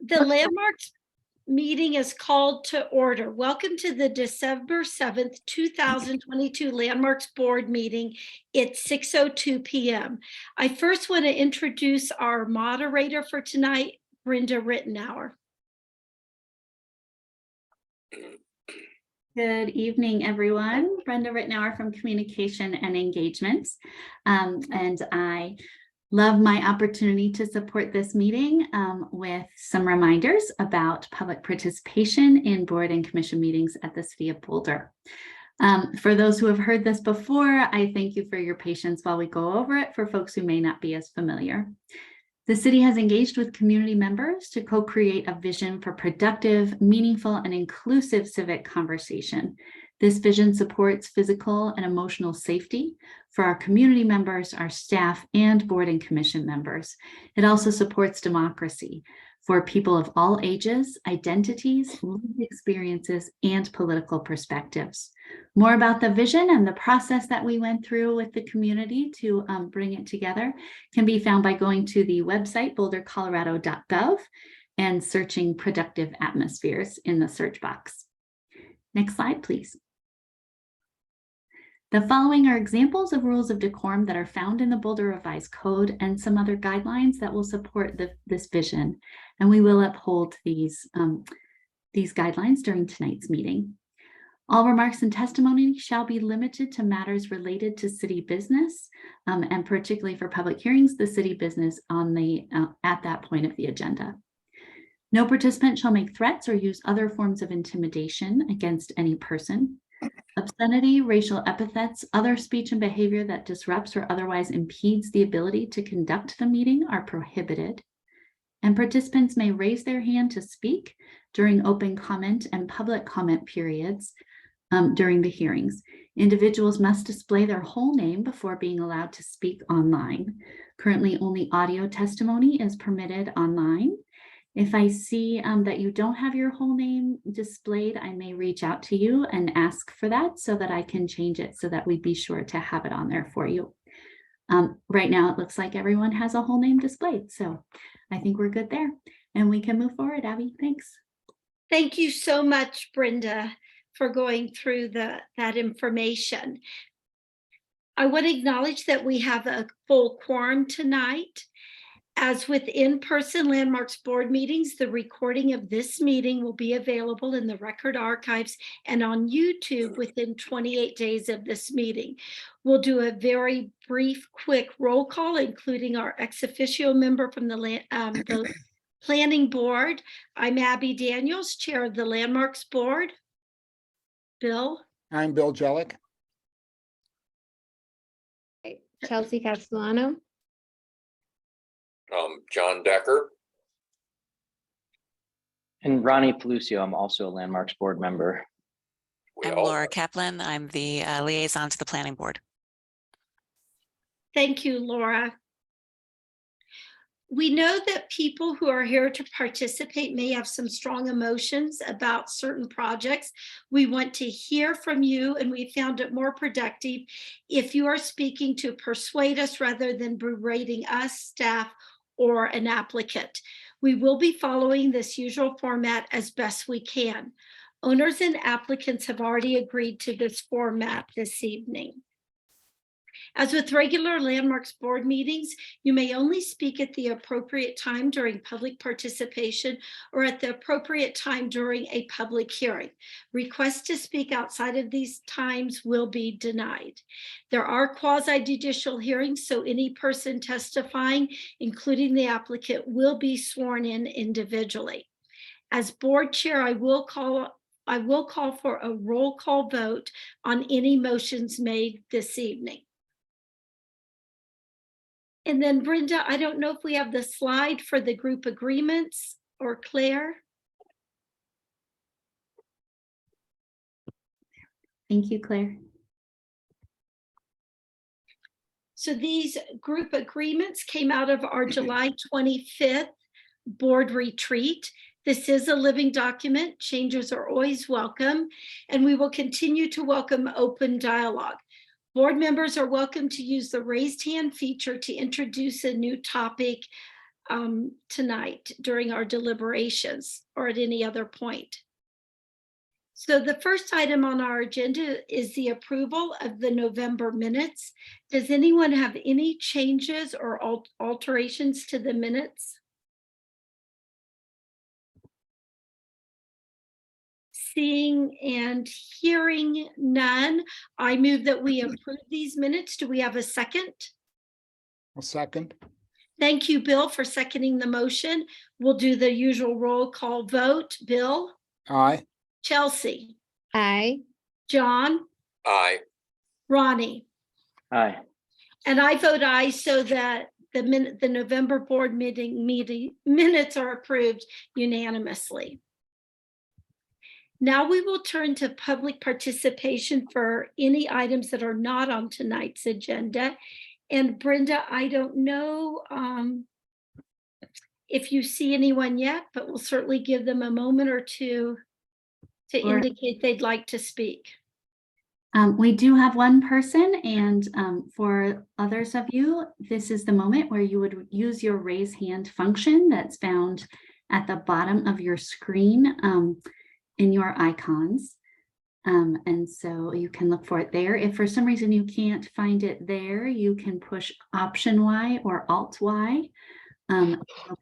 The Landmarks meeting is called to order. Welcome to the December 7th, 2022 Landmarks Board meeting. It's 6:02 p.m. I first want to introduce our moderator for tonight, Brenda Rittenauer. Good evening, everyone. Brenda Rittenauer from Communication and Engagements. And I love my opportunity to support this meeting with some reminders about public participation in board and commission meetings at the City of Boulder. For those who have heard this before, I thank you for your patience while we go over it for folks who may not be as familiar. The city has engaged with community members to co-create a vision for productive, meaningful, and inclusive civic conversation. This vision supports physical and emotional safety for our community members, our staff, and board and commission members. It also supports democracy for people of all ages, identities, lived experiences, and political perspectives. More about the vision and the process that we went through with the community to bring it together can be found by going to the website bouldercolorado.gov and searching productive atmospheres in the search box. Next slide, please. The following are examples of rules of decorum that are found in the Boulder Revised Code and some other guidelines that will support this vision. And we will uphold these guidelines during tonight's meeting. All remarks and testimony shall be limited to matters related to city business, and particularly for public hearings, the city business on at that point of the agenda. No participant shall make threats or use other forms of intimidation against any person. Obscenity, racial epithets, other speech and behavior that disrupts or otherwise impedes the ability to conduct the meeting are prohibited. And participants may raise their hand to speak during open comment and public comment periods during the hearings. Individuals must display their whole name before being allowed to speak online. Currently, only audio testimony is permitted online. If I see that you don't have your whole name displayed, I may reach out to you and ask for that so that I can change it so that we be sure to have it on there for you. Right now, it looks like everyone has a whole name displayed. So I think we're good there and we can move forward, Abby. Thanks. Thank you so much, Brenda, for going through that information. I want to acknowledge that we have a full quorum tonight. As with in-person Landmarks board meetings, the recording of this meeting will be available in the record archives and on YouTube within 28 days of this meeting. We'll do a very brief, quick roll call, including our ex officio member from the Planning Board. I'm Abby Daniels, Chair of the Landmarks Board. Bill? I'm Bill Jellick. Chelsea Castellano. John Decker. And Ronnie Pelucio, I'm also a Landmarks board member. I'm Laura Kaplan. I'm the liaison to the Planning Board. Thank you, Laura. We know that people who are here to participate may have some strong emotions about certain projects. We want to hear from you, and we found it more productive if you are speaking to persuade us rather than berating us, staff, or an applicant. We will be following this usual format as best we can. Owners and applicants have already agreed to this format this evening. As with regular Landmarks board meetings, you may only speak at the appropriate time during public participation or at the appropriate time during a public hearing. Requests to speak outside of these times will be denied. There are quasi-judicial hearings, so any person testifying, including the applicant, will be sworn in individually. As board chair, I will call for a roll call vote on any motions made this evening. And then Brenda, I don't know if we have the slide for the group agreements, or Claire. Thank you, Claire. So these group agreements came out of our July 25th board retreat. This is a living document. Changes are always welcome, and we will continue to welcome open dialogue. Board members are welcome to use the raised hand feature to introduce a new topic tonight during our deliberations or at any other point. So the first item on our agenda is the approval of the November minutes. Does anyone have any changes or alterations to the minutes? Seeing and hearing none, I move that we approve these minutes. Do we have a second? A second. Thank you, Bill, for seconding the motion. We'll do the usual roll call vote. Bill, Aye. Chelsea, Aye. John, Aye. Ronnie, Aye. and I vote aye, so that the November board meeting minutes are approved unanimously. Now we will turn to public participation for any items that are not on tonight's agenda. And Brenda, I don't know if you see anyone yet, but we'll certainly give them a moment or two to Sure. indicate they'd like to speak. We do have one person, and for others of you, this is the moment where you would use your raise hand function that's found at the bottom of your screen in your icons. And so you can look for it there. If for some reason you can't find it there, you can push Option Y or Alt Y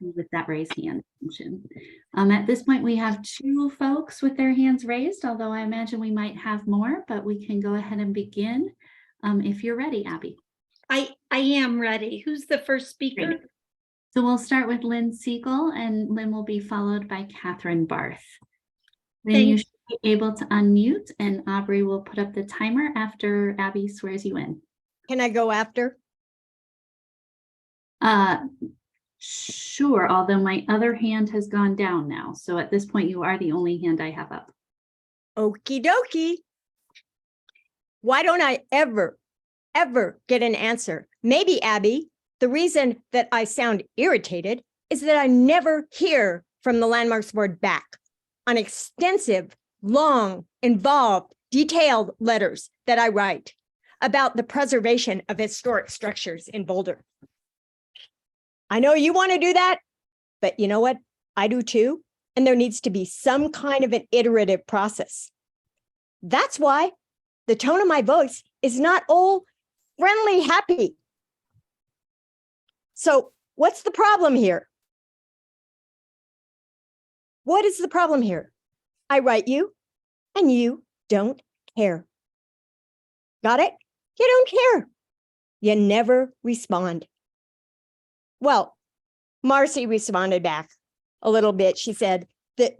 with that raise hand function. At this point, we have 2 folks with their hands raised, although I imagine we might have more, but we can go ahead and begin if you're ready, Abby. I am ready. Who's the first speaker? Great. So we'll start with Lynn Siegel, and Lynn will be followed by Catherine Barth. Then you should be able to unmute, and Aubrey will put up the timer after Abby swears you in. Can I go after? Sure, although my other hand has gone down now. So at this point, you are the only hand I have up. Okie dokie. Why don't I ever get an answer? Maybe, Abby, the reason that I sound irritated is that I never hear from the Landmarks Board back on extensive, long, involved, detailed letters that I write about the preservation of historic structures in Boulder. I know you want to do that, but you know what? I do too. And there needs to be some kind of an iterative process. That's why the tone of my voice is not all friendly, happy. So what's the problem here? What is the problem here? I write you and you don't care. Got it? You don't care. You never respond. Well, Marcy responded back a little bit. She said that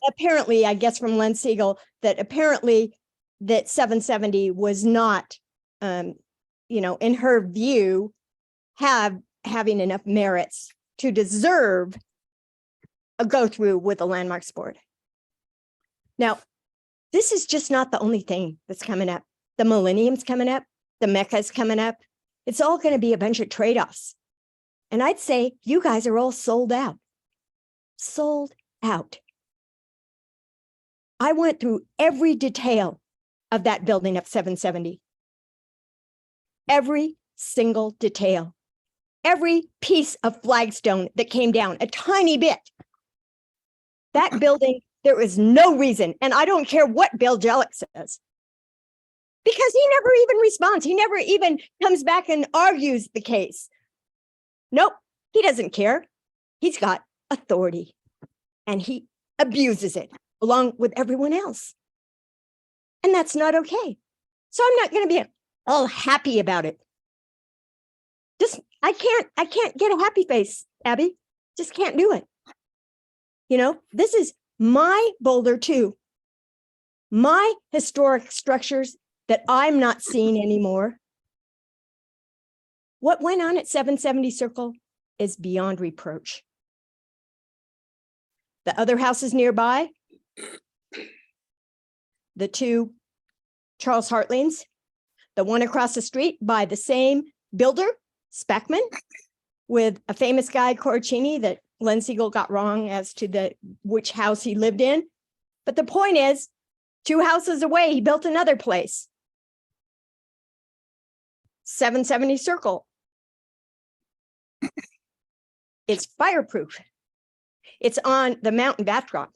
apparently, I guess from Len Siegel, that apparently that 770 was not, in her view, having enough merits to deserve a go through with the Landmarks Board. Now, this is just not the only thing that's coming up. The Millennium's coming up. The Mecca's coming up. It's all going to be a bunch of trade-offs. And I'd say you guys are all sold out. Sold out. I went through every detail of that building up 770. Every single detail. Every piece of flagstone that came down, a tiny bit. That building, there is no reason, and I don't care what Bill Jellick says, because he never even responds. He never even comes back and argues the case. Nope, he doesn't care. He's got authority and he abuses it along with everyone else. And that's not okay. So I'm not going to be all happy about it. I can't get a happy face, Abby. Just can't do it. This is my Boulder too. My historic structures that I'm not seeing anymore. What went on at 770 Circle is beyond reproach. The other houses nearby, the 2 Charles Hartlings, the one across the street by the same builder, Speckman, with a famous guy, Corricini, that Len Siegel got wrong as to which house he lived in. But the point is, 2 houses away, he built another place. 770 Circle. It's fireproof. It's on the mountain backdrop.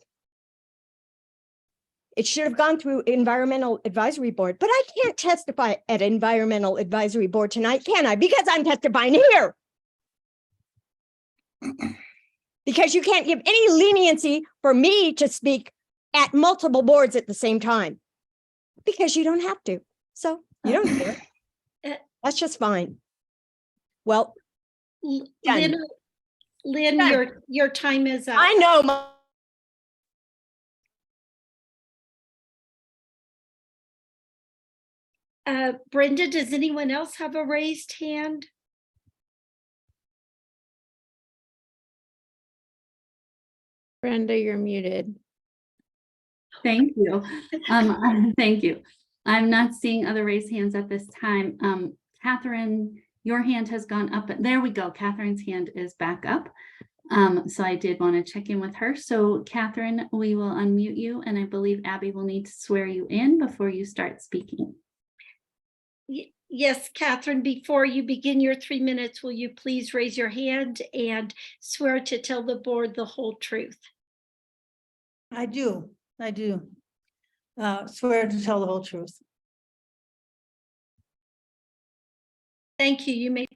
It should have gone through Environmental Advisory Board, but I can't testify at Environmental Advisory Board tonight, can I? Because I'm testifying here. Because you can't give any leniency for me to speak at multiple boards at the same time. Because you don't have to. So you don't care. That's just fine. Well, Lynn, Done. Lynn, Done. your time is up. I know my Brenda, does anyone else have a raised hand? Brenda, you're muted. Thank you. Thank you. I'm not seeing other raised hands at this time. Catherine, your hand has gone up. There we go. Catherine's hand is back up. So I did want to check in with her. So Catherine, we will unmute you, and I believe Abby will need to swear you in before you start speaking. Yes, Catherine, before you begin your 3 minutes, will you please raise your hand and swear to tell the board the whole truth? I do. Swear to tell the whole truth. Thank you. You may.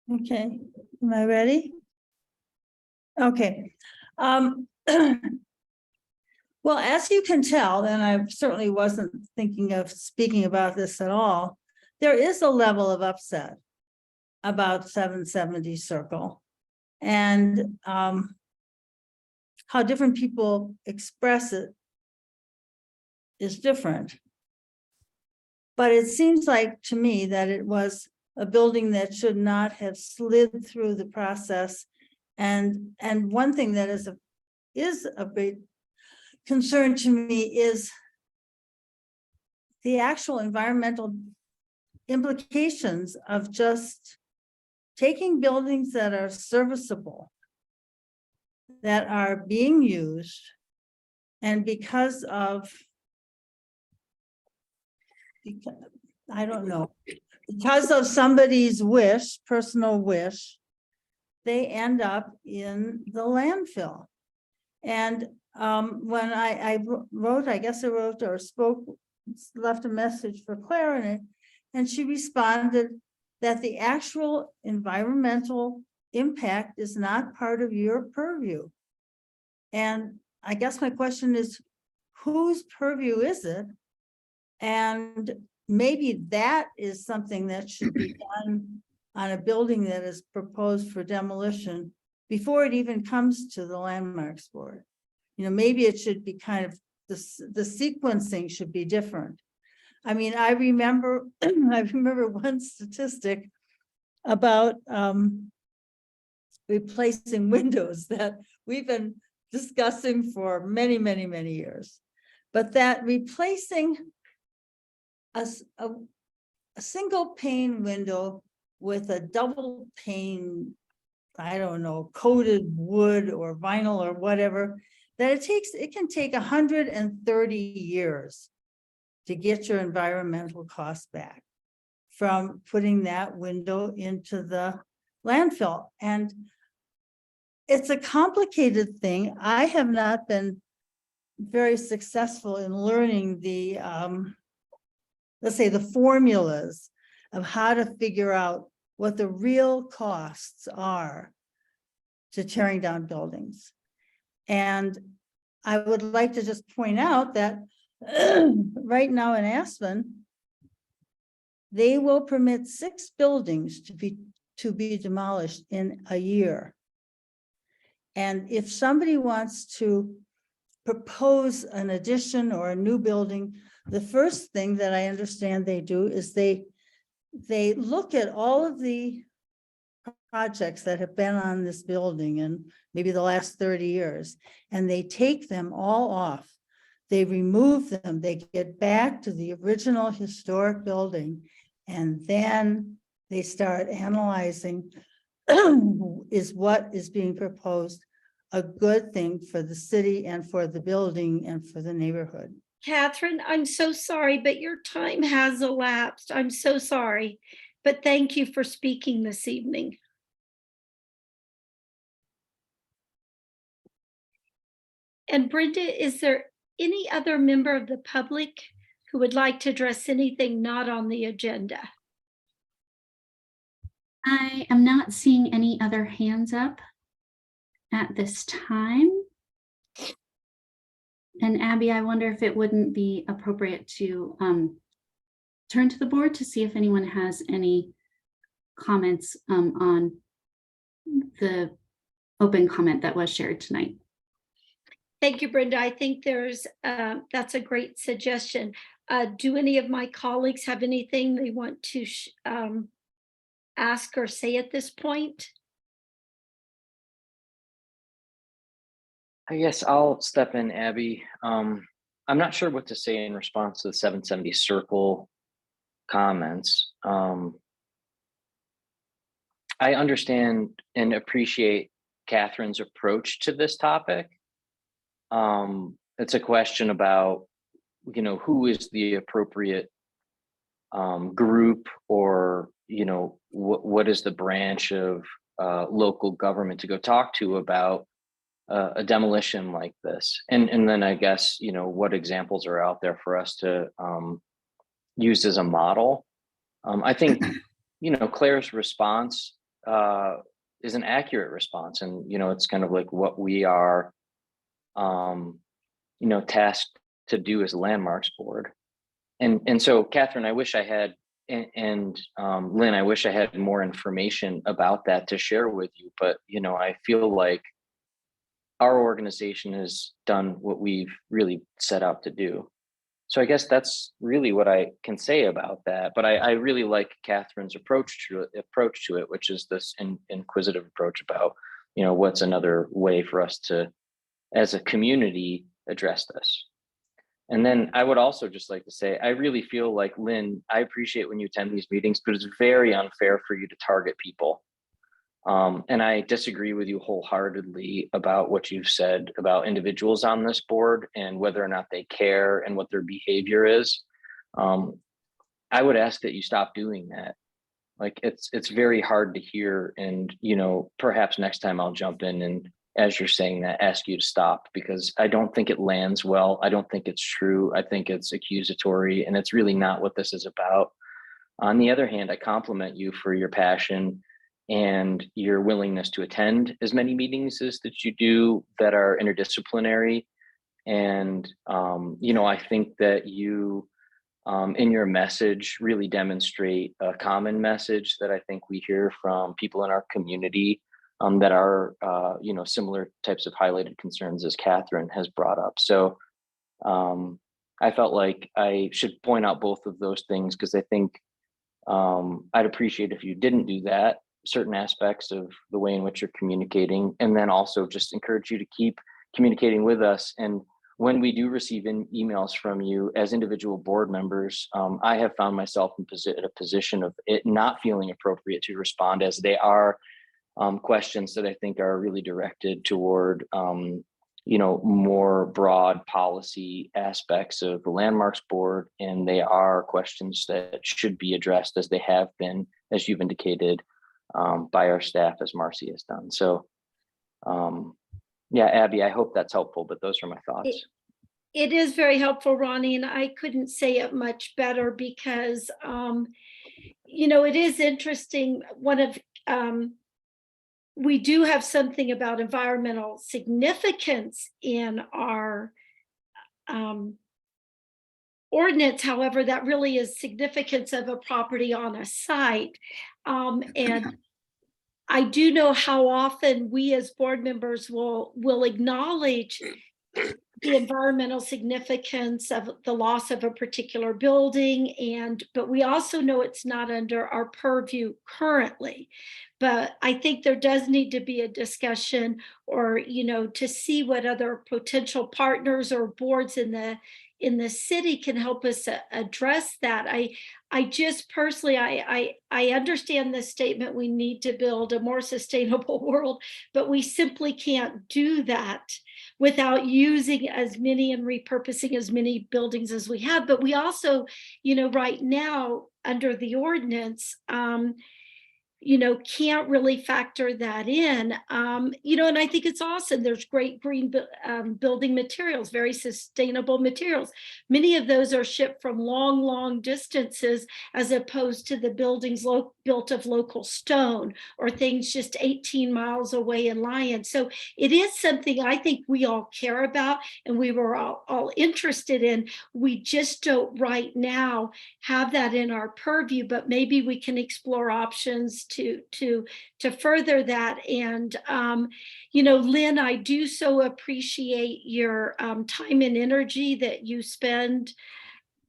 Okay, am I ready? Okay. Well, as you can tell, and I certainly wasn't thinking of speaking about this at all, there is a level of upset about 770 Circle. And how different people express it is different. But it seems like to me that it was a building that should not have slid through the process. And one thing that is a big concern to me is the actual environmental implications of just taking buildings that are serviceable, that are being used, and because of, I don't know, because of somebody's wish, personal wish, they end up in the landfill. And when I wrote, I guess I wrote or spoke, left a message for Claire in it, and she responded that the actual environmental impact is not part of your purview. And I guess my question is, whose purview is it? And maybe that is something that should be done on a building that is proposed for demolition before it even comes to the Landmarks Board. You know, maybe it should be kind of, the sequencing should be different. I mean, I remember one statistic about replacing windows that we've been discussing for many, many, many years. But that replacing a single pane window with a double pane, I don't know, coated wood or vinyl or whatever, that it can take 130 years to get your environmental costs back from putting that window into the landfill. And it's a complicated thing. I have not been very successful in learning the, let's say, the formulas of how to figure out what the real costs are to tearing down buildings. And I would like to just point out that right now in Aspen, they will permit 6 buildings to be demolished in a year. And if somebody wants to propose an addition or a new building, the first thing that I understand they do is they look at all of the projects that have been on this building in maybe the last 30 years, and they take them all off. They remove them, they get back to the original historic building, and then they start analyzing is what is being proposed a good thing for the city and for the building and for the neighborhood. Catherine, I'm so sorry, but your time has elapsed. I'm so sorry, but thank you for speaking this evening. And Brenda, is there any other member of the public who would like to address anything not on the agenda? I am not seeing any other hands up at this time. And Abby, I wonder if it wouldn't be appropriate to turn to the board to see if anyone has any comments on the open comment that was shared tonight. Thank you, Brenda. I think that's a great suggestion. Do any of my colleagues have anything they want to ask or say at this point? I guess I'll step in, Abby. I'm not sure what to say in response to the 770 Circle comments. I understand and appreciate Catherine's approach to this topic. It's a question about, who is the appropriate group, or, what is the branch of local government to go talk to about a demolition like this. And then I guess, what examples are out there for us to use as a model. I think, Claire's response is an accurate response. And, it's kind of like what we are, tasked to do as a landmarks board. And so, Catherine, I wish I had, and Lynn, I wish I had more information about that to share with you. But, I feel like our organization has done what we've really set out to do. So I guess that's really what I can say about that. But I really like Catherine's approach to it, which is this inquisitive approach about, what's another way for us to, as a community, address this. And then I would also just like to say, I really feel like, Lynn, I appreciate when you attend these meetings, but it's very unfair for you to target people. And I disagree with you wholeheartedly about what you've said about individuals on this board and whether or not they care and what their behavior is. I would ask that you stop doing that. Like, it's very hard to hear, and perhaps next time I'll jump in and, as you're saying that, ask you to stop, because I don't think it lands well. I don't think it's true. I think it's accusatory, and it's really not what this is about. On the other hand, I compliment you for your passion and your willingness to attend as many meetings as that you do that are interdisciplinary. And, I think that you, in your message, really demonstrate a common message that I think we hear from people in our community that are, similar types of highlighted concerns as Catherine has brought up. So I felt like I should point out both of those things, because I think I'd appreciate if you didn't do that, certain aspects of the way in which you're communicating, and then also just encourage you to keep communicating with us. And when we do receive emails from you as individual board members, I have found myself in a position of it not feeling appropriate to respond, as they are questions that I think are really directed toward more broad policy aspects of the Landmarks Board, and they are questions that should be addressed, as they have been, as you've indicated, by our staff, as Marcy has done. So yeah, Abby, I hope that's helpful, but those are my thoughts. It is very helpful, Ronnie, and I couldn't say it much better, because it is interesting. We do have something about environmental significance in our ordinance. However, that really is significance of a property on a site. And I do know how often we as board members will acknowledge the environmental significance of the loss of a particular building, but we also know it's not under our purview currently. But I think there does need to be a discussion, or to see what other potential partners or boards in the city can help us address that. I just personally, I understand the statement, we need to build a more sustainable world, but we simply can't do that without using as many and repurposing as many buildings as we have. But we also, right now, under the ordinance, can't really factor that in. And I think it's awesome. There's great green building materials, very sustainable materials. Many of those are shipped from long, long distances, as opposed to the buildings built of local stone or things just 18 miles away in Lyon. So it is something I think we all care about and we were all interested in. We just don't right now have that in our purview, but maybe we can explore options to further that. And Lynn, I do so appreciate your time and energy that you spend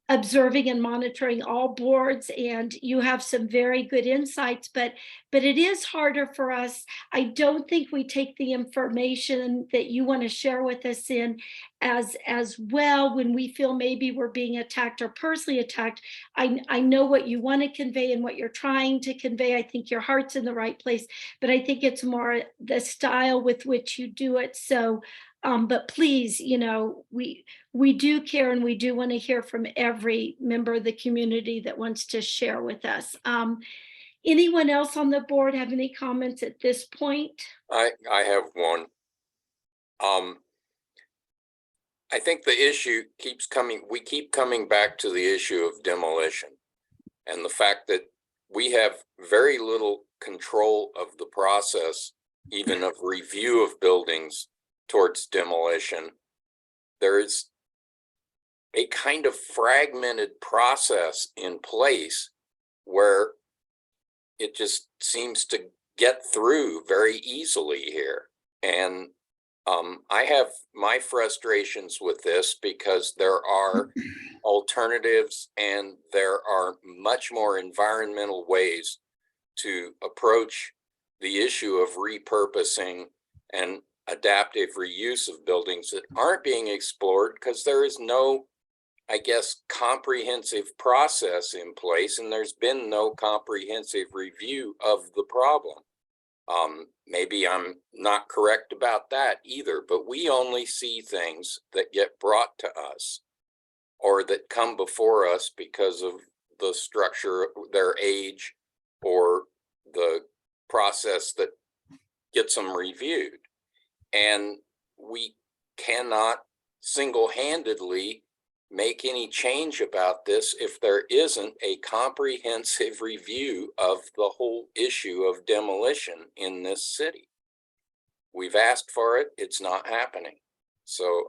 observing and monitoring all boards, and you have some very good insights, but it is harder for us. I don't think we take the information that you want to share with us in as well when we feel maybe we're being attacked or personally attacked. I know what you want to convey and what you're trying to convey. I think your heart's in the right place, but I think it's more the style with which you do it. So but please, we do care and we do want to hear from every member of the community that wants to share with us. Anyone else on the board have any comments at this point? I have one. I think the issue keeps coming. We keep coming back to the issue of demolition and the fact that we have very little control of the process, even of review of buildings towards demolition. There is a kind of fragmented process in place where it just seems to get through very easily here. And I have my frustrations with this because there are alternatives and there are much more environmental ways to approach the issue of repurposing and adaptive reuse of buildings that aren't being explored because there is no, I guess, comprehensive process in place, and there's been no comprehensive review of the problem. Maybe I'm not correct about that either, but we only see things that get brought to us or that come before us because of the structure, their age, or the process that gets them reviewed. And we cannot single-handedly make any change about this if there isn't a comprehensive review of the whole issue of demolition in this city. We've asked for it, it's not happening. So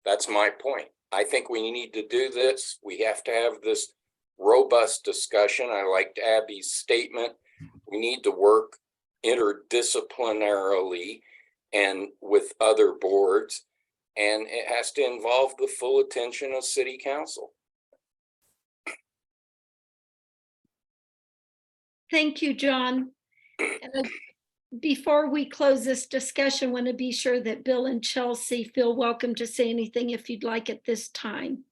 that's my point. I think we need to do this. We have to have this robust discussion. I liked Abby's statement. We need to work interdisciplinarily and with other boards, and it has to involve the full attention of City Council. Thank you, John. And before we close this discussion, I want to be sure that Bill and Chelsea feel welcome to say anything if you'd like at this time.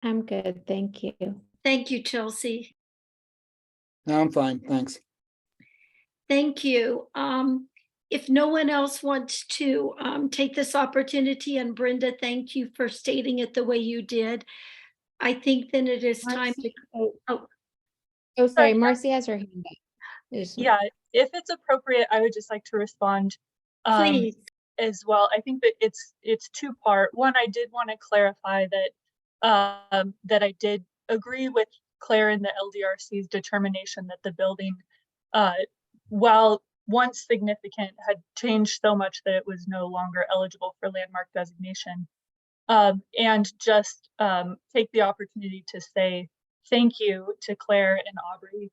I'm good, thank you. Thank you, Chelsea. No, I'm fine, thanks. Thank you. If no one else wants to take this opportunity, and Brenda, thank you for stating it the way you did. I think then it is time to. Oh, sorry, Marcy has her hand up. Yeah, if it's appropriate, I would just like to respond Please. as well. I think that it's two-part. One, I did want to clarify that that I did agree with Claire in the LDRC's determination that the building, while once significant, had changed so much that it was no longer eligible for landmark designation. And just take the opportunity to say thank you to Claire and Aubrey,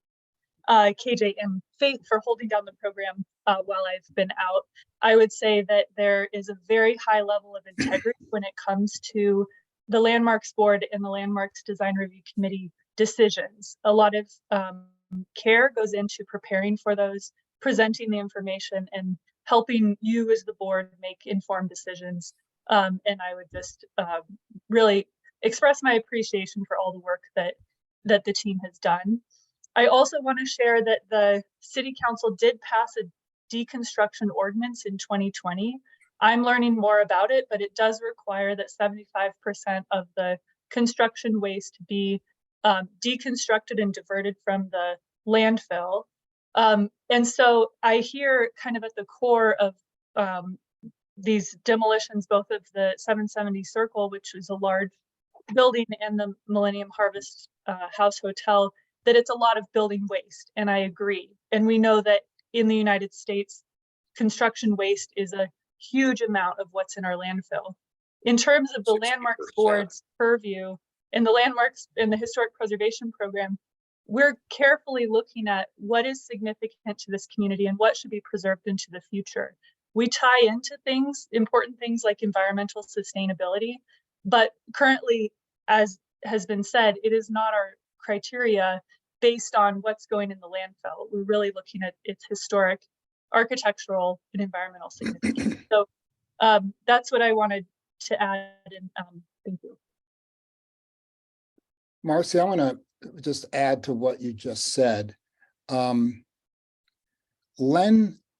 KJ and Faith for holding down the program while I've been out. I would say that there is a very high level of integrity when it comes to the Landmarks Board and the Landmarks Design Review Committee decisions. A lot of care goes into preparing for those, presenting the information, and helping you as the board make informed decisions. And I would just really express my appreciation for all the work that the team has done. I also want to share that the City Council did pass a deconstruction ordinance in 2020. I'm learning more about it, but it does require that 75% of the construction waste be deconstructed and diverted from the landfill. And so I hear kind of at the core of these demolitions, both of the 770 Circle, which is a large building, and the Millennium Harvest House Hotel, that it's a lot of building waste. And I agree. And we know that in the United States, construction waste is a huge amount of what's in our landfill. In terms of the 60%. Landmarks Board's purview and the landmarks and the historic preservation program, we're carefully looking at what is significant to this community and what should be preserved into the future. We tie into things, important things like environmental sustainability, but currently, as has been said, it is not our criteria based on what's going in the landfill. We're really looking at its historic, architectural, and environmental significance. So that's what I wanted to add, and thank you. Marcy, I want to just add to what you just said. Len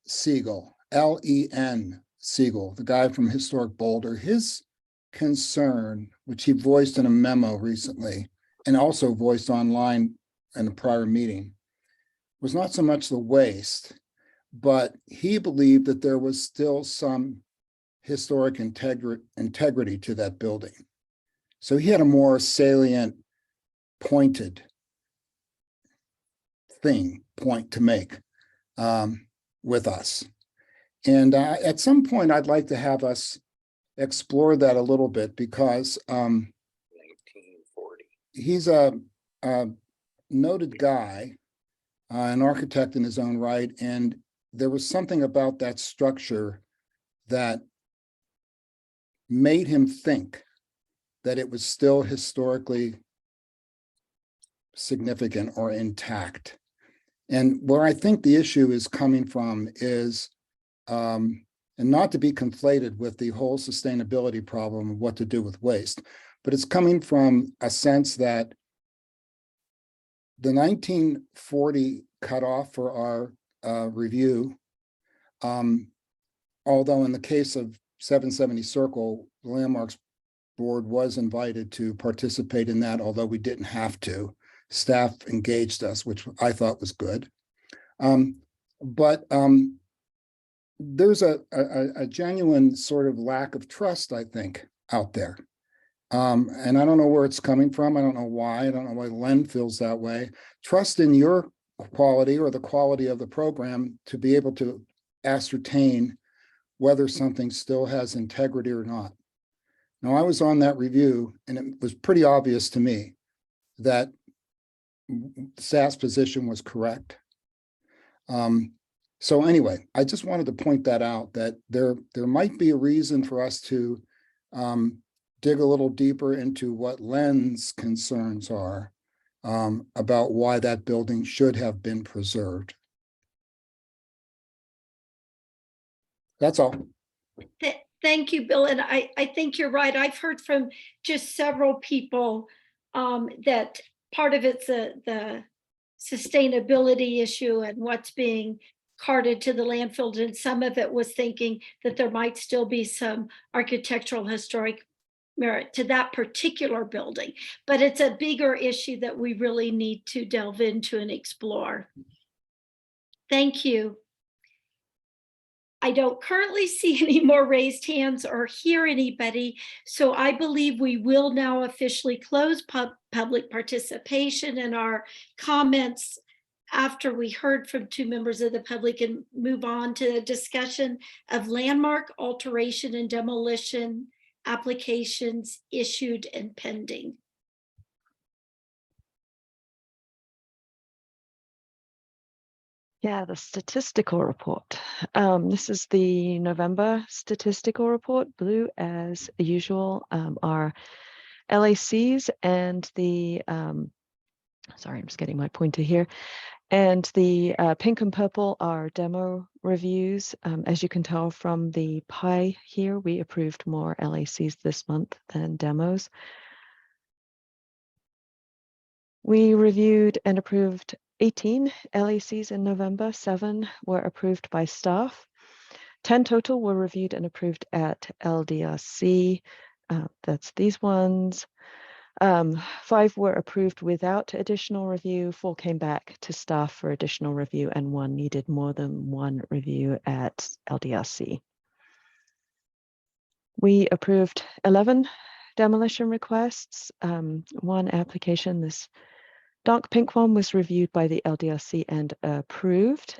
Siegel, L-E-N Siegel, the guy from Historic Boulder, his concern, which he voiced in a memo recently, and also voiced online in a prior meeting, was not so much the waste, but he believed that there was still some historic integrity to that building. So he had a more salient, pointed point to make with us. And at some point, I'd like to have us explore that a little bit, because 1940. he's a noted guy, an architect in his own right, and there was something about that structure that made him think that it was still historically significant or intact. And where I think the issue is coming from is, and not to be conflated with the whole sustainability problem of what to do with waste, but it's coming from a sense that the 1940 cutoff for our review, although in the case of 770 Circle, the Landmarks Board was invited to participate in that, although we didn't have to. Staff engaged us, which I thought was good. But there's a genuine sort of lack of trust, I think, out there. And I don't know where it's coming from. I don't know why. I don't know why Len feels that way. Trust in your quality or the quality of the program to be able to ascertain whether something still has integrity or not. Now, I was on that review, and it was pretty obvious to me that staff's position was correct. So anyway, I just wanted to point that out, that there might be a reason for us to dig a little deeper into what Len's concerns are about why that building should have been preserved. That's all. Thank you, Bill. And I think you're right. I've heard from just several people that part of it's the sustainability issue and what's being carted to the landfill, and some of it was thinking that there might still be some architectural historic merit to that particular building. But it's a bigger issue that we really need to delve into and explore. Thank you. I don't currently see any more raised hands or hear anybody, so I believe we will now officially close public participation and our comments after we heard from two members of the public, and move on to the discussion of landmark alteration and demolition applications issued and pending. Yeah, the statistical report. This is the November statistical report. Blue, as usual, are LACs, and the, sorry, I'm just getting my pointer here. And the pink and purple are demo reviews. As you can tell from the pie here, we approved more LACs this month than demos. We reviewed and approved 18 LACs in November. 7 were approved by staff. 10 total were reviewed and approved at LDRC. That's these ones. 5 were approved without additional review, 4 came back to staff for additional review, and 1 needed more than 1 review at LDRC. We approved 11 demolition requests. 1 application, this dark pink one, was reviewed by the LDRC and approved.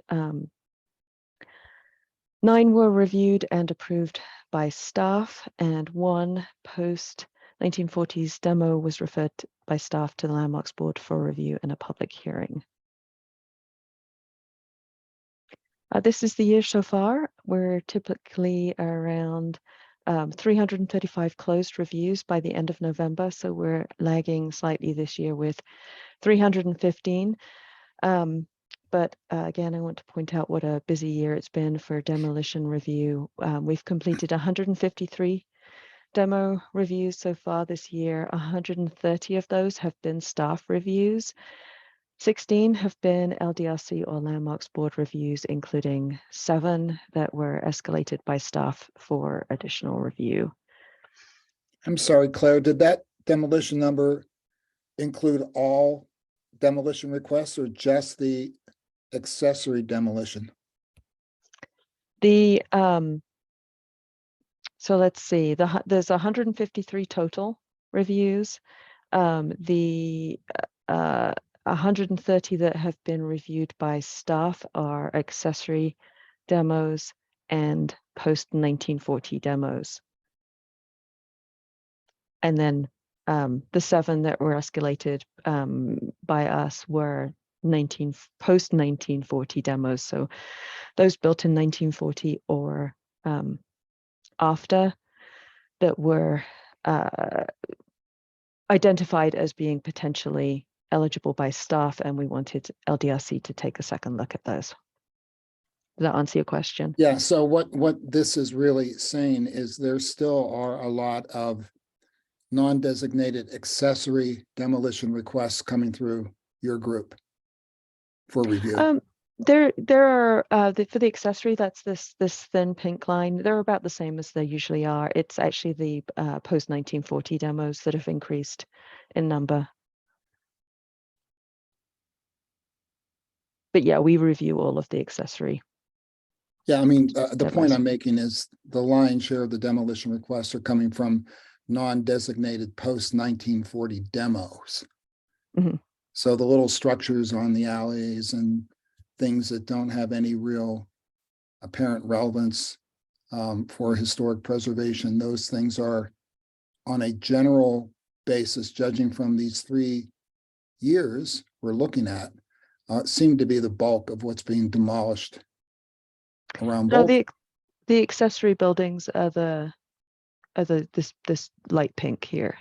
9 were reviewed and approved by staff, and 1 post 1940s demo was referred by staff to the Landmarks Board for review and a public hearing. This is the year so far. We're typically around 335 closed reviews by the end of November, so we're lagging slightly this year with 315. But again, I want to point out what a busy year it's been for demolition review. We've completed 153 demo reviews so far this year. 130 of those have been staff reviews. 16 have been LDRC or Landmarks Board reviews, including 7 that were escalated by staff for additional review. I'm sorry, Claire, did that demolition number include all demolition requests or just the accessory demolition? The so let's see, there's 153 total reviews. The 130 that have been reviewed by staff are accessory demos and post 1940 demos. And then the 7 that were escalated by us were post 1940 demos. So those built in 1940 or after, that were identified as being potentially eligible by staff, and we wanted LDRC to take a second look at those. Does that answer your question? Yeah, so what this is really saying is there still are a lot of non-designated accessory demolition requests coming through your group for review. There are for the accessory, that's this thin pink line. They're about the same as they usually are. It's actually the post 1940 demos that have increased in number. But yeah, we review all of the accessory. Yeah, I mean, the demos. point I'm making is the lion's share of the demolition requests are coming from non-designated post 1940 demos. Mhm. So the little structures on the alleys and things that don't have any real apparent relevance for historic preservation, those things are on a general basis, judging from these 3 years we're looking at, seem to be the bulk of what's being demolished around No, both. the accessory buildings are this light pink here.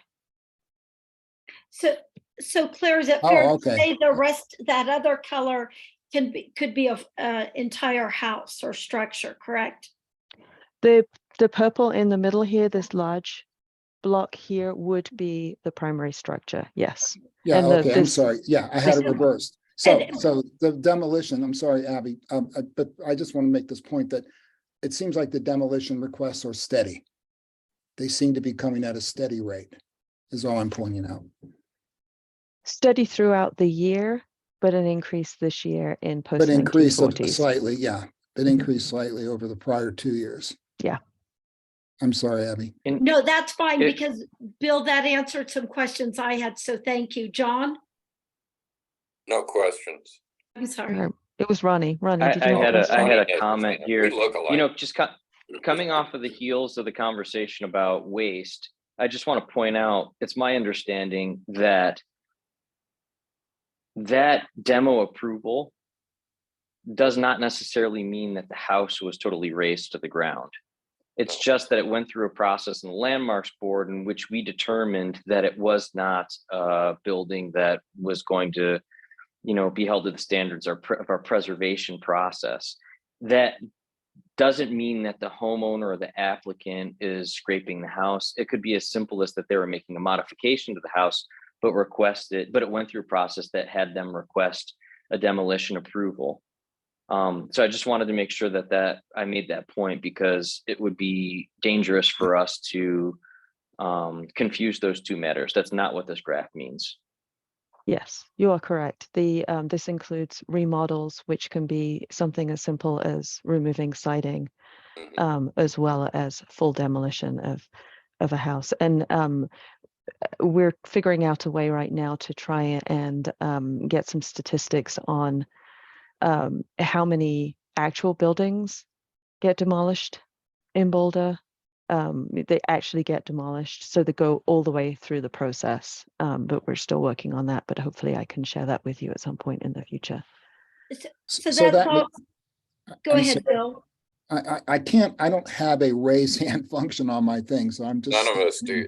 So Claire, is it Oh, fair to okay. say the rest, that other color could be a entire house or structure, correct? The purple in the middle here, this large block here, would be the primary structure. Yes. Yeah, And okay, I'm this- sorry. Yeah, I had it this- reversed. So, and- so the demolition, I'm sorry, Abby, but I just want to make this point that it seems like the demolition requests are steady. They seem to be coming at a steady rate, is all I'm pointing out. Steady throughout the year, but an increase this year in post But increased 1940s. slightly, yeah, but increased slightly over the prior 2 years. Yeah. I'm sorry, Abby. No, that's fine, It- because Bill, that answered some questions I had, so thank you. John? No questions. I'm sorry. It was Ronnie. Ronnie, I did you have a had a question? comment here. We look alike. Just coming off of the heels of the conversation about waste, I just want to point out, it's my understanding that demo approval does not necessarily mean that the house was totally razed to the ground. It's just that it went through a process in the Landmarks Board in which we determined that it was not a building that was going to, be held to the standards of our preservation process. That doesn't mean that the homeowner or the applicant is scraping the house. It could be as simple as that they were making a modification to the house, but it went through a process that had them request a demolition approval. So I just wanted to make sure that I made that point, because it would be dangerous for us to confuse those two matters. That's not what this graph means. Yes, you are correct. This includes remodels, which can be something as simple as removing siding, as well as full demolition of a house. And we're figuring out a way right now to try and get some statistics on how many actual buildings get demolished in Boulder. They actually get demolished, so they go all the way through the process. But we're still working on that, but hopefully I can share that with you at some point in the future. So So that's that all. Go I'm ahead, sorry. Bill. I don't have a raise hand function on my thing, so I'm just. None of us do.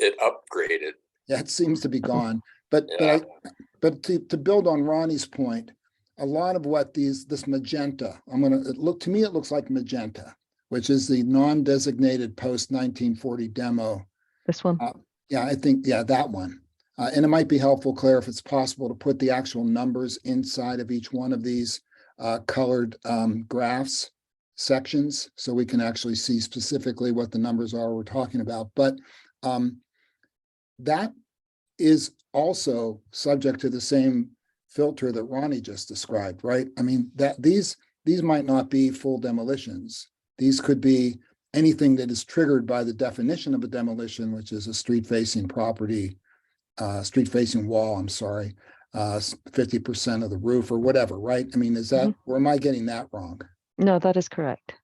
It upgraded. Yeah, it seems to be gone. But Yeah. to build on Ronnie's point, a lot of what this magenta, to me, it looks like magenta, which is the non-designated post 1940 demo. This one? Yeah, I think, yeah, that one. And it might be helpful, Claire, if it's possible to put the actual numbers inside of each one of these colored graphs sections, so we can actually see specifically what the numbers are we're talking about. But that is also subject to the same filter that Ronnie just described, right? I mean, that these might not be full demolitions. These could be anything that is triggered by the definition of a demolition, which is a street-facing property, street-facing wall, I'm sorry, 50% of the roof or whatever, right? I mean, is that, or am I getting that wrong? No, that is correct.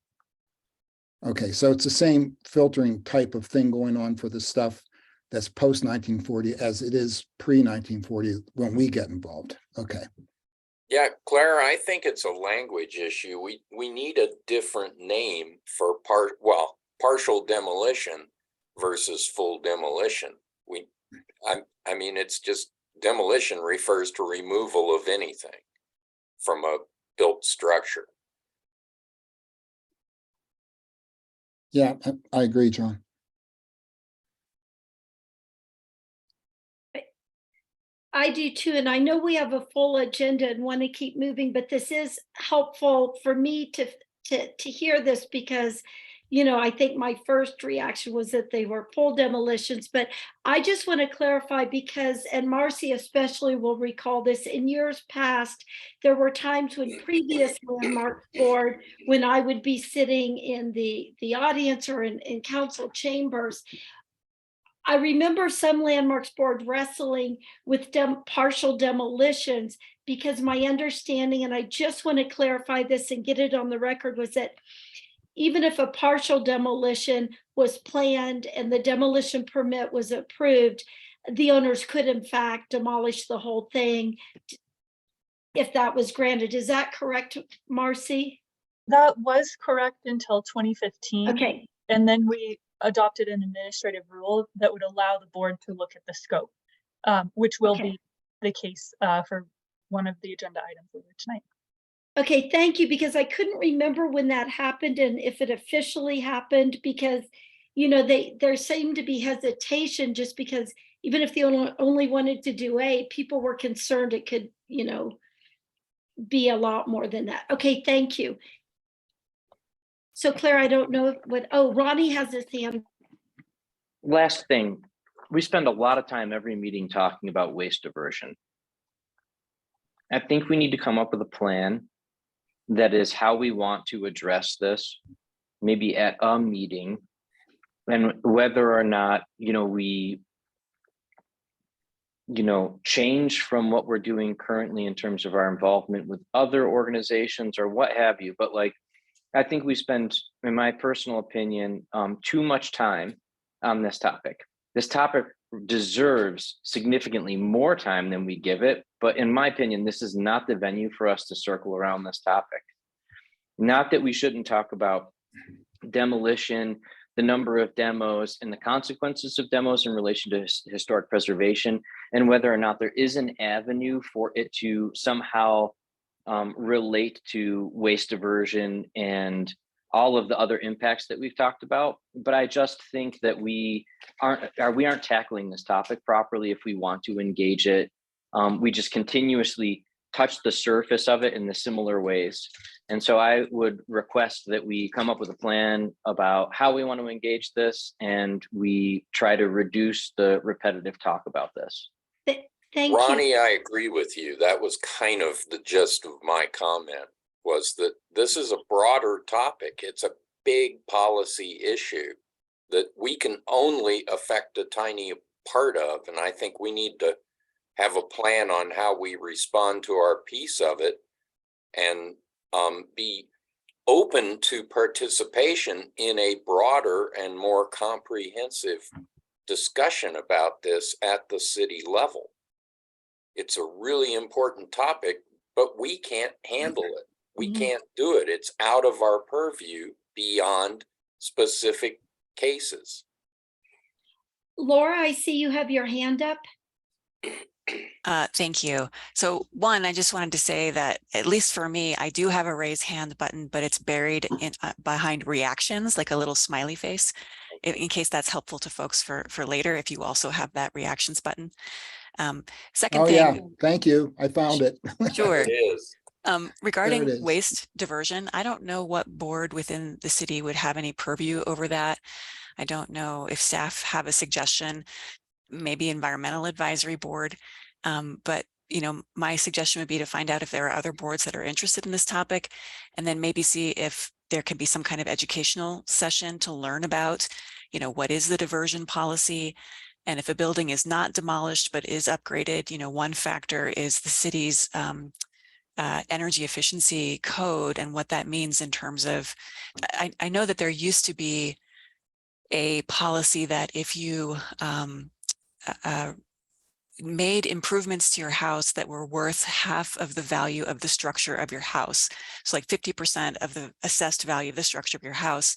Okay, so it's the same filtering type of thing going on for the stuff that's post 1940 as it is pre 1940 when we get involved. Okay. Yeah, Claire, I think it's a language issue. We need a different name for partial demolition versus full demolition. I mean, it's just demolition refers to removal of anything from a built structure. Yeah, I agree, John. I do too, and I know we have a full agenda and want to keep moving, but this is helpful for me to hear this because, you know, I think my first reaction was that they were full demolitions, but I just want to clarify because, and Marcy especially will recall this, in years past, there were times when previous landmark board, when I would be sitting in the audience or in council chambers, I remember some landmarks board wrestling with partial demolitions because my understanding, and I just want to clarify this and get it on the record, was that even if a partial demolition was planned and the demolition permit was approved, the owners could in fact demolish the whole thing if that was granted. Is that correct, Marcy? That was correct until 2015. Okay. And then we adopted an administrative rule that would allow the board to look at the scope, which will be the case for one of the agenda items later tonight. Okay, thank you, because I couldn't remember when that happened and if it officially happened, because, you know, there seemed to be hesitation just because even if the owner only wanted to do A, people were concerned it could, you know, be a lot more than that. Okay, thank you. So Claire, I don't know what, oh, Ronnie has his hand. Last thing, we spend a lot of time every meeting talking about waste diversion. I think we need to come up with a plan that is how we want to address this, maybe at a meeting, and whether or not, you know, we, you know, change from what we're doing currently in terms of our involvement with other organizations or what have you. But like, I think we spend, in my personal opinion, too much time on this topic. This topic deserves significantly more time than we give it. But in my opinion, this is not the venue for us to circle around this topic. Not that we shouldn't talk about demolition, the number of demos and the consequences of demos in relation to historic preservation, and whether or not there is an avenue for it to somehow relate to waste diversion and all of the other impacts that we've talked about. But I just think that we aren't tackling this topic properly if we want to engage it. We just continuously touched the surface of it in the similar ways. And so I would request that we come up with a plan about how we want to engage this, and we try to reduce the repetitive talk about this. Thank you. Ronnie, I agree with you. That was kind of the gist of my comment, was that this is a broader topic. It's a big policy issue that we can only affect a tiny part of. And I think we need to have a plan on how we respond to our piece of it, and be open to participation in a broader and more comprehensive discussion about this at the city level. It's a really important topic, but we can't handle it. We can't do it. It's out of our purview beyond specific cases. Laura, I see you have your hand up. Thank you. So one, I just wanted to say that at least for me, I do have a raise hand button, but it's buried in behind reactions, like a little smiley face, in case that's helpful to folks for later, if you also have that reactions button. Second Oh, thing. yeah, thank you. I found it. Sure. It is. Regarding There it is. waste diversion, I don't know what board within the city would have any purview over that. I don't know if staff have a suggestion, maybe environmental advisory board. But you know, my suggestion would be to find out if there are other boards that are interested in this topic, and then maybe see if there can be some kind of educational session to learn about, you know, what is the diversion policy. And if a building is not demolished but is upgraded, you know, one factor is the city's energy efficiency code and what that means in terms of, I know that there used to be a policy that if you made improvements to your house that were worth half of the value of the structure of your house, so like 50% of the assessed value of the structure of your house,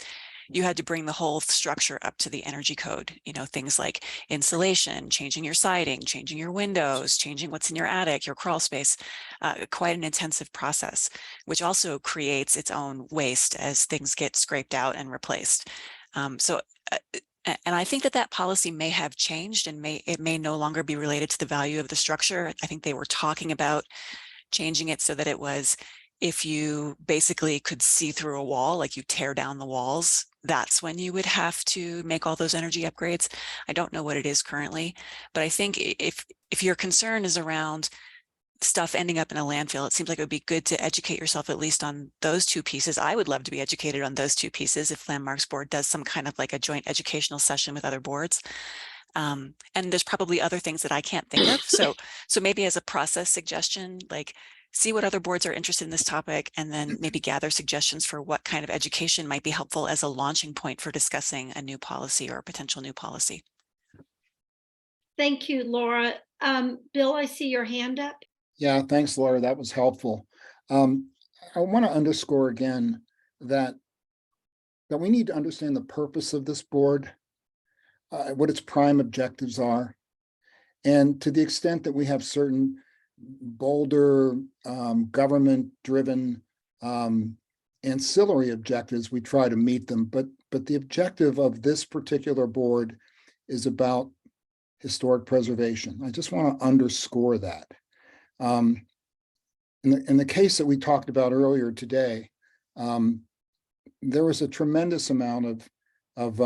you had to bring the whole structure up to the energy code. You know, things like insulation, changing your siding, changing your windows, changing what's in your attic, your crawl space, quite an intensive process, which also creates its own waste as things get scraped out and replaced. And I think that that policy may have changed, and it may no longer be related to the value of the structure. I think they were talking about changing it so that it was, if you basically could see through a wall, like you tear down the walls, that's when you would have to make all those energy upgrades. I don't know what it is currently, but I think if your concern is around stuff ending up in a landfill, it seems like it would be good to educate yourself at least on those two pieces. I would love to be educated on those two pieces if Landmarks Board does some kind of like a joint educational session with other boards. And there's probably other things that I can't think of. So maybe as a process suggestion, like see what other boards are interested in this topic, and then maybe gather suggestions for what kind of education might be helpful as a launching point for discussing a new policy or a potential new policy. Thank you, Laura. Bill, I see your hand up. Yeah, thanks, Laura. That was helpful. I want to underscore again that we need to understand the purpose of this board, what its prime objectives are. And to the extent that we have certain bolder, government-driven ancillary objectives, we try to meet them. But the objective of this particular board is about historic preservation. I just want to underscore that. In the case that we talked about earlier today, there was a tremendous amount of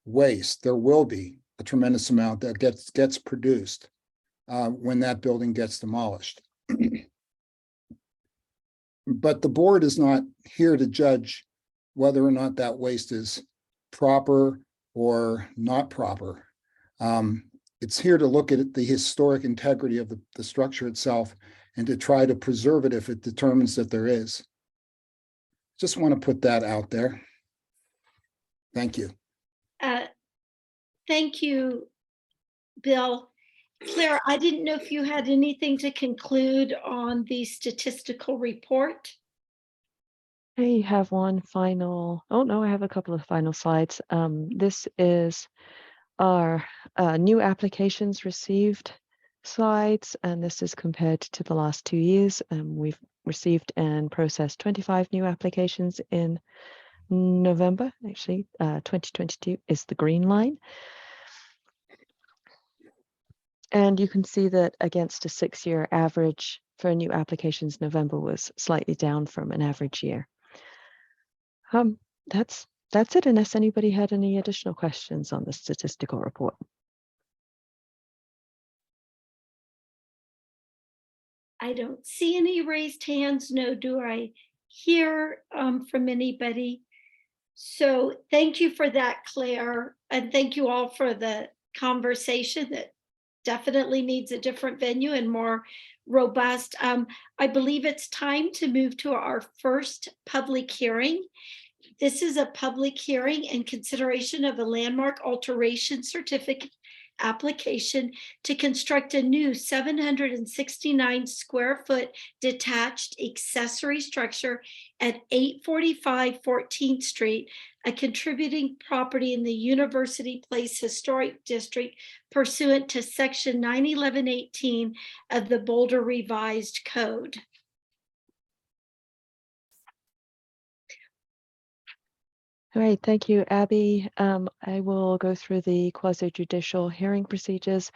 waste. There will be a tremendous amount that gets produced when that building gets demolished. But the board is not here to judge whether or not that waste is proper or not proper. It's here to look at the historic integrity of the structure itself and to try to preserve it if it determines that there is. Just want to put that out there. Thank you. Thank you, Bill. Claire, I didn't know if you had anything to conclude on the statistical report. I have one final, oh no, I have a couple of final slides. This is our new applications received slides, and this is compared to the last 2 years. We've received and processed 25 new applications in November. Actually, 2022 is the green line. And you can see that against a 6-year average for new applications, November was slightly down from an average year. That's it, unless anybody had any additional questions on the statistical report. I don't see any raised hands, nor do I hear from anybody. So thank you for that, Claire, and thank you all for the conversation that definitely needs a different venue and more robust. I believe it's time to move to our first public hearing. This is a public hearing in consideration of a landmark alteration certificate application to construct a new 769 square foot detached accessory structure at 845 14th Street, a contributing property in the University Place Historic District pursuant to section 91118 of the Boulder Revised Code. All right, thank you, Abby. I will go through the quasi-judicial hearing procedures.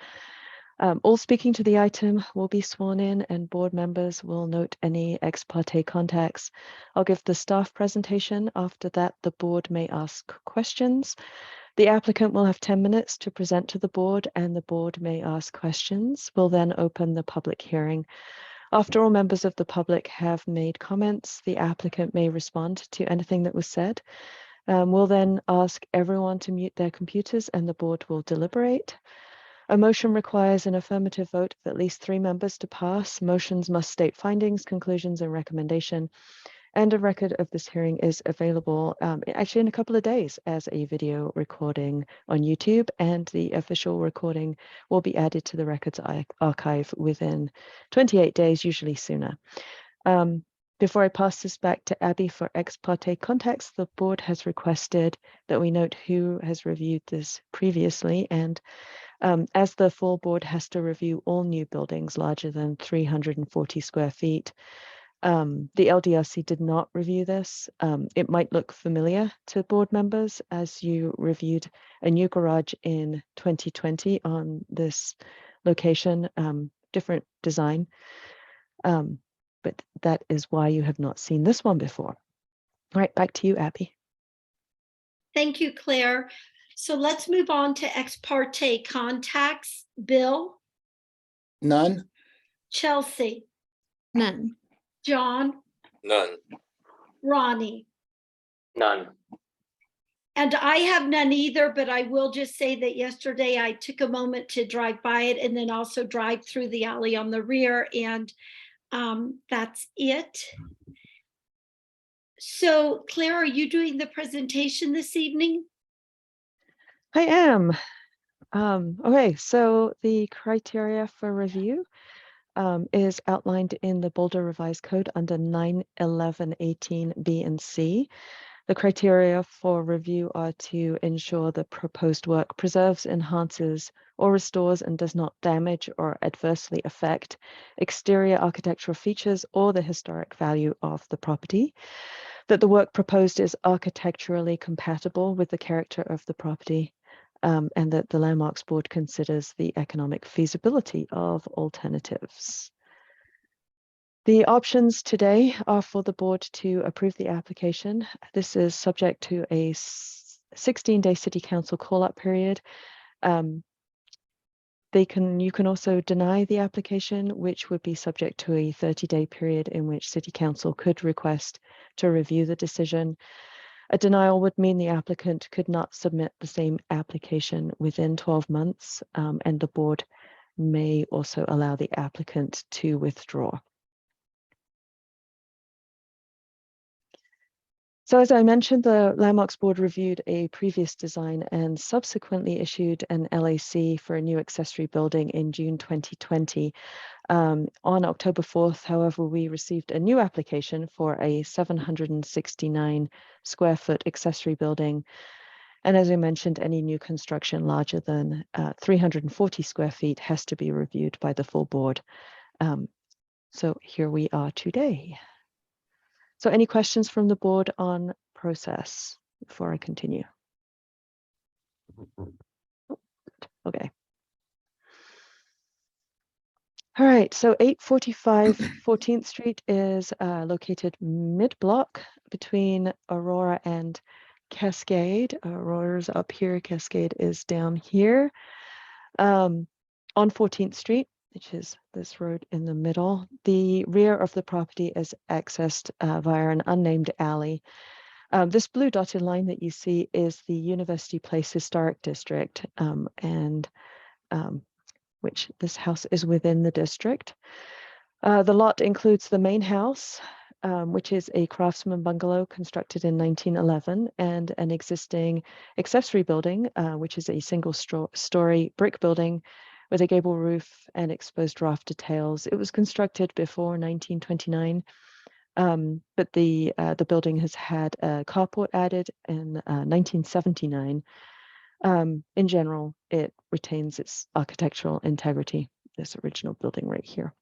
All speaking to the item will be sworn in, and board members will note any ex parte contacts. I'll give the staff presentation. After that, the board may ask questions. The applicant will have 10 minutes to present to the board, and the board may ask questions. We'll then open the public hearing. After all members of the public have made comments, the applicant may respond to anything that was said. We'll then ask everyone to mute their computers, and the board will deliberate. A motion requires an affirmative vote of at least 3 members to pass. Motions must state findings, conclusions, and recommendation. And a record of this hearing is available actually in a couple of days as a video recording on YouTube, and the official recording will be added to the records archive within 28 days, usually sooner. Before I pass this back to Abby for ex parte context, the board has requested that we note who has reviewed this previously. And as the full board has to review all new buildings larger than 340 square feet, the LDRC did not review this. It might look familiar to board members as you reviewed a new garage in 2020 on this location, different design. But that is why you have not seen this one before. All right, back to you, Abby. Thank you, Claire. So let's move on to ex parte contacts. Bill, None? Chelsea, None. John, None. Ronnie. None. And I have none either, but I will just say that yesterday I took a moment to drive by it and then also drive through the alley on the rear, and that's it. So Claire, are you doing the presentation this evening? I am. Okay, so the criteria for review is outlined in the Boulder Revised Code under 91118B and C. The criteria for review are to ensure the proposed work preserves, enhances, or restores and does not damage or adversely affect exterior architectural features or the historic value of the property, that the work proposed is architecturally compatible with the character of the property, and that the Landmarks Board considers the economic feasibility of alternatives. The options today are for the board to approve the application. This is subject to a 16-day City Council call-up period. You can also deny the application, which would be subject to a 30-day period in which City Council could request to review the decision. A denial would mean the applicant could not submit the same application within 12 months, and the board may also allow the applicant to withdraw. So as I mentioned, the Landmarks Board reviewed a previous design and subsequently issued an LAC for a new accessory building in June 2020. On October 4th, however, we received a new application for a 769 square foot accessory building. And as I mentioned, any new construction larger than 340 square feet has to be reviewed by the full board. So here we are today. So any questions from the board on process before I continue? Okay. All right, so 845 14th Street is located mid-block between Aurora and Cascade. Aurora's up here, Cascade is down here. On 14th Street, which is this road in the middle. The rear of the property is accessed via an unnamed alley. This blue dotted line that you see is the University Place Historic District, which this house is within the district. The lot includes the main house, which is a craftsman bungalow constructed in 1911, and an existing accessory building, which is a single story brick building with a gable roof and exposed raft details. It was constructed before 1929, but the building has had a carport added in 1979. In general, it retains its architectural integrity, this original building right here.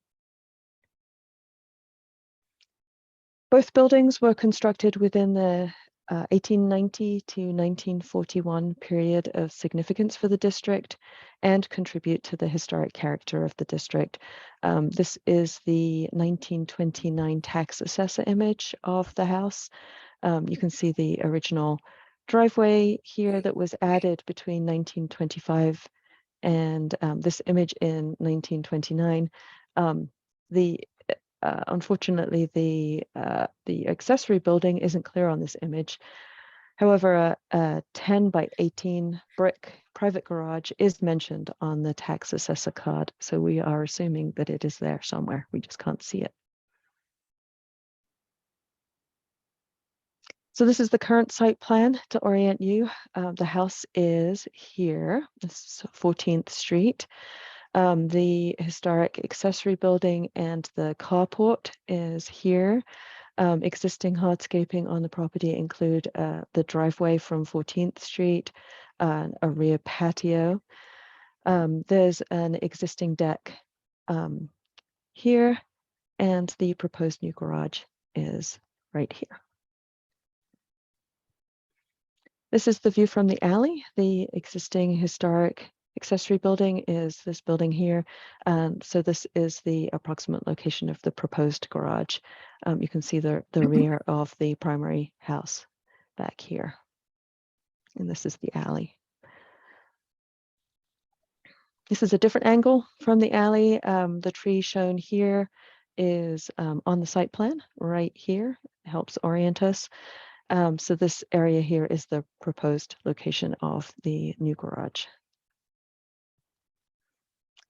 Both buildings were constructed within the 1890 to 1941 period of significance for the district and contribute to the historic character of the district. This is the 1929 tax assessor image of the house. You can see the original driveway here that was added between 1925 and this image in 1929. Unfortunately, the accessory building isn't clear on this image. However, a 10 by 18 brick private garage is mentioned on the tax assessor card, so we are assuming that it is there somewhere. We just can't see it. So this is the current site plan to orient you. The house is here. This is 14th Street. The historic accessory building and the carport is here. Existing hardscaping on the property include the driveway from 14th Street, a rear patio. There's an existing deck here, and the proposed new garage is right here. This is the view from the alley. The existing historic accessory building is this building here. So this is the approximate location of the proposed garage. You can see the rear of the primary house back here. And this is the alley. This is a different angle from the alley. The tree shown here is on the site plan right here. It helps orient us. So this area here is the proposed location of the new garage.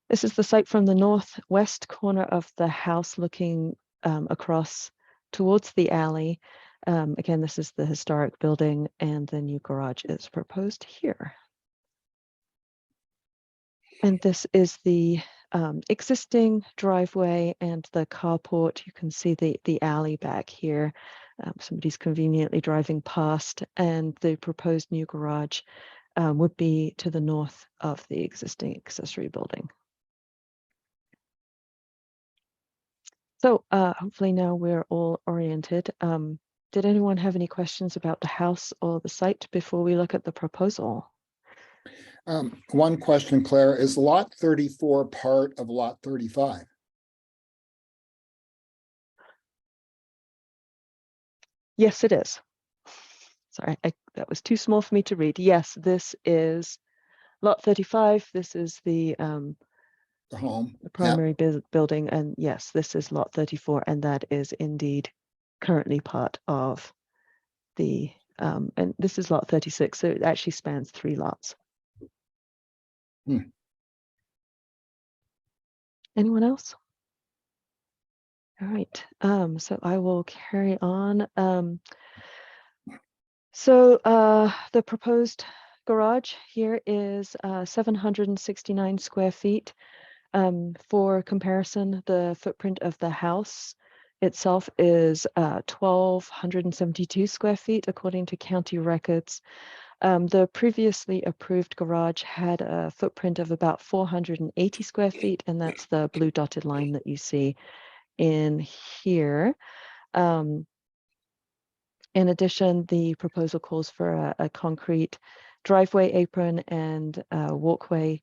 This is the site from the northwest corner of the house looking across towards the alley. Again, this is the historic building and the new garage is proposed here. And this is the existing driveway and the carport. You can see the alley back here. Somebody's conveniently driving past, and the proposed new garage would be to the north of the existing accessory building. So hopefully now we're all oriented. Did anyone have any questions about the house or the site before we look at the proposal? One question, Claire, is lot 34 part of lot 35? Yes, it is. Sorry, that was too small for me to read. Yes, this is lot 35. This is the home, the primary building, and yes, this is lot 34, and that is indeed currently part of the and this is lot 36, so it actually spans 3 lots. Anyone else? All right, so I will carry on. So the proposed garage here is 769 square feet. For comparison, the footprint of the house itself is 1,272 square feet, according to county records. The previously approved garage had a footprint of about 480 square feet, and that's the blue dotted line that you see in here. In addition, the proposal calls for a concrete driveway apron and walkway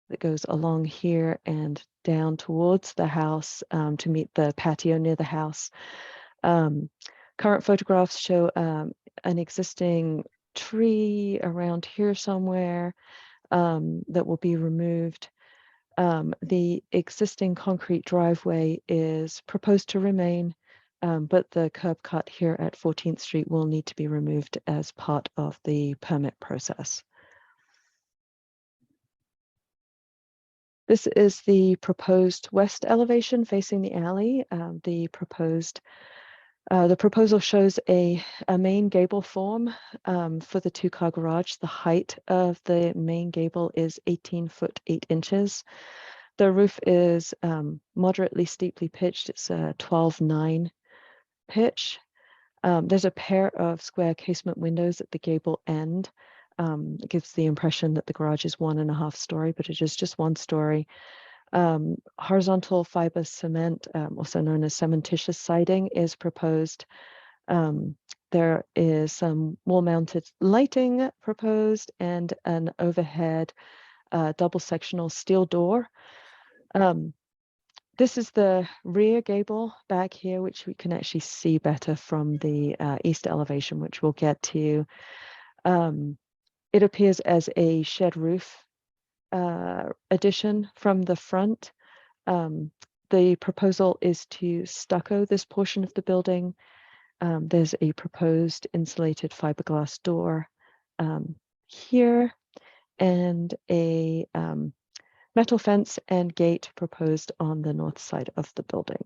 that goes along here and down towards the house to meet the patio near the house. Current photographs show an existing tree around here somewhere that will be removed. The existing concrete driveway is proposed to remain, but the curb cut here at 14th Street will need to be removed as part of the permit process. This is the proposed west elevation facing the alley. The proposal shows a main gable form for the 2-car garage. The height of the main gable is 18 foot 8 inches. The roof is moderately steeply pitched. It's a 12-9 pitch. There's a pair of square casement windows at the gable end. It gives the impression that the garage is 1.5 story, but it is just 1 story. Horizontal fiber cement, also known as cementitious siding, is proposed. There is some wall-mounted lighting proposed and an overhead double sectional steel door. This is the rear gable back here, which we can actually see better from the east elevation, which we'll get to. It appears as a shed roof addition from the front. The proposal is to stucco this portion of the building. There's a proposed insulated fiberglass door here and a metal fence and gate proposed on the north side of the building.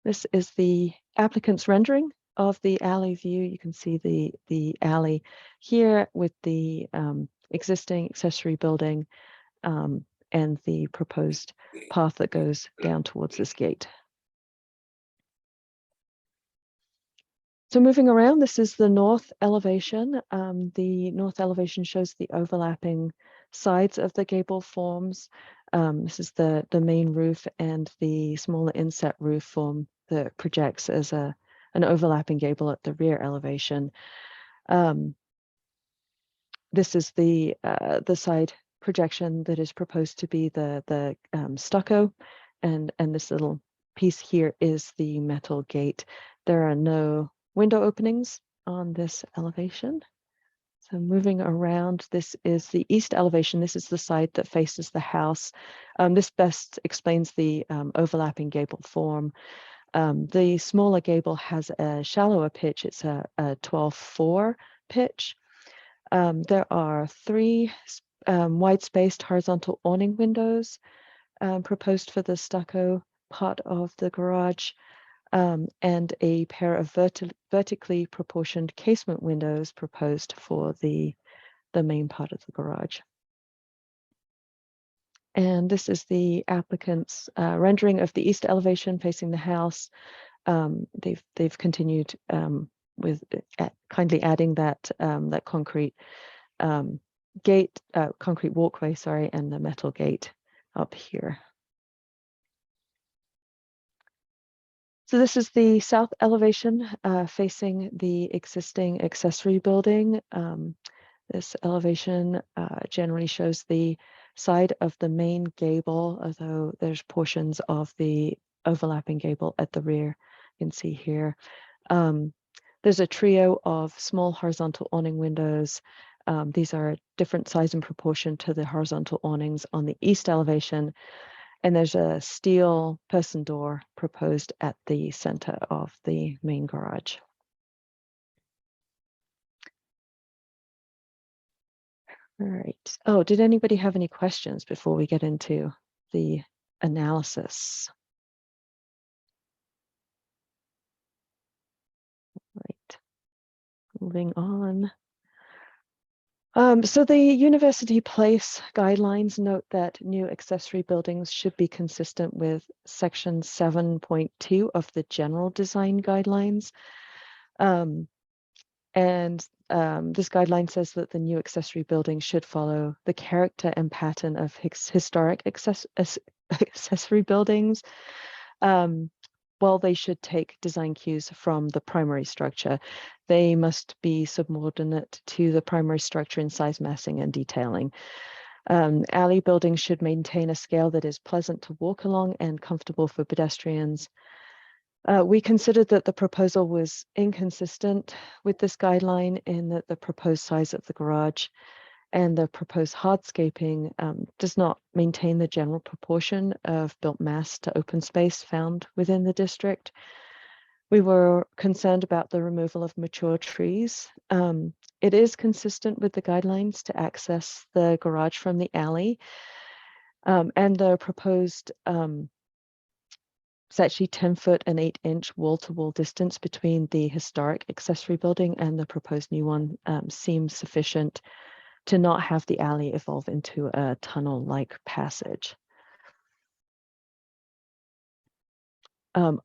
This is the applicant's rendering of the alley view. You can see the alley here with the existing accessory building and the proposed path that goes down towards this gate. So moving around, this is the north elevation. The north elevation shows the overlapping sides of the gable forms. This is the main roof and the smaller inset roof form that projects as an overlapping gable at the rear elevation. This is the side projection that is proposed to be the stucco, and this little piece here is the metal gate. There are no window openings on this elevation. So moving around, this is the east elevation. This is the side that faces the house. This best explains the overlapping gable form. The smaller gable has a shallower pitch. It's a 12-4 pitch. There are 3 wide-spaced horizontal awning windows proposed for the stucco part of the garage, and a pair of vertically proportioned casement windows proposed for the main part of the garage. And this is the applicant's rendering of the east elevation facing the house. They've continued with kindly adding that that concrete gate, concrete walkway, sorry, and the metal gate up here. So this is the south elevation facing the existing accessory building. This elevation generally shows the side of the main gable, although there's portions of the overlapping gable at the rear. You can see here. There's a trio of small horizontal awning windows. These are different size and proportion to the horizontal awnings on the east elevation. And there's a steel person door proposed at the center of the main garage. All right. Oh, did anybody have any questions before we get into the analysis? Right. Moving on. So the University Place guidelines note that new accessory buildings should be consistent with section 7.2 of the general design guidelines. This guideline says that the new accessory building should follow the character and pattern of historic accessory buildings, while they should take design cues from the primary structure. They must be subordinate to the primary structure in size, massing, and detailing. Alley buildings should maintain a scale that is pleasant to walk along and comfortable for pedestrians. We considered that the proposal was inconsistent with this guideline in that the proposed size of the garage and the proposed hardscaping does not maintain the general proportion of built mass to open space found within the district. We were concerned about the removal of mature trees. It is consistent with the guidelines to access the garage from the alley. And the proposed, it's actually 10-foot and 8-inch wall-to-wall distance between the historic accessory building and the proposed new one seems sufficient to not have the alley evolve into a tunnel-like passage.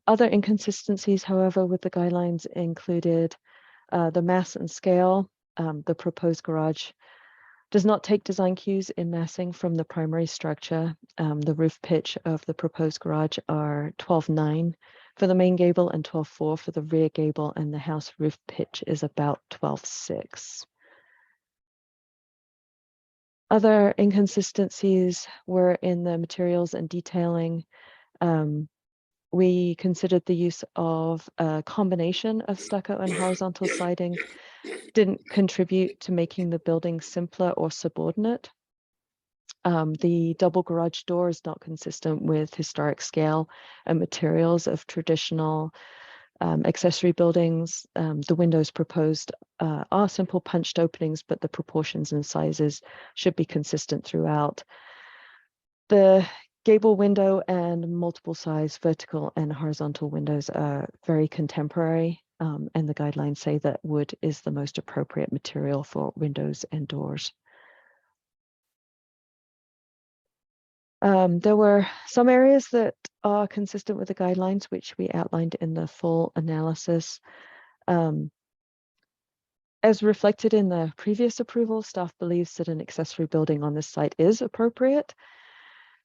Other inconsistencies, however, with the guidelines included the mass and scale. The proposed garage does not take design cues in massing from the primary structure. The roof pitch of the proposed garage are 12.9 for the main gable and 12.4 for the rear gable, and the house roof pitch is about 12.6. Other inconsistencies were in the materials and detailing. We considered the use of a combination of stucco and horizontal siding didn't contribute to making the building simpler or subordinate. The double garage door is not consistent with historic scale and materials of traditional accessory buildings. The windows proposed are simple punched openings, but the proportions and sizes should be consistent throughout. The gable window and multiple size vertical and horizontal windows are very contemporary, and the guidelines say that wood is the most appropriate material for windows and doors. There were some areas that are consistent with the guidelines, which we outlined in the full analysis. As reflected in the previous approval, staff believes that an accessory building on this site is appropriate.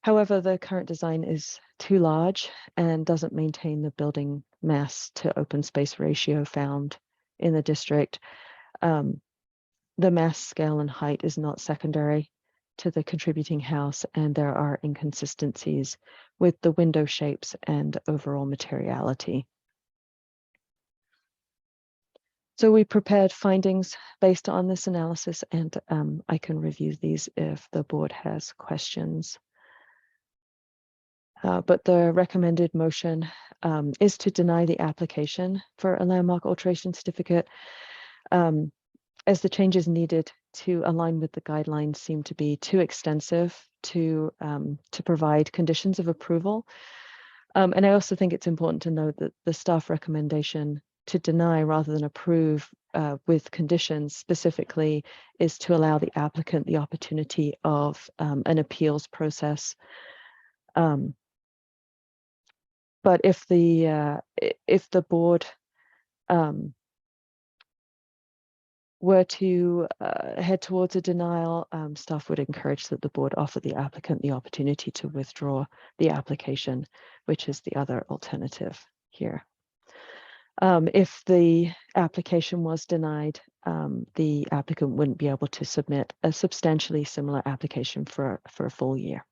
However, the current design is too large and doesn't maintain the building mass to open space ratio found in the district. The mass, scale, and height is not secondary to the contributing house, and there are inconsistencies with the window shapes and overall materiality. So we prepared findings based on this analysis, and I can review these if the board has questions. But the recommended motion is to deny the application for a landmark alteration certificate, as the changes needed to align with the guidelines seem to be too extensive to provide conditions of approval. And I also think it's important to note that the staff recommendation to deny rather than approve with conditions specifically is to allow the applicant the opportunity of an appeals process. But if the board were to head towards a denial, staff would encourage that the board offer the applicant the opportunity to withdraw the application, which is the other alternative here. If the application was denied, the applicant wouldn't be able to submit a substantially similar application for a full year.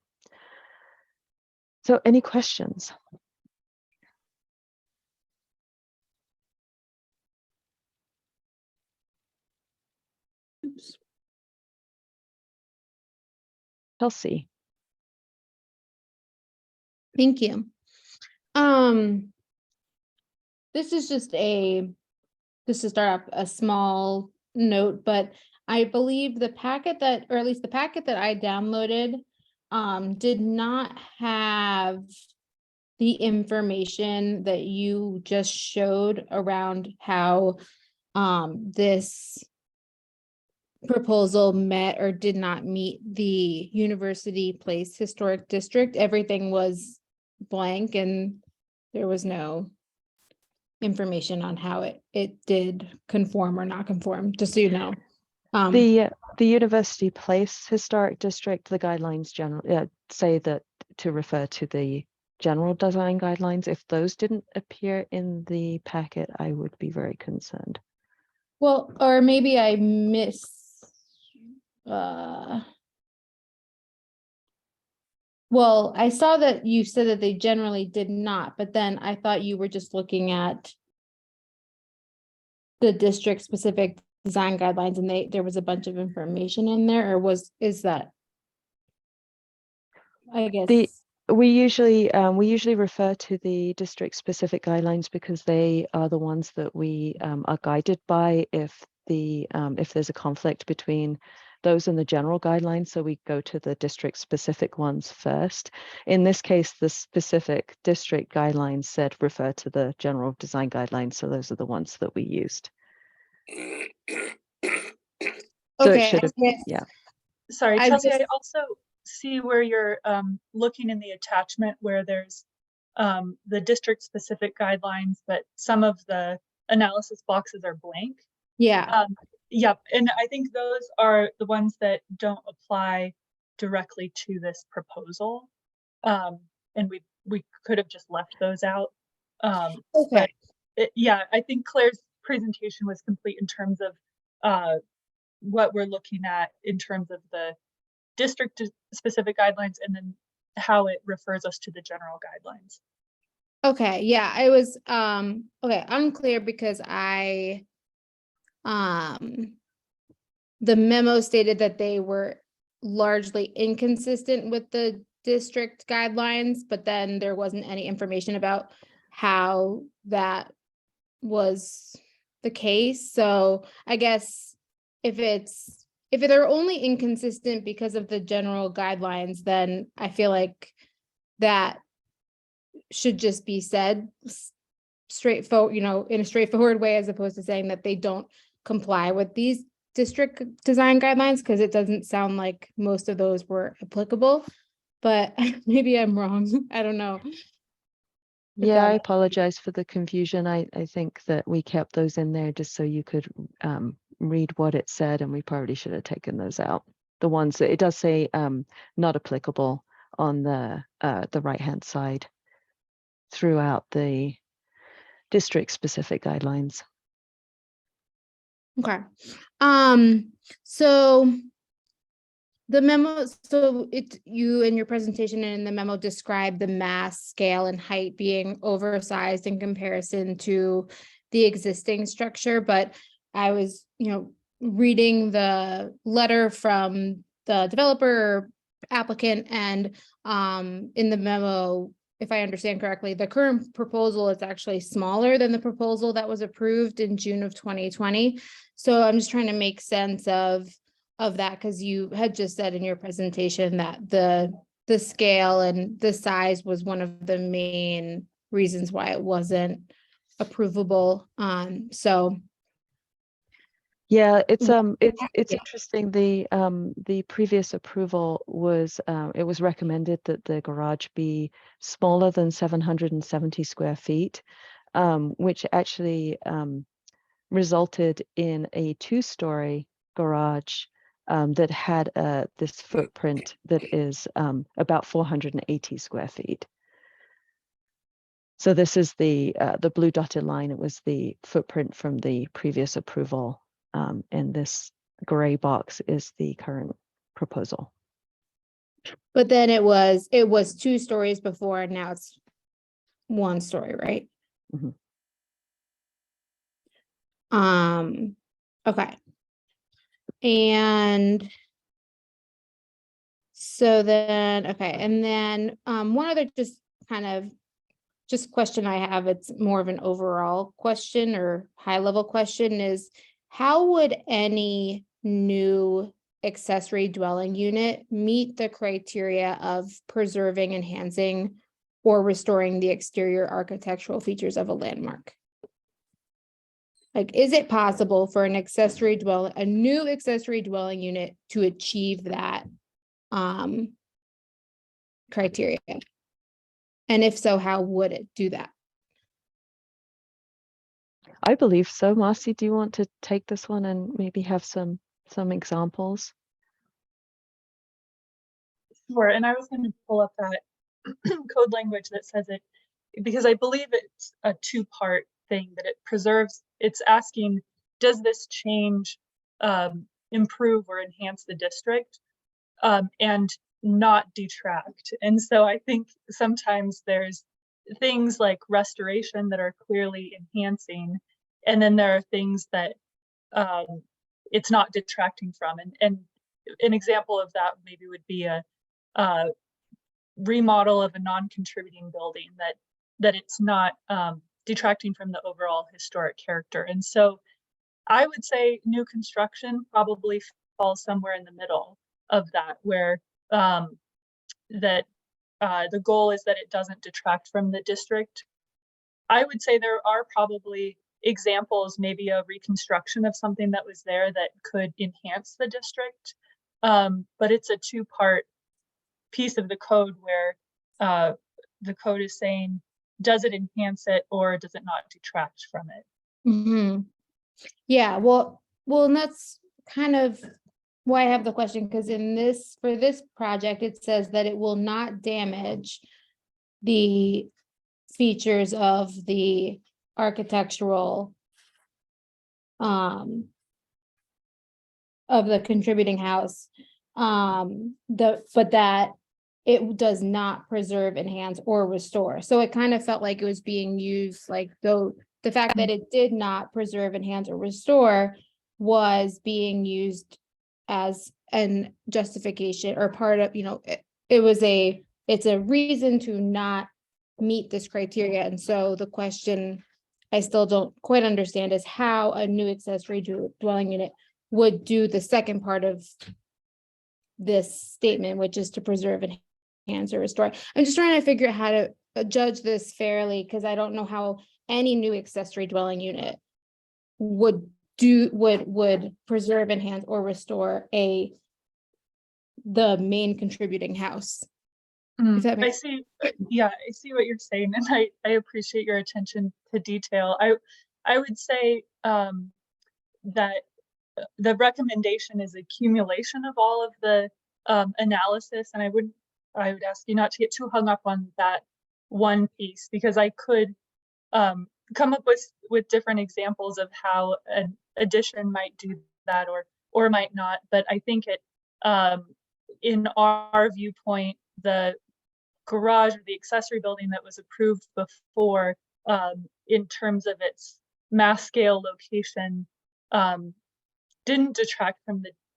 So any questions? Oops. Chelsea. Thank you. This is just to start up a small note, but I believe the packet that, or at least the packet that I downloaded, did not have the information that you just showed around how this proposal met or did not meet the University Place Historic District. Everything was blank and there was no information on how it did conform or not conform, just so you know. The University Place Historic District, the guidelines generally say that to refer to the general design guidelines. If those didn't appear in the packet, I would be very concerned. Well, or maybe I Well, I saw that you said that they generally did not, but then I thought you were just looking at the district specific design guidelines and there was a bunch of information in there, or is that? I guess. We usually refer to the district specific guidelines because they are the ones that we are guided by if there's a conflict between those and the general guidelines. So we go to the district specific ones first. In this case, the specific district guidelines said refer to the general design guidelines. So those are the ones that we used. So it Okay, should have, yes. yeah. Sorry, I Chelsea, just- I also see where you're looking in the attachment where there's the district specific guidelines, but some of the analysis boxes are blank. Yeah, Yep, and I think those are the ones that don't apply directly to this proposal. And we could have just left those out. okay, Yeah, I think Claire's presentation was complete in terms of what we're looking at in terms of the district specific guidelines and then how it refers us to the general guidelines. okay, yeah, I was, okay, unclear because the memo stated that they were largely inconsistent with the district guidelines, but then there wasn't any information about how that was the case. So I guess if they're only inconsistent because of the general guidelines, then I feel like that should just be said straightforward, in a straightforward way, as opposed to saying that they don't comply with these district design guidelines, because it doesn't sound like most of those were applicable, but maybe I'm wrong. I don't know. Yeah, I apologize for the confusion. I think that we kept those in there just so you could read what it said, and we probably should have taken those out. The ones that it does say not applicable on the right-hand side throughout the district specific guidelines. Okay. So the memo, so you in your presentation and in the memo describe the mass, scale, and height being oversized in comparison to the existing structure, but I was, reading the letter from the developer applicant, and in the memo, if I understand correctly, the current proposal is actually smaller than the proposal that was approved in June of 2020. So I'm just trying to make sense of that, because you had just said in your presentation that the scale and the size was one of the main reasons why it wasn't approvable. So yeah, it's Yeah. interesting. The previous approval was it was recommended that the garage be smaller than 770 square feet, which actually resulted in a 2-story garage that had this footprint that is about 480 square feet. So this is the blue dotted line. It was the footprint from the previous approval, and this gray box is the current proposal. But then it was 2 stories before, and now it's 1 story, right? Mhm. Okay. And so then, okay, and then one other just question I have, it's more of an overall question or high level question, is how would any new accessory dwelling unit meet the criteria of preserving, enhancing, or restoring the exterior architectural features of a landmark? Like, is it possible for a new accessory dwelling unit to achieve that criteria? And if so, how would it do that? I believe so. Marcy, do you want to take this one and maybe have some examples? Sure, and I was going to pull up that code language that says it, because I believe it's a 2-part thing, that it preserves, it's asking, does this change improve or enhance the district? And not detract. And so I think sometimes there's things like restoration that are clearly enhancing, and then there are things that it's not detracting from. And an example of that maybe would be a remodel of a non-contributing building that it's not detracting from the overall historic character. And so I would say new construction probably falls somewhere in the middle of that, where the goal is that it doesn't detract from the district. I would say there are probably examples, maybe a reconstruction of something that was there that could enhance the district. But it's a two-part piece of the code where the code is saying, does it enhance it or does it not detract from it? Mm-hmm. Yeah, well, and that's kind of why I have the question, because for this project, it says that it will not damage the features of the architectural of the contributing house, but that it does not preserve, enhance, or restore. So it kind of felt like it was being used, like though the fact that it did not preserve, enhance, or restore was being used as an justification or part of, it's a reason to not meet this criteria. And so the question I still don't quite understand is how a new accessory dwelling unit would do the second part of this statement, which is to preserve, enhance, or restore. I'm just trying to figure out how to judge this fairly, because I don't know how any new accessory dwelling unit would preserve, enhance, or restore the main contributing house. If that I makes see. Yeah, I see what you're saying, and I appreciate your attention to detail. I would say that the recommendation is accumulation of all of the analysis, and I would ask you not to get too hung up on that one piece, because I could come up with different examples of how an addition might do that or might not. But I think it in our viewpoint, the garage or the accessory building that was approved before, in terms of its mass scale location, didn't detract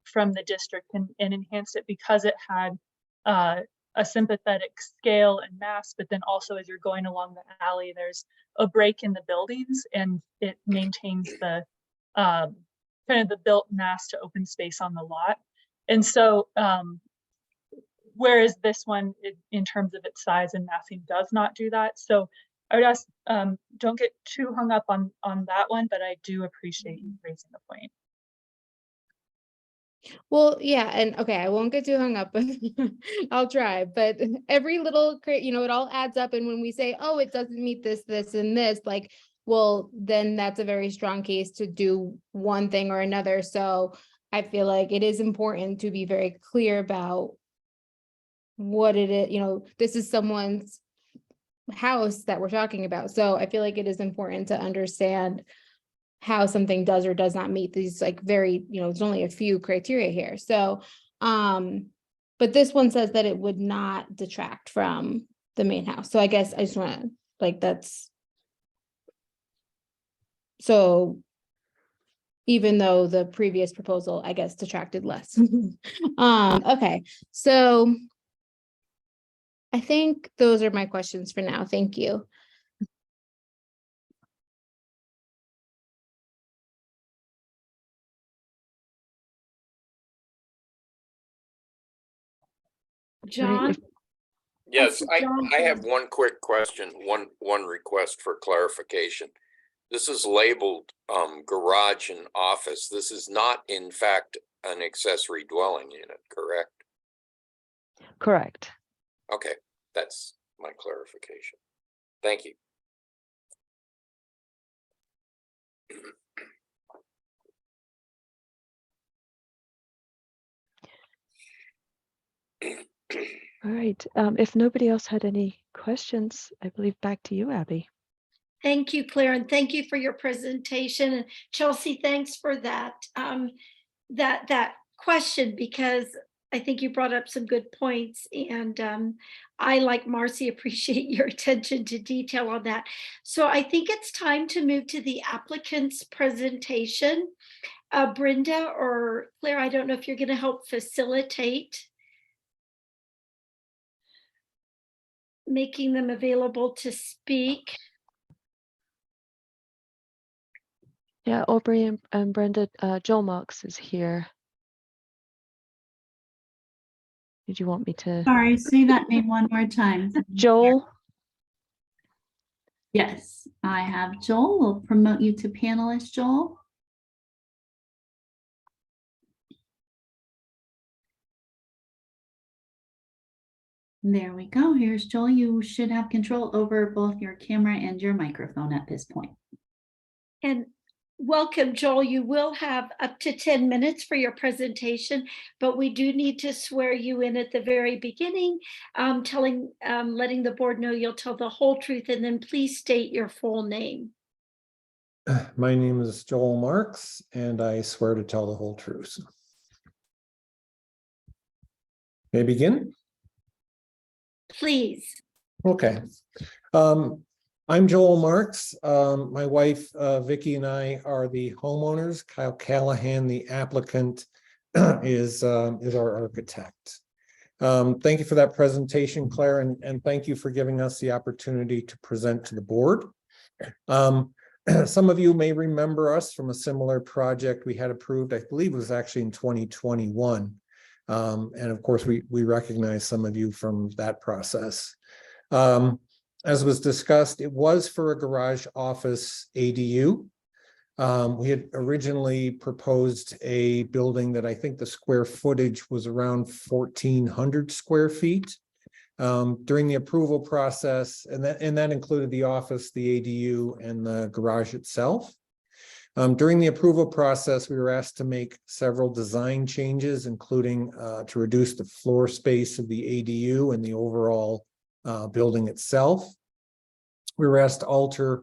from the district and enhanced it, because it had a sympathetic scale and mass. But then also, as you're going along the alley, there's a break in the buildings, and it maintains the kind of the built mass to open space on the lot. And so whereas this one, in terms of its size and massing, does not do that. So I would ask, don't get too hung up on that one, but I do appreciate you raising the point. Well, yeah, and okay, I won't get too hung up, but I'll try. But every little, it all adds up. And when we say, oh, it doesn't meet this, this, and this, like, well, then that's a very strong case to do one thing or another. So I feel like it is important to be very clear about what it is. This is someone's house that we're talking about. So I feel like it is important to understand how something does or does not meet these, like, very, there's only a few criteria here. So, but this one says that it would not detract from the main house. So I guess I just want to, like, that's, so even though the previous proposal, I guess, detracted less. Okay, so I think those are my questions for now. Thank you. John? Yes, John, I have one quick question, one request for clarification. This is labeled garage and office. This is not, in fact, an accessory dwelling unit, correct? Correct. Okay, that's my clarification. Thank you. All right. If nobody else had any questions, I believe back to you, Abby. thank you, Claire, and thank you for your presentation. And Chelsea, thanks for that, that question, because I think you brought up some good points, and I, like Marcy, appreciate your attention to detail on that. So I think it's time to move to the applicant's presentation. Brenda or Claire, I don't know if you're going to help facilitate making them available to speak. Yeah, Aubrey and Brenda, Joel Marks is here. Did you want me to? Sorry, say that name one more time. Joel? Yes, I have Joel. We'll promote you to panelist, Joel. There we go. Here's Joel. You should have control over both your camera and your microphone at this point. And welcome, Joel. You will have up to 10 minutes for your presentation, but we do need to swear you in at the very beginning, letting the board know you'll tell the whole truth, and then please state your full name. My name is Joel Marks, and I swear to tell the whole truth. May I begin? Please. Okay. I'm Joel Marks. My wife, Vicki, and I are the homeowners. Kyle Callahan, the applicant, is our architect. Thank you for that presentation, Claire, and thank you for giving us the opportunity to present to the board. Some of you may remember us from a similar project we had approved, I believe it was actually in 2021. And of course, we recognize some of you from that process. As was discussed, it was for a garage office ADU. We had originally proposed a building that I think the square footage was around 1,400 square feet. During the approval process, and that included the office, the ADU, and the garage itself. During the approval process, we were asked to make several design changes, including to reduce the floor space of the ADU and the overall building itself. We were asked to alter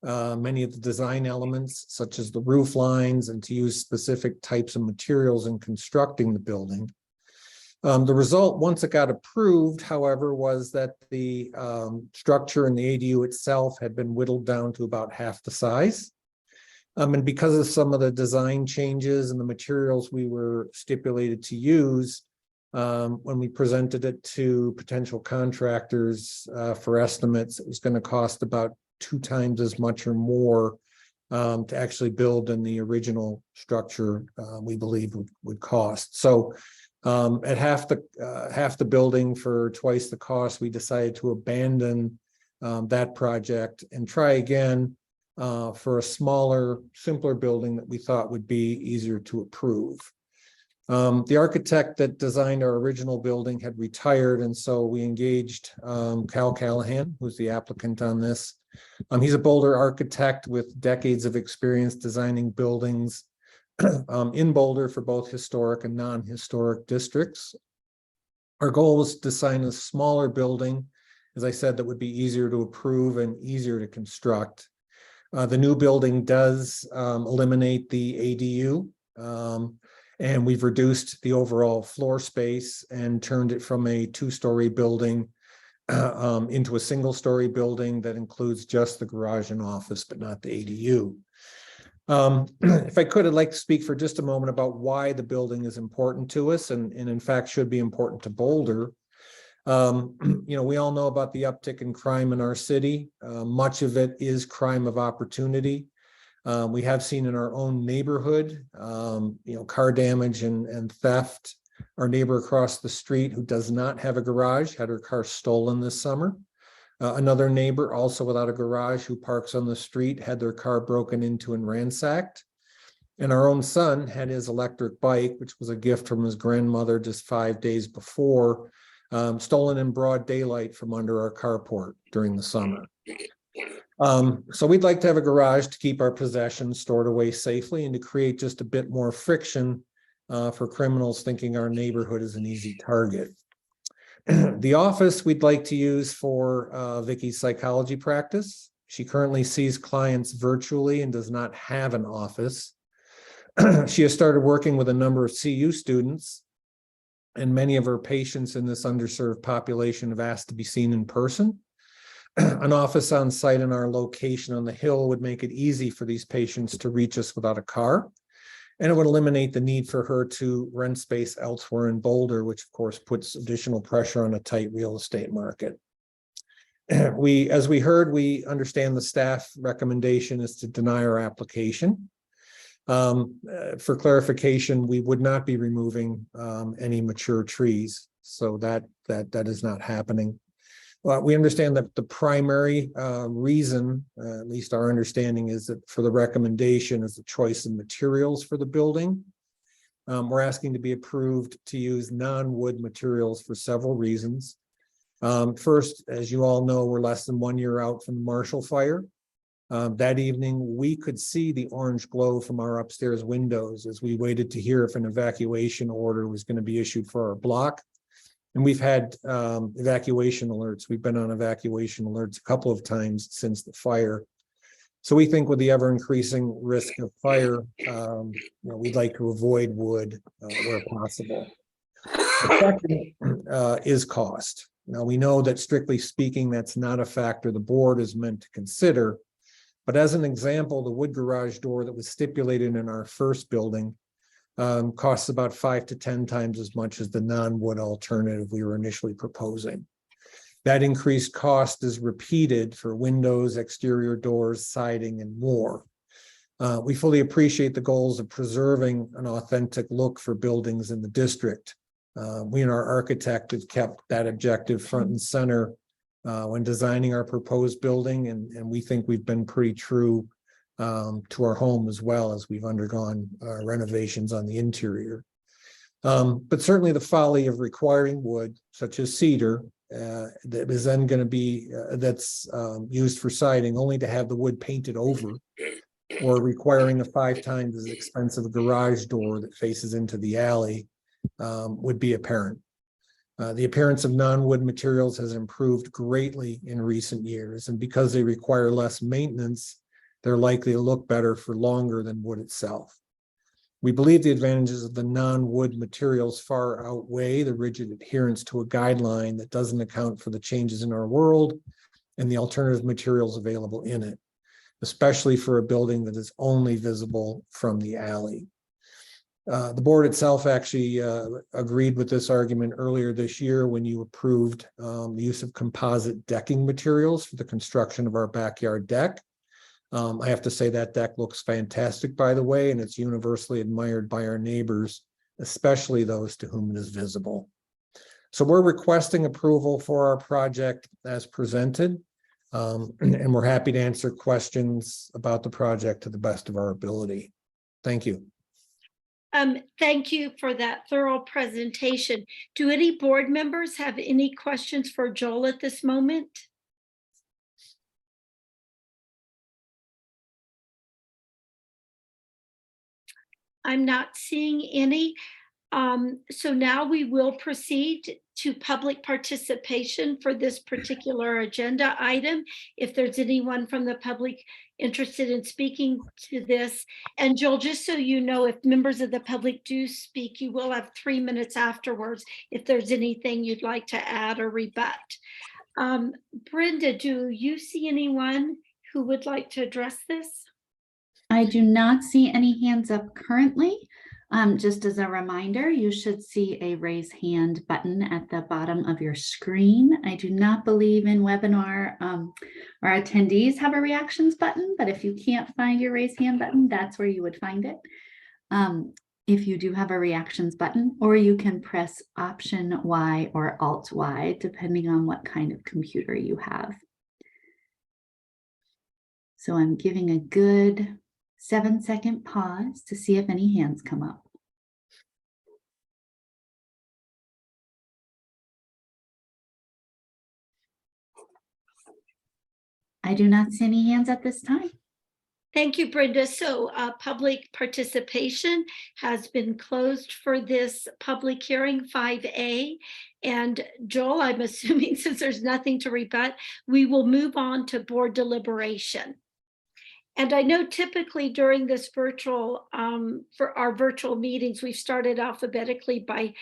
many of the design elements, such as the roof lines, and to use specific types of materials in constructing the building. The result, once it got approved, however, was that the structure in the ADU itself had been whittled down to about half the size. And because of some of the design changes and the materials we were stipulated to use, when we presented it to potential contractors for estimates, it was going to cost about 2 times as much or more to actually build than the original structure we believe would cost. So at half the building for twice the cost, we decided to abandon that project and try again for a smaller, simpler building that we thought would be easier to approve. The architect that designed our original building had retired, and so we engaged Kyle Callahan, who's the applicant on this. He's a Boulder architect with decades of experience designing buildings in Boulder for both historic and non-historic districts. Our goal was to design a smaller building, as I said, that would be easier to approve and easier to construct. The new building does eliminate the ADU, and we've reduced the overall floor space and turned it from a 2-story building into a single-story building that includes just the garage and office, but not the ADU. If I could, I'd like to speak for just a moment about why the building is important to us and in fact should be important to Boulder. We all know about the uptick in crime in our city. Much of it is crime of opportunity. We have seen in our own neighborhood, car damage and theft. Our neighbor across the street who does not have a garage had her car stolen this summer. Another neighbor, also without a garage, who parks on the street, had their car broken into and ransacked. And our own son had his electric bike, which was a gift from his grandmother just 5 days before, stolen in broad daylight from under our carport during the summer. So we'd like to have a garage to keep our possessions stored away safely and to create just a bit more friction for criminals thinking our neighborhood is an easy target. The office we'd like to use for Vicki's psychology practice. She currently sees clients virtually and does not have an office. She has started working with a number of CU students And many of our patients in this underserved population have asked to be seen in person. An office on site in our location on the hill would make it easy for these patients to reach us without a car. And it would eliminate the need for her to rent space elsewhere in Boulder, which of course puts additional pressure on a tight real estate market. As we heard, we understand the staff recommendation is to deny our application. For clarification, we would not be removing any mature trees, so that is not happening. We understand that the primary reason, at least our understanding, is that for the recommendation is the choice of materials for the building. We're asking to be approved to use non-wood materials for several reasons. First, as you all know, we're less than 1 year out from the Marshall Fire. That evening, we could see the orange glow from our upstairs windows as we waited to hear if an evacuation order was going to be issued for our block. And we've had evacuation alerts. We've been on evacuation alerts a couple of times since the fire. So we think with the ever increasing risk of fire, we'd like to avoid wood where possible. The second is cost. Now, we know that strictly speaking, that's not a factor the board is meant to consider. But as an example, the wood garage door that was stipulated in our first building costs about 5 to 10 times as much as the non-wood alternative we were initially proposing. That increased cost is repeated for windows, exterior doors, siding, and more. We fully appreciate the goals of preserving an authentic look for buildings in the district. We and our architect have kept that objective front and center when designing our proposed building, and we think we've been pretty true to our home as well as we've undergone renovations on the interior. But certainly the folly of requiring wood, such as cedar, that is then going to be that's used for siding, only to have the wood painted over, or requiring a 5 times as expensive garage door that faces into the alley would be apparent. The appearance of non-wood materials has improved greatly in recent years, and because they require less maintenance, they're likely to look better for longer than wood itself. We believe the advantages of the non-wood materials far outweigh the rigid adherence to a guideline that doesn't account for the changes in our world and the alternative materials available in it, especially for a building that is only visible from the alley. The board itself actually agreed with this argument earlier this year when you approved the use of composite decking materials for the construction of our backyard deck. I have to say that deck looks fantastic, by the way, and it's universally admired by our neighbors, especially those to whom it is visible. So we're requesting approval for our project as presented, and we're happy to answer questions about the project to the best of our ability. Thank you. Thank you for that thorough presentation. Do any board members have any questions for Joel at this moment? I'm not seeing any. So now we will proceed to public participation for this particular agenda item. If there's anyone from the public interested in speaking to this. And Joel, just so you know, if members of the public do speak, you will have 3 minutes afterwards if there's anything you'd like to add or rebut. Brenda, do you see anyone who would like to address this? I do not see any hands up currently. Just as a reminder, you should see a raise hand button at the bottom of your screen. I do not believe in webinar our attendees have a reactions button, but if you can't find your raise hand button, that's where you would find it. If you do have a reactions button, or you can press Option Y or Alt Y, depending on what kind of computer you have. So I'm giving a good 7-second pause to see if any hands come up. I do not see any hands at this time. Thank you, Brenda. So public participation has been closed for this public hearing 5A. And Joel, I'm assuming since there's nothing to rebut, we will move on to board deliberation. And I know typically during this virtual, for our virtual meetings, we've started alphabetically by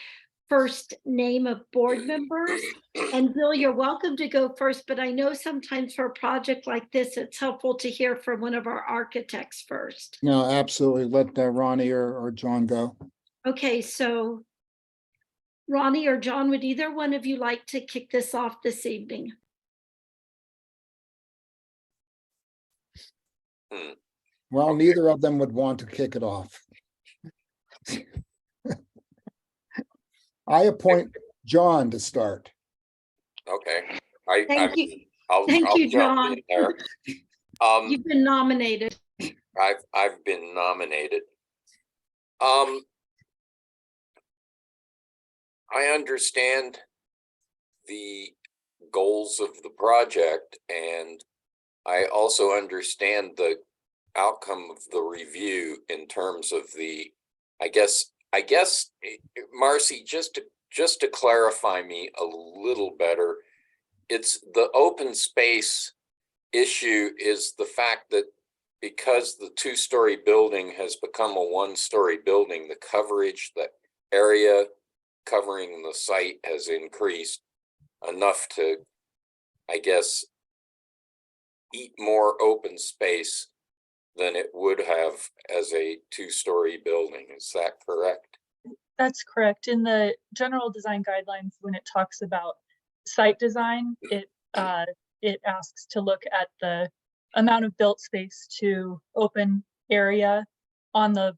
first name of board members. And Bill, you're welcome to go first, but I know sometimes for a project like this, it's helpful to hear from one of our architects first. No, absolutely. Let Ronnie or John go. Okay, so Ronnie or John, would either one of you like to kick this off this evening? Well, neither of them would want to kick it off. I appoint John to start. Okay. Thank you. I'll Thank you, jump John. in there. You've been nominated. I've been nominated. I understand the goals of the project, and I also understand the outcome of the review in terms of the, I guess, Marcy, just to clarify me a little better, it's the open space issue is the fact that because the two-story building has become a one-story building, the coverage, the area covering the site has increased enough to, I guess, eat more open space than it would have as a two-story building. Is that correct? That's correct. In the general design guidelines, when it talks about site design, it asks to look at the amount of built space to open area on the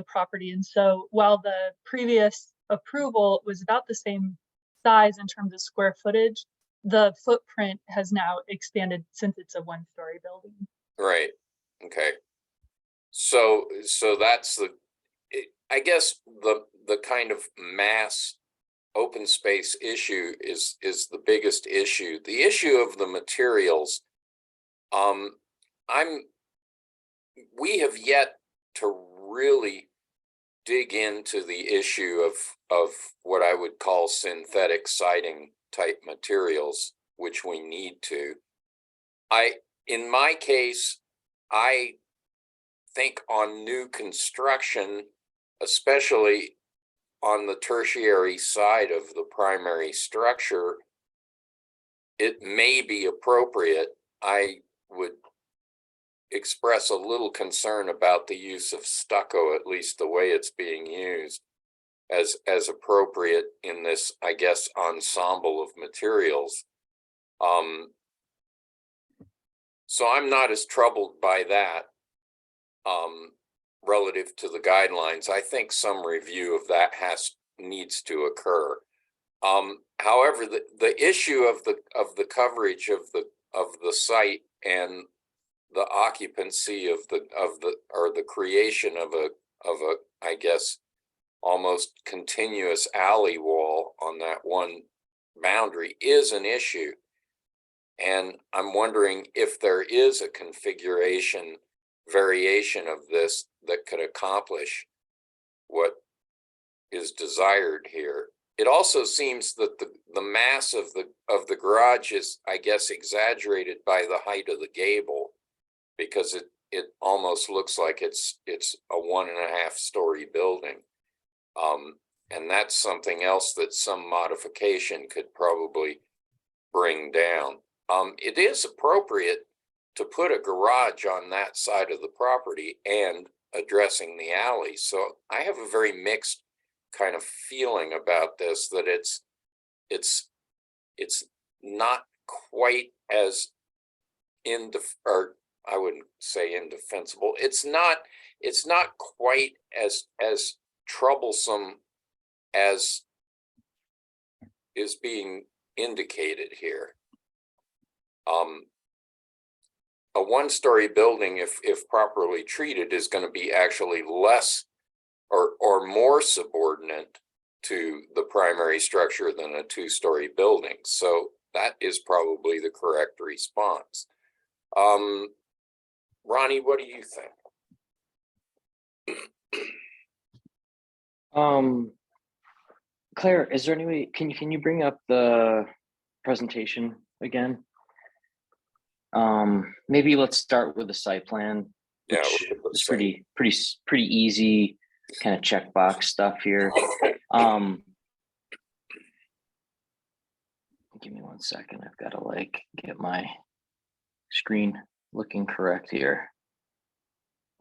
property. And so while the previous approval was about the same size in terms of square footage, the footprint has now expanded since it's a one-story building. Right. Okay. So that's I guess the kind of mass open space issue is the biggest issue. The issue of the materials, we have yet to really dig into the issue of what I would call synthetic siding type materials, which we need to. In my case, I think on new construction, especially on the tertiary side of the primary structure, it may be appropriate. I would express a little concern about the use of stucco, at least the way it's being used, as appropriate in this, I guess, ensemble of materials. So I'm not as troubled by that relative to the guidelines. I think some review of that needs to occur. However, the issue of the coverage of the site and the occupancy of the creation of a I guess almost continuous alley wall on that one boundary is an issue. And I'm wondering if there is a configuration variation of this that could accomplish what is desired here. It also seems that the mass of the garage is, I guess, exaggerated by the height of the gable, because it almost looks like it's a 1.5 story building. And that's something else that some modification could probably bring down. It is appropriate to put a garage on that side of the property and addressing the alley. So I have a very mixed kind of feeling about this, that it's not quite as or I wouldn't say indefensible. It's not quite as troublesome as is being indicated here. A one-story building, if properly treated, is going to be actually less or more subordinate to the primary structure than a two-story building. So that is probably the correct response. Ronnie, what do you think? Claire, is there any way, can you bring up the presentation again? Maybe let's start with the site plan. Yeah, it's pretty easy kind of checkbox stuff here. Give me 1 second. I've got to like get my screen looking correct here.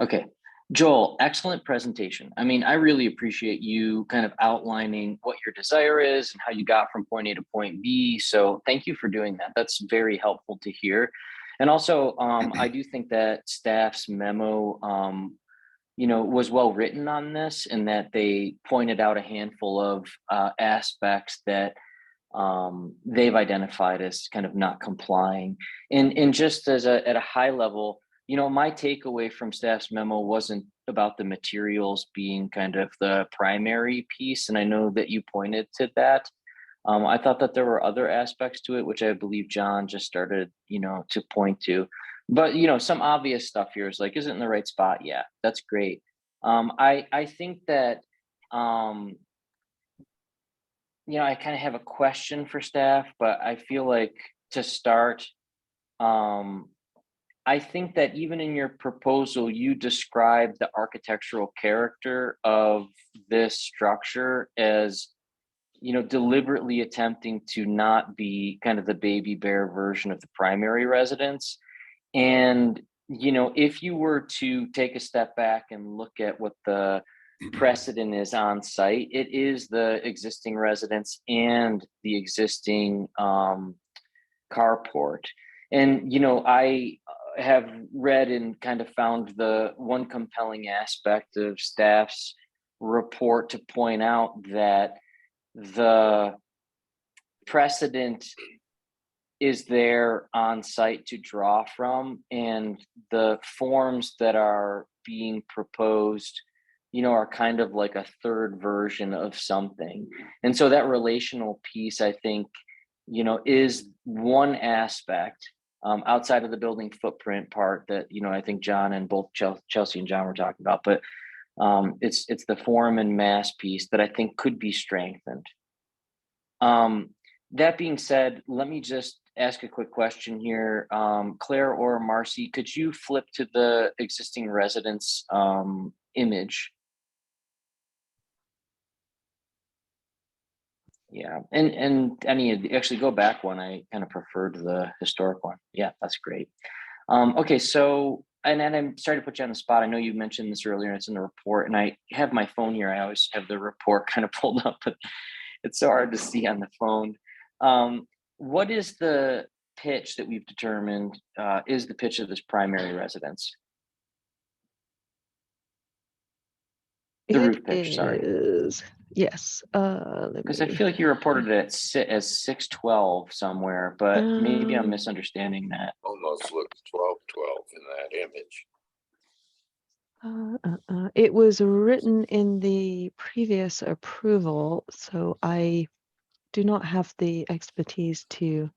Okay, Joel, excellent presentation. I mean, I really appreciate you kind of outlining what your desire is and how you got from point A to point B. So thank you for doing that. That's very helpful to hear. And also, I do think that staff's memo, was well written on this, and that they pointed out a handful of aspects that they've identified as kind of not complying. And just as at a high level, my takeaway from staff's memo wasn't about the materials being kind of the primary piece. And I know that you pointed to that. I thought that there were other aspects to it, which I believe John just started, to point to. But, some obvious stuff here is like, is it in the right spot? Yeah, that's great. I think that, I kind of have a question for staff, but I feel like to start, I think that even in your proposal, you describe the architectural character of this structure as, deliberately attempting to not be kind of the baby bear version of the primary residence. And, if you were to take a step back and look at what the precedent is on site, it is the existing residence and the existing carport. And, I have read and kind of found the one compelling aspect of staff's report to point out that the precedent is there on site to draw from, and the forms that are being proposed, are kind of like a third version of something. And so that relational piece, I think, is one aspect outside of the building footprint part that, I think John and both Chelsea and John were talking about, but it's the form and mass piece that I think could be strengthened. That being said, let me just ask a quick question here. Claire or Marcy, could you flip to the existing residence image? Yeah, and actually go back one. I kind of preferred the historic one. Yeah, that's great. Okay, so, and then I'm sorry to put you on the spot. I know you mentioned this earlier and it's in the report, and I have my phone here. I always have the report kind of pulled up, but it's so hard to see on the phone. What is the pitch that we've determined is the pitch of this primary residence? The roof pitch, sorry. Yes. Because I feel like you reported it as 612 somewhere, but maybe I'm misunderstanding that. Almost looks 1212 in that image. It was written in the previous approval, so I do not have the expertise to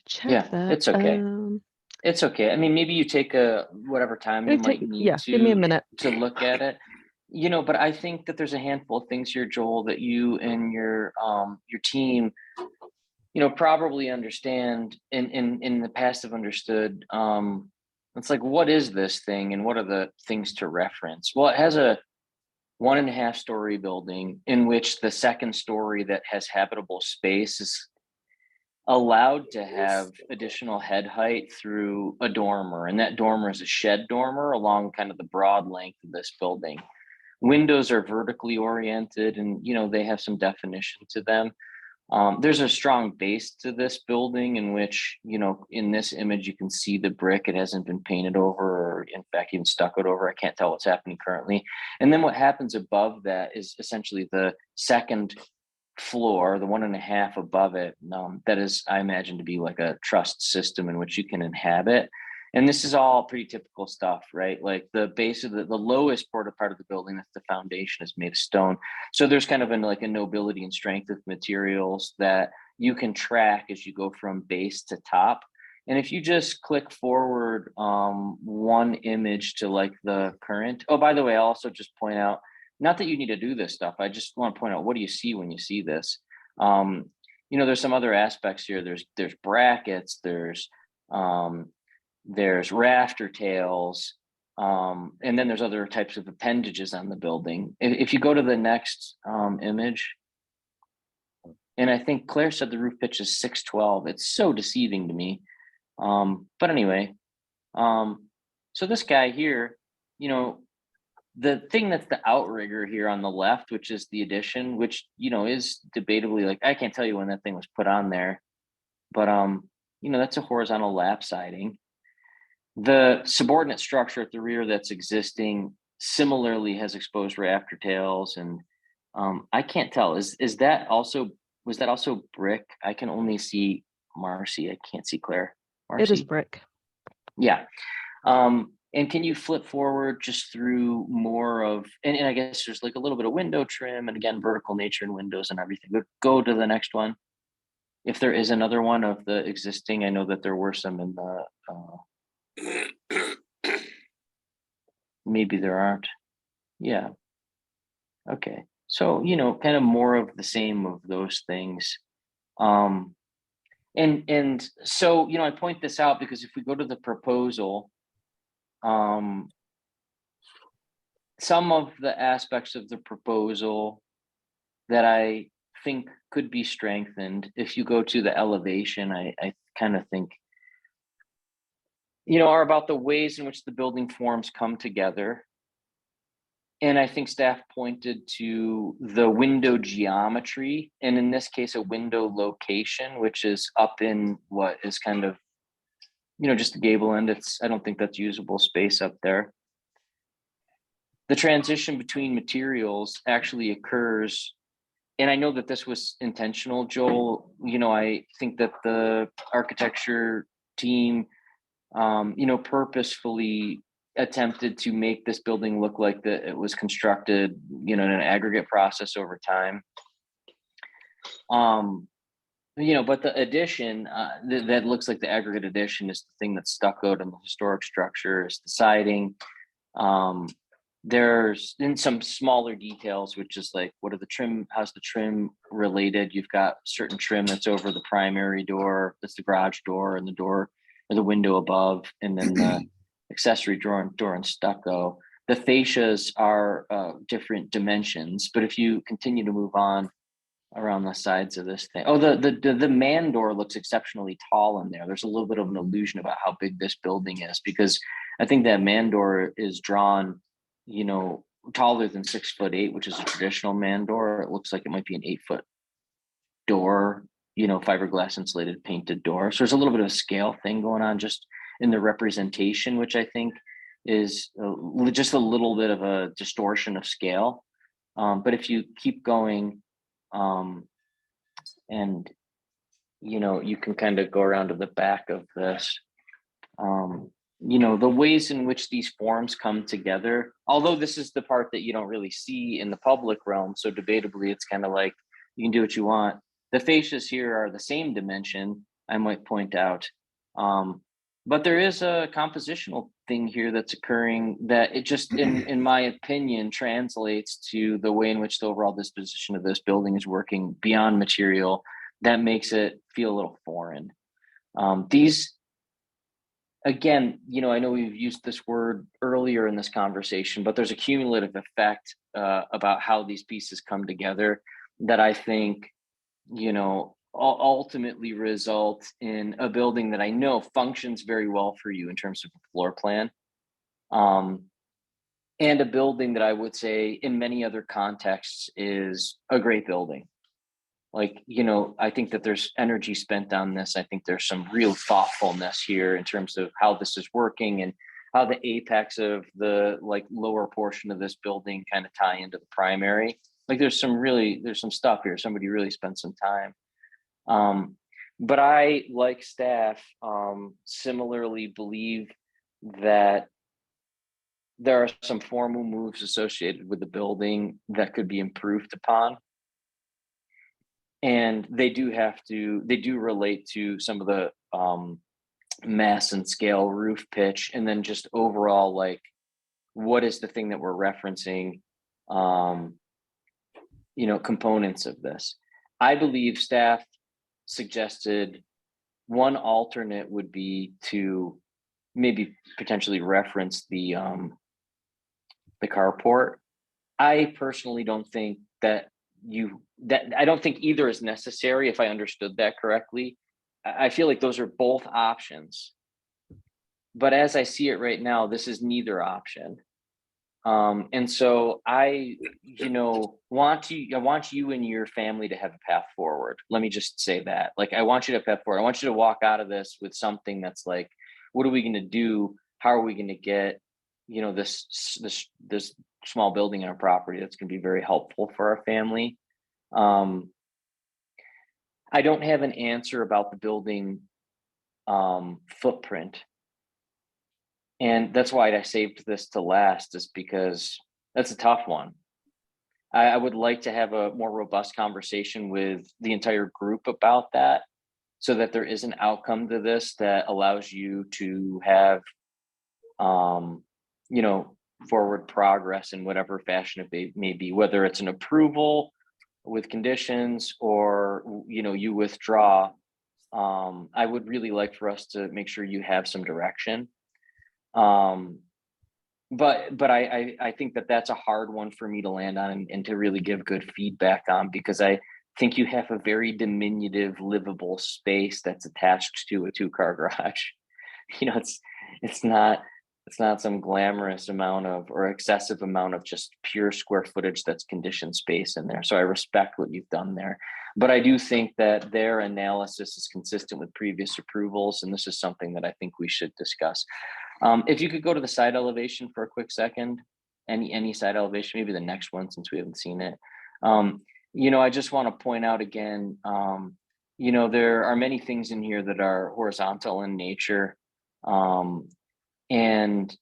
check that. It's okay. It's okay. I mean, maybe you take whatever time you might need to give me a minute to look at it. But I think that there's a handful of things here, Joel, that you and your team, probably understand and in the past have understood. It's like, what is this thing and what are the things to reference? Well, it has a 1.5 story building in which the second story that has habitable space is allowed to have additional head height through a dormer. And that dormer is a shed dormer along kind of the broad length of this building. Windows are vertically oriented and, they have some definition to them. There's a strong base to this building in which, in this image, you can see the brick. It hasn't been painted over or in fact, even stuccoed over. I can't tell what's happening currently. And then what happens above that is essentially the second floor, the 1.5 above it. That is, I imagine, to be like a truss system in which you can inhabit. And this is all pretty typical stuff, right? Like the base of the lowest part of the building, that's the foundation, is made of stone. So there's kind of a nobility and strength of materials that you can track as you go from base to top. And if you just click forward one image to like the current. Oh, by the way, I'll also just point out, not that you need to do this stuff. I just want to point out, what do you see when you see this? There's some other aspects here. There's brackets, there's rafter tails, and then there's other types of appendages on the building. If you go to the next image, And I think Claire said the roof pitch is 612. It's so deceiving to me. But anyway, so this guy here, you know, the thing that's the outrigger here on the left, which is the addition, which, you know, is debatably, like, I can't tell you when that thing was put on there, but you know, that's a horizontal lap siding. The subordinate structure at the rear that's existing similarly has exposed rafter tails, and I can't tell, is that also, was that also brick? I can only see Marcy, I can't see Claire. It is Marcy? brick. Yeah. And can you flip forward just through more of, and I guess there's like a little bit of window trim, and again, vertical nature and windows and everything, but go to the next one. If there is another one of the existing, I know that there were some in the, maybe there aren't. Yeah. Okay. So, you know, kind of more of the same of those things. And so, you know, I point this out because if we go to the proposal, some of the aspects of the proposal that I think could be strengthened, if you go to the elevation, I kind of think, you know, are about the ways in which the building forms come together. And I think staff pointed to the window geometry, and in this case, a window location, which is up in what is kind of, you know, just the gable end. I don't think that's usable space up there. The transition between materials actually occurs, and I know that this was intentional, Joel. You know, I think that the architecture team, you know, purposefully attempted to make this building look like that it was constructed, you know, in an aggregate process over time. You know, but the addition that looks like the aggregate addition is the thing that's stuccoed in the historic structure, is the siding. There's in some smaller details, which is like, what are the trim, how's the trim related? You've got certain trim that's over the primary door, that's the garage door, and the door or the window above, and then the accessory door and stucco. The fascias are different dimensions, but if you continue to move on around the sides of this thing, oh, the man door looks exceptionally tall in there. There's a little bit of an illusion about how big this building is, because I think that man door is drawn, you know, taller than 6'8", which is a traditional man door. It looks like it might be an 8-foot door, you know, fiberglass insulated painted door. So there's a little bit of a scale thing going on just in the representation, which I think is just a little bit of a distortion of scale. But if you keep going, and, you know, you can kind of go around to the back of this, you know, the ways in which these forms come together, although this is the part that you don't really see in the public realm, so debatably it's kind of like you can do what you want. The fascias here are the same dimension, I might point out, but there is a compositional thing here that's occurring that it just, in my opinion, translates to the way in which the overall disposition of this building is working beyond material. That makes it feel a little foreign. These, again, you know, I know we've used this word earlier in this conversation, but there's a cumulative effect about how these pieces come together that I think, you know, ultimately result in a building that I know functions very well for you in terms of a floor plan. And a building that I would say in many other contexts is a great building. Like, you know, I think that there's energy spent on this. I think there's some real thoughtfulness here in terms of how this is working and how the apex of the like lower portion of this building kind of tie into the primary. Like there's some stuff here. Somebody really spent some time. But I, like staff, similarly believe that there are some formal moves associated with the building that could be improved upon. And they do relate to some of the mass and scale roof pitch, and then just overall, like, what is the thing that we're referencing, you know, components of this. I believe staff suggested one alternate would be to maybe potentially reference the carport. I personally don't think that that I don't think either is necessary, if I understood that correctly. I feel like those are both options. But as I see it right now, this is neither option. And so I want you and your family to have a path forward. Let me just say that. Like, I want you to have a path forward. I want you to walk out of this with something that's like, what are we going to do? How are we going to get, this small building on our property that's going to be very helpful for our family? I don't have an answer about the building footprint. And that's why I saved this to last, is because that's a tough one. I would like to have a more robust conversation with the entire group about that, so that there is an outcome to this that allows you to have, forward progress in whatever fashion it may be, whether it's an approval with conditions or, you withdraw. I would really like for us to make sure you have some direction. But I think that that's a hard one for me to land on and to really give good feedback on, because I think you have a very diminutive livable space that's attached to a 2-car garage. It's not some glamorous amount of or excessive amount of just pure square footage that's conditioned space in there. So I respect what you've done there. But I do think that their analysis is consistent with previous approvals, and this is something that I think we should discuss. If you could go to the side elevation for a quick second, any side elevation, maybe the next one since we haven't seen it. I just want to point out again, there are many things in here that are horizontal in nature. And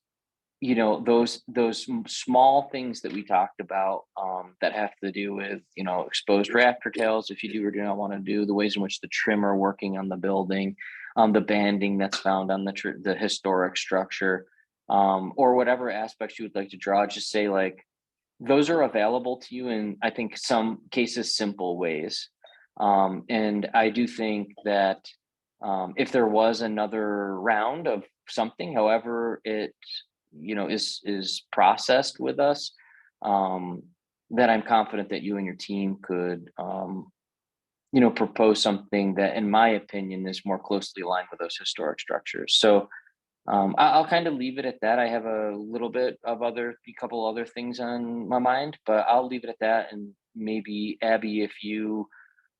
those small things that we talked about that have to do with exposed rafter tails, if you do or do not want to do, the ways in which the trim are working on the building, the banding that's found on the historic structure, or whatever aspects you would like to draw, just say like those are available to you in, I think, some cases, simple ways. And I do think that if there was another round of something, however it is processed with us, that I'm confident that you and your team could propose something that, in my opinion, is more closely aligned with those historic structures. So I'll kind of leave it at that. I have a couple other things on my mind, but I'll leave it at that. And maybe Abby, if you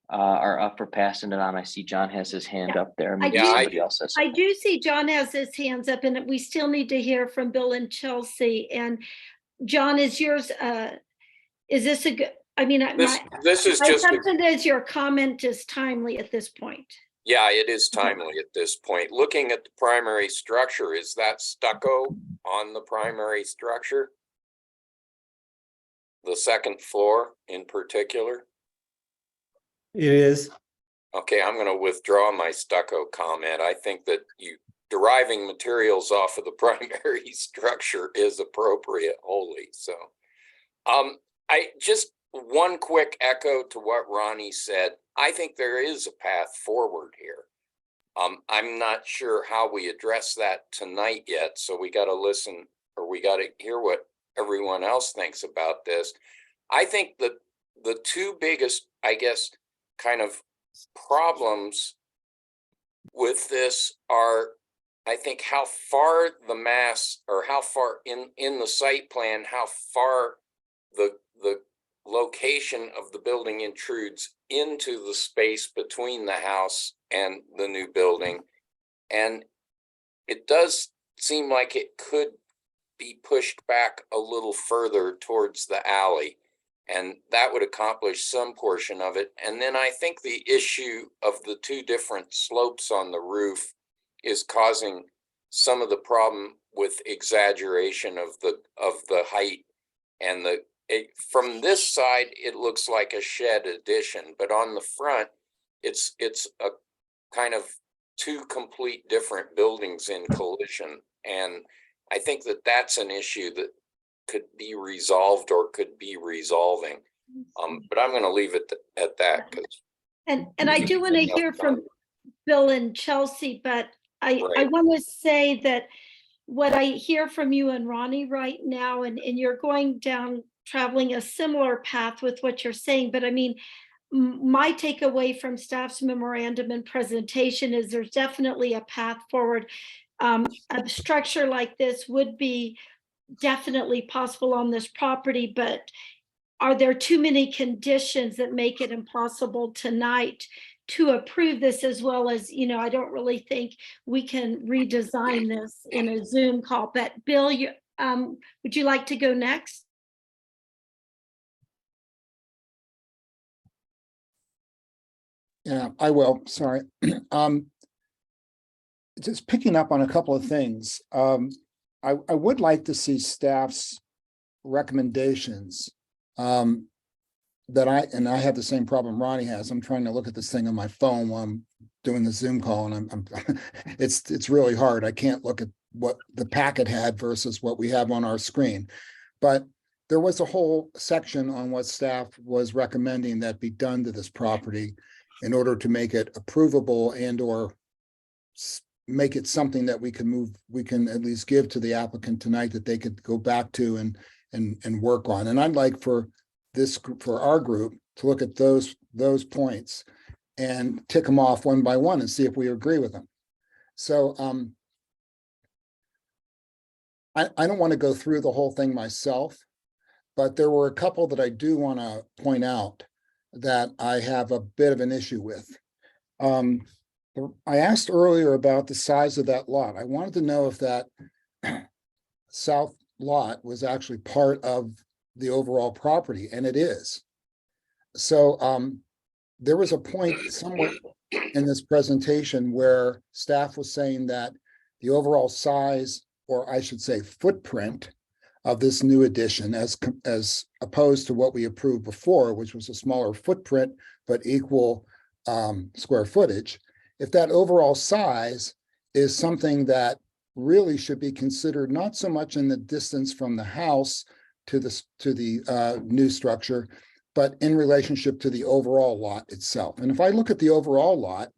are up for passing it on, I see John has his hand up there. Maybe somebody else has I something. do see John has his hands up, and we still need to hear from Bill and Chelsea. And John, is yours, is this a good, This is my just, assumption is your comment is timely at this point. yeah, it is timely at this point. Looking at the primary structure, is that stucco on the primary structure? The second floor in particular? It is. Okay, I'm going to withdraw my stucco comment. I think that deriving materials off of the primary structure is appropriate wholly. So, I just one quick echo to what Ronnie said. I think there is a path forward here. I'm not sure how we address that tonight yet. So we got to listen, or we got to hear what everyone else thinks about this. I think that the two biggest, I guess, kind of problems with this are, I think, how far the mass, or how far in the site plan, how far the location of the building intrudes into the space between the house and the new building. And it does seem like it could be pushed back a little further towards the alley, and that would accomplish some portion of it. And then I think the issue of the two different slopes on the roof is causing some of the problem with exaggeration of the height. And from this side, it looks like a shed addition, but on the front, it's a kind of two complete different buildings in collision. And I think that that's an issue that could be resolved or could be resolving. But I'm going to leave it at that. And I do want to hear from Bill and Chelsea, but I want to say that what I hear from you and Ronnie right now, and you're going down traveling a similar path with what you're saying, but I mean, my takeaway from staff's memorandum and presentation is there's definitely a path forward. A structure like this would be definitely possible on this property, but are there too many conditions that make it impossible tonight to approve this, as well as, you know, I don't really think we can redesign this in a Zoom call. But Bill, would you like to go next? Yeah, I will. Sorry. Just picking up on a couple of things. I would like to see staff's recommendations. That I have the same problem Ronnie has. I'm trying to look at this thing on my phone while I'm doing the Zoom call, and I'm it's really hard. I can't look at what the packet had versus what we have on our screen. But there was a whole section on what staff was recommending that be done to this property in order to make it approvable and or make it something that we can at least give to the applicant tonight that they could go back to and work on. And I'd like for our group to look at those points and tick them off one by one and see if we agree with them. So I don't want to go through the whole thing myself, but there were a couple that I do want to point out that I have a bit of an issue with. I asked earlier about the size of that lot. I wanted to know if that south lot was actually part of the overall property, and it is. So there was a point somewhere in this presentation where staff was saying that the overall size, or I should say footprint, of this new addition as opposed to what we approved before, which was a smaller footprint but equal square footage. If that overall size is something that really should be considered not so much in the distance from the house to the new structure, but in relationship to the overall lot itself. And if I look at the overall lot,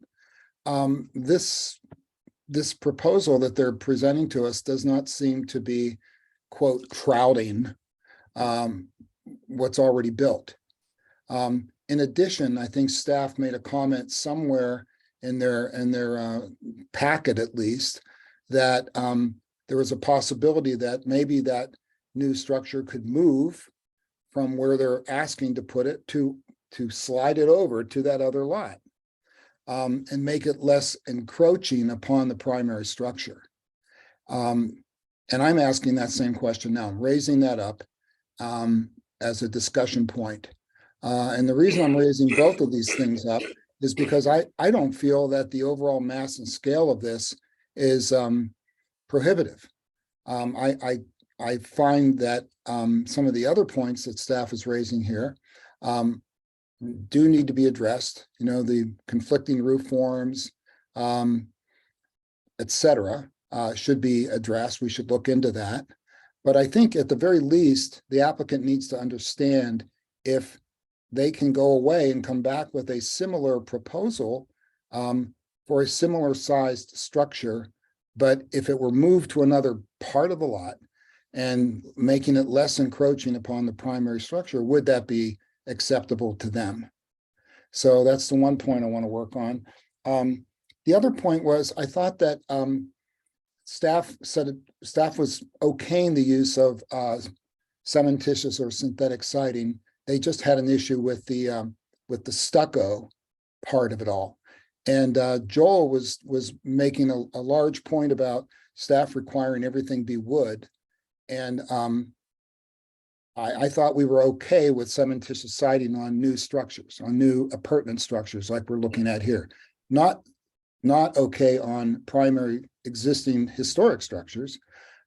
this proposal that they're presenting to us does not seem to be, quote, crowding what's already built. In addition, I think staff made a comment somewhere in their packet, at least, that there was a possibility that maybe that new structure could move from where they're asking to put it to slide it over to that other lot and make it less encroaching upon the primary structure. And I'm asking that same question now. I'm raising that up as a discussion point. And the reason I'm raising both of these things up is because I don't feel that the overall mass and scale of this is prohibitive. I find that some of the other points that staff is raising here do need to be addressed. You know, the conflicting roof forms, et cetera, should be addressed. We should look into that. But I think at the very least, the applicant needs to understand if they can go away and come back with a similar proposal for a similar sized structure. But if it were moved to another part of the lot and making it less encroaching upon the primary structure, would that be acceptable to them? So that's the one point I want to work on. The other point was, I thought that staff was okaying the use of cementitious or synthetic siding. They just had an issue with the stucco part of it all. And Joel was making a large point about staff requiring everything be wood. And I thought we were okay with cementitious siding on new structures, on new appurtenant structures like we're looking at here. Not okay on primary existing historic structures,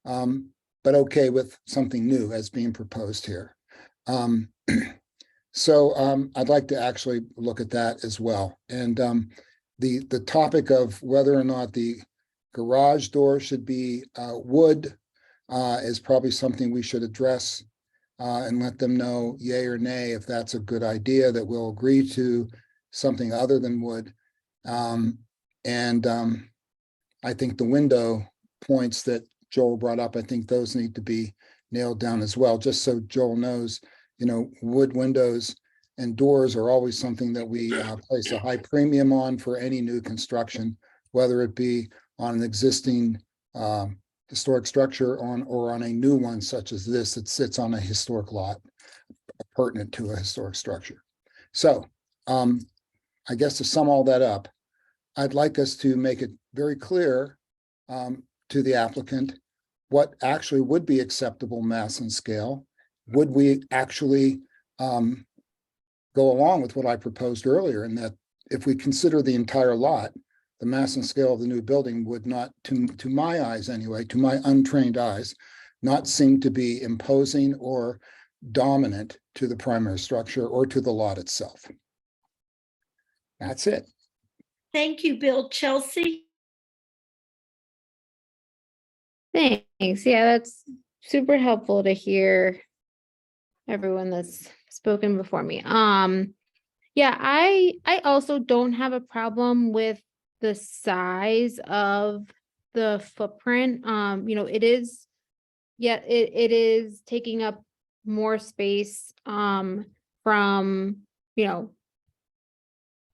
but okay with something new as being proposed here. So I'd like to actually look at that as well. And the topic of whether or not the garage door should be wood is probably something we should address and let them know yay or nay if that's a good idea, that we'll agree to something other than wood. I think the window points that Joel brought up, I think those need to be nailed down as well, just so Joel knows, wood windows and doors are always something that we place a high premium on for any new construction, whether it be on an existing historic structure or on a new one such as this that sits on a historic lot pertinent to a historic structure. So I guess to sum all that up, I'd like us to make it very clear to the applicant what actually would be acceptable mass and scale. Would we actually go along with what I proposed earlier, in that if we consider the entire lot, the mass and scale of the new building would not, to my eyes anyway, to my untrained eyes, not seem to be imposing or dominant to the primary structure or to the lot itself. That's it. Thank you, Bill. Chelsea? Thanks. Yeah, that's super helpful to hear everyone that's spoken before me. Yeah, I also don't have a problem with the size of the footprint. It is, yeah, it is taking up more space from,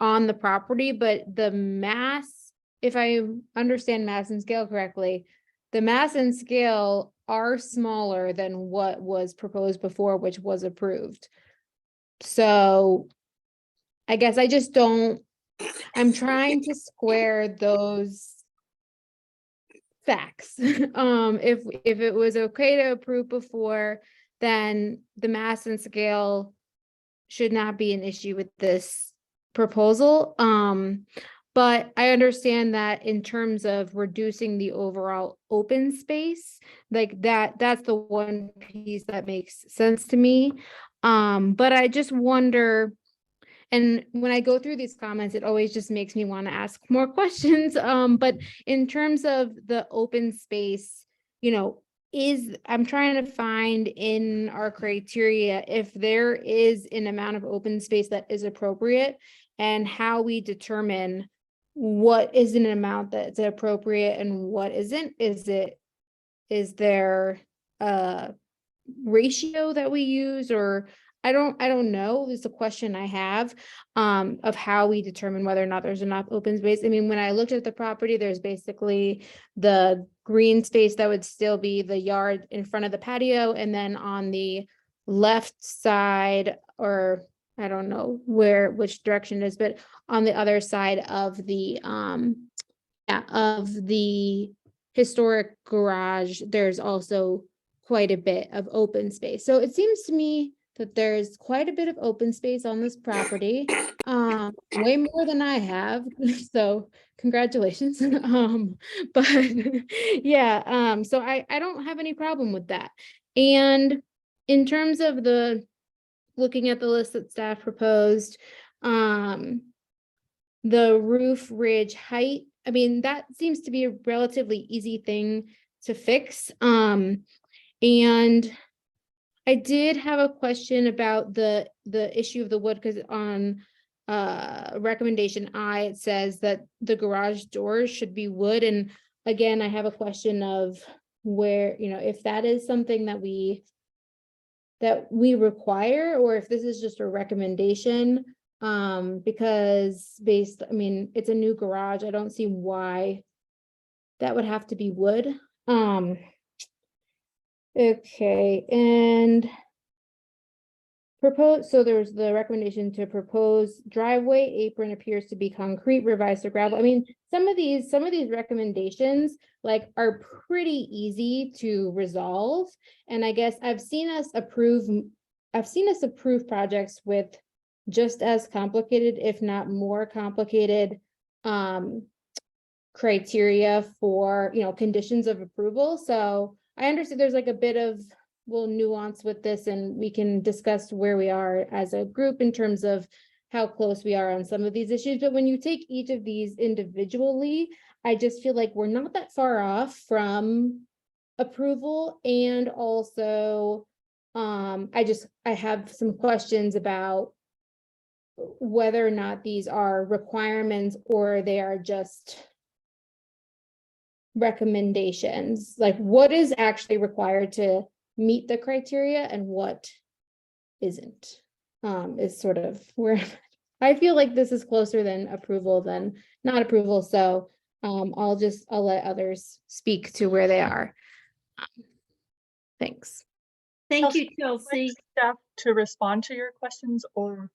on the property, but the mass, if I understand mass and scale correctly, the mass and scale are smaller than what was proposed before, which was approved. So I guess I just don't, I'm trying to square those facts. If it was okay to approve before, then the mass and scale should not be an issue with this proposal. But I understand that in terms of reducing the overall open space, like that's the one piece that makes sense to me. But I just wonder, and when I go through these comments, it always just makes me want to ask more questions. But in terms of the open space, I'm trying to find in our criteria if there is an amount of open space that is appropriate, and how we determine what is an amount that's appropriate and what isn't. Is there a ratio that we use, or I don't know. It's a question I have of how we determine whether or not there's enough open space. I mean, when I looked at the property, there's basically the green space that would still be the yard in front of the patio, and then on the left side, or I don't know which direction it is, but on the other side of the historic garage, there's also quite a bit of open space. So it seems to me that there's quite a bit of open space on this property, way more than I have. So congratulations. But yeah, so I don't have any problem with that. And in terms of looking at the list that staff proposed, the roof ridge height, I mean, that seems to be a relatively easy thing to fix. And I did have a question about the issue of the wood, because on recommendation I, it says that the garage doors should be wood. And again, I have a question of where, if that is something that we require, or if this is just a recommendation, because it's a new garage. I don't see why that would have to be wood. Okay, and so there's the recommendation to propose driveway apron appears to be concrete, revised to gravel. I mean, some of these recommendations are pretty easy to resolve. And I guess I've seen us approve projects with just as complicated, if not more complicated, criteria for, conditions of approval. So I understand there's a bit of nuance with this, and we can discuss where we are as a group in terms of how close we are on some of these issues. But when you take each of these individually, I just feel like we're not that far off from approval. And also, I have some questions about whether or not these are requirements or they are just recommendations. What is actually required to meet the criteria and what isn't. Is sort of where I feel like this is closer than approval than not approval. So I'll let others speak to where they are. Thanks. Thank you, Would like Chelsea. Staff to respond to your questions or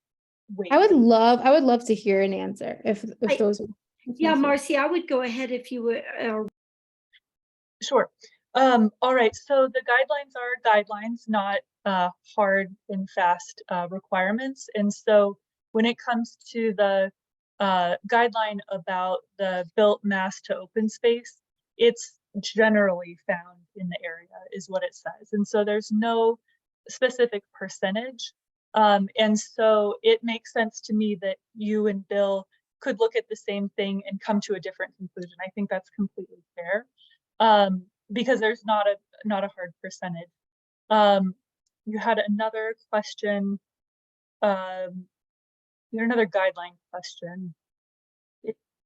wait? I would love to hear an answer if those. Yeah, Marcy, I would go ahead if you would. Sure. All right, so the guidelines are guidelines, not hard and fast requirements. And so when it comes to the guideline about the built mass to open space, it's generally found in the area is what it says. And so there's no specific percentage. And so it makes sense to me that you and Bill could look at the same thing and come to a different conclusion. I think that's completely fair. Because there's not a hard percentage. You had another question. You had another guideline question.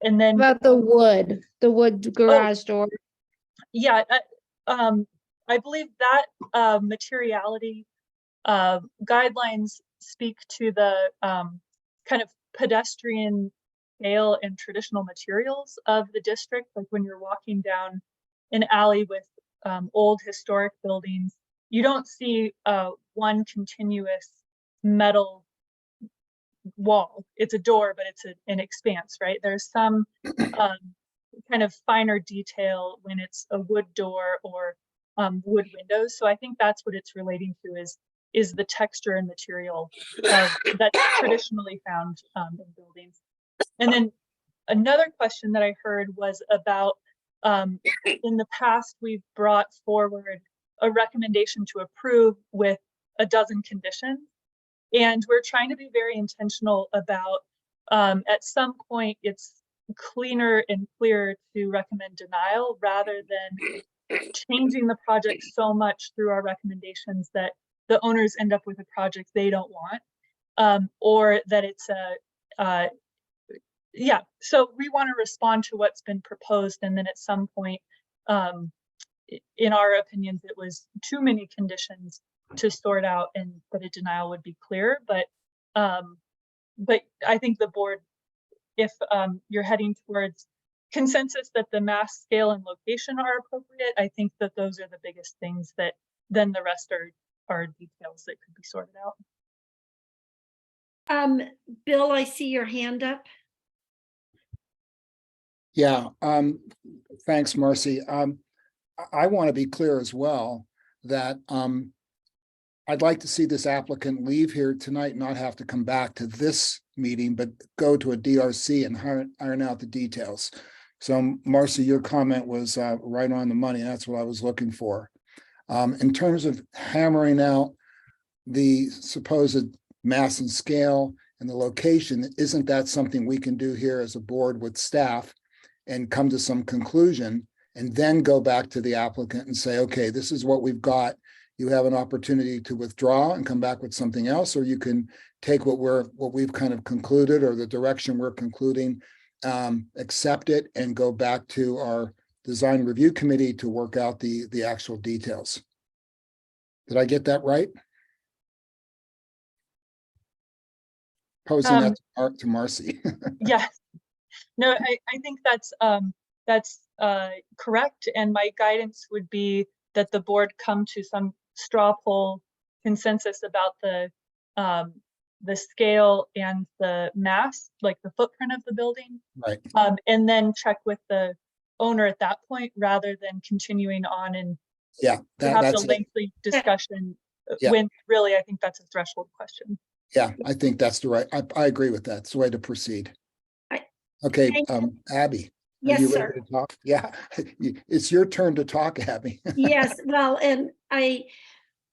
And then About the wood garage door. yeah, I believe that materiality guidelines speak to the kind of pedestrian scale and traditional materials of the district. Like when you're walking down an alley with old historic buildings, you don't see one continuous metal wall. It's a door, but it's an expanse, right? There's some kind of finer detail when it's a wood door or wood windows. So I think that's what it's relating to is the texture and material that's traditionally found in buildings. And then another question that I heard was about in the past, we've brought forward a recommendation to approve with a dozen conditions. And we're trying to be very intentional about at some point, it's cleaner and clearer to recommend denial rather than changing the project so much through our recommendations that the owners end up with a project they don't want, or that it's yeah, so we want to respond to what's been proposed, and then at some point, in our opinions, it was too many conditions to sort out, and that a denial would be clear. But I think the board, if you're heading towards consensus that the mass, scale, and location are appropriate, I think that those are the biggest things. That then the rest are details that could be sorted out. Bill, I see your hand up. Yeah, thanks, Marcy. I want to be clear as well that I'd like to see this applicant leave here tonight, not have to come back to this meeting, but go to a DRC and iron out the details. So Marcy, your comment was right on the money. That's what I was looking for. In terms of hammering out the supposed mass and scale and the location, isn't that something we can do here as a board with staff and come to some conclusion and then go back to the applicant and say, okay, this is what we've got. You have an opportunity to withdraw and come back with something else, or you can take what we've kind of concluded or the direction we're concluding, accept it and go back to our design review committee to work out the actual details. Did I get that right? Posing that to Marcy. Yes. No, I think that's correct. And my guidance would be that the board come to some straw poll consensus about the scale and the mass, like the footprint of the building. Right. And then check with the owner at that point, rather than continuing on and have a lengthy discussion when really I think that's a threshold question. Yeah, I think that's the right. I agree with that. It's the way to proceed. Okay, Abby. Yes, you sir. ready to talk? Yeah, it's your turn to talk, Abby. Yes, well, and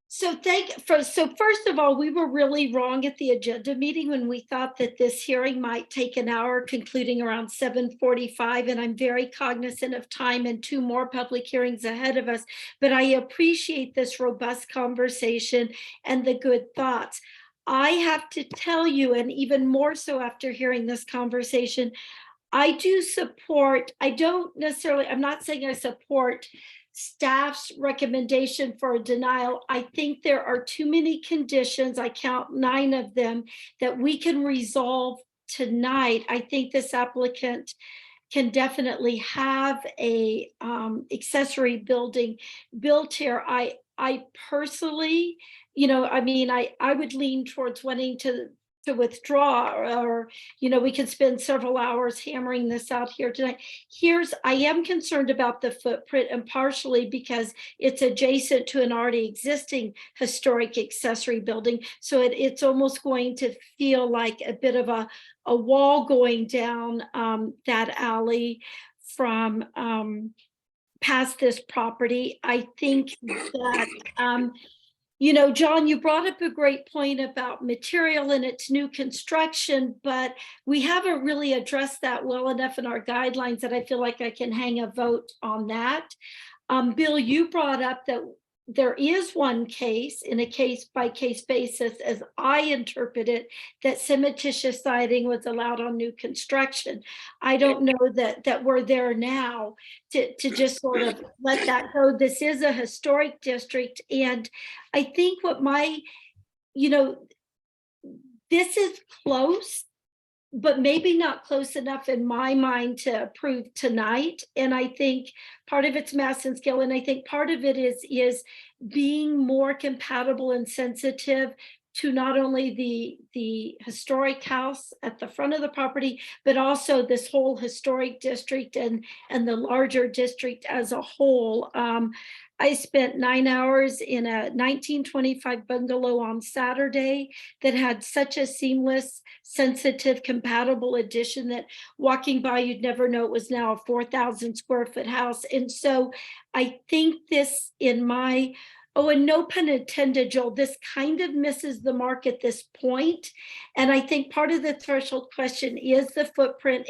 so first of all, we were really wrong at the agenda meeting when we thought that this hearing might take an hour, concluding around 7:45, and I'm very cognizant of time and 2 more public hearings ahead of us, but I appreciate this robust conversation and the good thoughts. I have to tell you, and even more so after hearing this conversation, I do support, I'm not saying I support staff's recommendation for a denial, I think there are too many conditions, I count 9 of them, that we can resolve tonight. I think this applicant can definitely have a accessory building built here. I personally, I mean, I would lean towards wanting to withdraw, or we could spend several hours hammering this out here tonight. I am concerned about the footprint, and partially because it's adjacent to an already existing historic accessory building. So it's almost going to feel like a bit of a wall going down that alley from past this property. I think that John, you brought up a great point about material and its new construction, but we haven't really addressed that well enough in our guidelines that I feel like I can hang a vote on that. Bill, you brought up that there is one case, in a case-by-case basis, as I interpret it, that cementitious siding was allowed on new construction. I don't know that we're there now to just sort of let that go. This is a historic district, and I think this is close, but maybe not close enough in my mind to approve tonight. And I think part of it's mass and scale, and I think part of it is being more compatible and sensitive to not only the historic house at the front of the property, but also this whole historic district and the larger district as a whole. I spent 9 hours in a 1925 bungalow on Saturday that had such a seamless, sensitive, compatible addition that walking by, you'd never know it was now a 4,000 square foot house. And so I think this, and no pun intended, Joel, this kind of misses the mark at this point. And I think part of the threshold question is the footprint.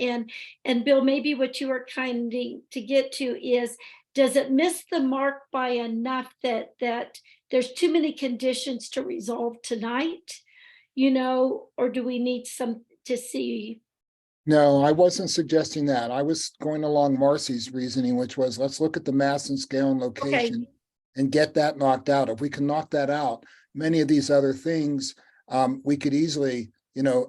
And Bill, maybe what you were trying to get to is, does it miss the mark by enough that there's too many conditions to resolve tonight? Or do we need some to see? No, I wasn't suggesting that. I was going along Marcy's reasoning, which was, let's look at the mass and scale and location and get that knocked out. If we can knock that out, many of these other things, we could easily,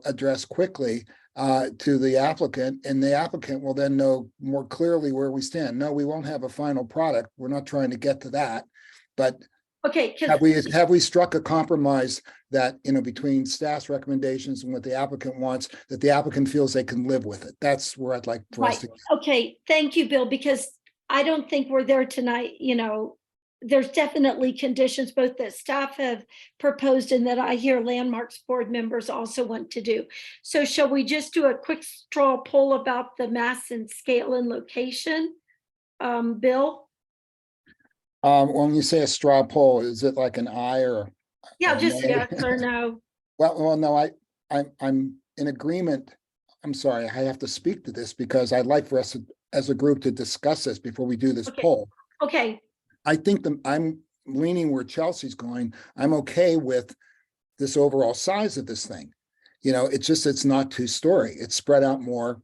address quickly to the applicant, and the applicant will then know more clearly where we stand. No, we won't have a final product. We're not trying to get to that, but Okay. have we struck a compromise that, between staff's recommendations and what the applicant wants, that the applicant feels they can live with it? That's where I'd like for us to. Okay, thank you, Bill, because I don't think we're there tonight. There's definitely conditions both that staff have proposed and that I hear Landmarks board members also want to do. So shall we just do a quick straw poll about the mass and scale and location? Bill? When you say a straw poll, is it like an aye or? Yeah, just yes or no. Well, no, I'm in agreement. I'm sorry, I have to speak to this because I'd like for us as a group to discuss this before we do this poll. Okay. I think I'm leaning where Chelsea's going. I'm okay with this overall size of this thing. It's not 2-story. It's spread out more,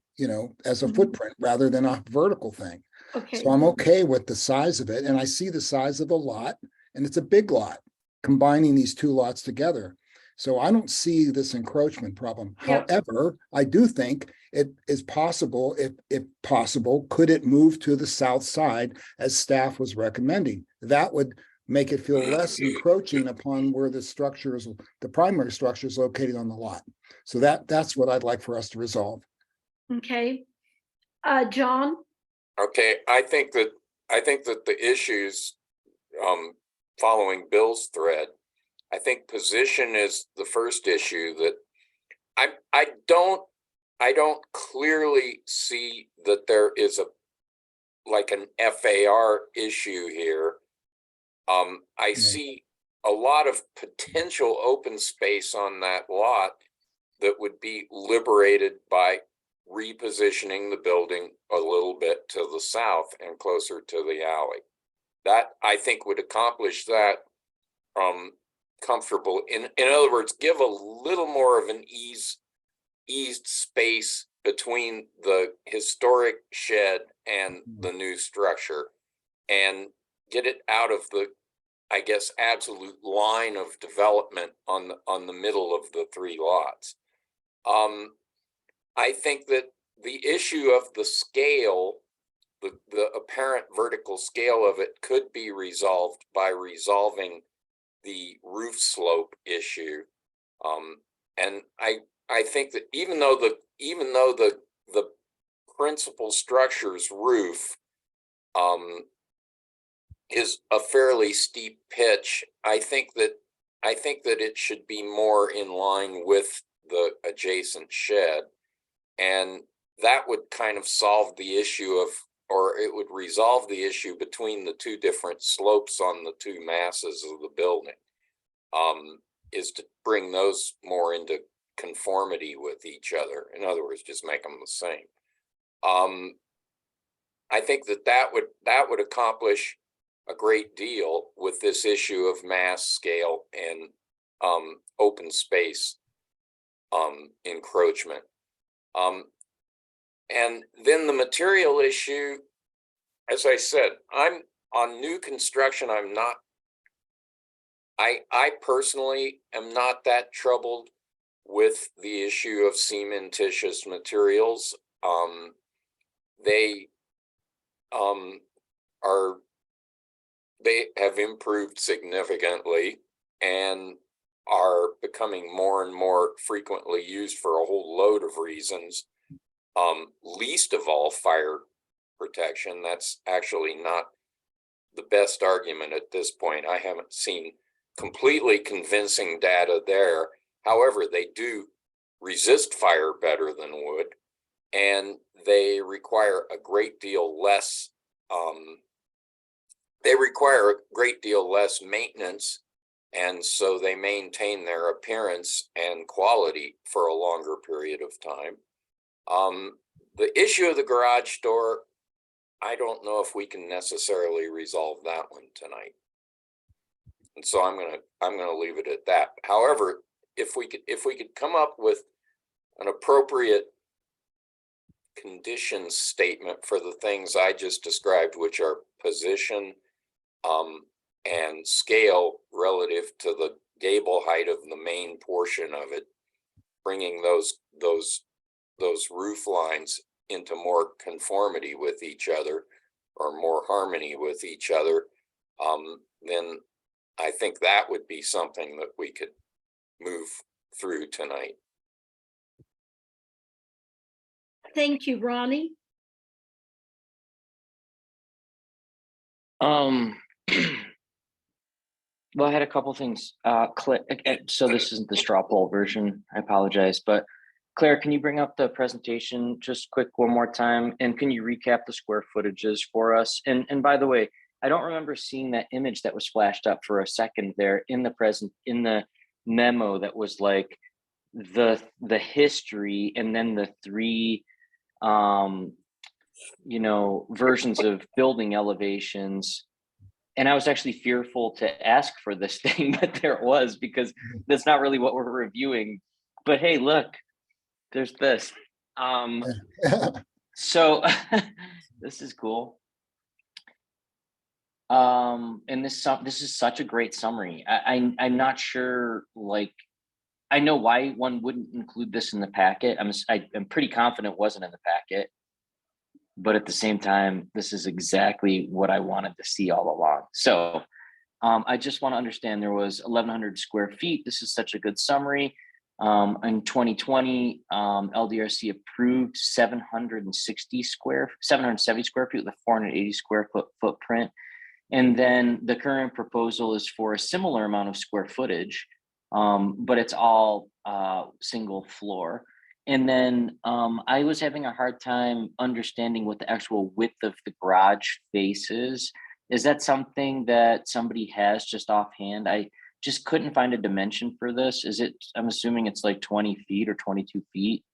as a footprint rather than a vertical thing. Okay. So I'm okay with the size of it. And I see the size of the lot, and it's a big lot, combining these 2 lots together. So I don't see this encroachment problem. Yeah. However, I do think it is possible, if possible, could it move to the south side as staff was recommending? That would make it feel less encroaching upon where the primary structure is located on the lot. So that's what I'd like for us to resolve. Okay. John? Okay, I think that the issues, following Bill's thread, I think position is the first issue that I don't clearly see that there is an FAR issue here. I see a lot of potential open space on that lot that would be liberated by repositioning the building a little bit to the south and closer to the alley. That, I think, would accomplish that comfortable. In other words, give a little more of an eased space between the historic shed and the new structure, and get it out of the, I guess, absolute line of development on the middle of the 3 lots. I think that the issue of the scale, the apparent vertical scale of it could be resolved by resolving the roof slope issue. And I think that even though the principal structure's roof is a fairly steep pitch, I think that it should be more in line with the adjacent shed. And that would kind of solve the issue of, or it would resolve the issue between the 2 different slopes on the 2 masses of the building, is to bring those more into conformity with each other. In other words, just make them the same. I think that would accomplish a great deal with this issue of mass, scale, and open space encroachment. And then the material issue, as I said, I'm on new construction. I'm not, I personally am not that troubled with the issue of cementitious materials. They have improved significantly and are becoming more and more frequently used for a whole load of reasons. Least of all, fire protection. That's actually not the best argument at this point. I haven't seen completely convincing data there. However, they do resist fire better than wood, and they require a great deal less maintenance, and so they maintain their appearance and quality for a longer period of time. The issue of the garage door, I don't know if we can necessarily resolve that one tonight. And so I'm gonna leave it at that. However, if we could come up with an appropriate condition statement for the things I just described, which are position and scale relative to the gable height of the main portion of it, bringing those roof lines into more conformity with each other or more harmony with each other, then I think that would be something that we could move through tonight. Thank you, Ronnie. Well, I had a couple things. So this isn't the straw poll version. I apologize, but Claire, can you bring up the presentation just quick one more time? And can you recap the square footages for us? And by the way, I don't remember seeing that image that was flashed up for a second there in the memo that was like the history and then the 3 versions of building elevations. And I was actually fearful to ask for this thing, but there it was, because that's not really what we're reviewing. But hey, look, there's this. So this is cool. And this is such a great summary. I'm not sure, like, I know why one wouldn't include this in the packet. I'm pretty confident it wasn't in the packet. But at the same time, this is exactly what I wanted to see all along. So I just want to understand, there was 1,100 square feet. This is such a good summary. In 2020, LDRC approved 770 square feet with a 480 square foot footprint. And then the current proposal is for a similar amount of square footage, but it's all single floor. And then I was having a hard time understanding what the actual width of the garage face is. Is that something that somebody has just offhand? I just couldn't find a dimension for this. Is it, I'm assuming it's like 20 feet or 22 feet.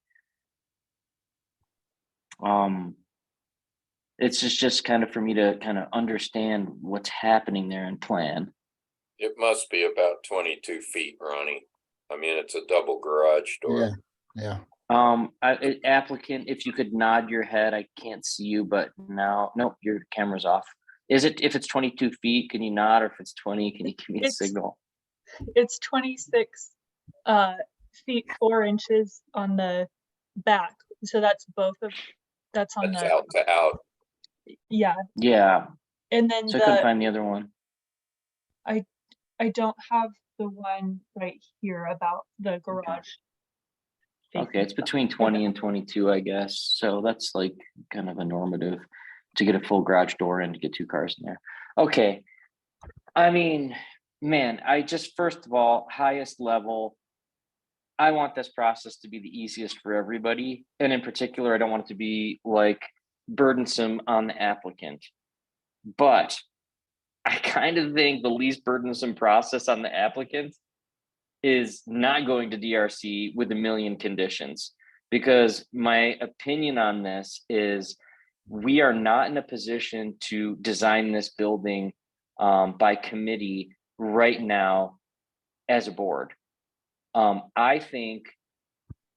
It's just kind of for me to kind of understand what's happening there and plan. It must be about 22 feet, Ronnie. I mean, it's a double garage door. Yeah. Applicant, if you could nod your head, I can't see you, but now, nope, your camera's off. Is it, if it's 22 feet, can you nod, or if it's 20, can you give me a It's- signal? It's 26 feet 4 inches on the back. So that's both of, that's on That's the, out to out. yeah. Yeah, And then so I couldn't the, find the other one. I don't have the one right here about the garage. Okay, facing it's stuff. between 20 and 22, I guess. So that's like kind of a normative to get a full garage door and to get 2 cars in there. Okay. I mean, man, I just, first of all, highest level, I want this process to be the easiest for everybody. And in particular, I don't want it to be like burdensome on the applicant. But I kind of think the least burdensome process on the applicant is not going to DRC with a million conditions, because my opinion on this is we are not in a position to design this building by committee right now as a board. I think,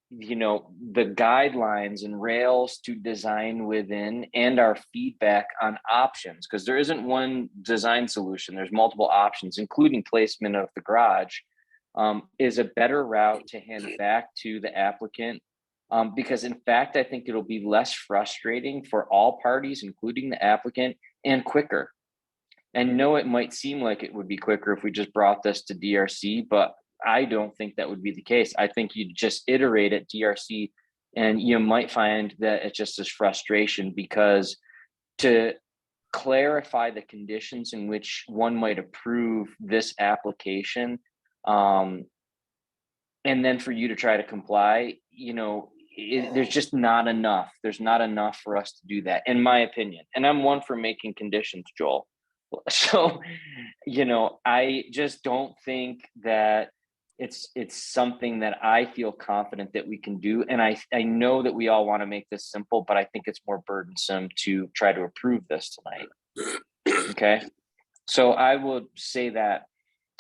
you know, the guidelines and rails to design within and our feedback on options, because there isn't one design solution, there's multiple options, including placement of the garage, is a better route to hand back to the applicant. Because in fact, I think it'll be less frustrating for all parties, including the applicant, and quicker. And no, it might seem like it would be quicker if we just brought this to DRC, but I don't think that would be the case. I think you just iterate at DRC and you might find that it's just as frustration, because to clarify the conditions in which one might approve this application, and then for you to try to comply, you know, there's just not enough. There's not enough for us to do that, in my opinion. And I'm one for making conditions, Joel. So, you know, I just don't think that it's something that I feel confident that we can do. And I know that we all want to make this simple, but I think it's more burdensome to try to approve this tonight. Okay. So I would say that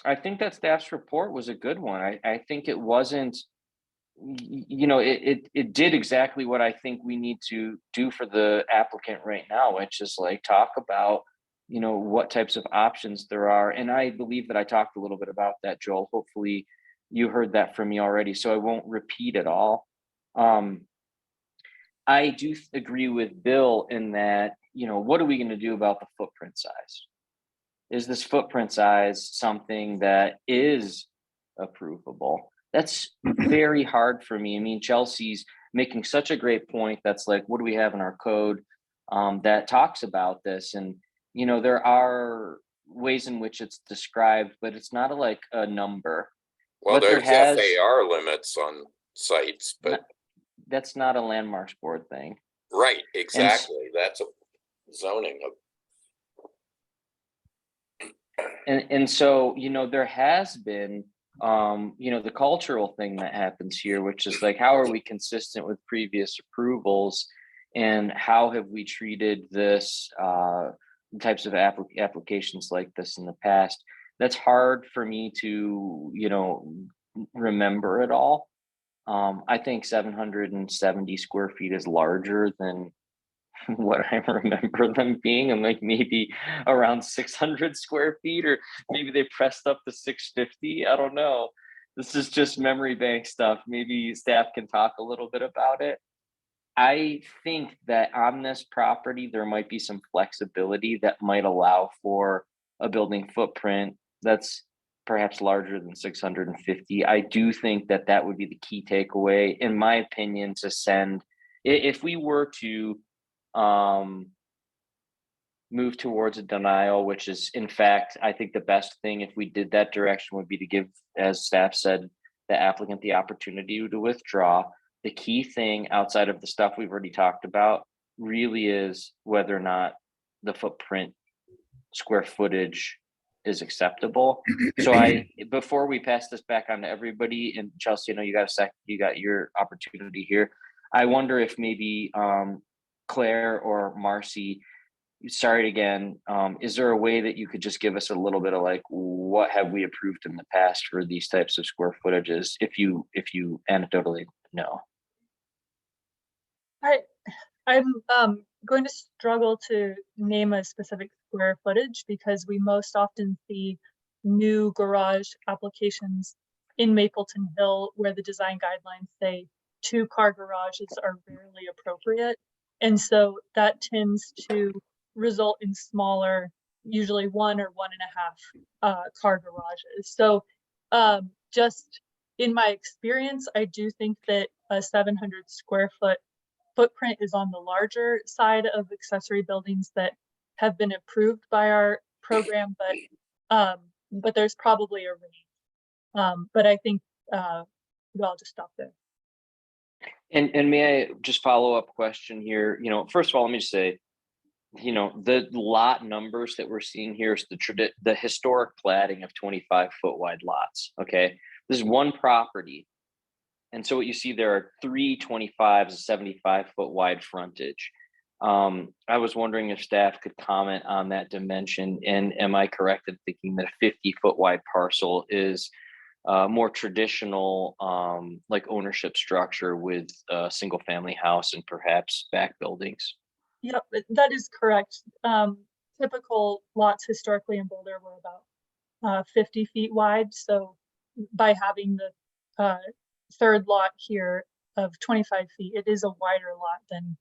I think that staff's report was a good one. I think it wasn't, you know, it did exactly what I think we need to do for the applicant right now, which is like talk about, you know, what types of options there are. And I believe that I talked a little bit about that, Joel. Hopefully you heard that from me already, so I won't repeat it all. I do agree with Bill in that, you know, what are we going to do about the footprint size? Is this footprint size something that is approvable? That's very hard for me. I mean, Chelsea's making such a great point. That's like, what do we have in our code that talks about this? And, you know, there are ways in which it's described, but it's not like a number. Well, But there there's has- FAR limits on sites, but That's not a landmarks board thing. right, exactly. That's a zoning of. And so, you know, there has been, you know, the cultural thing that happens here, which is like, how are we consistent with previous approvals, and how have we treated this types of applications like this in the past? That's hard for me to, you know, remember it all. I think 770 square feet is larger than what I remember them being. I'm like maybe around 600 square feet, or maybe they pressed up to 650. I don't know. This is just memory bank stuff. Maybe staff can talk a little bit about it. I think that on this property, there might be some flexibility that might allow for a building footprint that's perhaps larger than 650. I do think that that would be the key takeaway, in my opinion, to send, if we were to move towards a denial, which is in fact, I think the best thing if we did that direction would be to give, as staff said, the applicant the opportunity to withdraw. The key thing outside of the stuff we've already talked about really is whether or not the footprint square footage is acceptable. So before we pass this back on to everybody, and Chelsea, I know you got a second, you got your opportunity here. I wonder if maybe Claire or Marcy, sorry again, is there a way that you could just give us a little bit of like, what have we approved in the past for these types of square footages, if you anecdotally know? I'm going to struggle to name a specific square footage because we most often see new garage applications in Mapleton Hill where the design guidelines say 2-car garages are rarely appropriate. And so that tends to result in smaller, usually 1 or 1.5 car garages. So just in my experience, I do think that a 700 square foot footprint is on the larger side of accessory buildings that have been approved by our program, but there's probably a range. But I think I'll just stop there. And may I just follow up question here? First of all, let me just say, the lot numbers that we're seeing here is the historic platting of 25-foot wide lots. Okay, this is one property. And so what you see there are 3 25s, 75-foot wide frontage. I was wondering if staff could comment on that dimension. And am I correct in thinking that a 50-foot wide parcel is more traditional, like ownership structure with a single family house and perhaps back buildings? Yep, that is correct. Typical lots historically in Boulder were about 50 feet wide. So by having the third lot here of 25 feet, it is a wider lot than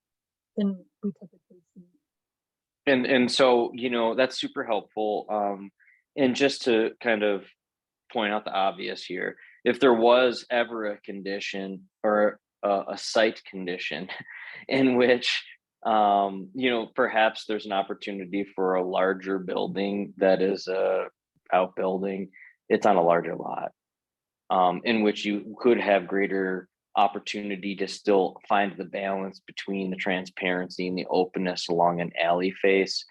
we typically see. And so, that's super helpful. And just to kind of point out the obvious here, if there was ever a condition or a site condition in which, perhaps there's an opportunity for a larger building that is a outbuilding, it's on a larger lot, in which you could have greater opportunity to still find the balance between the transparency and the openness along an alley face,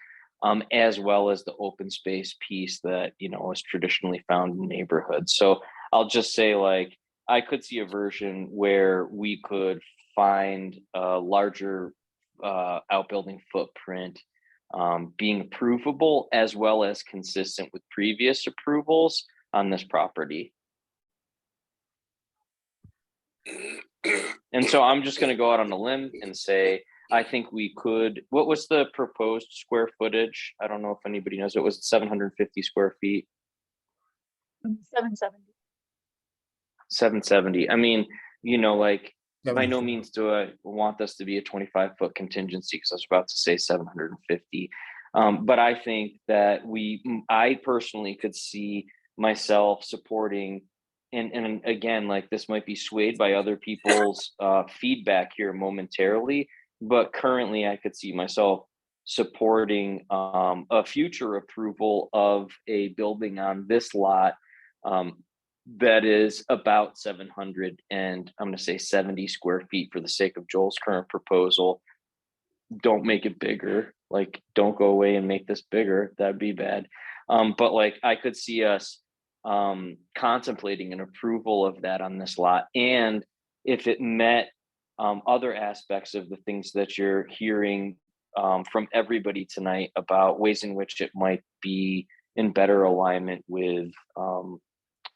as well as the open space piece that, is traditionally found in neighborhoods. So I'll just say, I could see a version where we could find a larger outbuilding footprint being approvable as well as consistent with previous approvals on this property. And so I'm just going to go out on a limb and say, I think we could, what was the proposed square footage? I don't know if anybody knows. It was 750 square feet. 770. 770. I mean, by no 74. means do I want this to be a 25-foot contingency, because I was about to say 750. But I think that I personally could see myself supporting, and again, this might be swayed by other people's feedback here momentarily, but currently I could see myself supporting a future approval of a building on this lot that is about 700 and I'm going to say 70 square feet for the sake of Joel's current proposal. Don't make it bigger. Don't go away and make this bigger. That'd be bad. But I could see us contemplating an approval of that on this lot. And if it met other aspects of the things that you're hearing from everybody tonight about ways in which it might be in better alignment with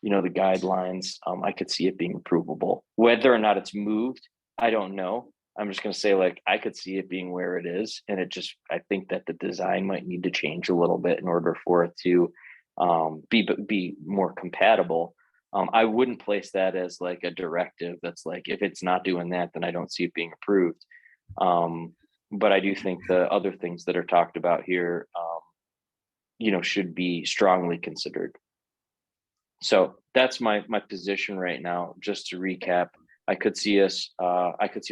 the guidelines, I could see it being approvable. Whether or not it's moved, I don't know. I'm just going to say, I could see it being where it is. And I think that the design might need to change a little bit in order for it to be more compatible. I wouldn't place that as a directive that's if it's not doing that, then I don't see it being approved. But I do think the other things that are talked about here, should be strongly considered. So that's my position right now. Just to recap, I could see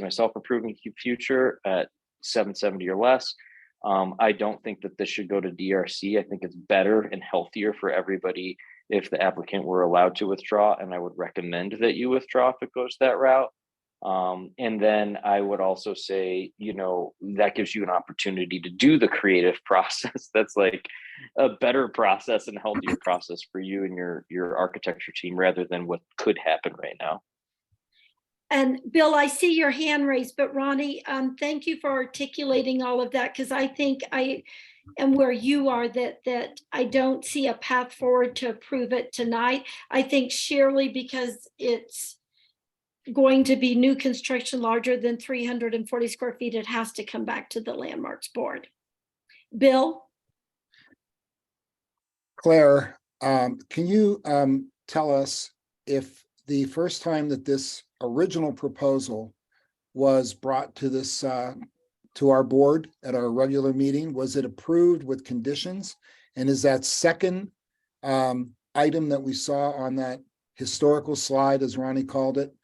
myself approving future at 770 or less. I don't think that this should go to DRC. I think it's better and healthier for everybody if the applicant were allowed to withdraw, and I would recommend that you withdraw if it goes that route. And then I would also say, that gives you an opportunity to do the creative process. That's a better process and healthier process for you and your architecture team rather than what could happen right now. And Bill, I see your hand raised, but Ronnie, thank you for articulating all of that, because I think I am where you are, that I don't see a path forward to approve it tonight. I think Shirley, because it's going to be new construction larger than 340 square feet, it has to come back to the Landmarks Board. Bill? Claire, can you tell us if the first time that this original proposal was brought to this to our board at our regular meeting, was it approved with conditions? And is that second item that we saw on that historical slide, as Ronnie called it,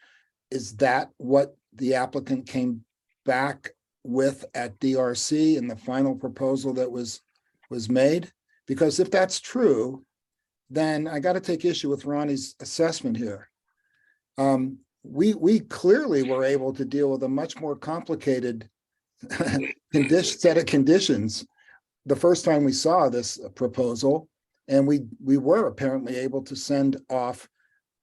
is that what the applicant came back with at DRC in the final proposal that was made? Because if that's true, then I got to take issue with Ronnie's assessment here. We clearly were able to deal with a much more complicated set of conditions the first time we saw this proposal, and we were apparently able to send off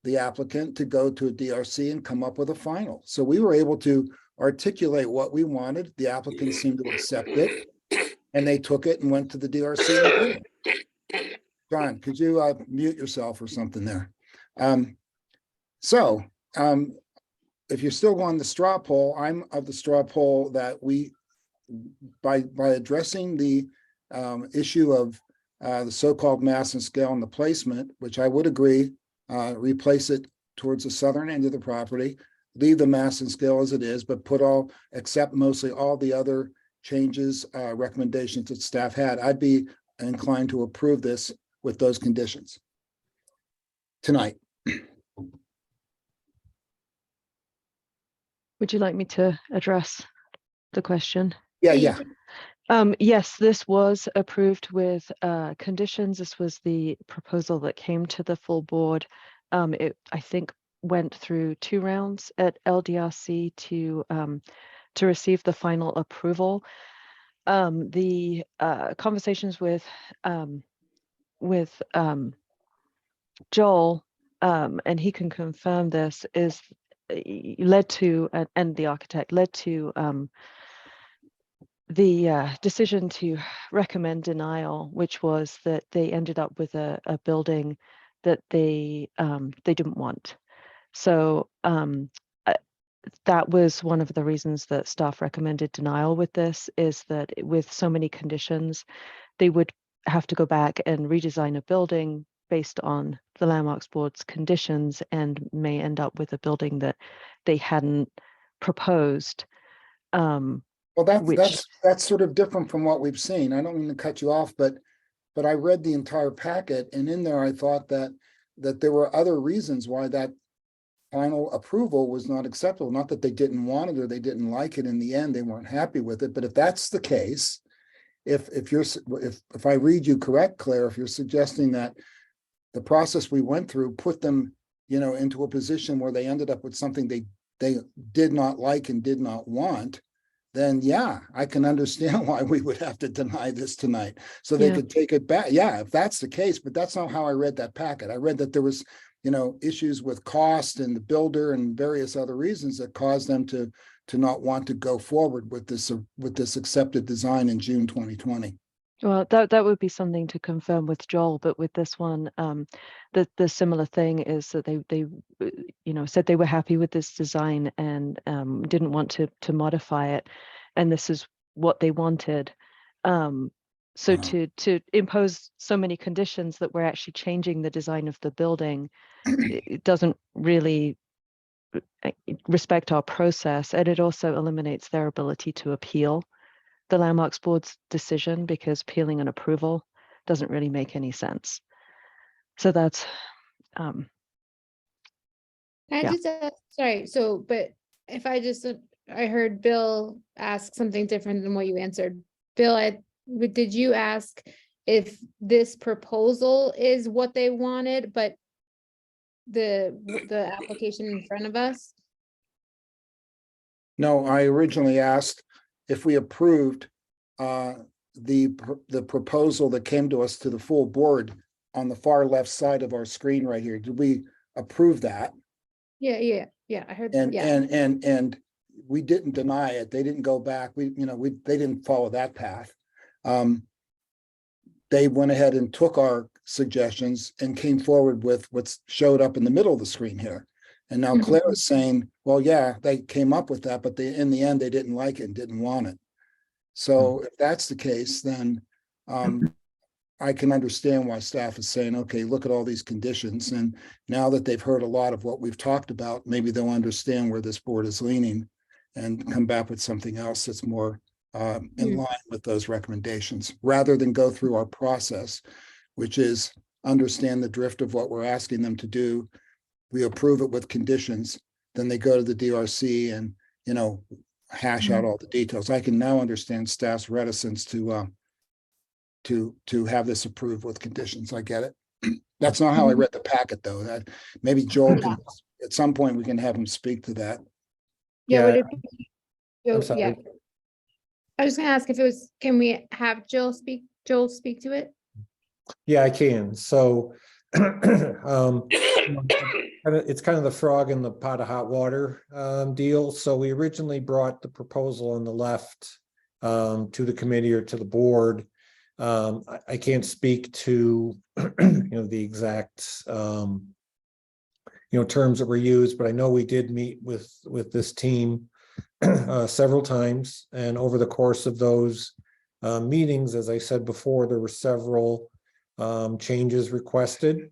the applicant to go to a DRC and come up with a final. So we were able to articulate what we wanted. The applicant seemed to accept it, and they took it and went to the DRC. John, could you mute yourself or something there? If you're still going the straw poll, I'm of the straw poll that we, by addressing the issue of the so-called mass and scale and the placement, which I would agree, replace it towards the southern end of the property, leave the mass and scale as it is, but accept mostly all the other changes, recommendations that staff had. I'd be inclined to approve this with those conditions tonight. Would you like me to address the question? Yeah. Yes, this was approved with conditions. This was the proposal that came to the full board. It, I think, went through 2 rounds at LDRC to receive the final approval. The conversations with Joel, and he can confirm this, is led to, and the architect led to the decision to recommend denial, which was that they ended up with a building that they didn't want. So that was one of the reasons that staff recommended denial with this, is that with so many conditions, they would have to go back and redesign a building based on the Landmarks Board's conditions, and may end up with a building that they hadn't proposed. Well, that's sort of different from what we've seen. I don't mean to cut you off, but I read the entire packet, and in there I thought that there were other reasons why that final approval was not acceptable. Not that they didn't want it or they didn't like it in the end, they weren't happy with it. But if that's the case, if I read you correct, Claire, if you're suggesting that the process we went through put them, into a position where they ended up with something they did not like and did not want, then yeah, I can understand why we would have to deny this tonight, so they could take it back. Yeah, if that's the case, but that's not how I read that packet. I read that there was, issues with cost and the builder and various other reasons that caused them to not want to go forward with this accepted design in June 2020. Well, that would be something to confirm with Joel, but with this one, the similar thing is that they said they were happy with this design and didn't want to modify it, and this is what they wanted. So to impose so many conditions that we're actually changing the design of the building, it doesn't really respect our process, and it also eliminates their ability to appeal the Landmarks Board's decision, because appealing an approval doesn't really make any sense. So that's Can I just sorry, but if I heard Bill ask something different than what you answered. Bill, did you ask if this proposal is what they wanted, but the application in front of us? No, I originally asked if we approved the proposal that came to us to the full board on the far left side of our screen right here. Did we approve that? Yeah. I heard. And we didn't deny it. They didn't go back. They didn't follow that path. They went ahead and took our suggestions and came forward with what showed up in the middle of the screen here. And now Claire is saying, well, yeah, they came up with that, but in the end, they didn't like it and didn't want it. So if that's the case, then I can understand why staff is saying, okay, look at all these conditions. And now that they've heard a lot of what we've talked about, maybe they'll understand where this board is leaning and come back with something else that's more in line with those recommendations, rather than go through our process, which is understand the drift of what we're asking them to do. We approve it with conditions, then they go to the DRC and, you know, hash out all the details. I can now understand staff's reticence to have this approved with conditions. I get it. That's not how I read the packet, though. That maybe Joel can, at some point, we can have him speak to that. Yeah, would Yeah, it be? I'm Oh, sorry. yeah. I was gonna ask if it was, can we have Joel speak to it? Yeah, I can. So it's kind of the frog in the pot of hot water deal. So we originally brought the proposal on the left to the committee or to the board. I can't speak to the exact terms that were used, but I know we did meet with this team several times, and over the course of those meetings, as I said before, there were several changes requested.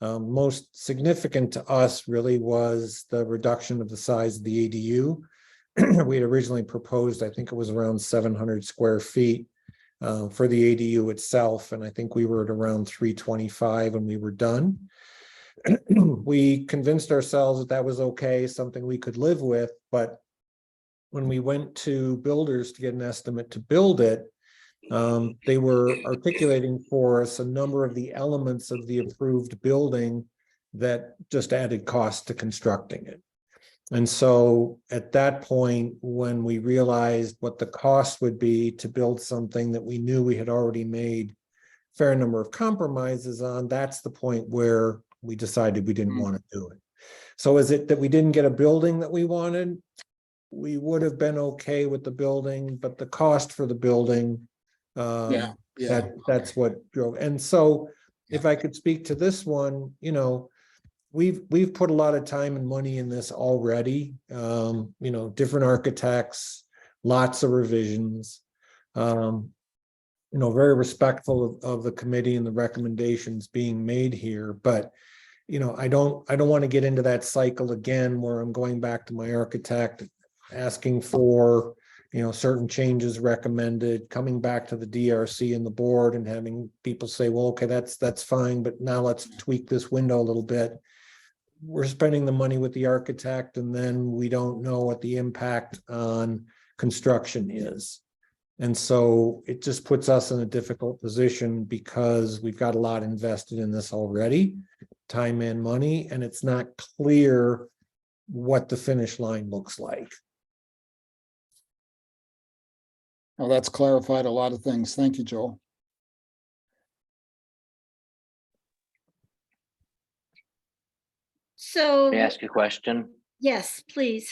Most significant to us really was the reduction of the size of the ADU. We had originally proposed, I think it was around 700 square feet for the ADU itself, and I think we were at around 325 when we were done. We convinced ourselves that that was okay, something we could live with, but when we went to builders to get an estimate to build it, they were articulating for us a number of the elements of the approved building that just added cost to constructing it. And so at that point, when we realized what the cost would be to build something that we knew we had already made a fair number of compromises on, that's the point where we decided we didn't want to do it. So is it that we didn't get a building that we wanted? We would have been okay with the building, but the cost for the building, that's what drove. And so if I could speak to this one, we've put a lot of time and money in this already. Different architects, lots of revisions, very respectful of the committee and the recommendations being made here. But I don't want to get into that cycle again where I'm going back to my architect, asking for certain changes recommended, coming back to the DRC and the board and having people say, well, okay, that's fine, but now let's tweak this window a little bit. We're spending the money with the architect, and then we don't know what the impact on construction is. And so it just puts us in a difficult position because we've got a lot invested in this already, time and money, and it's not clear what the finish line looks like. Well, that's clarified a lot of things. Thank you, Joel. So, May I ask a question? yes, please.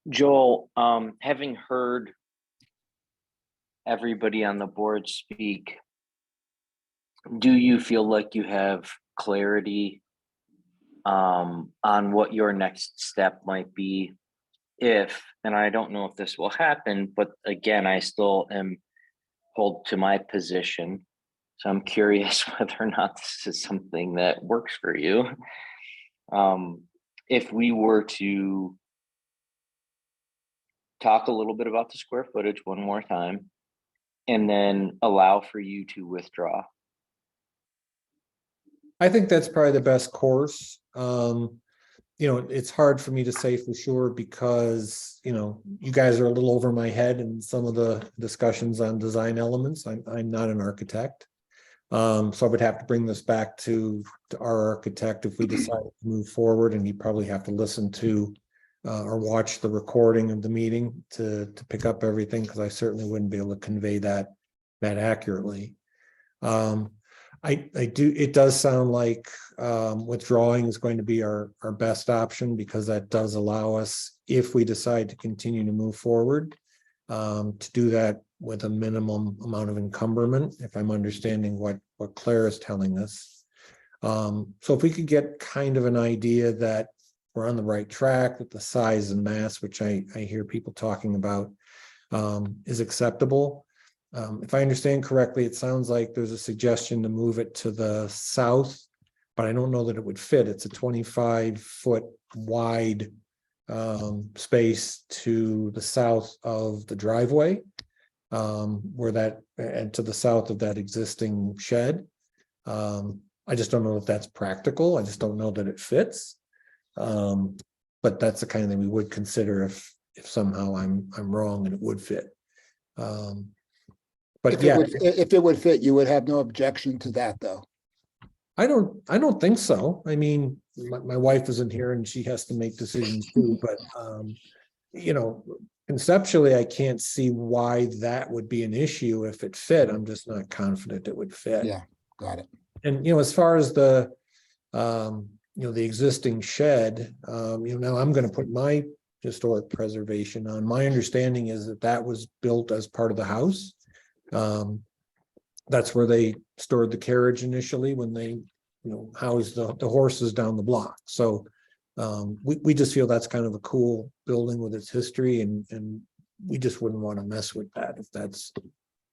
Joel, having heard everybody on the board speak, do you feel like you have clarity on what your next step might be if, and I don't know if this will happen, but again, I still am hold to my position. So I'm curious whether or not this is something that works for you. If we were to talk a little bit about the square footage one more time, and then allow for you to withdraw. I think that's probably the best course. It's hard for me to say for sure because, you guys are a little over my head in some of the discussions on design elements. I'm not an architect. So I would have to bring this back to our architect if we decide to move forward, and he'd probably have to listen to or watch the recording of the meeting to pick up everything, because I certainly wouldn't be able to convey that accurately. It does sound like withdrawing is going to be our best option, because that does allow us, if we decide to continue to move forward, to do that with a minimum amount of encumberment, if I'm understanding what Claire is telling us. So if we could get kind of an idea that we're on the right track, that the size and mass, which I hear people talking about, is acceptable. If I understand correctly, it sounds like there's a suggestion to move it to the south, but I don't know that it would fit. It's a 25-foot wide space to the south of the driveway, where that, and to the south of that existing shed. I just don't know if that's practical. I just don't know that it fits. But that's the kind of thing we would consider if somehow I'm wrong and it would fit. But If yeah, if it would fit, you would have no objection to that, though. I don't think so. I mean, my wife isn't here and she has to make decisions too, but you know, conceptually, I can't see why that would be an issue if it fit. I'm just not confident it would fit. Yeah, got it. And, you know, as far as the, you know, the existing shed, you know, now I'm going to put my historic preservation on. My understanding is that that was built as part of the house. That's where they stored the carriage initially when they, you know, housed the horses down the block. So we just feel that's kind of a cool building with its history, and we just wouldn't want to mess with that if that's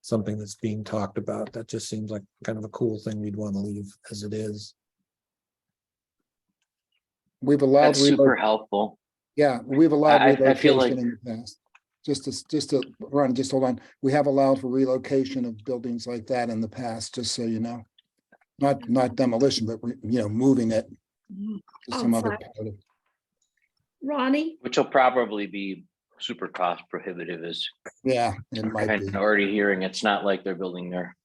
something that's being talked about. That just seems like kind of a cool thing we'd want to leave as it is. We've allowed. That's super helpful. Yeah, we've allowed I feel like- relocation in the past. Just to run, just hold on. We have allowed for relocation of buildings like that in the past, just so you know. Not demolition, but you know, moving it to some other Outside. part of. Ronnie? Which will probably be super cost prohibitive, as Yeah, it I'm might be. kind of already hearing. It's not like they're building their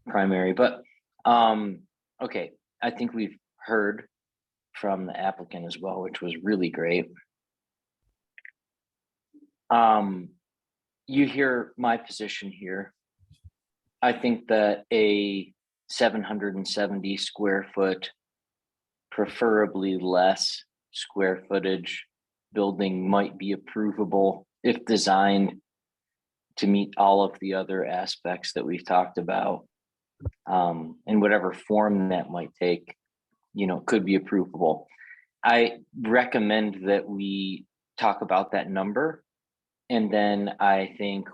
primary, but okay, I think we've heard from the applicant as well, which was really great. You hear my position here. I think that a 770 square foot, preferably less square footage building might be approvable if designed to meet all of the other aspects that we've talked about. In whatever form that might take, you know, could be approvable. I recommend that we talk about that number. And then I think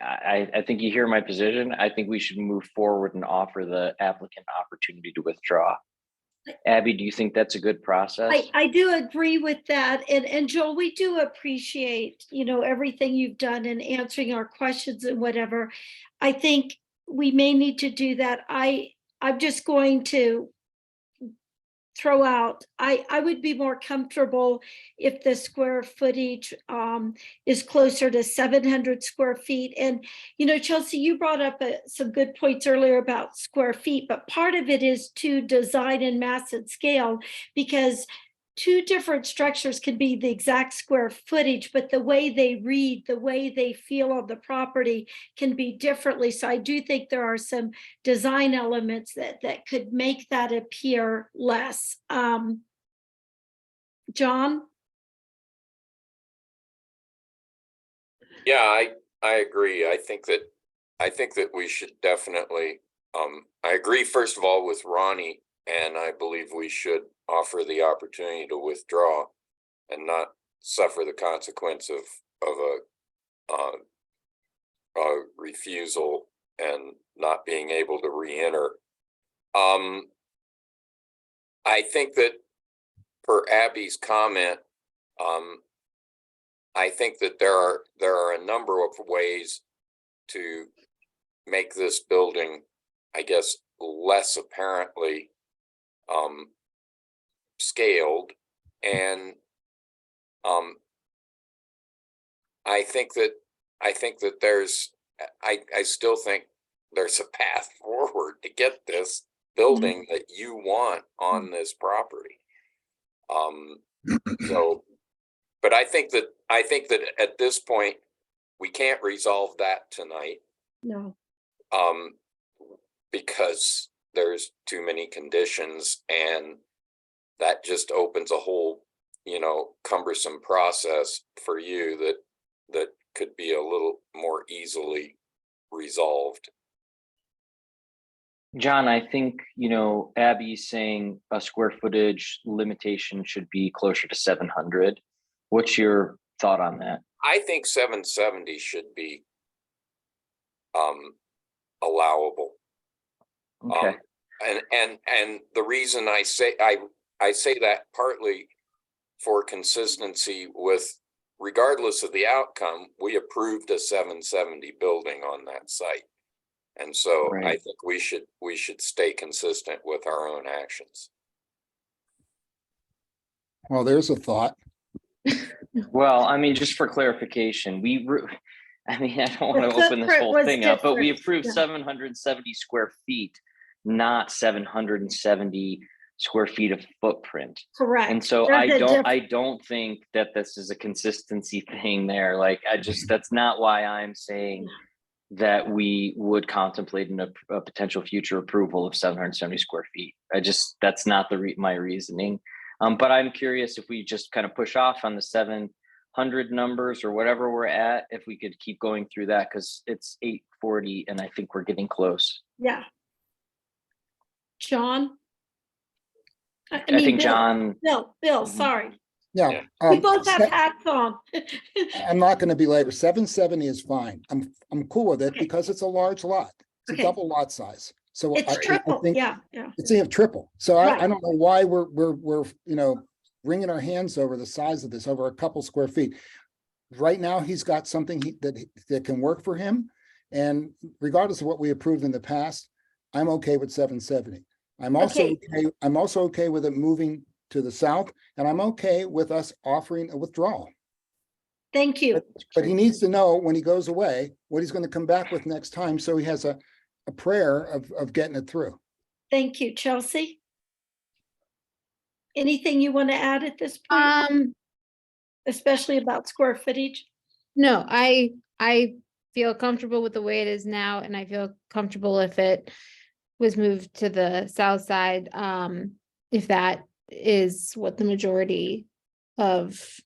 I think you hear my position. I think we should move forward and offer the applicant opportunity to withdraw. Abby, do you think that's a good process? I do agree with that. And Joel, we do appreciate, you know, everything you've done in answering our questions and whatever. I think we may need to do that. I'm just going to throw out, I would be more comfortable if the square footage is closer to 700 square feet. And, you know, Chelsea, you brought up some good points earlier about square feet, but part of it is to design in mass and scale, because two different structures can be the exact square footage, but the way they read, the way they feel on the property can be differently. So I do think there are some design elements that could make that appear less. John? Yeah, I agree. I think that we should definitely, I agree, first of all, with Ronnie, and I believe we should offer the opportunity to withdraw and not suffer the consequence of a refusal and not being able to re-enter. I think that per Abby's comment, I think that there are a number of ways to make this building, I guess, less apparently scaled, and I think that there's I still think there's a path forward to get this building that you want on this property. So, but I think that at this point we can't resolve that tonight. No. Because there's too many conditions, and that just opens a whole, you know, cumbersome process for you that could be a little more easily resolved. John, I think, you know, Abby's saying a square footage limitation should be closer to 700. What's your thought on that? I think 770 should be allowable. Okay. And the reason I say that partly for consistency with, regardless of the outcome, we approved a 770 building on that site. And so I Right. think we should stay consistent with our own actions. Well, there's a thought. Well, I mean, just for clarification, I mean, I don't want The to open this footprint whole was thing up, but we different, approved yeah. 770 square feet, not 770 square feet of footprint. Correct. And so There's a I don't think that this is a consistency thing there. Like, that's not why I'm saying that we would contemplate a potential future approval of 770 square feet. That's not my reasoning. But I'm curious if we just kind of push off on the 700 numbers or whatever we're at, if we could keep going through that, because it's 8:40 and I think we're getting close. Yeah. John? I I mean, think Bill. John, Bill, Mhm. sorry. Yeah. We both have hats on. I'm not gonna be labor. 770 is fine. I'm cool with it Okay. because it's a large lot. It's a Okay. double lot size. So It's I triple, think yeah. it's a triple. So I Right. don't know why we're, wringing our hands over the size of this, over a couple square feet. Right now, he's got something that can work for him. And regardless of what we approved in the past, I'm okay with 770. I'm also okay with it moving to the south, and I'm okay with us offering a withdrawal. Thank you. But he needs to know when he goes away, what he's going to come back with next time, so he has a prayer of getting it through. Thank you. Chelsea? Anything you want to add at this point, especially about square footage? No, I feel comfortable with the way it is now, and I feel comfortable if it was moved to the south side, if that is what the majority of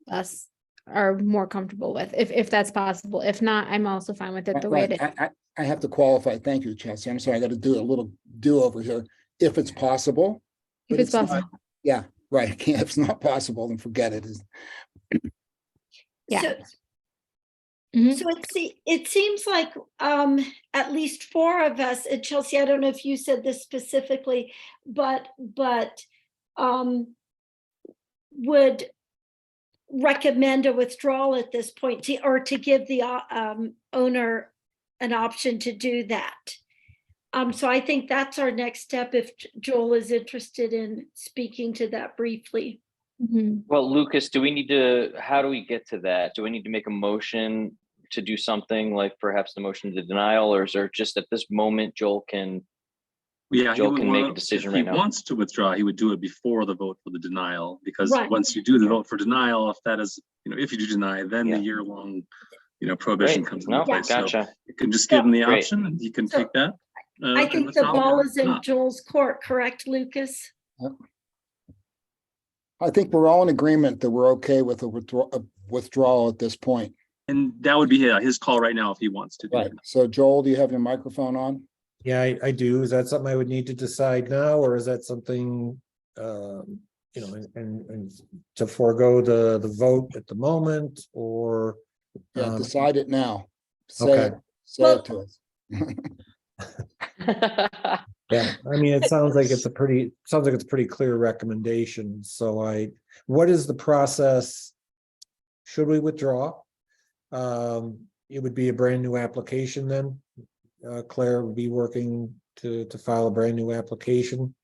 us are more comfortable with, if that's possible. If not, I'm also fine with it the way it Right. is. I have to qualify. Thank you, Chelsea. I'm sorry, I got to do a little do-over here. If it's possible. If but it's not- possible. Yeah, right. If it's not possible, then forget it. Yeah. So Mhm. So it seems like at least four of us, and Chelsea, I don't know if you said this specifically, but would recommend a withdrawal at this point to give the owner an option to do that. So I think that's our next step if Joel is interested in speaking to that briefly. Mhm. well, Lucas, how do we get to that? Do we need to make a motion to do something like perhaps the motion to denial, or is there just at this moment Joel can Yeah, Joel can make a decision right If now? he wants to withdraw, he would do it before the vote for the denial, because Right. once you do the vote for denial, if that is, if you do deny, then the Yeah. year-long, prohibition Great. comes No, into place. So gotcha. you can just give him the Great. option and he can So, take that. I and think the withdraw ball or is in not. Joel's court, correct, Lucas? I think we're all in agreement that we're okay with a withdrawal at this point. And that would be his call right now if he wants to do Right. it. So Joel, do you have your microphone on? Yeah, I do. Is that something I would need to decide now, or is that something, and to forego the vote at the moment, or? Yeah, decide it now. Okay. Say it to us. Yeah, I mean, it sounds like it's a pretty clear recommendation. So what is the process? Should we withdraw? It would be a brand new application then. Claire would be working to file a brand new application.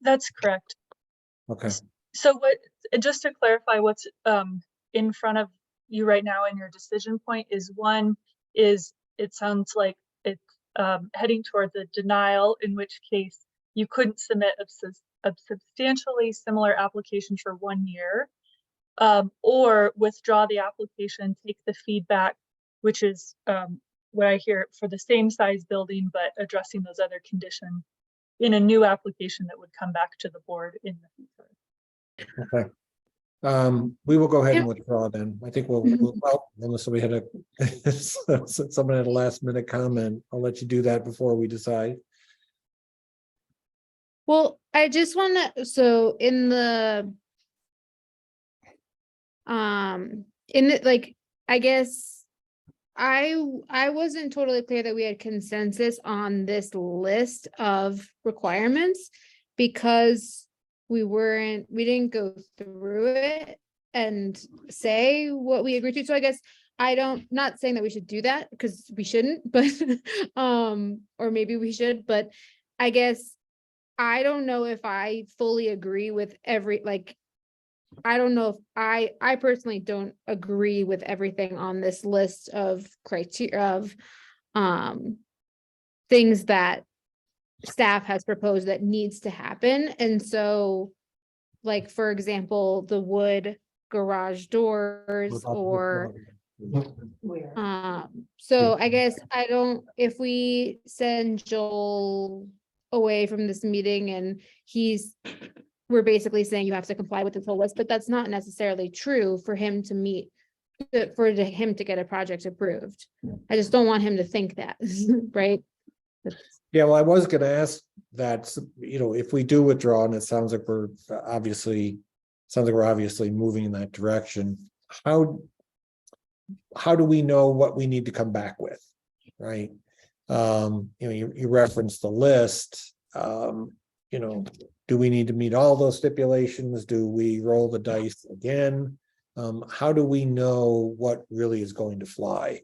That's correct. Okay. So just to clarify, what's in front of you right now in your decision point is it sounds like it's heading towards a denial, in which case you couldn't submit a substantially similar application for 1 year, or withdraw the application, take the feedback, which is what I hear, for the same size building, but addressing those other conditions in a new application that would come back to the board in the future. Okay. We will go ahead and withdraw then. I think well, unless we had someone had a last minute comment, I'll let you do that before we decide. Well, I just want to, so in the, like, I guess I wasn't totally clear that we had consensus on this list of requirements because we didn't go through it and say what we agreed to. So I guess not saying that we should do that because we shouldn't, but or maybe we should, but I guess I don't know if I fully agree with I don't know if I personally don't agree with everything on this list of criteria of things that staff has proposed that needs to happen. And so, like, for example, the wood garage doors or so I guess if we send Joel away from this meeting and we're basically saying you have to comply with this whole list, but that's not necessarily true for him to him to get a project approved. I just don't want him to think that, right? Yeah, well, I was gonna ask that, if we do withdraw, and it sounds like we're obviously moving in that direction, how do we know what we need to come back with, right? You referenced the list, do we need to meet all those stipulations? Do we roll the dice again? How do we know what really is going to fly?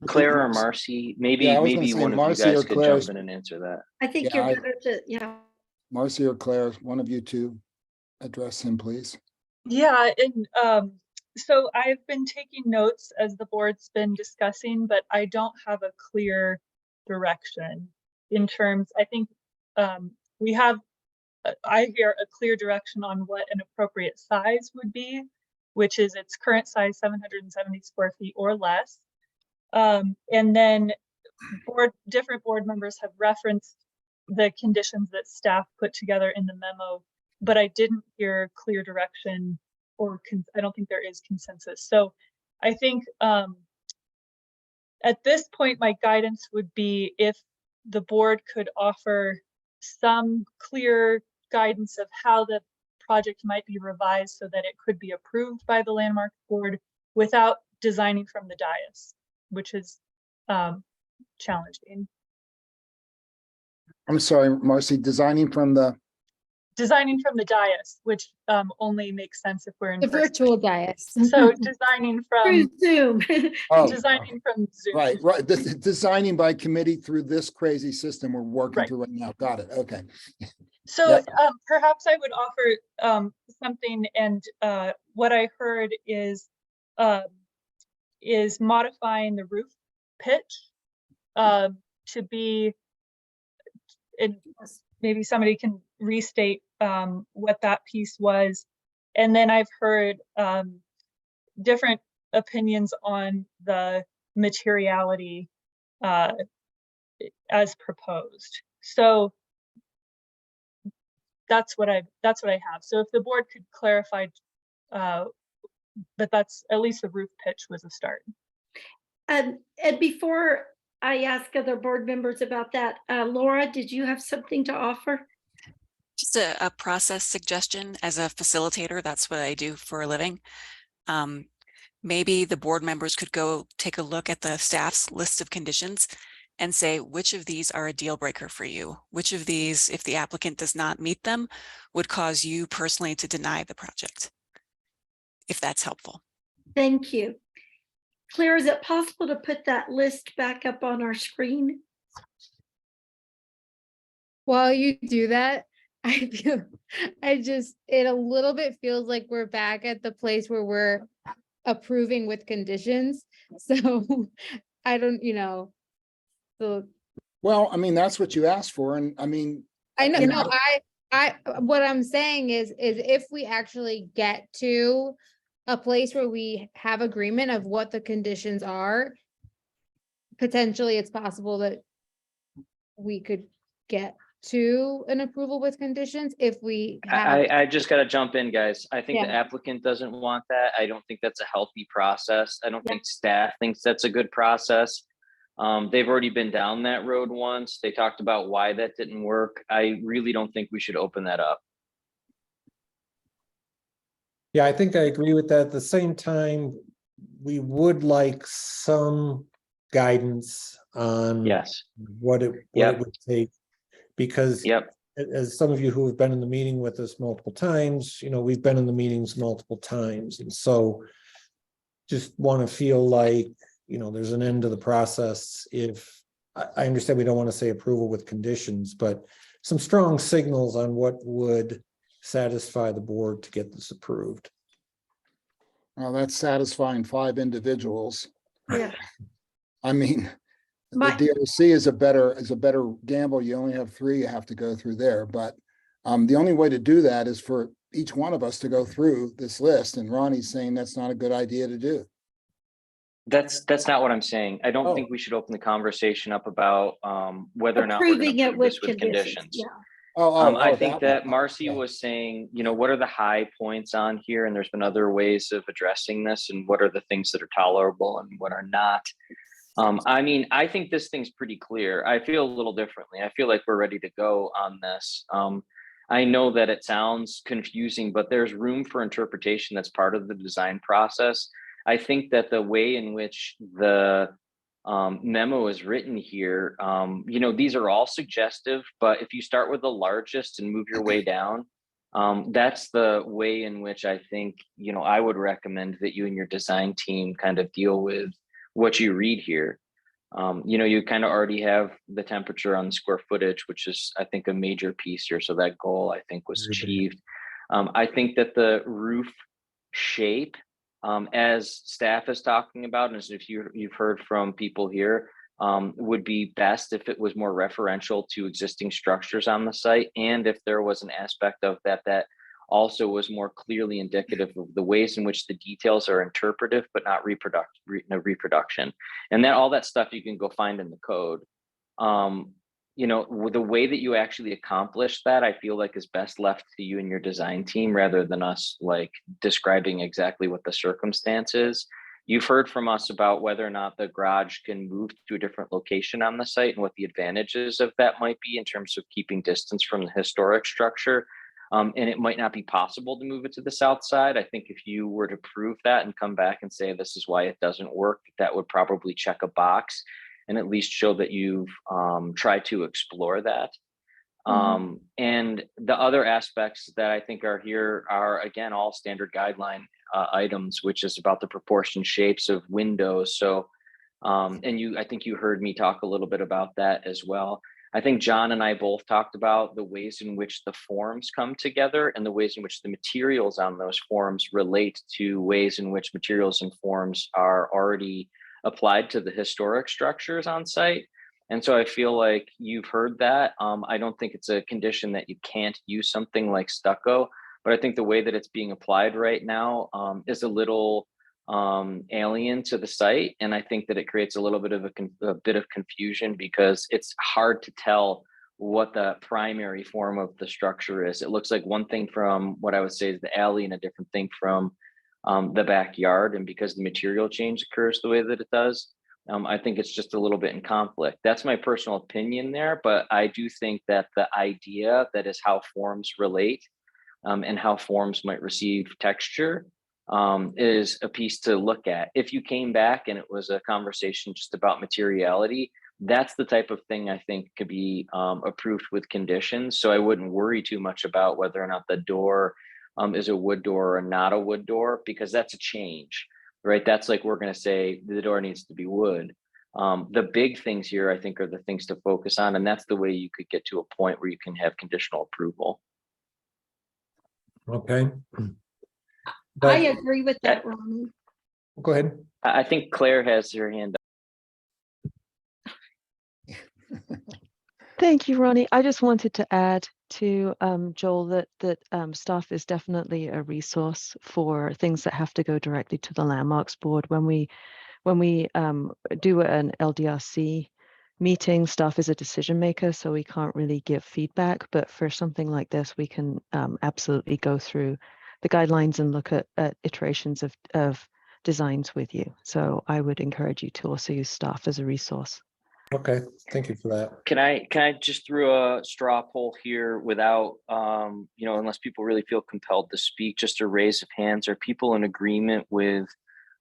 Claire or Marcy, maybe Yeah, I was gonna maybe say one of you Marcy guys or could Claire's- jump in and answer that. I think Yeah, you're better to, yeah. Marcy or Claire, one of you two address him, please. Yeah, and so I've been taking notes as the board's been discussing, but I don't have a clear direction in terms, I think we have, I hear a clear direction on what an appropriate size would be, which is its current size, 770 square feet or less. And then different board members have referenced the conditions that staff put together in the memo, but I didn't hear clear direction I don't think there is consensus. So I think at this point, my guidance would be if the board could offer some clear guidance of how the project might be revised so that it could be approved by the landmark board without designing from the dais, which is challenging. I'm sorry, Marcy, designing from the dais, which only makes sense if we're in The person. virtual dais. So designing from Zoom. designing from Zoom. right. Designing by committee through this crazy system we're working Right. through right now. Got it. Okay. So Yep. perhaps I would offer something, and what I heard is modifying the roof pitch to be, and maybe somebody can restate what that piece was. And then I've heard different opinions on the materiality as proposed. So that's what I have. So if the board could clarify, but that's at least the roof pitch was a start. And before I ask other board members about that, Laura, did you have something to offer? Just a process suggestion as a facilitator. That's what I do for a living. Maybe the board members could go take a look at the staff's list of conditions and say, which of these are a deal breaker for you? Which of these, if the applicant does not meet them, would cause you personally to deny the project? If that's helpful. Thank you. Claire, is it possible to put that list back up on our screen? While you do that, it a little bit feels like we're back at the place where we're approving with conditions. So I don't, so. Well, I mean, that's what you asked for. And I mean, I know, you no, what I'm saying is if we actually get to a place where we have agreement of what the conditions are, potentially it's possible that we could get to an approval with conditions if we have. I just got to jump in, guys. I think the Yeah. applicant doesn't want that. I don't think that's a healthy process. I don't think staff thinks that's a good process. They've already been down that road once. They talked about why that didn't work. I really don't think we should open that up. Yeah, I think I agree with that. At the same time, we would like some guidance on Yes. what it Yep. would take. Because Yep. as some of you who have been in the meeting with us multiple times, we've been in the meetings multiple times. And so just want to feel like, there's an end to the process. If I understand we don't want to say approval with conditions, but some strong signals on what would satisfy the board to get this approved. Well, that's satisfying 5 individuals. Yeah. I mean, the My- DRC is a better gamble. You only have 3 you have to go through there, but the only way to do that is for each one of us to go through this list, and Ronnie's saying that's not a good idea to do. That's not what I'm saying. I don't Oh. think we should open the conversation up about whether or not we're Approving going to it approve with this with conditions. conditions. Yeah. I think that one. Marcy Yeah. was saying, what are the high points on here? And there's been other ways of addressing this, and what are the things that are tolerable and what are not. I mean, I think this thing's pretty clear. I feel a little differently. I feel like we're ready to go on this. I know that it sounds confusing, but there's room for interpretation that's part of the design process. I think that the way in which the memo is written here, these are all suggestive, but if you start with the largest and move your way down, that's the way in which I think, I would recommend that you and your design team kind of deal with what you read here. You kind of already have the temperature on the square footage, which is, I think, a major piece here. So that goal, I think, was achieved. I think that the roof shape, as staff is talking about, and as if you've heard from people here, would be best if it was more referential to existing structures on the site, and if there was an aspect of that also was more clearly indicative of the ways in which the details are interpretive but not reproduction. And that all that stuff you can go find in the code. The way that you actually accomplish that, I feel like is best left to you and your design team rather than us like describing exactly what the circumstance is. You've heard from us about whether or not the garage can move to a different location on the site and what the advantages of that might be in terms of keeping distance from the historic structure. And it might not be possible to move it to the south side. I think if you were to prove that and come back and say this is why it doesn't work, that would probably check a box and at least show that you've tried to explore that. And the other aspects that I think are here are, again, all standard guideline items, which is about the proportion shapes of windows. So, I think you heard me talk a little bit about that as well. I think John and I both talked about the ways in which the forms come together and the ways in which the materials on those forms relate to ways in which materials and forms are already applied to the historic structures on site. And so I feel like you've heard that. I don't think it's a condition that you can't use something like stucco, but I think the way that it's being applied right now is a little alien to the site. And I think that it creates a little bit of a bit of confusion because it's hard to tell what the primary form of the structure is. It looks like one thing from what I would say is the alley and a different thing from the backyard. And because the material change occurs the way that it does, I think it's just a little bit in conflict. That's my personal opinion there, but I do think that the idea that is how forms relate and how forms might receive texture is a piece to look at. If you came back and it was a conversation just about materiality, that's the type of thing I think could be approved with conditions. So I wouldn't worry too much about whether or not the door is a wood door or not a wood door, because that's a change, right? That's like we're going to say the door needs to be wood. The big things here, I think, are the things to focus on, and that's the way you could get to a point where you can have conditional approval. Okay. I agree with that, Ronnie. Go ahead. I think Claire has her hand up. Thank you, Ronnie. I just wanted to add to Joel that staff is definitely a resource for things that have to go directly to the landmarks board. When we do an LDRC meeting, staff is a decision maker, so we can't really give feedback. But for something like this, we can absolutely go through the guidelines and look at iterations of designs with you. So I would encourage you to also use staff as a resource. Okay, thank you for that. Can I just throw a straw poll here without, unless people really feel compelled to speak, just a raise of hands? Are people in agreement with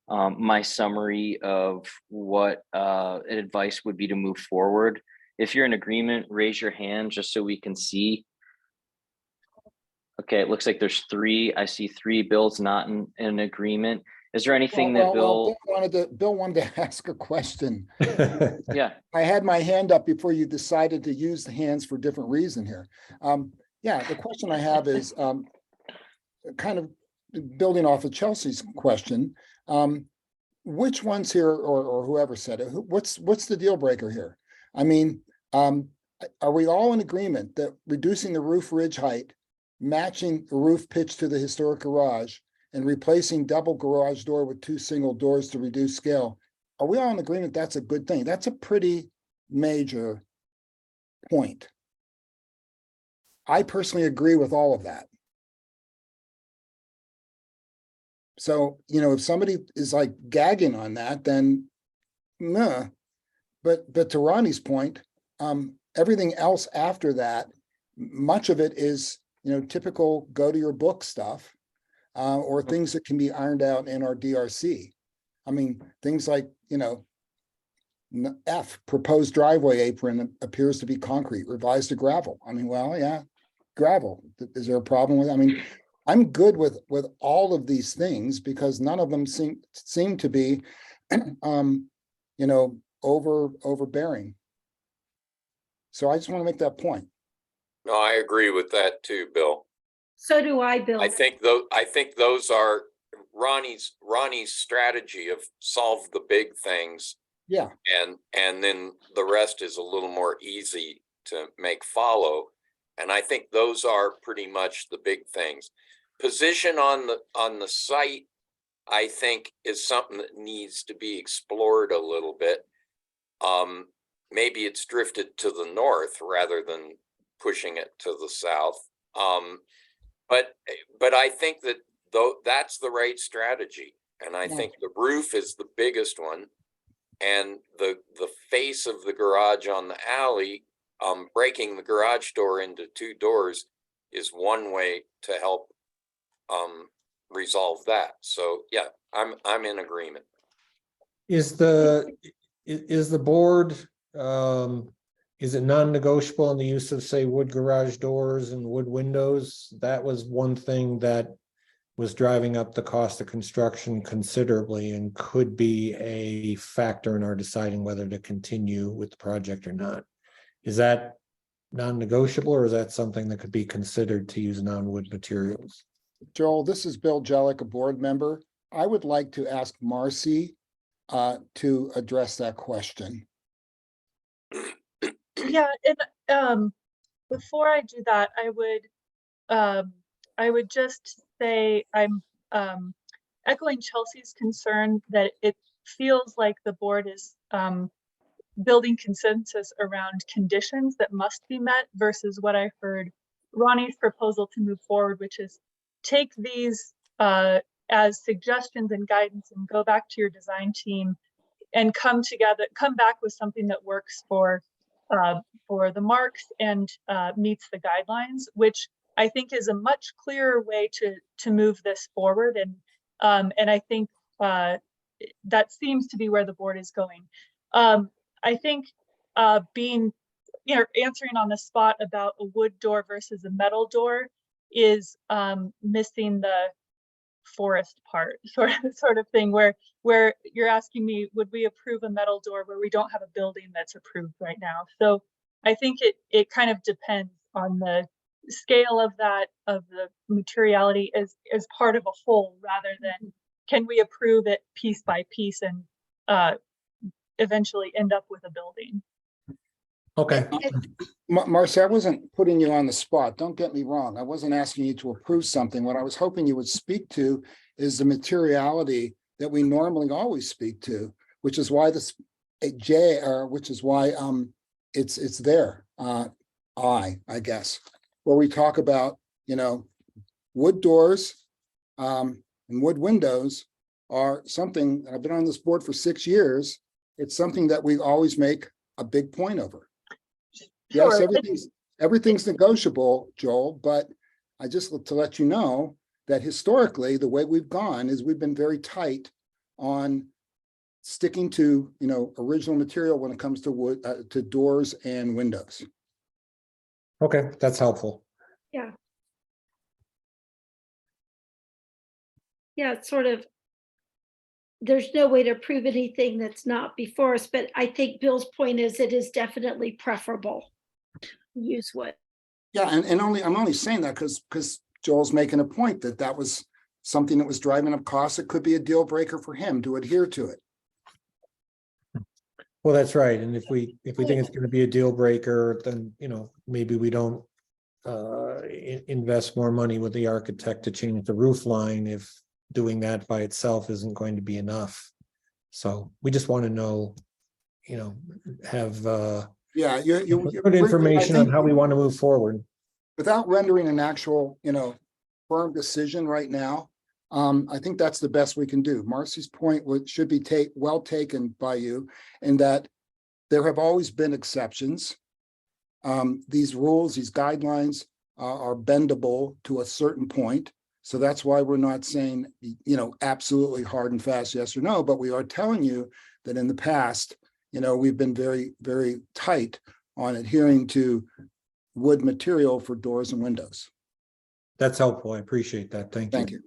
my summary of what advice would be to move forward? If you're in agreement, raise your hand just so we can see. Okay, it looks like there's 3. I see 3. Bill's not in agreement. Is there anything that Bill? Bill wanted to ask a question. Yeah. I had my hand up before you decided to use the hands for a different reason here. Yeah, the question I have is kind of building off of Chelsea's question. Which ones here, or whoever said it, what's the deal breaker here? I mean, are we all in agreement that reducing the roof ridge height, matching the roof pitch to the historic garage, and replacing double garage door with 2 single doors to reduce scale, are we all in agreement that's a good thing? That's a pretty major point. I personally agree with all of that. So, if somebody is like gagging on that, then nah. But to Ronnie's point, everything else after that, much of it is, typical go to your book stuff. Or things that can be ironed out in our DRC. I mean, things like, F, proposed driveway apron appears to be concrete, revised to gravel. I mean, well, yeah, gravel. Is there a problem with it? I mean, I'm good with all of these things because none of them seem to be, overbearing. So I just want to make that point. No, I agree with that too, Bill. So do I, Bill. I think those are Ronnie's strategy of solve the big things. Yeah. And then the rest is a little more easy to make follow. And I think those are pretty much the big things. Position on the site, I think, is something that needs to be explored a little bit. Maybe it's drifted to the north rather than pushing it to the south. But I think that that's the right strategy. And I think the roof is the biggest one. And the face of the garage on the alley, breaking the garage door into 2 doors is one way to help resolve that. So yeah, I'm in agreement. Is the board, is it non-negotiable in the use of, say, wood garage doors and wood windows? That was one thing that was driving up the cost of construction considerably and could be a factor in our deciding whether to continue with the project or not. Is that non-negotiable, or is that something that could be considered to use non-wood materials? Joel, this is Bill Jellick, a board member. I would like to ask Marcy to address that question. Yeah, and before I do that, I would just say I'm echoing Chelsea's concern that it feels like the board is building consensus around conditions that must be met versus what I heard Ronnie's proposal to move forward, which is take these as suggestions and guidance and go back to your design team and come back with something that works for the marks and meets the guidelines, which I think is a much clearer way to move this forward. And I think that seems to be where the board is going. I think answering on the spot about a wood door versus a metal door is missing the forest part sort of thing where you're asking me, would we approve a metal door where we don't have a building that's approved right now? So I think it kind of depends on the scale of the materiality as part of a whole, rather than can we approve it piece by piece and eventually end up with a building. Okay. Marcy, I wasn't putting you on the spot. Don't get me wrong. I wasn't asking you to approve something. What I was hoping you would speak to is the materiality that we normally always speak to, which is why it's there. I guess, where we talk about, wood doors and wood windows are something, I've been on this board for 6 years. It's something that we always make a big point over. Sure, Yes, and- everything's negotiable, Joel, but I just to let you know that historically, the way we've gone is we've been very tight on sticking to, original material when it comes to wood, to doors and windows. Okay, that's helpful. Yeah. Yeah, it's sort of, there's no way to prove anything that's not before us, but I think Bill's point is it is definitely preferable. to Use wood. Yeah, and I'm only saying that because Joel's making a point that was something that was driving up costs. It could be a deal breaker for him to adhere to it. Well, that's right. And if we think it's going to be a deal breaker, then, maybe we don't invest more money with the architect to change the roof line if doing that by itself isn't going to be enough. So we just want to know, have Yeah, good information on how we want to move forward. without rendering an actual, firm decision right now. I think that's the best we can do. Marcy's point should be well taken by you, in that there have always been exceptions. These rules, these guidelines are bendable to a certain point. So that's why we're not saying, absolutely hard and fast, yes or no, but we are telling you that in the past, we've been very, very tight on adhering to wood material for doors and windows. That's helpful. I appreciate that. Thank you. Thank you.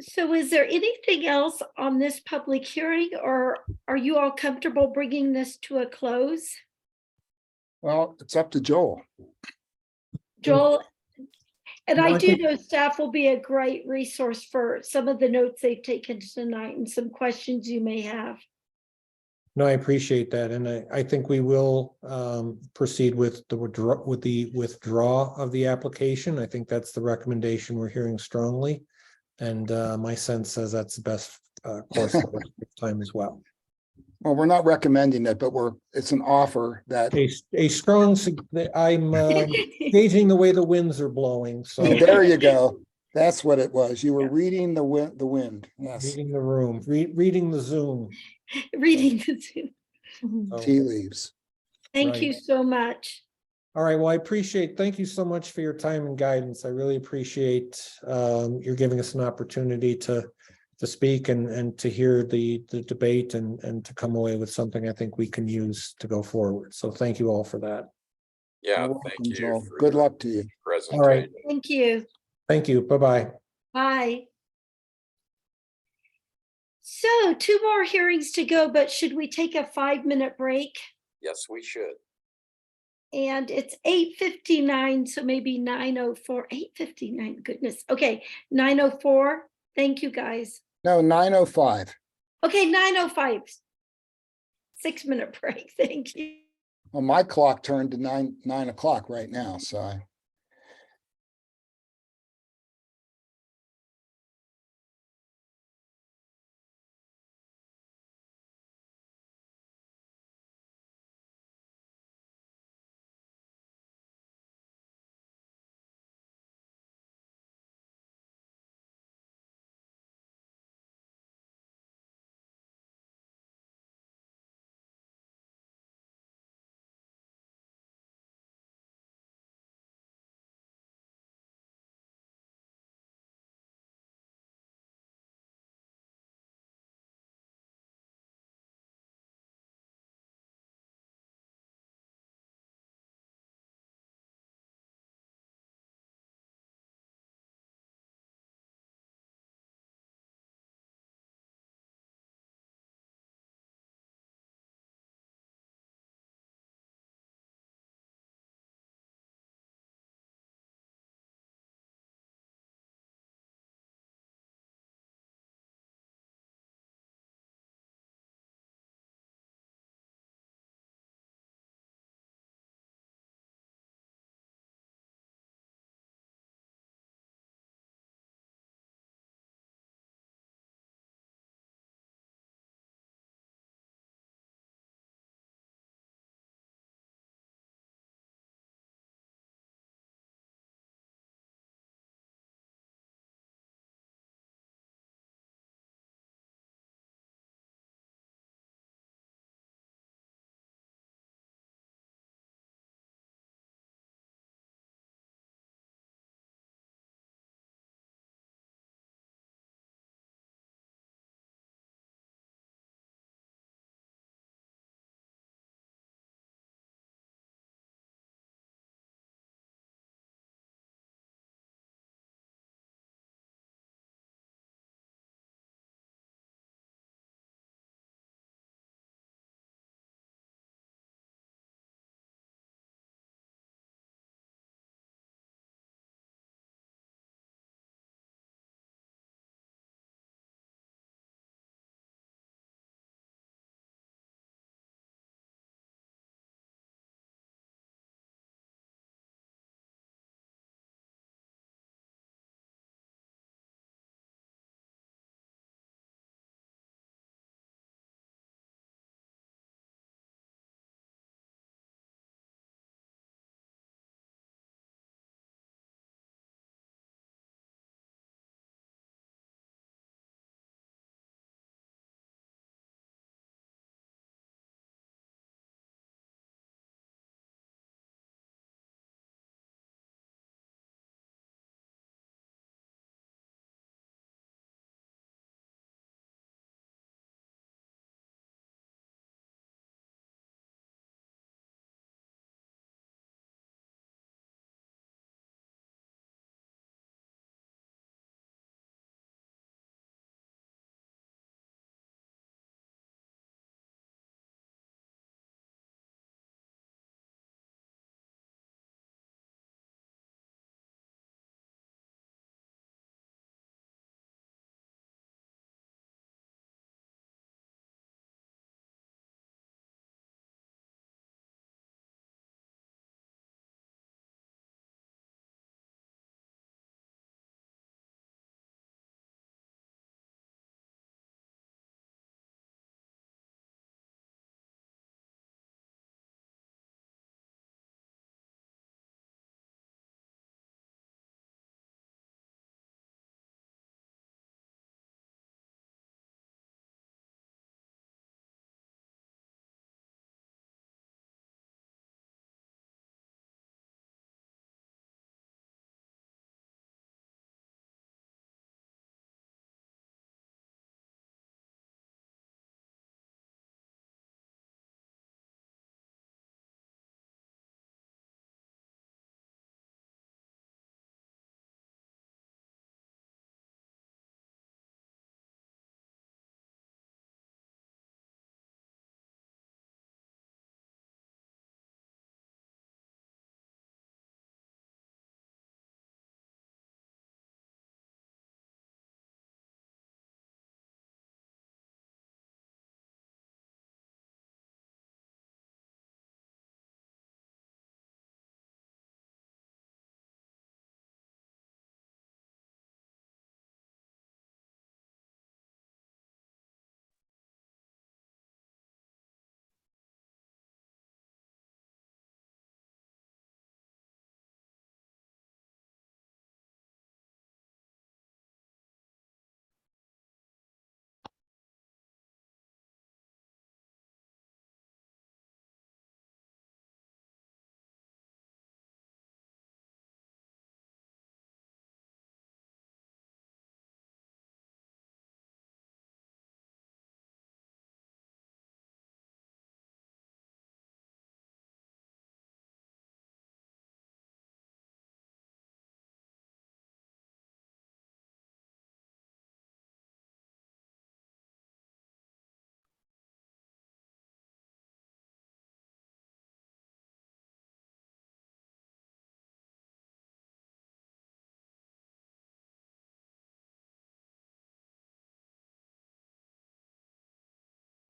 So is there anything else on this public hearing, or are you all comfortable bringing this to a close? Well, it's up to Joel. Joel, and No, I I do think- know staff will be a great resource for some of the notes they've taken tonight and some questions you may have. No, I appreciate that. And I think we will proceed with the withdrawal of the application. I think that's the recommendation we're hearing strongly. And my sense says that's the best course for this time as well. Well, we're not recommending it, but it's an offer that, A strong, I'm gauging the way the winds are blowing, so there you go. That's what it was. You were reading the wind. Yes, reading the room, reading the Zoom. Reading the Zoom. So, tea leaves. Thank you Right. so much. all right, well, thank you so much for your time and guidance. I really appreciate you're giving us an opportunity to speak and to hear the debate and to come away with something I think we can use to go forward. So thank you all for that. Yeah, You're thank welcome, you. Joel. for Good your luck to you. Presentation. All right. Thank you. Thank you. Bye-bye. Bye. So 2 more hearings to go, but should we take a 5-minute break? Yes, we should. And it's 8:59, so maybe 9:04, 8:59, goodness. Okay, 9:04. Thank you, guys. No, 9:05. Okay, 9:05. 6-minute break. Thank you. Well, my clock turned to 9 o'clock right now, so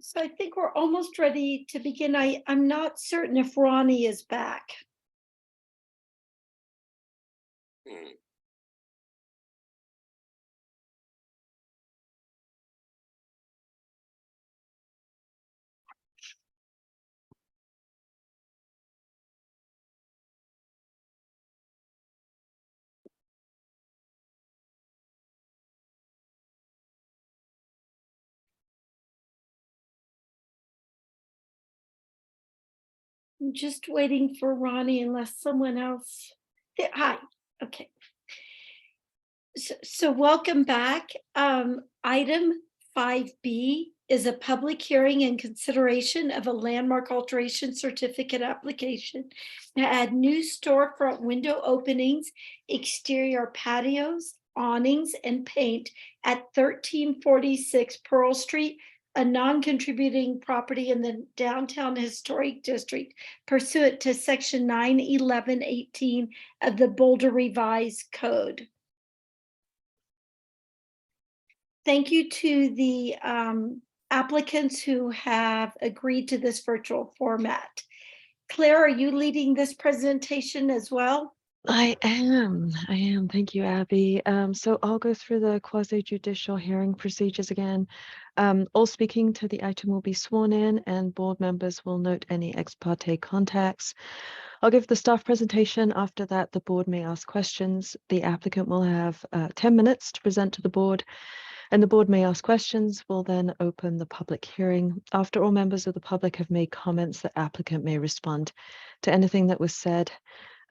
So I think we're almost ready to begin. I'm not certain if Ronnie is back. Hmm. I'm just waiting for Ronnie unless someone else. Hi, okay. So welcome back. Item 5B is a public hearing and consideration of a landmark alteration certificate application to add new storefront window openings, exterior patios, awnings, and paint at 1346 Pearl Street, a non-contributing property in the downtown historic district pursuant to section 91118 of the Boulder Revised Code. Thank you to the applicants who have agreed to this virtual format. Claire, are you leading this presentation as well? I am. Thank you, Abby. So I'll go through the quasi-judicial hearing procedures again. All speaking to the item will be sworn in, and board members will note any ex parte contacts. I'll give the staff presentation. After that, the board may ask questions. The applicant will have 10 minutes to present to the board, and the board may ask questions. We'll then open the public hearing. After all members of the public have made comments, the applicant may respond to anything that was said.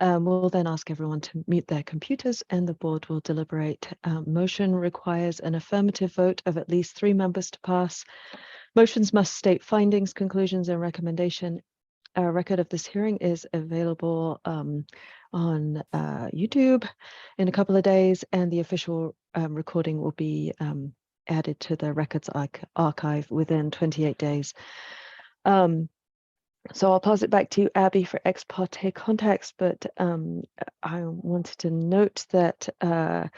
We'll then ask everyone to mute their computers and the board will deliberate. Motion requires an affirmative vote of at least 3 members to pass. Motions must state findings, conclusions, and recommendation. A record of this hearing is available on YouTube in a couple of days, and the official recording will be added to the records archive within 28 days. So I'll pass it back to you, Abby, for ex parte contacts, but I wanted to note that a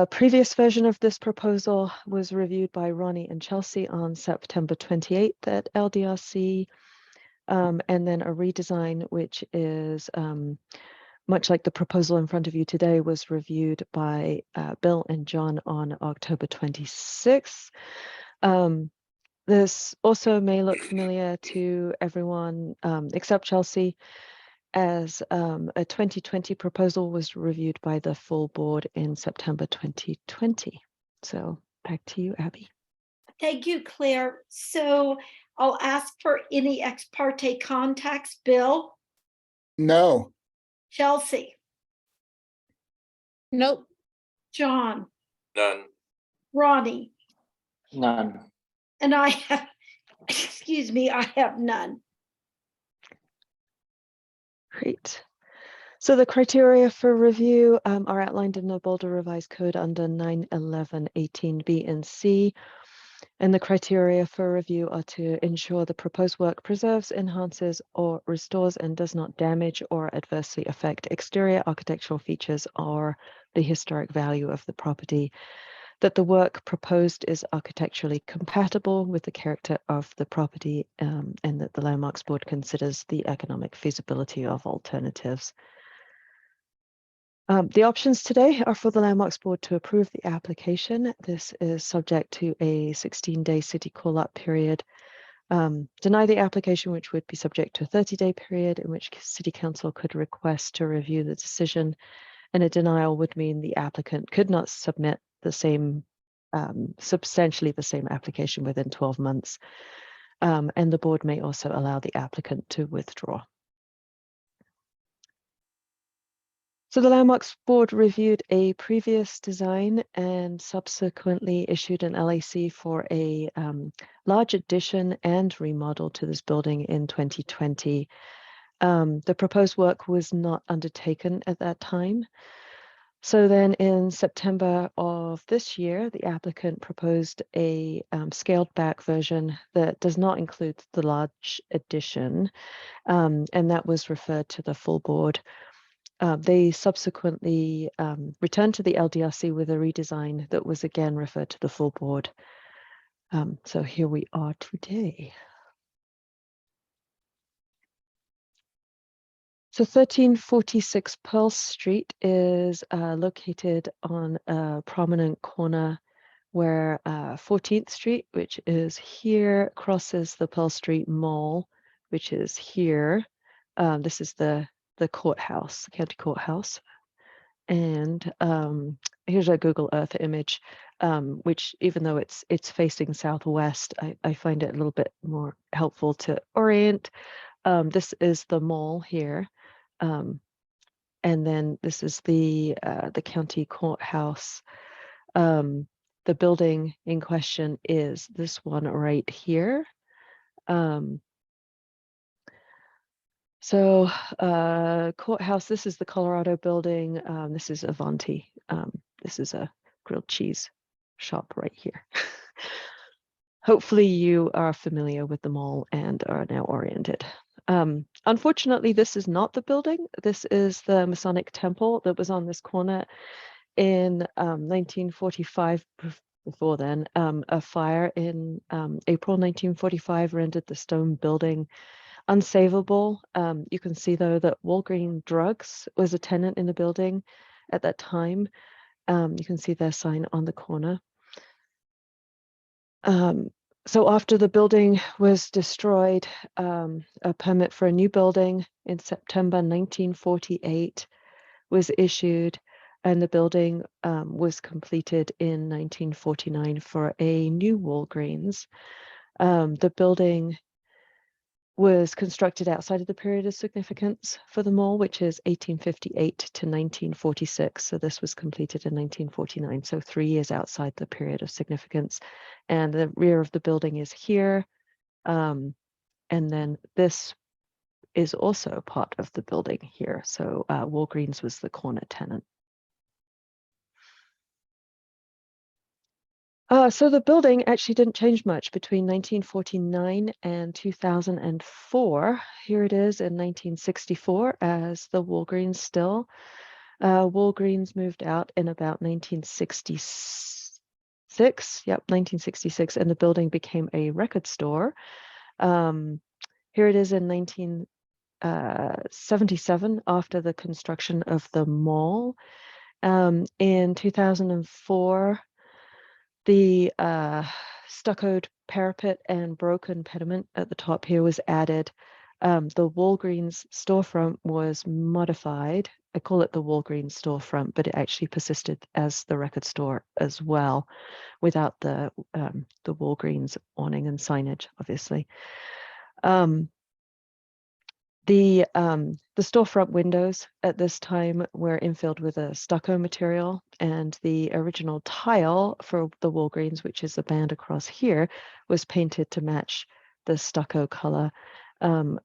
previous version of this proposal was reviewed by Ronnie and Chelsea on September 28th at LDRC, and then a redesign, which is much like the proposal in front of you today, was reviewed by Bill and John on October 26th. This also may look familiar to everyone except Chelsea, as a 2020 proposal was reviewed by the full board in September 2020. So back to you, Abby. Thank you, Claire. So I'll ask for any ex parte contacts. Bill? No. Chelsea? Nope. John? None. Ronnie? None. And I have, excuse me, I have none. Great. So the criteria for review are outlined in the Boulder Revised Code under 91118B and C. And the criteria for review are to ensure the proposed work preserves, enhances, or restores and does not damage or adversely affect exterior architectural features or the historic value of the property, that the work proposed is architecturally compatible with the character of the property, and that the Landmarks Board considers the economic feasibility of alternatives. The options today are for the Landmarks Board to approve the application. This is subject to a 16-day city call-up period. Deny the application, which would be subject to a 30-day period in which City Council could request to review the decision, and a denial would mean the applicant could not submit the same, substantially the same application within 12 months. And the board may also allow the applicant to withdraw. So the Landmarks Board reviewed a previous design and subsequently issued an LAC for a large addition and remodel to this building in 2020. The proposed work was not undertaken at that time. So then in September of this year, the applicant proposed a scaled back version that does not include the large addition, and that was referred to the full board. They subsequently returned to the LDRC with a redesign that was again referred to the full board. So here we are today. So 1346 Pearl Street is located on a prominent corner where 14th Street, which is here, crosses the Pearl Street Mall, which is here. This is the courthouse, the county courthouse. And here's a Google Earth image, which even though it's facing southwest, I find it a little bit more helpful to orient. This is the mall here. And then this is the county courthouse. The building in question is this one right here. So courthouse, this is the Colorado building. This is Avanti. This is a grilled cheese shop right here. Hopefully you are familiar with the mall and are now oriented. Unfortunately, this is not the building. This is the Masonic Temple that was on this corner in 1945. Before then, a fire in April 1945 rendered the stone building unsavable. You can see though that Walgreen Drugs was a tenant in the building at that time. You can see their sign on the corner. So after the building was destroyed, a permit for a new building in September 1948 was issued, and the building was completed in 1949 for a new Walgreens. The building was constructed outside of the period of significance for the mall, which is 1858 to 1946. So this was completed in 1949, so 3 years outside the period of significance. And the rear of the building is here. And then this is also part of the building here. So Walgreens was the corner tenant. So the building actually didn't change much between 1949 and 2004. Here it is in 1964 as the Walgreens still. Walgreens moved out in about 1966. Yep, 1966, and the building became a record store. Here it is in 1977 after the construction of the mall. In 2004, the stuccoed parapet and broken pediment at the top here was added. The Walgreens storefront was modified. I call it the Walgreens storefront, but it actually persisted as the record store as well, without the Walgreens awning and signage, obviously. The storefront windows at this time were infilled with a stucco material, and the original tile for the Walgreens, which is the band across here, was painted to match the stucco color. And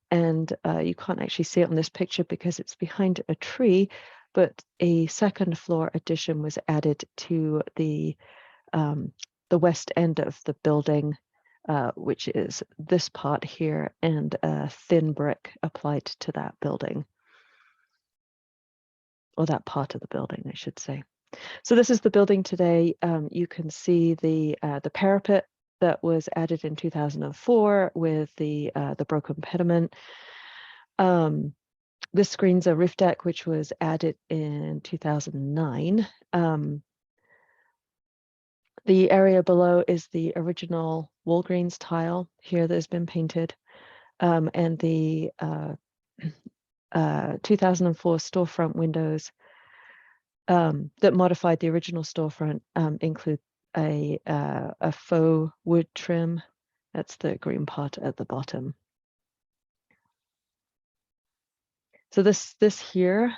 you can't actually see it on this picture because it's behind a tree, but a second floor addition was added to the west end of the building, which is this part here, and a thin brick applied to that building, or that part of the building, I should say. So this is the building today. You can see the parapet that was added in 2004 with the broken pediment. This screens a roof deck, which was added in 2009. The area below is the original Walgreens tile here that has been painted, and the 2004 storefront windows that modified the original storefront include a faux wood trim. That's the green part at the bottom. So this here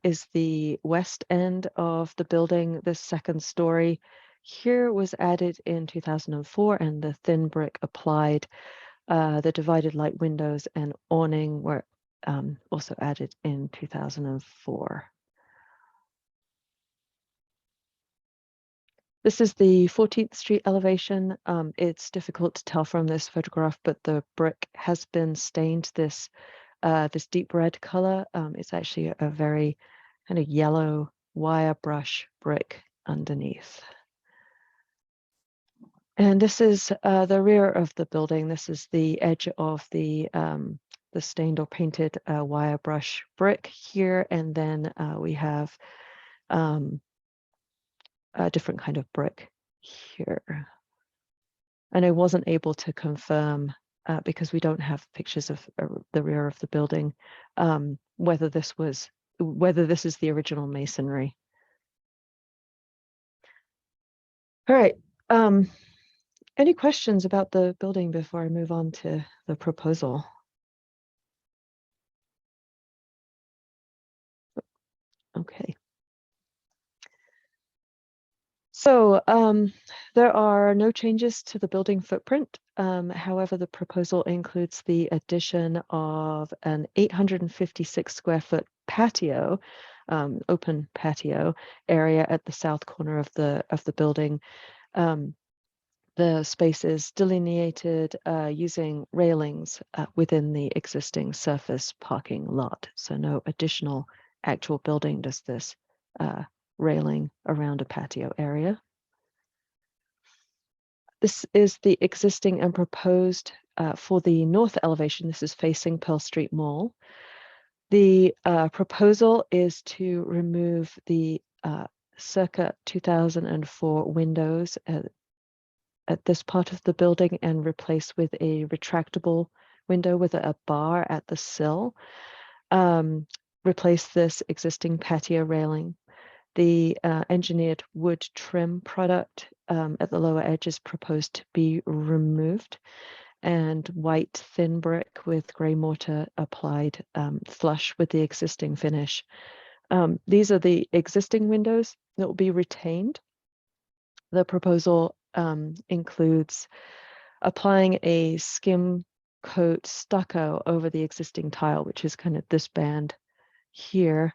is the west end of the building. This second story here was added in 2004, and the thin brick applied. The divided light windows and awning were also added in 2004. This is the 14th Street elevation. It's difficult to tell from this photograph, but the brick has been stained this deep red color. It's actually a very kind of yellow wire brush brick underneath. And this is the rear of the building. This is the edge of the stained or painted wire brush brick here. And then we have a different kind of brick here. And I wasn't able to confirm because we don't have pictures of the rear of the building, whether this is the original masonry. All right. Any questions about the building before I move on to the proposal? Okay. So there are no changes to the building footprint. However, the proposal includes the addition of an 856 square foot patio, open patio area at the south corner of the building. The space is delineated using railings within the existing surface parking lot. So no additional actual building does this railing around a patio area. This is the existing and proposed for the north elevation. This is facing Pearl Street Mall. The proposal is to remove the circa 2004 windows at this part of the building and replace with a retractable window with a bar at the sill. Replace this existing patio railing. The engineered wood trim product at the lower edge is proposed to be removed, and white thin brick with gray mortar applied flush with the existing finish. These are the existing windows that will be retained. The proposal includes applying a skim coat stucco over the existing tile, which is kind of this band here,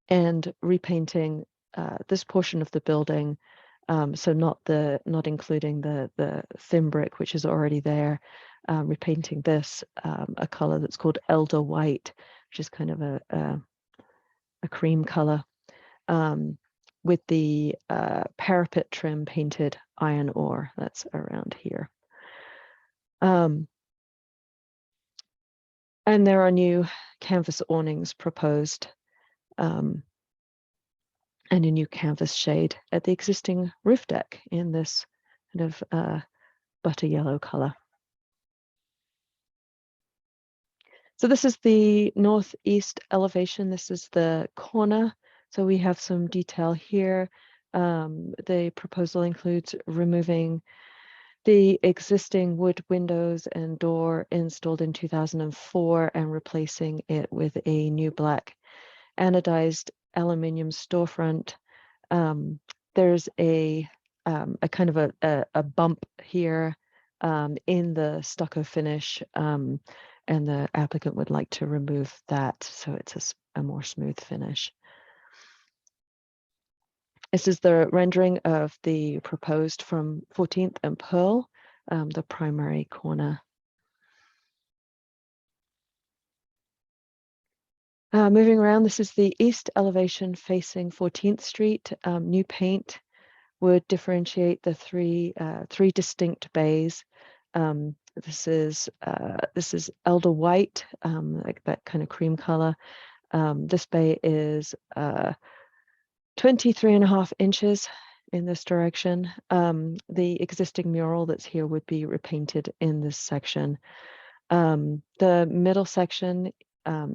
and repainting this portion of the building. So not including the thin brick, which is already there, repainting this a color that's called Elder White, which is kind of a cream color, with the parapet trim painted iron ore. That's around here. And there are new canvas awnings proposed, and a new canvas shade at the existing roof deck in this kind of butter yellow color. So this is the northeast elevation. This is the corner. So we have some detail here. The proposal includes removing the existing wood windows and door installed in 2004 and replacing it with a new black anodized aluminum storefront. There's a kind of a bump here in the stucco finish, and the applicant would like to remove that so it's a more smooth finish. This is the rendering of the proposed from 14th and Pearl, the primary corner. Moving around, this is the east elevation facing 14th Street. New paint would differentiate the three distinct bays. This is Elder White, like that kind of cream color. This bay is 23.5 inches in this direction. The existing mural that's here would be repainted in this section. The middle section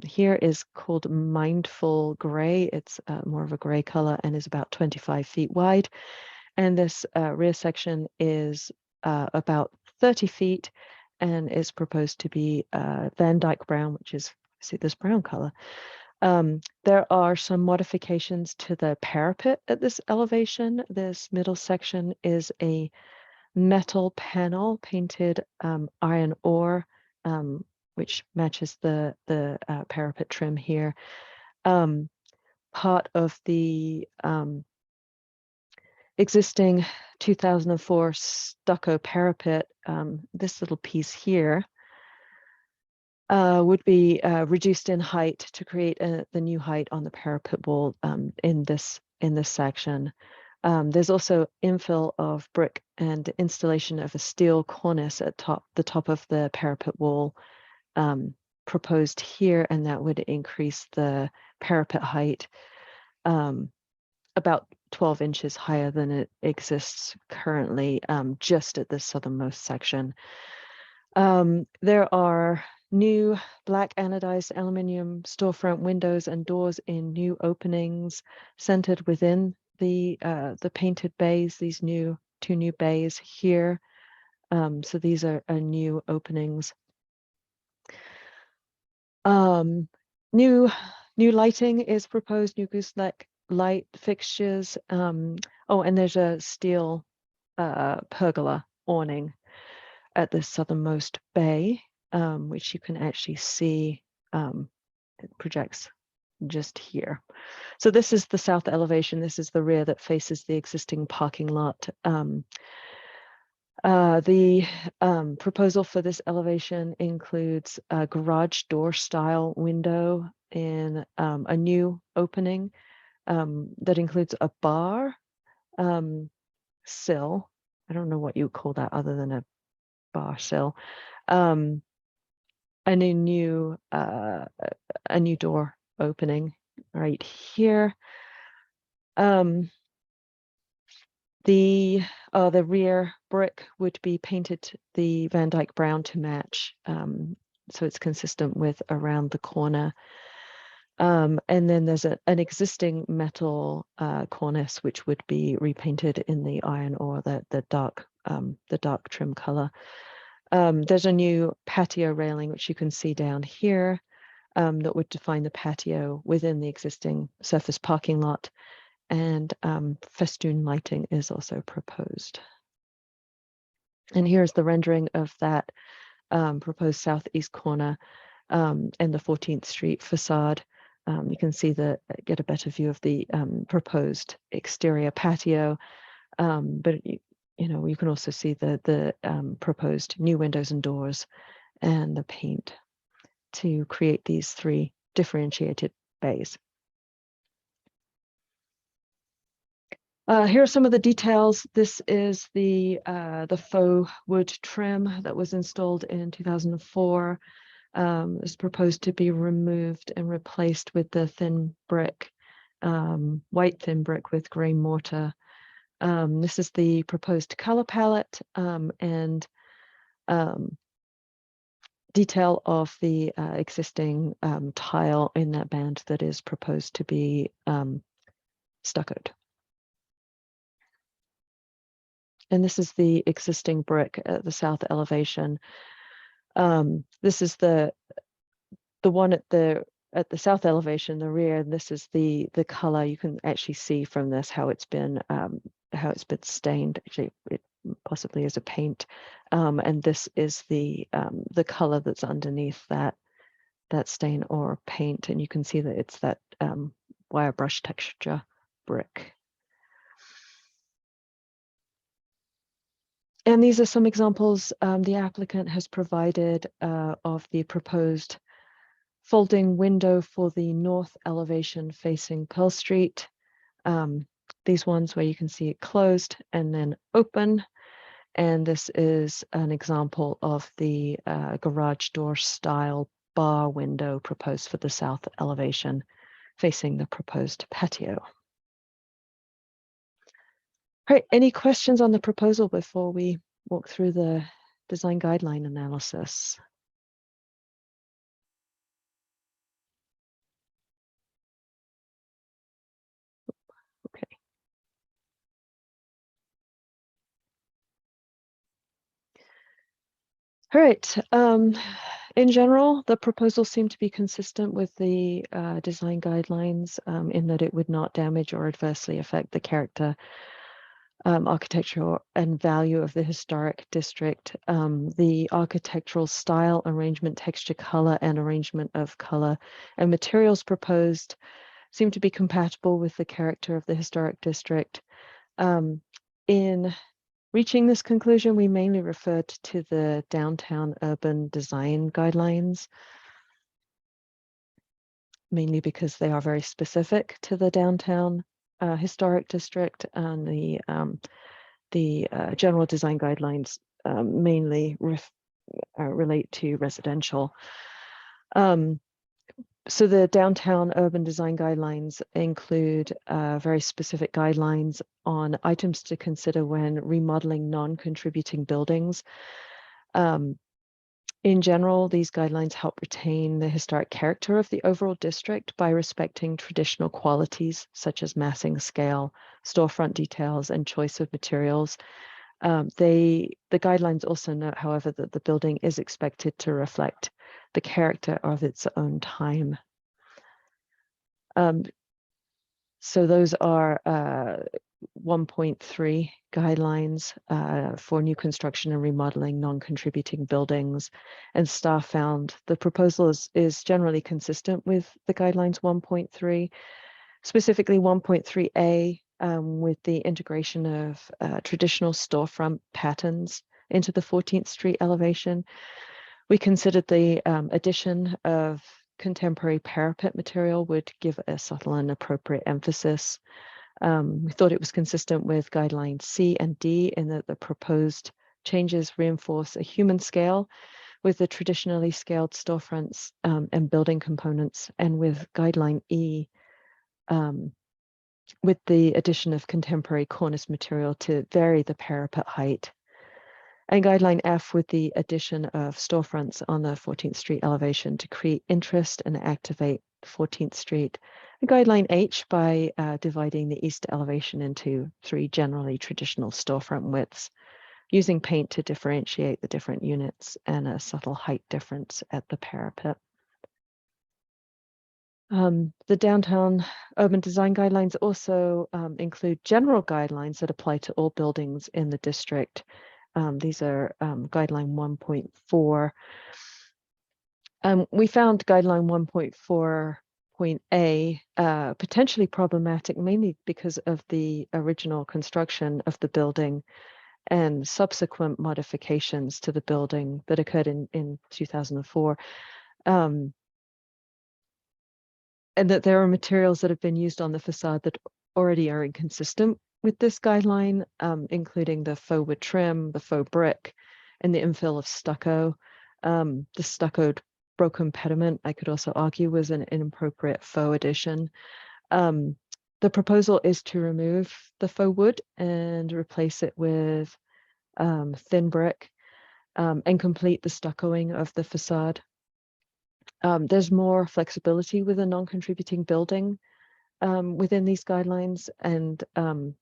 here is called Mindful Gray. It's more of a gray color and is about 25 feet wide. And this rear section is about 30 feet and is proposed to be Van Dyke brown, which is, see, this brown color. There are some modifications to the parapet at this elevation. This middle section is a metal panel painted iron ore, which matches the parapet trim here. Part of the existing 2004 stucco parapet, this little piece here, would be reduced in height to create the new height on the parapet wall in this section. There's also infill of brick and installation of a steel cornice at the top of the parapet wall proposed here, and that would increase the parapet height about 12 inches higher than it exists currently, just at the southernmost section. There are new black anodized aluminum storefront windows and doors in new openings centered within the painted bays, these two new bays here. So these are new openings. New lighting is proposed, new gooseneck light fixtures. Oh, and there's a steel pergola awning at the southernmost bay, which you can actually see. It projects just here. So this is the south elevation. This is the rear that faces the existing parking lot. The proposal for this elevation includes a garage door style window in a new opening that includes a bar sill. I don't know what you call that other than a bar sill. And a new door opening right here. The rear brick would be painted the Van Dyke brown to match, so it's consistent with around the corner. And then there's an existing metal cornice which would be repainted in the iron ore, the dark trim color. There's a new patio railing which you can see down here that would define the patio within the existing surface parking lot. And festoon lighting is also proposed. And here's the rendering of that proposed southeast corner and the 14th Street facade. You can see get a better view of the proposed exterior patio, but you can also see the proposed new windows and doors and the paint to create these three differentiated bays. Here are some of the details. This is the faux wood trim that was installed in 2004. It's proposed to be removed and replaced with the thin brick, white thin brick with gray mortar. This is the proposed color palette and detail of the existing tile in that band that is proposed to be stuccoed. And this is the existing brick at the south elevation. This is the one at the south elevation, the rear. And this is the color. You can actually see from this how it's been stained. Actually, it possibly is a paint. And this is the color that's underneath that stain or paint. And you can see that it's that wire brush texture brick. And these are some examples the applicant has provided of the proposed folding window for the north elevation facing Pearl Street. These ones where you can see it closed and then open. And this is an example of the garage door style bar window proposed for the south elevation facing the proposed patio. All right, any questions on the proposal before we walk through the design guideline analysis? Okay. All right. In general, the proposal seemed to be consistent with the design guidelines in that it would not damage or adversely affect the character, architectural and value of the historic district. The architectural style, arrangement, texture, color, and arrangement of color and materials proposed seem to be compatible with the character of the historic district. In reaching this conclusion, we mainly referred to the downtown urban design guidelines, mainly because they are very specific to the downtown historic district, and the general design guidelines mainly relate to residential. So the downtown urban design guidelines include very specific guidelines on items to consider when remodeling non-contributing buildings. In general, these guidelines help retain the historic character of the overall district by respecting traditional qualities such as massing, scale, storefront details, and choice of materials. The guidelines also note, however, that the building is expected to reflect the character of its own time. So those are 1.3 guidelines for new construction and remodeling non-contributing buildings. And staff found the proposal is generally consistent with the guidelines 1.3, specifically 1.3A, with the integration of traditional storefront patterns into the 14th Street elevation. We considered the addition of contemporary parapet material would give a subtle and appropriate emphasis. We thought it was consistent with guidelines C and D in that the proposed changes reinforce a human scale with the traditionally scaled storefronts and building components, and with guideline E, with the addition of contemporary cornice material to vary the parapet height. And guideline F with the addition of storefronts on the 14th Street elevation to create interest and activate 14th Street. And guideline H by dividing the east elevation into 3 generally traditional storefront widths, using paint to differentiate the different units and a subtle height difference at the parapet. The downtown urban design guidelines also include general guidelines that apply to all buildings in the district. These are guideline 1.4. We found guideline 1.4.A potentially problematic, mainly because of the original construction of the building and subsequent modifications to the building that occurred in 2004. And that there are materials that have been used on the facade that already are inconsistent with this guideline, including the faux wood trim, the faux brick, and the infill of stucco. The stuccoed broken pediment, I could also argue, was an inappropriate faux addition. The proposal is to remove the faux wood and replace it with thin brick and complete the stuccoing of the facade. There's more flexibility with a non-contributing building within these guidelines, and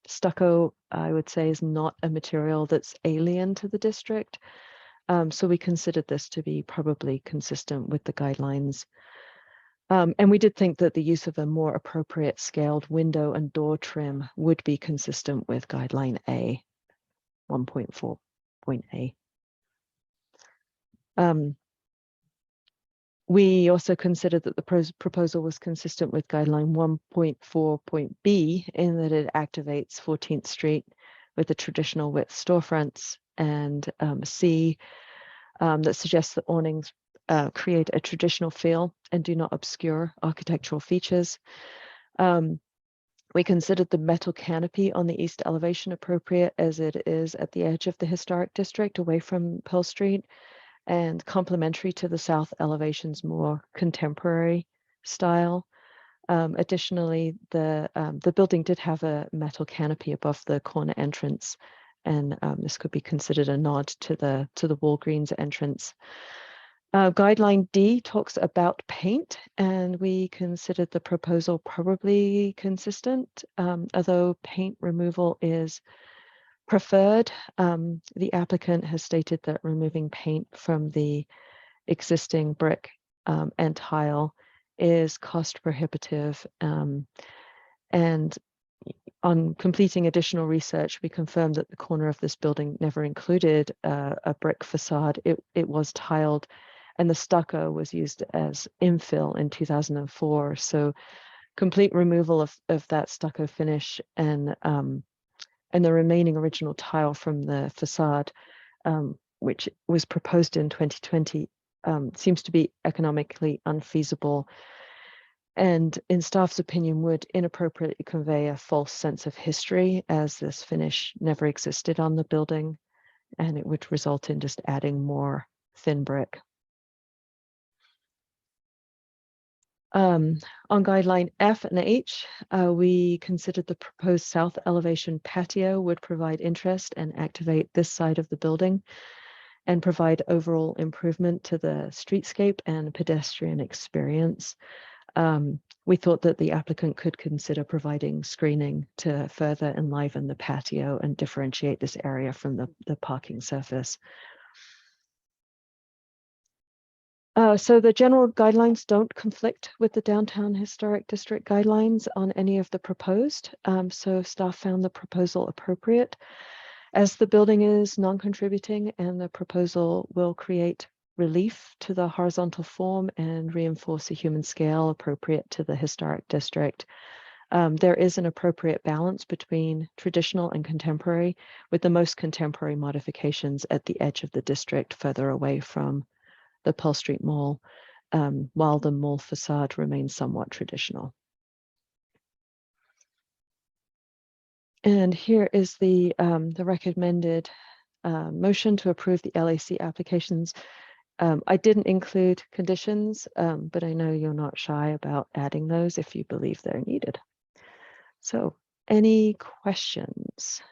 stucco, I would say, is not a material that's alien to the district. So we considered this to be probably consistent with the guidelines. And we did think that the use of a more appropriate scaled window and door trim would be consistent with guideline A, 1.4.A. We also considered that the proposal was consistent with guideline 1.4.B in that it activates 14th Street with the traditional width storefronts, and C that suggests that awnings create a traditional feel and do not obscure architectural features. We considered the metal canopy on the east elevation appropriate as it is at the edge of the historic district away from Pearl Street, and complementary to the south elevation's more contemporary style. Additionally, the building did have a metal canopy above the corner entrance, and this could be considered a nod to the Walgreens entrance. Guideline D talks about paint, and we considered the proposal probably consistent, although paint removal is preferred. The applicant has stated that removing paint from the existing brick and tile is cost prohibitive. And on completing additional research, we confirmed that the corner of this building never included a brick facade. It was tiled, and the stucco was used as infill in 2004. So complete removal of that stucco finish and the remaining original tile from the facade, which was proposed in 2020, seems to be economically unfeasible. and in staff's opinion would inappropriately convey a false sense of history, as this finish never existed on the building, and it would result in just adding more thin brick. On guideline F and H, we considered the proposed south elevation patio would provide interest and activate this side of the building and provide overall improvement to the streetscape and pedestrian experience. We thought that the applicant could consider providing screening to further enliven the patio and differentiate this area from the parking surface. So the general guidelines don't conflict with the Downtown Historic District guidelines on any of the proposed. So staff found the proposal appropriate, as the building is non-contributing and the proposal will create relief to the horizontal form and reinforce a human scale appropriate to the historic district. There is an appropriate balance between traditional and contemporary, with the most contemporary modifications at the edge of the district further away from the Pearl Street Mall, while the mall facade remains somewhat traditional. And here is the recommended motion to approve the LAC applications. I didn't include conditions, but I know you're not shy about adding those if you believe they're needed. So, any questions?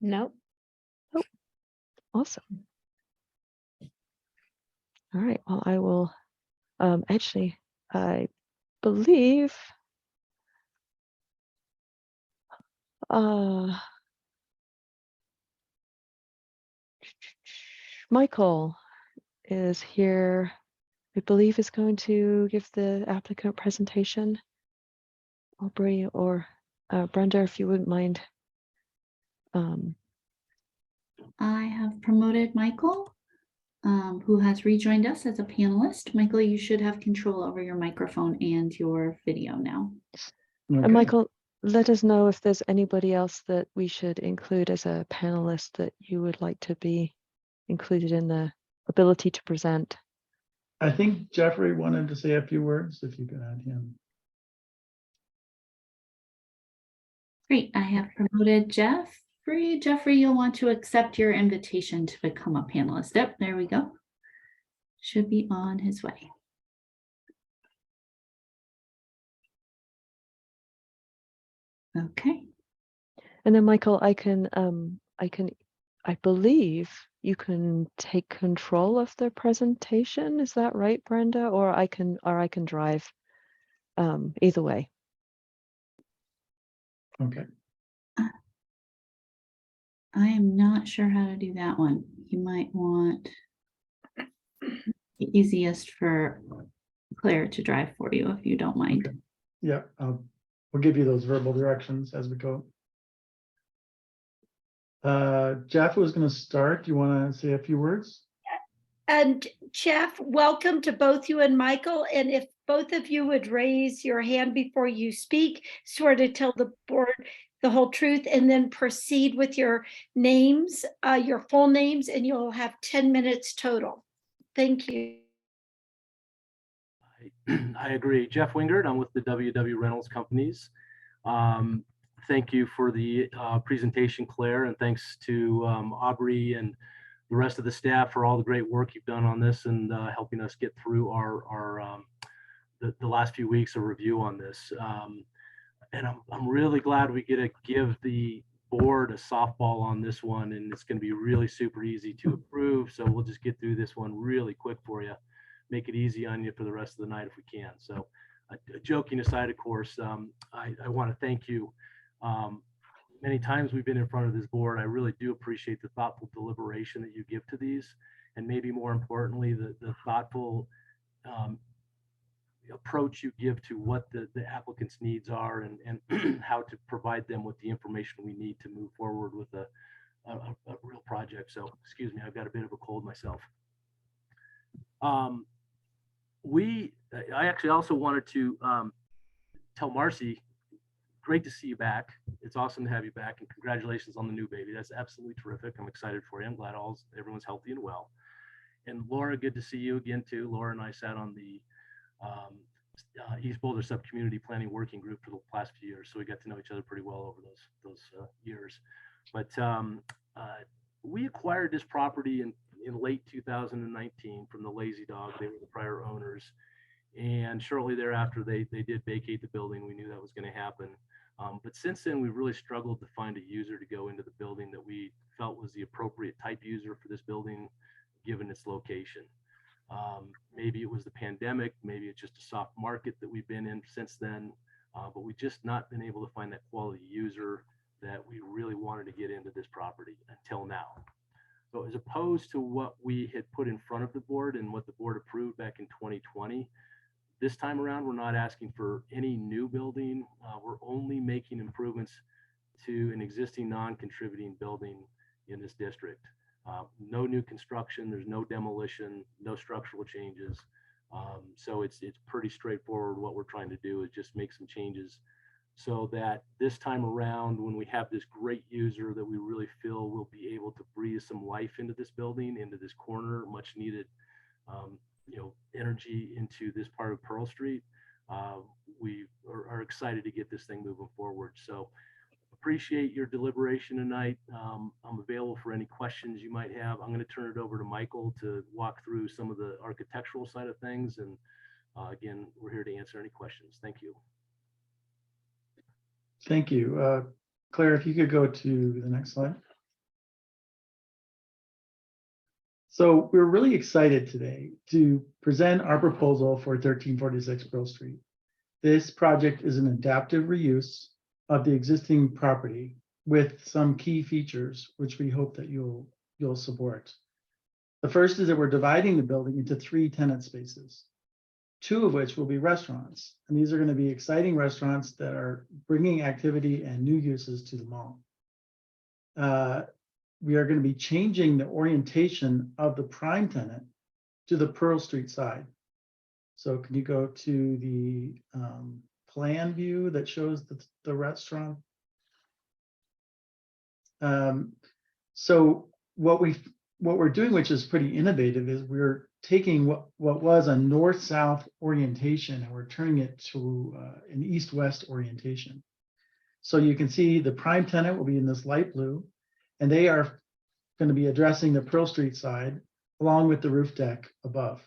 Nope. Awesome. All right, well, I will, actually, I believe, Michael is here, I believe is going to give the applicant presentation. Aubrey or Brenda, if you wouldn't mind. I have promoted Michael, who has rejoined us as a panelist. Michael, you should have control over your microphone and your video now. And Michael, let us know if there's anybody else that we should include as a panelist that you would like to be included in the ability to present. I think Jeffrey wanted to say a few words, if you could add him. Great, I have promoted Jeffrey. Jeffrey, you'll want to accept your invitation to become a panelist. Yep, there we go. Should be on his way. Okay. And then Michael, I believe you can take control of the presentation. Is that right, Brenda? Or I can drive, either way. Okay. I am not sure how to do that one. You might want the easiest for Claire to drive for you, if you don't mind. Okay. Yeah, we'll give you those verbal directions as we go. Jeff was going to start. Do you want to say a few words? And Jeff, welcome to both you and Michael. And if both of you would raise your hand before you speak, sort of tell the board the whole truth, and then proceed with your names, your full names, and you'll have 10 minutes total. Thank you. I agree. Jeff Wingard, I'm with the WW Reynolds Companies. Thank you for the presentation, Claire, and thanks to Aubrey and the rest of the staff for all the great work you've done on this and helping us get through the last few weeks of review on this. And I'm really glad we get to give the board a softball on this one, and it's going to be really super easy to approve. So we'll just get through this one really quick for you, make it easy on you for the rest of the night if we can. So joking aside, of course, I want to thank you. Many times we've been in front of this board, I really do appreciate the thoughtful deliberation that you give to these, and maybe more importantly, the thoughtful approach you give to what the applicant's needs are and how to provide them with the information we need to move forward with a real project. So excuse me, I've got a bit of a cold myself. I actually also wanted to tell Marcy great to see you back. It's awesome to have you back, and congratulations on the new baby. That's absolutely terrific. I'm excited for you. I'm glad everyone's healthy and well. And Laura, good to see you again too. Laura and I sat on the East Boulder Sub-Community Planning Working Group for the past few years, so we got to know each other pretty well over those years. But we acquired this property in late 2019 from the Lazy Dog. They were the prior owners, and shortly thereafter they did vacate the building. We knew that was going to happen, but since then we've really struggled to find a user to go into the building that we felt was the appropriate type user for this building, given its location. Maybe it was the pandemic, maybe it's just a soft market that we've been in since then, but we've just not been able to find that quality user that we really wanted to get into this property until now. So as opposed to what we had put in front of the board and what the board approved back in 2020, this time around, we're not asking for any new building. We're only making improvements to an existing non-contributing building in this district. No new construction, there's no demolition, no structural changes. So it's pretty straightforward. What we're trying to do is just make some changes so that this time around, when we have this great user that we really feel will be able to breathe some life into this building, into this corner, much needed energy into this part of Pearl Street, we are excited to get this thing moving forward. So appreciate your deliberation tonight. I'm available for any questions you might have. I'm going to turn it over to Michael to walk through some of the architectural side of things. And again, we're here to answer any questions. Thank you. Thank you. Claire, if you could go to the next slide. So we're really excited today to present our proposal for 1346 Pearl Street. This project is an adaptive reuse of the existing property with some key features, which we hope that you'll support. The first is that we're dividing the building into 3 tenant spaces, 2 of which will be restaurants. And these are going to be exciting restaurants that are bringing activity and new uses to the mall. We are going to be changing the orientation of the prime tenant to the Pearl Street side. So can you go to the plan view that shows the restaurant? So what we're doing, which is pretty innovative, is we're taking what was a north-south orientation and we're turning it to an east-west orientation. So you can see the prime tenant will be in this light blue, and they are going to be addressing the Pearl Street side along with the roof deck above.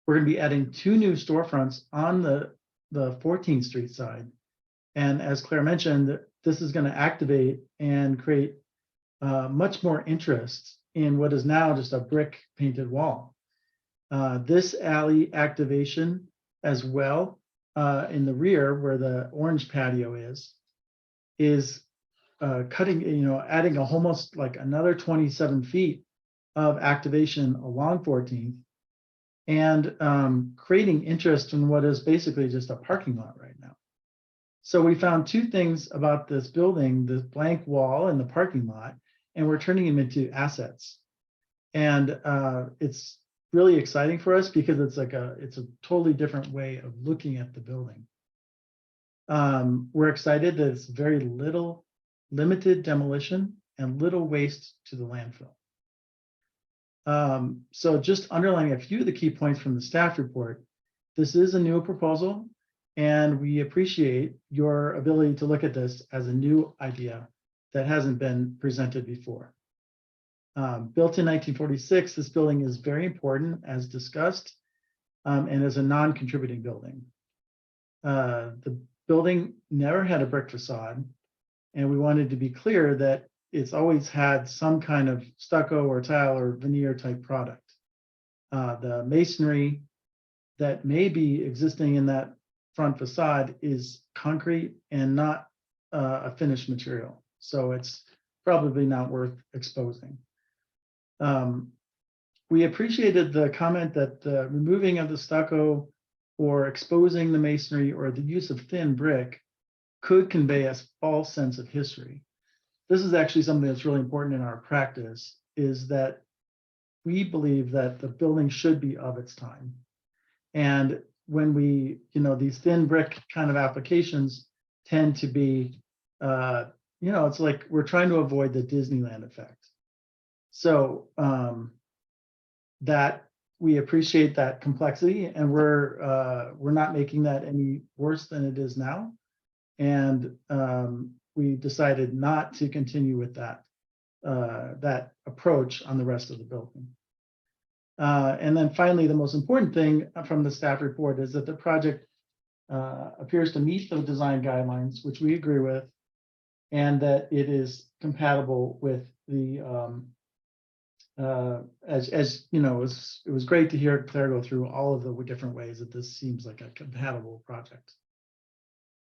We're going to be adding 2 new storefronts on the 14th Street side. And as Claire mentioned, this is going to activate and create much more interest in what is now just a brick painted wall. This alley activation as well in the rear where the orange patio is cutting, adding almost like another 27 feet of activation along 14th and creating interest in what is basically just a parking lot right now. So we found 2 things about this building, the blank wall and the parking lot, and we're turning them into assets. And it's really exciting for us because it's a totally different way of looking at the building. We're excited that it's very limited demolition and little waste to the landfill. So just underlining a few of the key points from the staff report, this is a new proposal, and we appreciate your ability to look at this as a new idea that hasn't been presented before. Built in 1946, this building is very important, as discussed, and is a non-contributing building. The building never had a brick facade, and we wanted to be clear that it's always had some kind of stucco or tile or veneer type product. The masonry that may be existing in that front facade is concrete and not a finished material. So it's probably not worth exposing. We appreciated the comment that the removing of the stucco or exposing the masonry or the use of thin brick could convey a false sense of history. This is actually something that's really important in our practice, is that we believe that the building should be of its time. And when we, these thin brick kind of applications tend to be, it's like we're trying to avoid the Disneyland effect. So that we appreciate that complexity, and we're not making that any worse than it is now. And we decided not to continue with that approach on the rest of the building. And then finally, the most important thing from the staff report is that the project appears to meet the design guidelines, which we agree with, and that it is compatible with the as you know, it was great to hear Claire go through all of the different ways that this seems like a compatible project.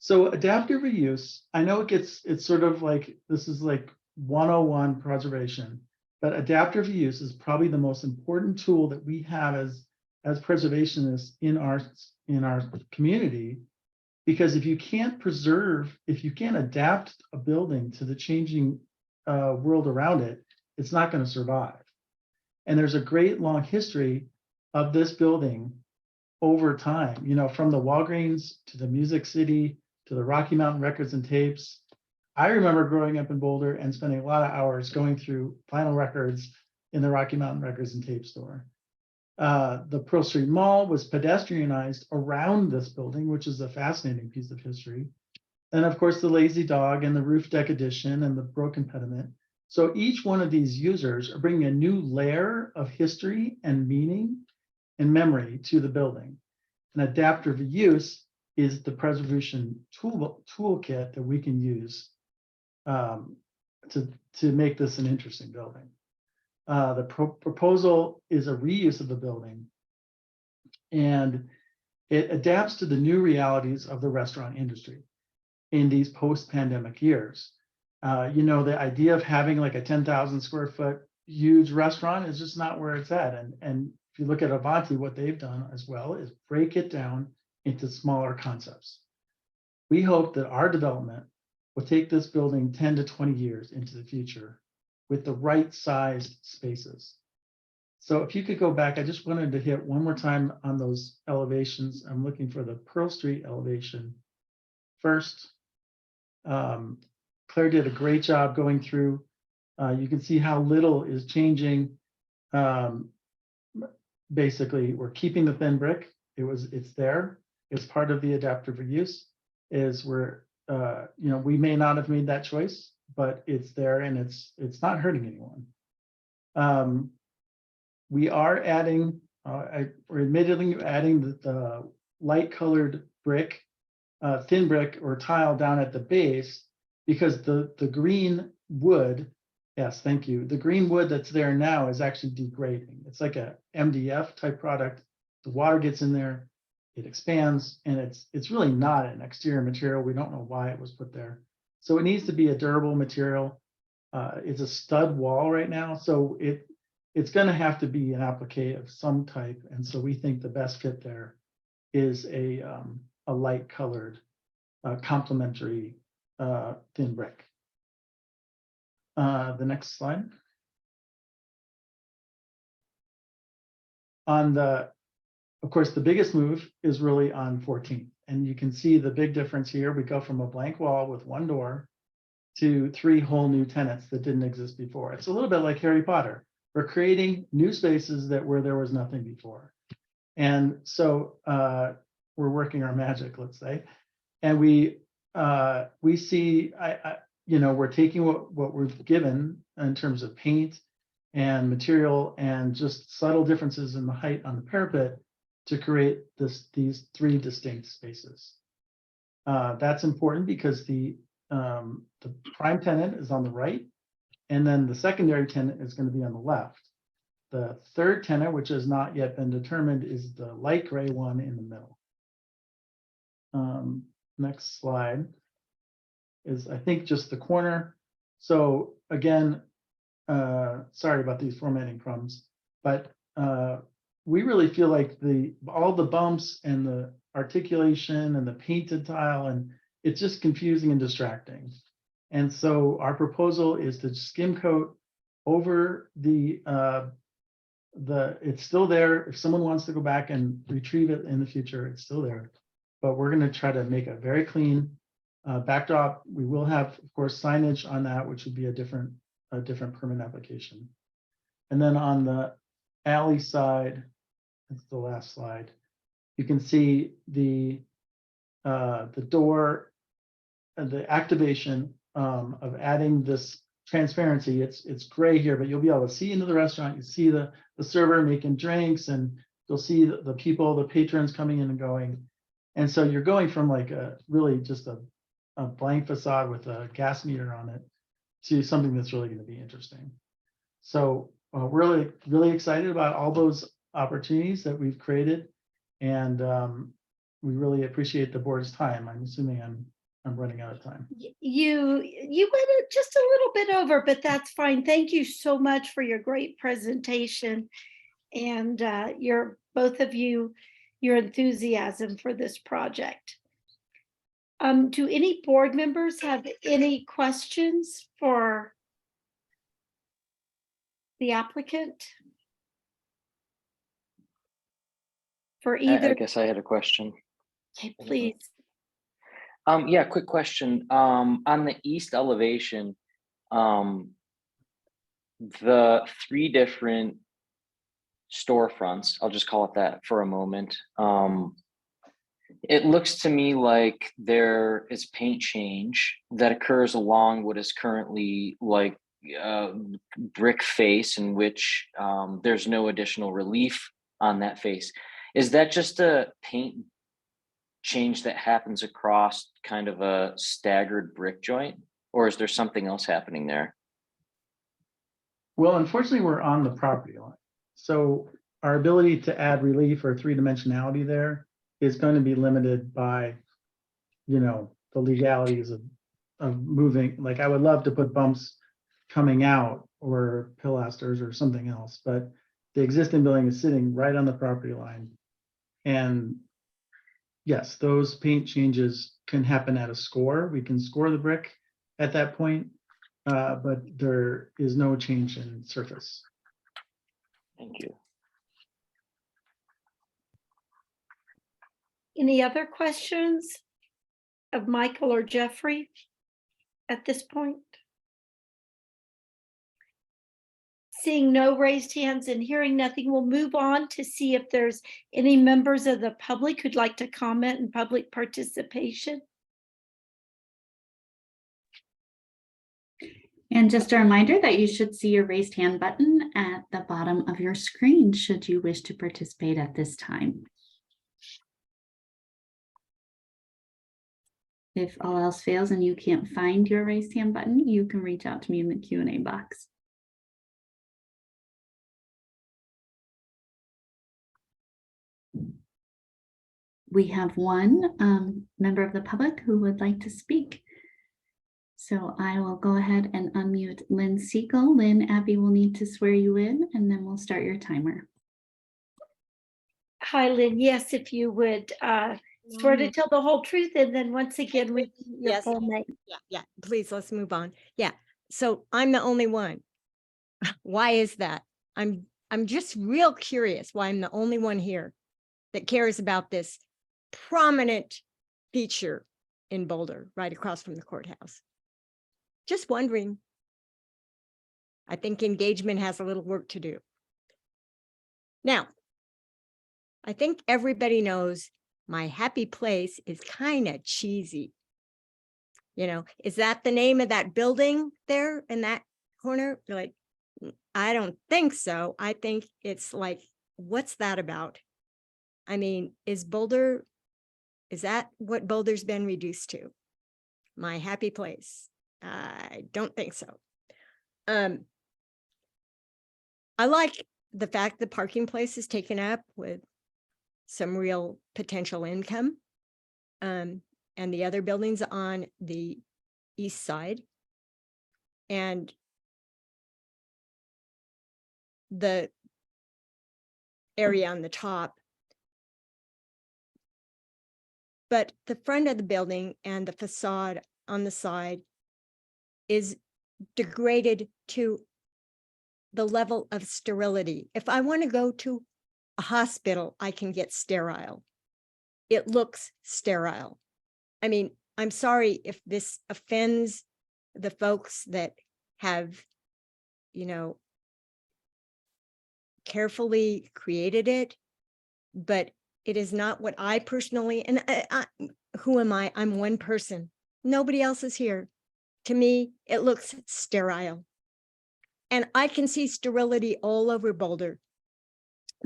So adaptive reuse, I know it's sort of like, this is like 101 preservation, but adaptive reuse is probably the most important tool that we have as preservationists in our community. Because if you can't adapt a building to the changing world around it, it's not going to survive. And there's a great long history of this building over time, from the Walgreens to the Music City to the Rocky Mountain Records and Tapes. I remember growing up in Boulder and spending a lot of hours going through vinyl records in the Rocky Mountain Records and Tape store. The Pearl Street Mall was pedestrianized around this building, which is a fascinating piece of history. And of course, the Lazy Dog and the Roof Deck Addition and the Broken Pediment. So each one of these users are bringing a new layer of history and meaning and memory to the building. And adaptive reuse is the preservation toolkit that we can use to make this an interesting building. The proposal is a reuse of the building, and it adapts to the new realities of the restaurant industry in these post-pandemic years. The idea of having like a 10,000 square foot huge restaurant is just not where it's at. And if you look at Avanti, what they've done as well is break it down into smaller concepts. We hope that our development will take this building 10 to 20 years into the future with the right sized spaces. So if you could go back, I just wanted to hit one more time on those elevations. I'm looking for the Pearl Street elevation first. Claire did a great job going through. You can see how little is changing. Basically, we're keeping the thin brick. It's there. It's part of the adaptive reuse. We may not have made that choice, but it's there and it's not hurting anyone. We are adding, we're admittedly adding the light colored brick, thin brick or tile down at the base, because the green wood, yes, thank you. The green wood that's there now is actually degrading. It's like a MDF type product. The water gets in there, it expands, and it's really not an exterior material. We don't know why it was put there. So it needs to be a durable material. It's a stud wall right now, so it's going to have to be an applique of some type. And so we think the best fit there is a light colored complementary thin brick. The next slide. Of course, the biggest move is really on 14th. And you can see the big difference here. We go from a blank wall with one door to 3 whole new tenants that didn't exist before. It's a little bit like Harry Potter. We're creating new spaces where there was nothing before. And so we're working our magic, let's say. And we see, we're taking what we're given in terms of paint and material and just subtle differences in the height on the parapet to create these 3 distinct spaces. That's important because the prime tenant is on the right, and then the secondary tenant is going to be on the left. The third tenant, which has not yet been determined, is the light gray one in the middle. Next slide is, I think, just the corner. So again, sorry about these formatting problems, but we really feel like all the bumps and the articulation and the painted tile, and it's just confusing and distracting. And so our proposal is to skim coat over it's still there. If someone wants to go back and retrieve it in the future, it's still there. But we're going to try to make a very clean backdrop. We will have, of course, signage on that, which would be a different permit application. And then on the alley side, that's the last slide, you can see the door and the activation of adding this transparency. It's gray here, but you'll be able to see into the restaurant. You see the server making drinks, and you'll see the people, the patrons coming in and going. And so you're going from like a really just a blank facade with a gas meter on it to something that's really going to be interesting. So we're really excited about all those opportunities that we've created, and we really appreciate the board's time. I'm assuming I'm running out of time. You went just a little bit over, but that's fine. Thank you so much for your great presentation and both of you, your enthusiasm for this project. Do any board members have any questions for the applicant? For either? I guess I had a question. Okay, please. Yeah, quick question. On the east elevation, the 3 different storefronts, I'll just call it that for a moment. It looks to me like there is paint change that occurs along what is currently like brick face, in which there's no additional relief on that face. Is that just a paint change that happens across kind of a staggered brick joint, or is there something else happening there? Well, unfortunately, we're on the property line. So our ability to add relief or 3-dimensionality there is going to be limited by, the legalities of moving. Like, I would love to put bumps coming out or pilasters or something else, but the existing building is sitting right on the property line. And yes, those paint changes can happen at a score. We can score the brick at that point, but there is no change in surface. Thank you. Any other questions of Michael or Jeffrey at this point? Seeing no raised hands and hearing nothing, we'll move on to see if there's any members of the public who'd like to comment in public participation. And just a reminder that you should see your raised hand button at the bottom of your screen should you wish to participate at this time. If all else fails and you can't find your raised hand button, you can reach out to me in the Q&A box. We have one member of the public who would like to speak. So I will go ahead and unmute Lynn Siegel. Lynn, Abby will need to swear you in, and then we'll start your timer. Hi, Lynn. Yes, if you would swear to tell the whole truth, and then once again, with your Yes. full name. Yeah, please, let's move on. Yeah, so I'm the only one. Why is that? I'm just real curious why I'm the only one here that cares about this prominent feature in Boulder, right across from the courthouse. Just wondering. I think engagement has a little work to do. Now, I think everybody knows my happy place is kind of cheesy. Is that the name of that building there in that corner? Like, I don't think so. I think it's like, what's that about? I mean, is that what Boulder's been reduced to? My happy place? I don't think so. I like the fact the parking place is taken up with some real potential income. And the other buildings on the east side. And the area on the top. But the front of the building and the facade on the side is degraded to the level of sterility. If I want to go to a hospital, I can get sterile. It looks sterile. I mean, I'm sorry if this offends the folks that have, you know, carefully created it, but it is not what I personally, and who am I? I'm one person. Nobody else is here. To me, it looks sterile. And I can see sterility all over Boulder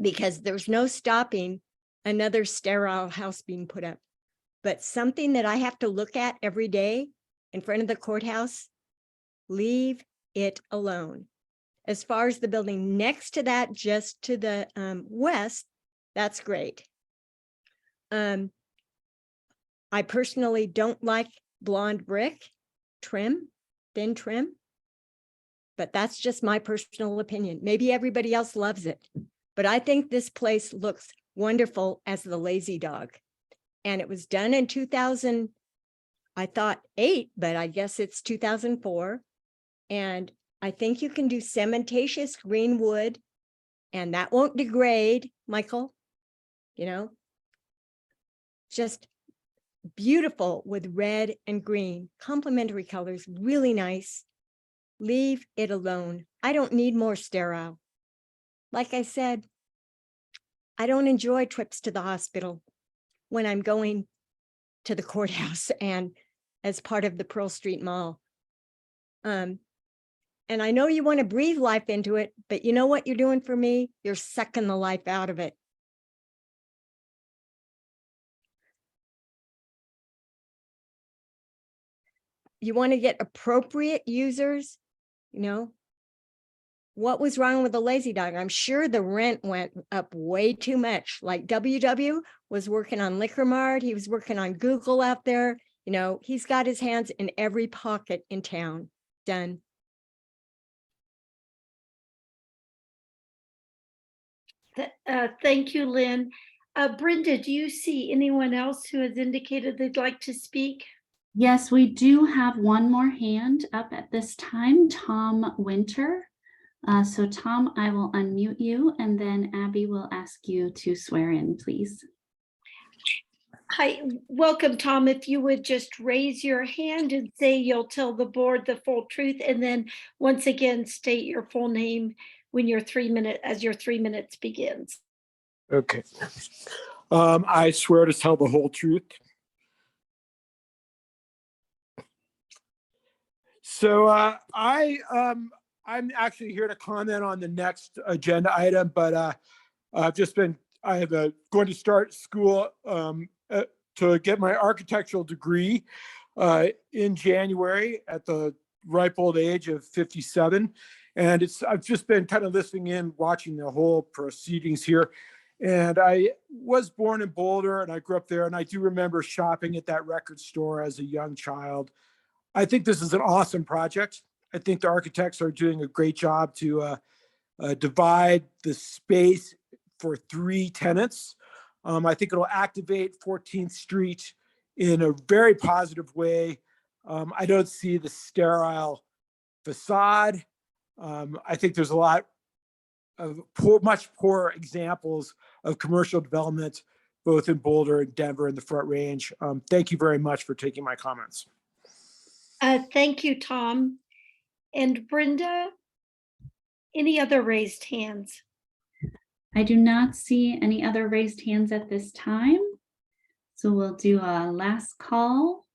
because there's no stopping another sterile house being put up. But something that I have to look at every day in front of the courthouse, leave it alone. As far as the building next to that, just to the west, that's great. I personally don't like blonde brick trim, thin trim, but that's just my personal opinion. Maybe everybody else loves it, but I think this place looks wonderful as the Lazy Dog. And it was done in 2000, I thought 8, but I guess it's 2004. And I think you can do cementatious green wood and that won't degrade, Michael, you know, just beautiful with red and green, complementary colors, really nice. Leave it alone. I don't need more sterile. Like I said, I don't enjoy trips to the hospital when I'm going to the courthouse and as part of the Pearl Street Mall. And I know you want to breathe life into it, but you know what you're doing for me? You're sucking the life out of it. You want to get appropriate users, you know? What was wrong with the Lazy Dog? I'm sure the rent went up way too much. Like WW was working on Liquor Mart. He was working on Google out there. You know, he's got his hands in every pocket in town. Done. Thank you, Lynn. Brenda, do you see anyone else who has indicated they'd like to speak? Yes, we do have one more hand up at this time, Tom Winter. So Tom, I will unmute you and then Abby will ask you to swear in, please. Hi, welcome, Tom. If you would just raise your hand and say you'll tell the board the full truth, and then once again, state your full name when your 3 minutes begins. Okay. I swear to tell the whole truth. So I'm actually here to comment on the next agenda item, but I've just been, going to start school to get my architectural degree in January at the ripe old age of 57. And I've just been kind of listening in, watching the whole proceedings here. And I was born in Boulder and I grew up there. And I do remember shopping at that record store as a young child. I think this is an awesome project. I think the architects are doing a great job to divide the space for 3 tenants. I think it'll activate 14th Street in a very positive way. I don't see the sterile facade. I think there's a lot of much poorer examples of commercial development, both in Boulder and Denver and the Front Range. Thank you very much for taking my comments. Thank you, Tom. And Brenda, any other raised hands? I do not see any other raised hands at this time. So we'll do a last call.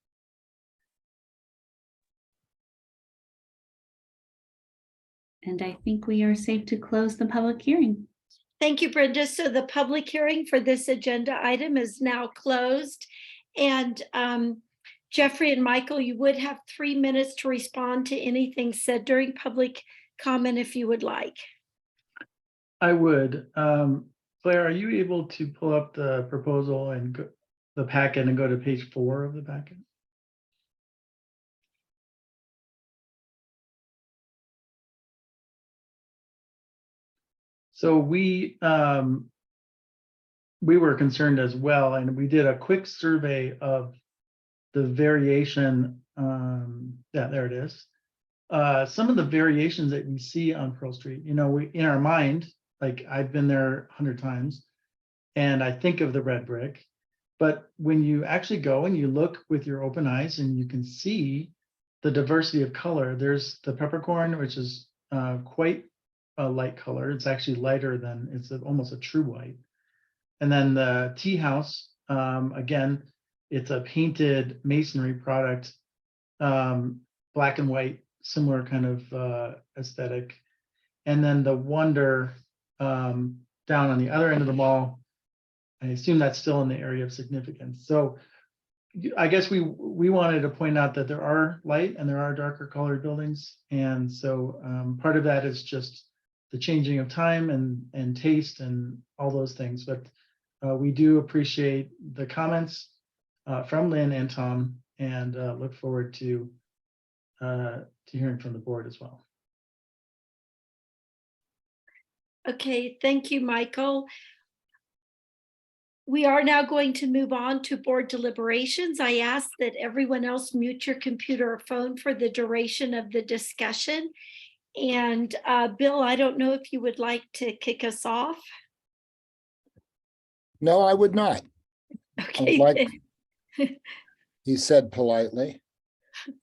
And I think we are safe to close the public hearing. Thank you, Brenda. So the public hearing for this agenda item is now closed. And Jeffrey and Michael, you would have 3 minutes to respond to anything said during public comment if you would like. I would. Claire, are you able to pull up the proposal and the packet and go to page 4 of the packet? So we were concerned as well, and we did a quick survey of the variation. Yeah, there it is. Some of the variations that we see on Pearl Street, you know, we in our mind, like I've been there 100 times, and I think of the red brick, But when you actually go and you look with your open eyes and you can see the diversity of color, there's the peppercorn, which is quite a light color. It's actually lighter than, it's almost a true white. And then the tea house, again, it's a painted masonry product, black and white, similar kind of aesthetic. And then the Wonder down on the other end of the mall, I assume that's still in the area of significance. So I guess we wanted to point out that there are light and there are darker colored buildings. And so part of that is just the changing of time and taste and all those things. But we do appreciate the comments from Lynn and Tom, and look forward to hearing from the board as well. Okay, thank you, Michael. We are now going to move on to board deliberations. I ask that everyone else mute your computer or phone for the duration of the discussion. And Bill, I don't know if you would like to kick us off. No, I would not. Okay. Like he said politely,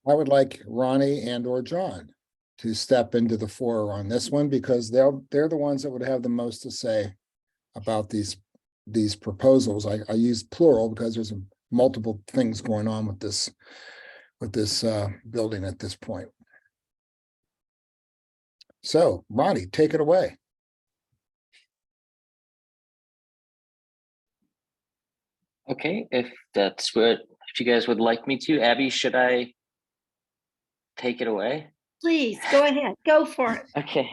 I would like Ronnie and or John to step into the fore on this one, because they're the ones that would have the most to say about these proposals. I use plural because there's multiple things going on with this building at this point. So Ronnie, take it away. Okay, if you guys would like me to. Abby, should I take it away? Please, go ahead, go for it. Okay.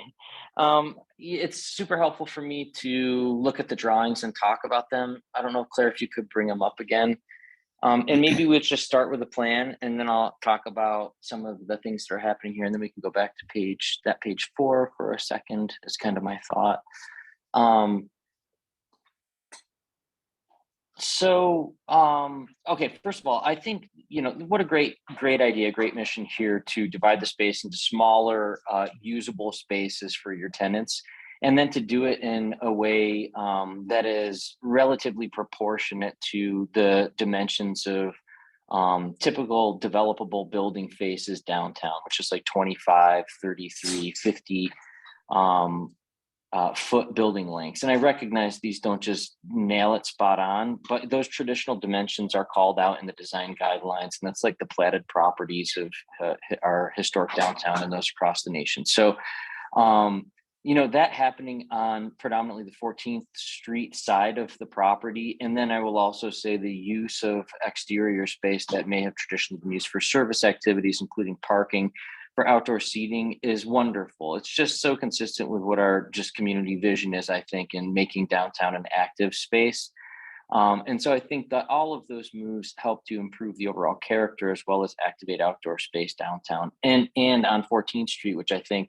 It's super helpful for me to look at the drawings and talk about them. I don't know, Claire, if you could bring them up again. And maybe we'll just start with a plan, and then I'll talk about some of the things that are happening here, and then we can go back to page 4 for a second, is kind of my thought. Okay, first of all, I think, what a great idea, great mission here to divide the space into smaller usable spaces for your tenants, and then to do it in a way that is relatively proportionate to the dimensions of typical developable building faces downtown, which is like 25, 33, 50 foot building lengths. And I recognize these don't just nail it spot on, but those traditional dimensions are called out in the design guidelines. And that's like the platted properties of our historic downtown and those across the nation. So, that happening on predominantly the 14th Street side of the property. And then I will also say the use of exterior space that may have traditionally been used for service activities, including parking, for outdoor seating, is wonderful. It's just so consistent with what our just community vision is, I think, in making downtown an active space. And so I think that all of those moves help to improve the overall character as well as activate outdoor space downtown and on 14th Street, which I think,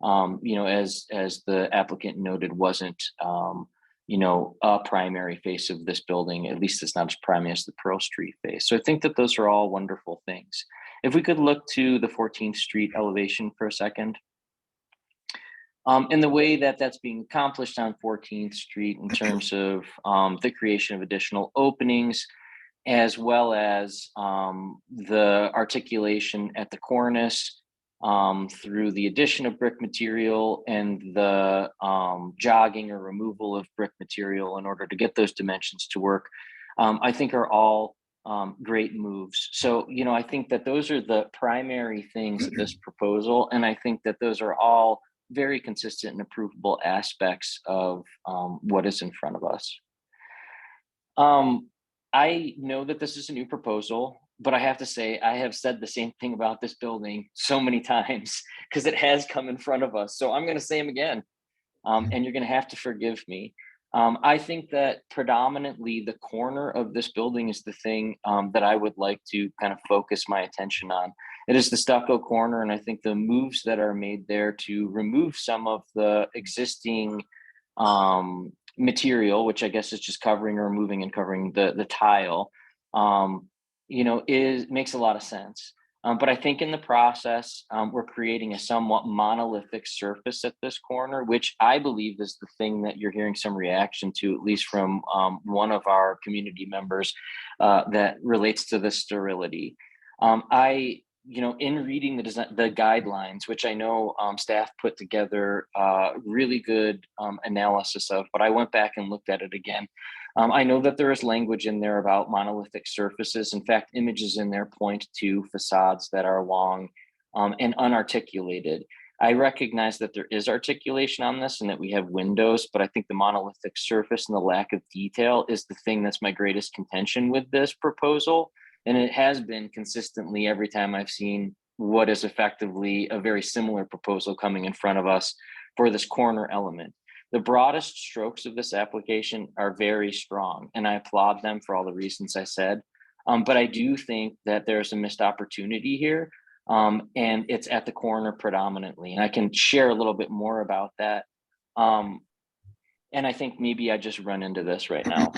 as the applicant noted, wasn't, a primary face of this building. At least it's not as primary as the Pearl Street face. So I think that those are all wonderful things. If we could look to the 14th Street elevation for a second. And the way that that's being accomplished on 14th Street in terms of the creation of additional openings, as well as the articulation at the cornice through the addition of brick material and the jogging or removal of brick material in order to get those dimensions to work, I think are all great moves. So, I think that those are the primary things of this proposal. And I think that those are all very consistent and approvable aspects of what is in front of us. I know that this is a new proposal, but I have to say, I have said the same thing about this building so many times because it has come in front of us. So I'm going to say them again, and you're going to have to forgive me. I think that predominantly the corner of this building is the thing that I would like to kind of focus my attention on. It is the stucco corner, and I think the moves that are made there to remove some of the existing material, which I guess is just covering or removing and covering the tile, makes a lot of sense. But I think in the process, we're creating a somewhat monolithic surface at this corner, which I believe is the thing that you're hearing some reaction to, at least from one of our community members, that relates to the sterility. In reading the guidelines, which I know staff put together really good analysis of, but I went back and looked at it again. I know that there is language in there about monolithic surfaces. In fact, images in there point to facades that are long and unarticulated. I recognize that there is articulation on this and that we have windows, but I think the monolithic surface and the lack of detail is the thing that's my greatest contention with this proposal. And it has been consistently every time I've seen what is effectively a very similar proposal coming in front of us for this corner element. The broadest strokes of this application are very strong, and I applaud them for all the reasons I said. But I do think that there's a missed opportunity here, and it's at the corner predominantly. And I can share a little bit more about that. And I think maybe I just run into this right now.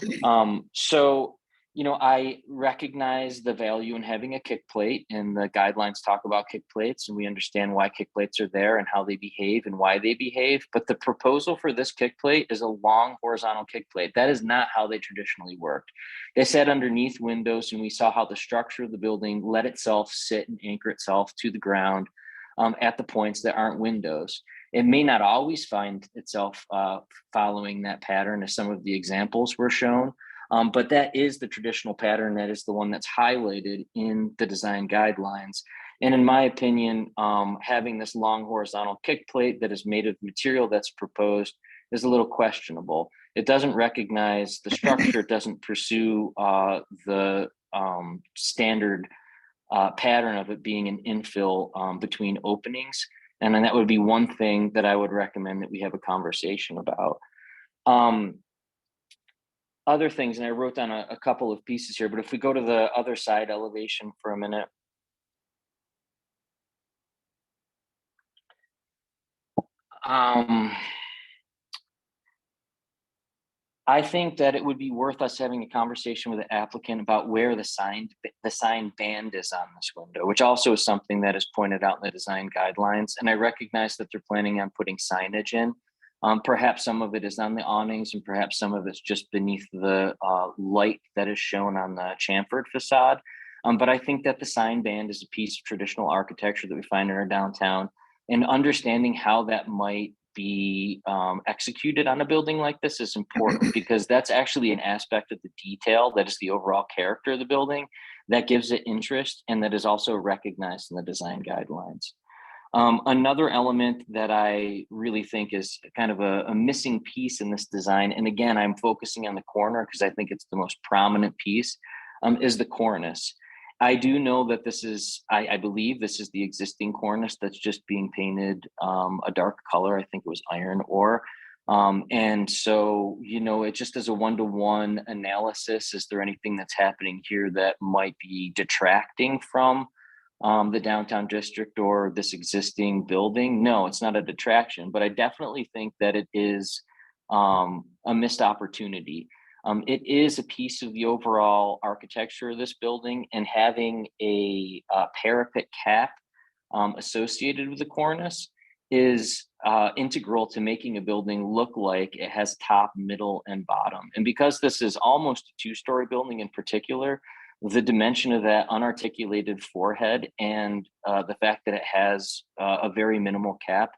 I recognize the value in having a kick plate, and the guidelines talk about kick plates, and we understand why kick plates are there and how they behave and why they behave. But the proposal for this kick plate is a long horizontal kick plate. That is not how they traditionally worked. They sat underneath windows, and we saw how the structure of the building let itself sit and anchor itself to the ground at the points that aren't windows. It may not always find itself following that pattern, as some of the examples were shown. But that is the traditional pattern. That is the one that's highlighted in the design guidelines. And in my opinion, having this long horizontal kick plate that is made of material that's proposed is a little questionable. It doesn't recognize the structure. It doesn't pursue the standard pattern of it being an infill between openings. And then that would be one thing that I would recommend that we have a conversation about. Other things, and I wrote down a couple of pieces here, but if we go to the other side elevation for a minute. I think that it would be worth us having a conversation with the applicant about where the sign band is on this window, which also is something that is pointed out in the design guidelines. And I recognize that they're planning on putting signage in. Perhaps some of it is on the awnings, and perhaps some of it's just beneath the light that is shown on the chamfered facade. But I think that the sign band is a piece of traditional architecture that we find in our downtown, and understanding how that might be executed on a building like this is important, because that's actually an aspect of the detail that is the overall character of the building that gives it interest, and that is also recognized in the design guidelines. Another element that I really think is kind of a missing piece in this design, and again, I'm focusing on the corner because I think it's the most prominent piece, is the cornice. I do know that this is, I believe this is the existing cornice that's just being painted a dark color. I think it was iron ore. And so, it just as a one-to-one analysis, is there anything that's happening here that might be detracting from the downtown district or this existing building? No, it's not a detraction, but I definitely think that it is a missed opportunity. It is a piece of the overall architecture of this building, and having a parapet cap associated with the cornice is integral to making a building look like it has top, middle, and bottom. And because this is almost a two-story building in particular, the dimension of that unarticulated forehead and the fact that it has a very minimal cap,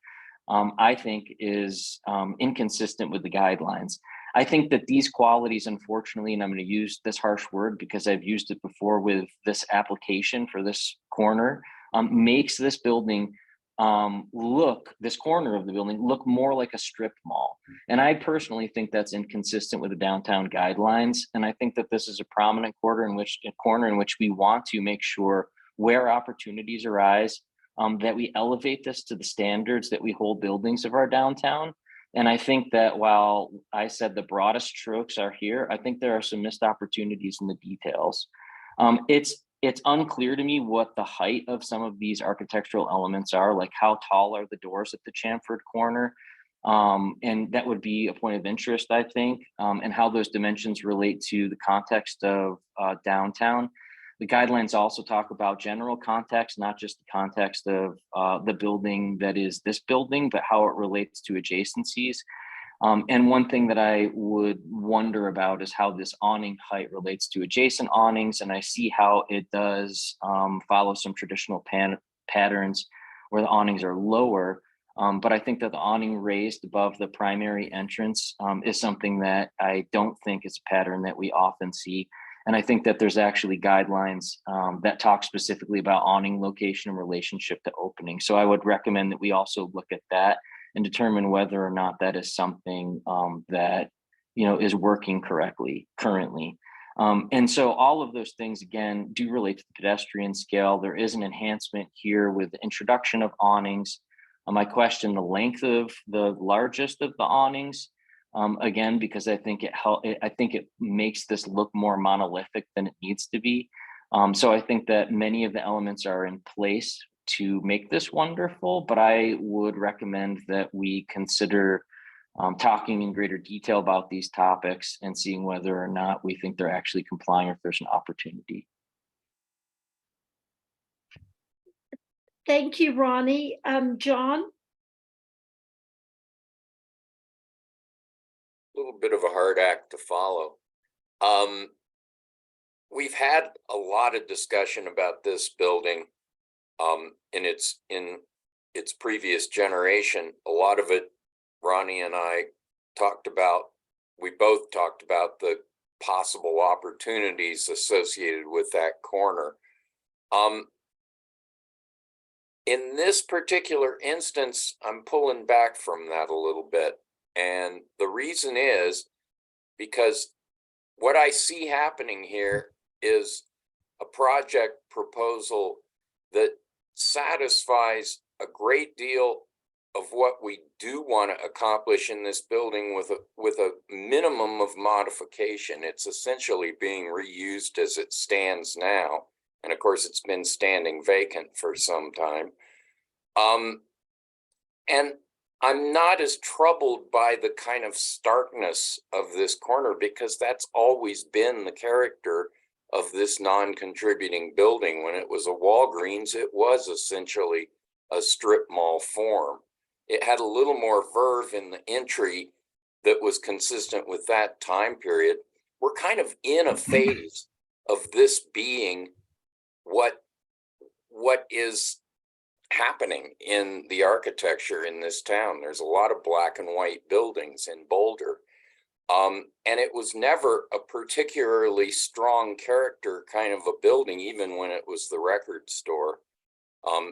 I think is inconsistent with the guidelines. I think that these qualities, unfortunately, and I'm going to use this harsh word because I've used it before with this application for this corner, makes this building this corner of the building look more like a strip mall. And I personally think that's inconsistent with the downtown guidelines. And I think that this is a prominent corner in which we want to make sure, where opportunities arise, that we elevate this to the standards that we hold buildings of our downtown. And I think that while I said the broadest strokes are here, I think there are some missed opportunities in the details. It's unclear to me what the height of some of these architectural elements are, like how tall are the doors at the chamfered corner? And that would be a point of interest, I think, and how those dimensions relate to the context of downtown. The guidelines also talk about general context, not just the context of the building that is this building, but how it relates to adjacencies. And one thing that I would wonder about is how this awning height relates to adjacent awnings. And I see how it does follow some traditional patterns where the awnings are lower. But I think that the awning raised above the primary entrance is something that I don't think is a pattern that we often see. And I think that there's actually guidelines that talk specifically about awning location in relationship to opening. So I would recommend that we also look at that and determine whether or not that is something that, you know, is working correctly currently. And so all of those things, again, do relate to the pedestrian scale. There is an enhancement here with the introduction of awnings. I question the length of the largest of the awnings, again, because I think it makes this look more monolithic than it needs to be. So I think that many of the elements are in place to make this wonderful, but I would recommend that we consider talking in greater detail about these topics and seeing whether or not we think they're actually complying or if there's an opportunity. Thank you, Ronnie. John? A little bit of a hard act to follow. We've had a lot of discussion about this building in its previous generation. A lot of it, Ronnie and I talked about. We both talked about the possible opportunities associated with that corner. In this particular instance, I'm pulling back from that a little bit. And the reason is because what I see happening here is a project proposal that satisfies a great deal of what we do want to accomplish in this building with a minimum of modification. It's essentially being reused as it stands now. And of course, it's been standing vacant for some time. And I'm not as troubled by the kind of starkness of this corner because that's always been the character of this non-contributing building. When it was a Walgreens, it was essentially a strip mall form. It had a little more verve in the entry that was consistent with that time period. We're kind of in a phase of this being what is happening in the architecture in this town. There's a lot of black and white buildings in Boulder. And it was never a particularly strong character kind of a building, even when it was the record store.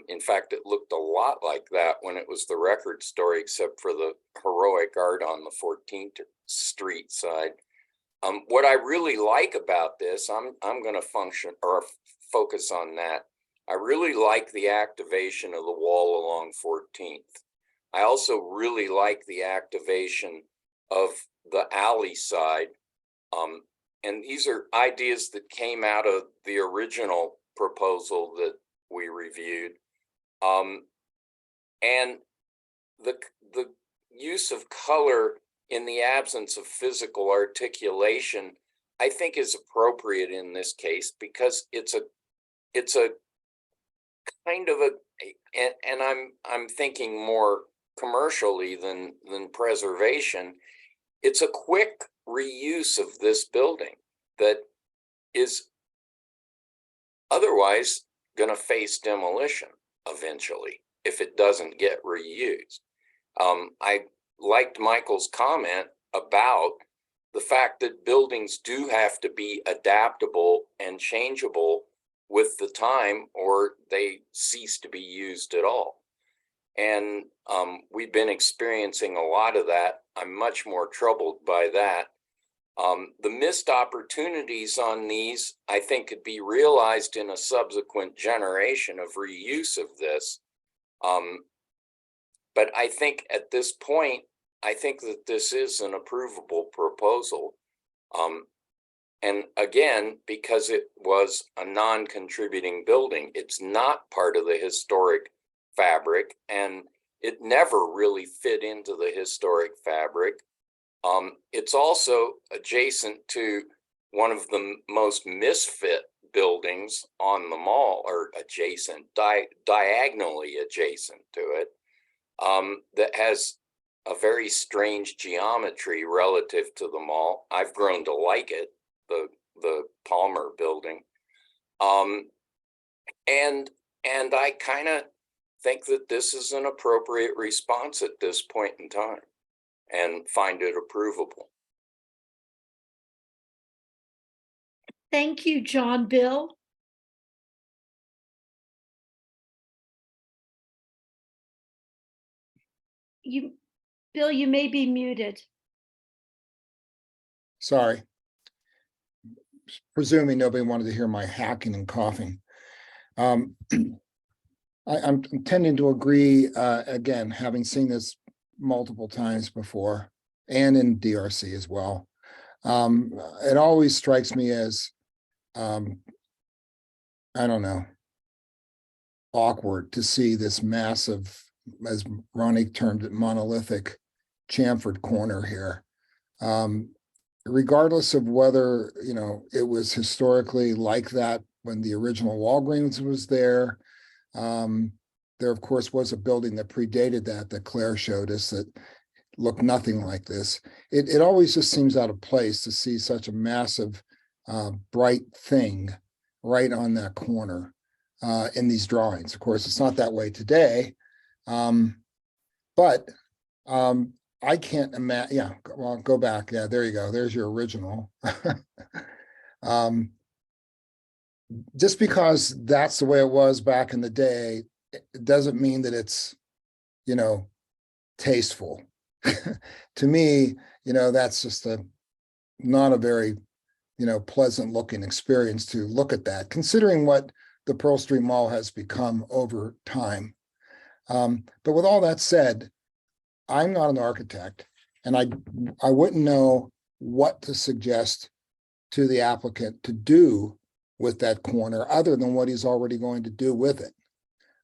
In fact, it looked a lot like that when it was the record store, except for the heroic art on the 14th Street side. What I really like about this, I'm going to focus on that. I really like the activation of the wall along 14th. I also really like the activation of the alley side. And these are ideas that came out of the original proposal that we reviewed. And the use of color in the absence of physical articulation, I think is appropriate in this case because it's a kind of and I'm thinking more commercially than preservation. It's a quick reuse of this building that is otherwise going to face demolition eventually if it doesn't get reused. I liked Michael's comment about the fact that buildings do have to be adaptable and changeable with the time or they cease to be used at all. And we've been experiencing a lot of that. I'm much more troubled by that. The missed opportunities on these, I think, could be realized in a subsequent generation of reuse of this. But I think at this point, I think that this is an approvable proposal. And again, because it was a non-contributing building, it's not part of the historic fabric, and it never really fit into the historic fabric. It's also adjacent to one of the most misfit buildings on the mall or adjacent, diagonally adjacent to it, that has a very strange geometry relative to the mall. I've grown to like it, the Palmer building. And I kind of think that this is an appropriate response at this point in time and find it approvable. Thank you, John. Bill? Bill, you may be muted. Sorry. Presuming nobody wanted to hear my hacking and coughing. I'm tending to agree, again, having seen this multiple times before and in DRC as well. It always strikes me as, I don't know, awkward to see this massive, as Ronnie termed it, monolithic chamfered corner here. Regardless of whether, you know, it was historically like that when the original Walgreens was there. There, of course, was a building that predated that Claire showed us that looked nothing like this. It always just seems out of place to see such a massive, bright thing right on that corner in these drawings. Of course, it's not that way today, but I can't imagine. Yeah, well, go back. Yeah, there you go. There's your original. Just because that's the way it was back in the day, it doesn't mean that it's, you know, tasteful. To me, you know, that's just not a very, you know, pleasant looking experience to look at that, considering what the Pearl Street Mall has become over time. But with all that said, I'm not an architect, and I wouldn't know what to suggest to the applicant to do with that corner other than what he's already going to do with it.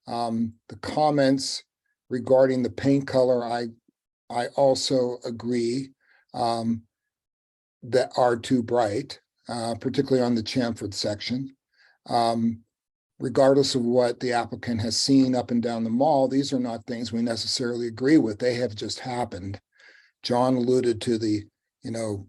The comments regarding the paint color, I also agree that are too bright, particularly on the chamfered section. Regardless of what the applicant has seen up and down the mall, these are not things we necessarily agree with. They have just happened. John alluded to the, you know,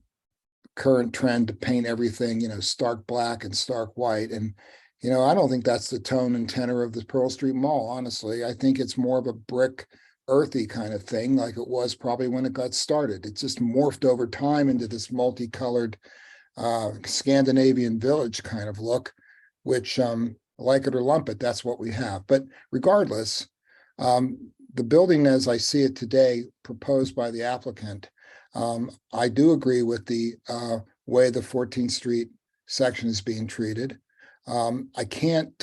current trend to paint everything, you know, stark black and stark white. And, you know, I don't think that's the tone and tenor of the Pearl Street Mall, honestly. I think it's more of a brick, earthy kind of thing, like it was probably when it got started. It's just morphed over time into this multicolored Scandinavian village kind of look, which, like it or lump it, that's what we have. But regardless, the building as I see it today, proposed by the applicant, I do agree with the way the 14th Street section is being treated. I can't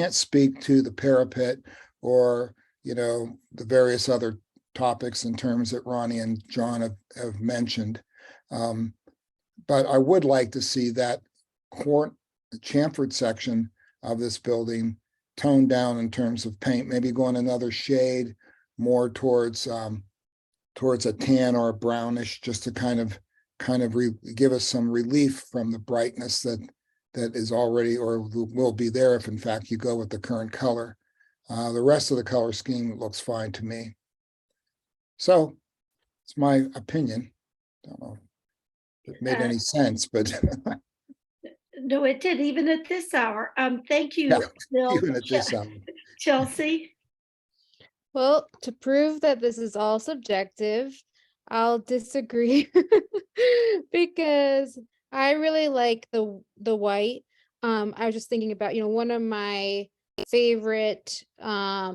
speak to the parapet or, you know, the various other topics in terms that Ronnie and John have mentioned. But I would like to see that chamfered section of this building toned down in terms of paint, maybe going another shade more towards a tan or a brownish, just to kind of give us some relief from the brightness that is already or will be there if in fact you go with the current color. The rest of the color scheme looks fine to me. So it's my opinion. Don't know if it made any sense, but No, it did, even at this hour. Thank you, yeah, Bill. even at this hour. Chelsea? Well, to prove that this is all subjective, I'll disagree because I really like the white. I was just thinking about, you know, one of my favorite, I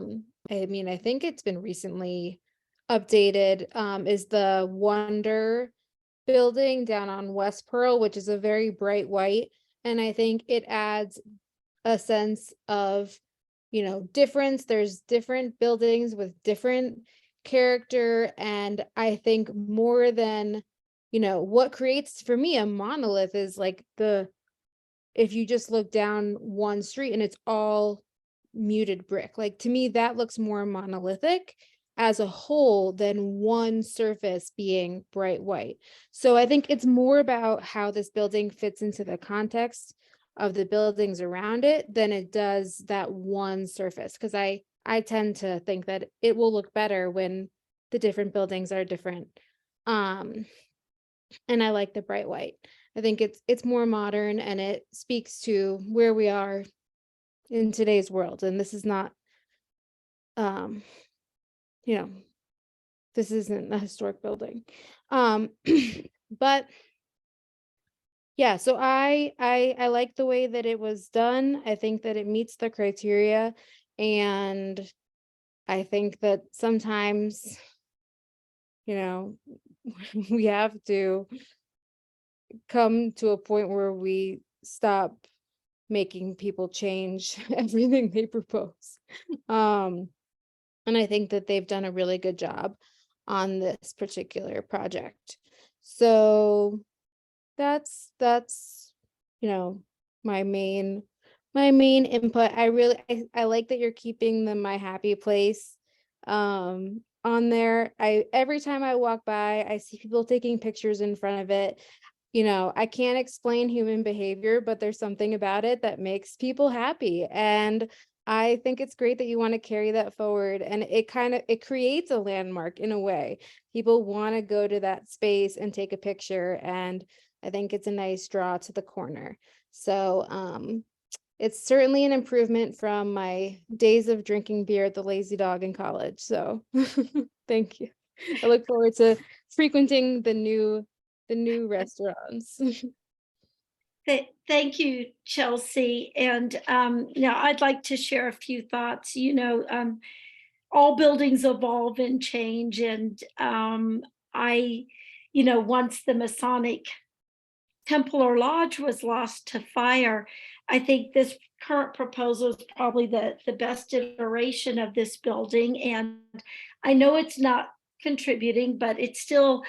mean, I think it's been recently updated, is the Wonder building down on West Pearl, which is a very bright white. And I think it adds a sense of, you know, difference. There's different buildings with different character. And I think more than, you know, what creates for me a monolith is like if you just look down one street and it's all muted brick, like to me, that looks more monolithic as a whole than one surface being bright white. So I think it's more about how this building fits into the context of the buildings around it than it does that one surface. Because I tend to think that it will look better when the different buildings are different. And I like the bright white. I think it's more modern and it speaks to where we are in today's world. And this is not, you know, this isn't a historic building. But yeah, so I like the way that it was done. I think that it meets the criteria, and I think that sometimes, you know, we have to come to a point where we stop making people change everything they propose. And I think that they've done a really good job on this particular project. So that's you know, my main input. I like that you're keeping the My Happy Place on there. Every time I walk by, I see people taking pictures in front of it. You know, I can't explain human behavior, but there's something about it that makes people happy. And I think it's great that you want to carry that forward, and it creates a landmark in a way. People want to go to that space and take a picture, and I think it's a nice draw to the corner. So it's certainly an improvement from my days of drinking beer at the Lazy Dog in college. So thank you. I look forward to frequenting the new restaurants. Thank you, Chelsea. And now I'd like to share a few thoughts. You know, all buildings evolve and change. And you know, once the Masonic temple or lodge was lost to fire, I think this current proposal is probably the best iteration of this building. And I know it's not contributing, but it's still,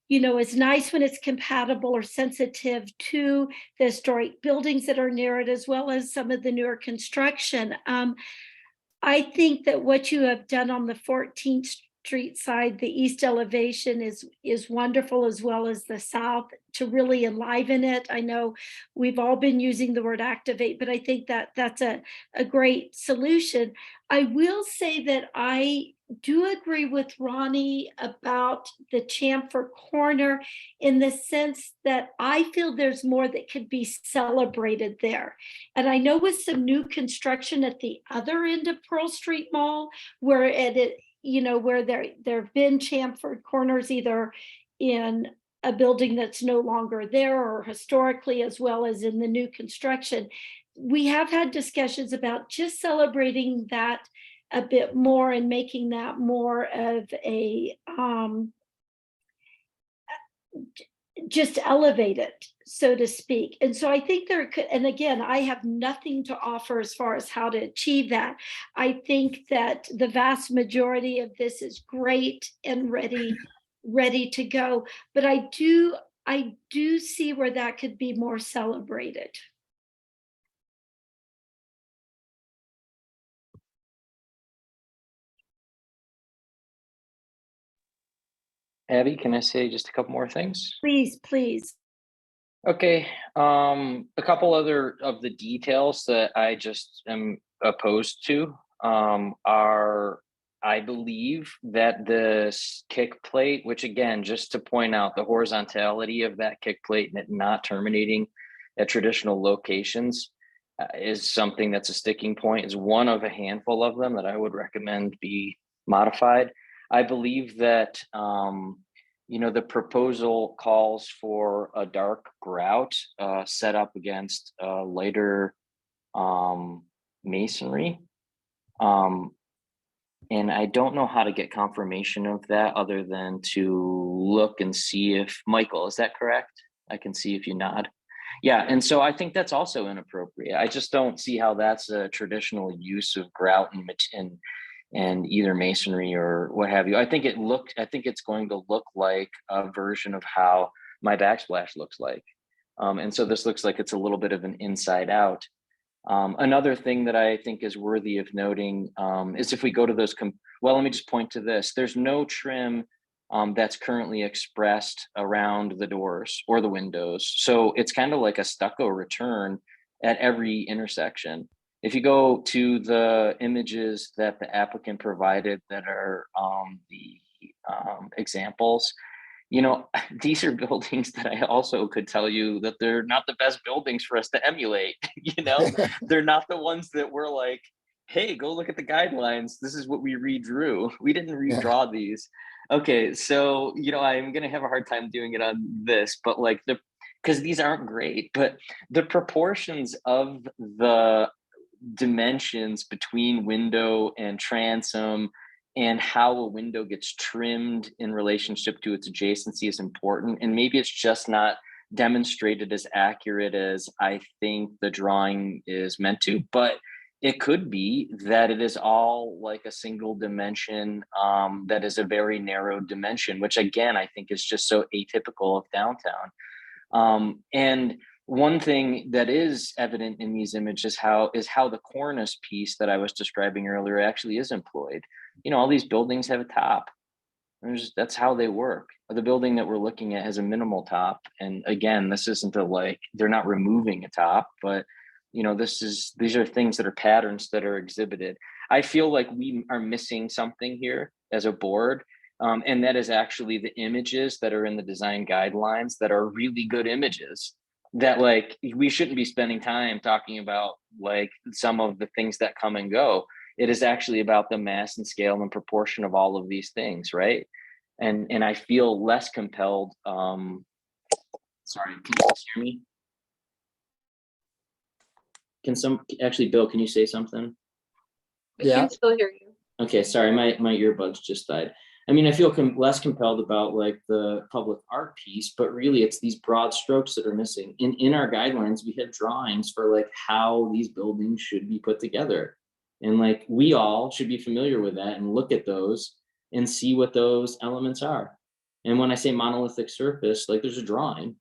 you know, it's nice when it's compatible or sensitive to the historic buildings that are near it, as well as some of the newer construction. I think that what you have done on the 14th Street side, the east elevation is wonderful, as well as the south, to really enliven it. I know we've all been using the word activate, but I think that that's a great solution. I will say that I do agree with Ronnie about the chamfer corner, in the sense that I feel there's more that could be celebrated there. And I know with some new construction at the other end of Pearl Street Mall, where you know, where there have been chamfered corners, either in a building that's no longer there or historically, as well as in the new construction. We have had discussions about just celebrating that a bit more and making that more of a just elevate it, so to speak. And so I think there could, and again, I have nothing to offer as far as how to achieve that. I think that the vast majority of this is great and ready to go. But I do see where that could be more celebrated. Abby, can I say just a couple more things? Please. Okay, a couple other of the details that I just am opposed to are, I believe that this kick plate, which again, just to point out the horizontality of that kick plate and it not terminating at traditional locations is something that's a sticking point. Is one of a handful of them that I would recommend be modified. I believe that you know, the proposal calls for a dark grout set up against lighter masonry. And I don't know how to get confirmation of that other than to look and see if, Michael, is that correct? I can see if you nod. Yeah, and so I think that's also inappropriate. I just don't see how that's a traditional use of grout and either masonry or what have you. I think it's going to look like a version of how my backsplash looks like. And so this looks like it's a little bit of an inside out. Another thing that I think is worthy of noting is if we go to those, well, let me just point to this. There's no trim that's currently expressed around the doors or the windows. So it's kind of like a stucco return at every intersection. If you go to the images that the applicant provided that are the examples, you know, these are buildings that I also could tell you that they're not the best buildings for us to emulate. You know, they're not the ones that we're like, hey, go look at the guidelines. This is what we redrew. We didn't redraw these. Okay, so, you know, I'm going to have a hard time doing it on this, but like because these aren't great, but the proportions of the dimensions between window and transom and how a window gets trimmed in relationship to its adjacency is important. And maybe it's just not demonstrated as accurate as I think the drawing is meant to, but it could be that it is all like a single dimension that is a very narrow dimension, which again, I think is just so atypical of downtown. And one thing that is evident in these images is how the cornice piece that I was describing earlier actually is employed. You know, all these buildings have a top. That's how they work. The building that we're looking at has a minimal top. And again, this isn't they're not removing a top, but you know, these are things that are patterns that are exhibited. I feel like we are missing something here as a board. And that is actually the images that are in the design guidelines that are really good images that like we shouldn't be spending time talking about like some of the things that come and go. It is actually about the mass and scale and proportion of all of these things, right? And I feel less compelled. Sorry, can you guys hear me? Actually, Bill, can you say something? We can still hear you. Okay, sorry, my earbuds just died. I mean, I feel less compelled about like the public art piece, but really it's these broad strokes that are missing. In our guidelines, we have drawings for like how these buildings should be put together. And like we all should be familiar with that and look at those and see what those elements are. And when I say monolithic surface, like there's a drawing.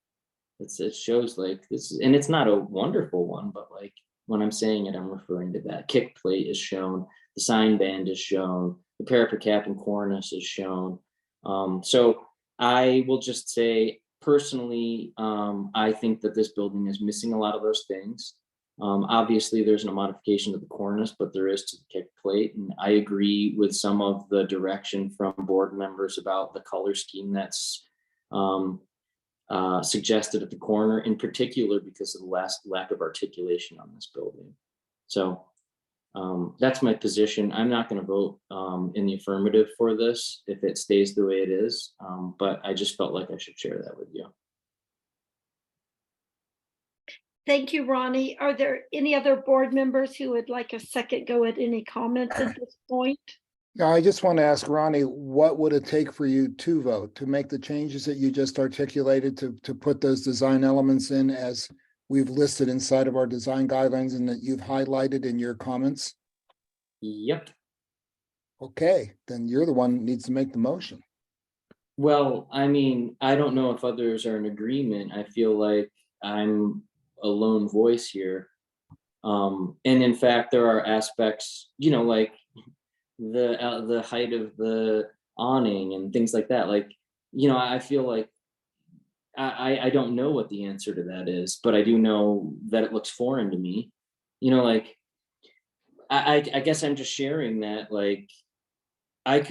It shows like this, and it's not a wonderful one, but like when I'm saying it, I'm referring to that. Kick plate is shown, the sign band is shown, the parapet cap and cornice is shown. So I will just say personally, I think that this building is missing a lot of those things. Obviously there's no modification to the cornice, but there is to the kick plate. And I agree with some of the direction from board members about the color scheme that's suggested at the corner, in particular because of the lack of articulation on this building. So that's my position. I'm not going to vote in the affirmative for this if it stays the way it is, but I just felt like I should share that with you. Thank you, Ronnie. Are there any other board members who would like a second go at any comments at this point? Yeah, I just want to ask Ronnie, what would it take for you to vote, to make the changes that you just articulated, to put those design elements in as we've listed inside of our design guidelines and that you've highlighted in your comments? Yep. Okay, then you're the one that needs to make the motion. Well, I mean, I don't know if others are in agreement. I feel like I'm a lone voice here. And in fact, there are aspects, you know, like the height of the awning and things like that. Like, you know, I feel like I don't know what the answer to that is, but I do know that it looks foreign to me. You know, like, I guess I'm just sharing that, like, I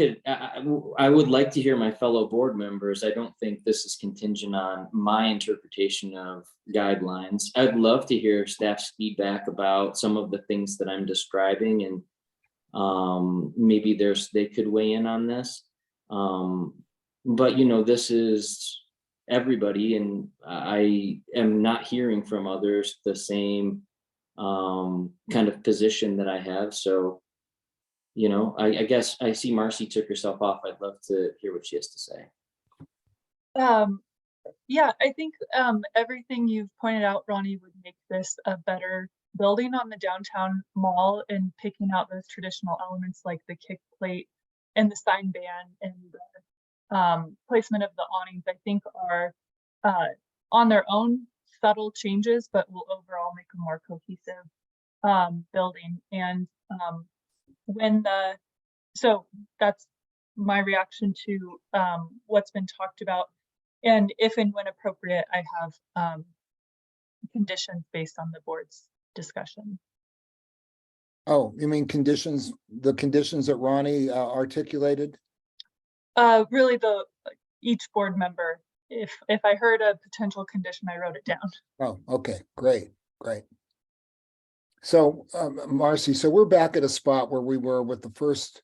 would like to hear my fellow board members. I don't think this is contingent on my interpretation of guidelines. I'd love to hear staff's feedback about some of the things that I'm describing, and maybe they could weigh in on this. But you know, this is everybody, and I am not hearing from others the same kind of position that I have. So, you know, I guess I see Marcy took herself off. I'd love to hear what she has to say. Yeah, I think everything you've pointed out, Ronnie, would make this a better building on the downtown mall, and picking out those traditional elements like the kick plate and the sign band and the placement of the awnings, I think are on their own subtle changes, but will overall make a more cohesive building. And so that's my reaction to what's been talked about. And if and when appropriate, I have conditions based on the board's discussion. Oh, you mean conditions, the conditions that Ronnie articulated? Really each board member, if I heard a potential condition, I wrote it down. Oh, okay, great, great. So, Marcy, so we're back at a spot where we were with the first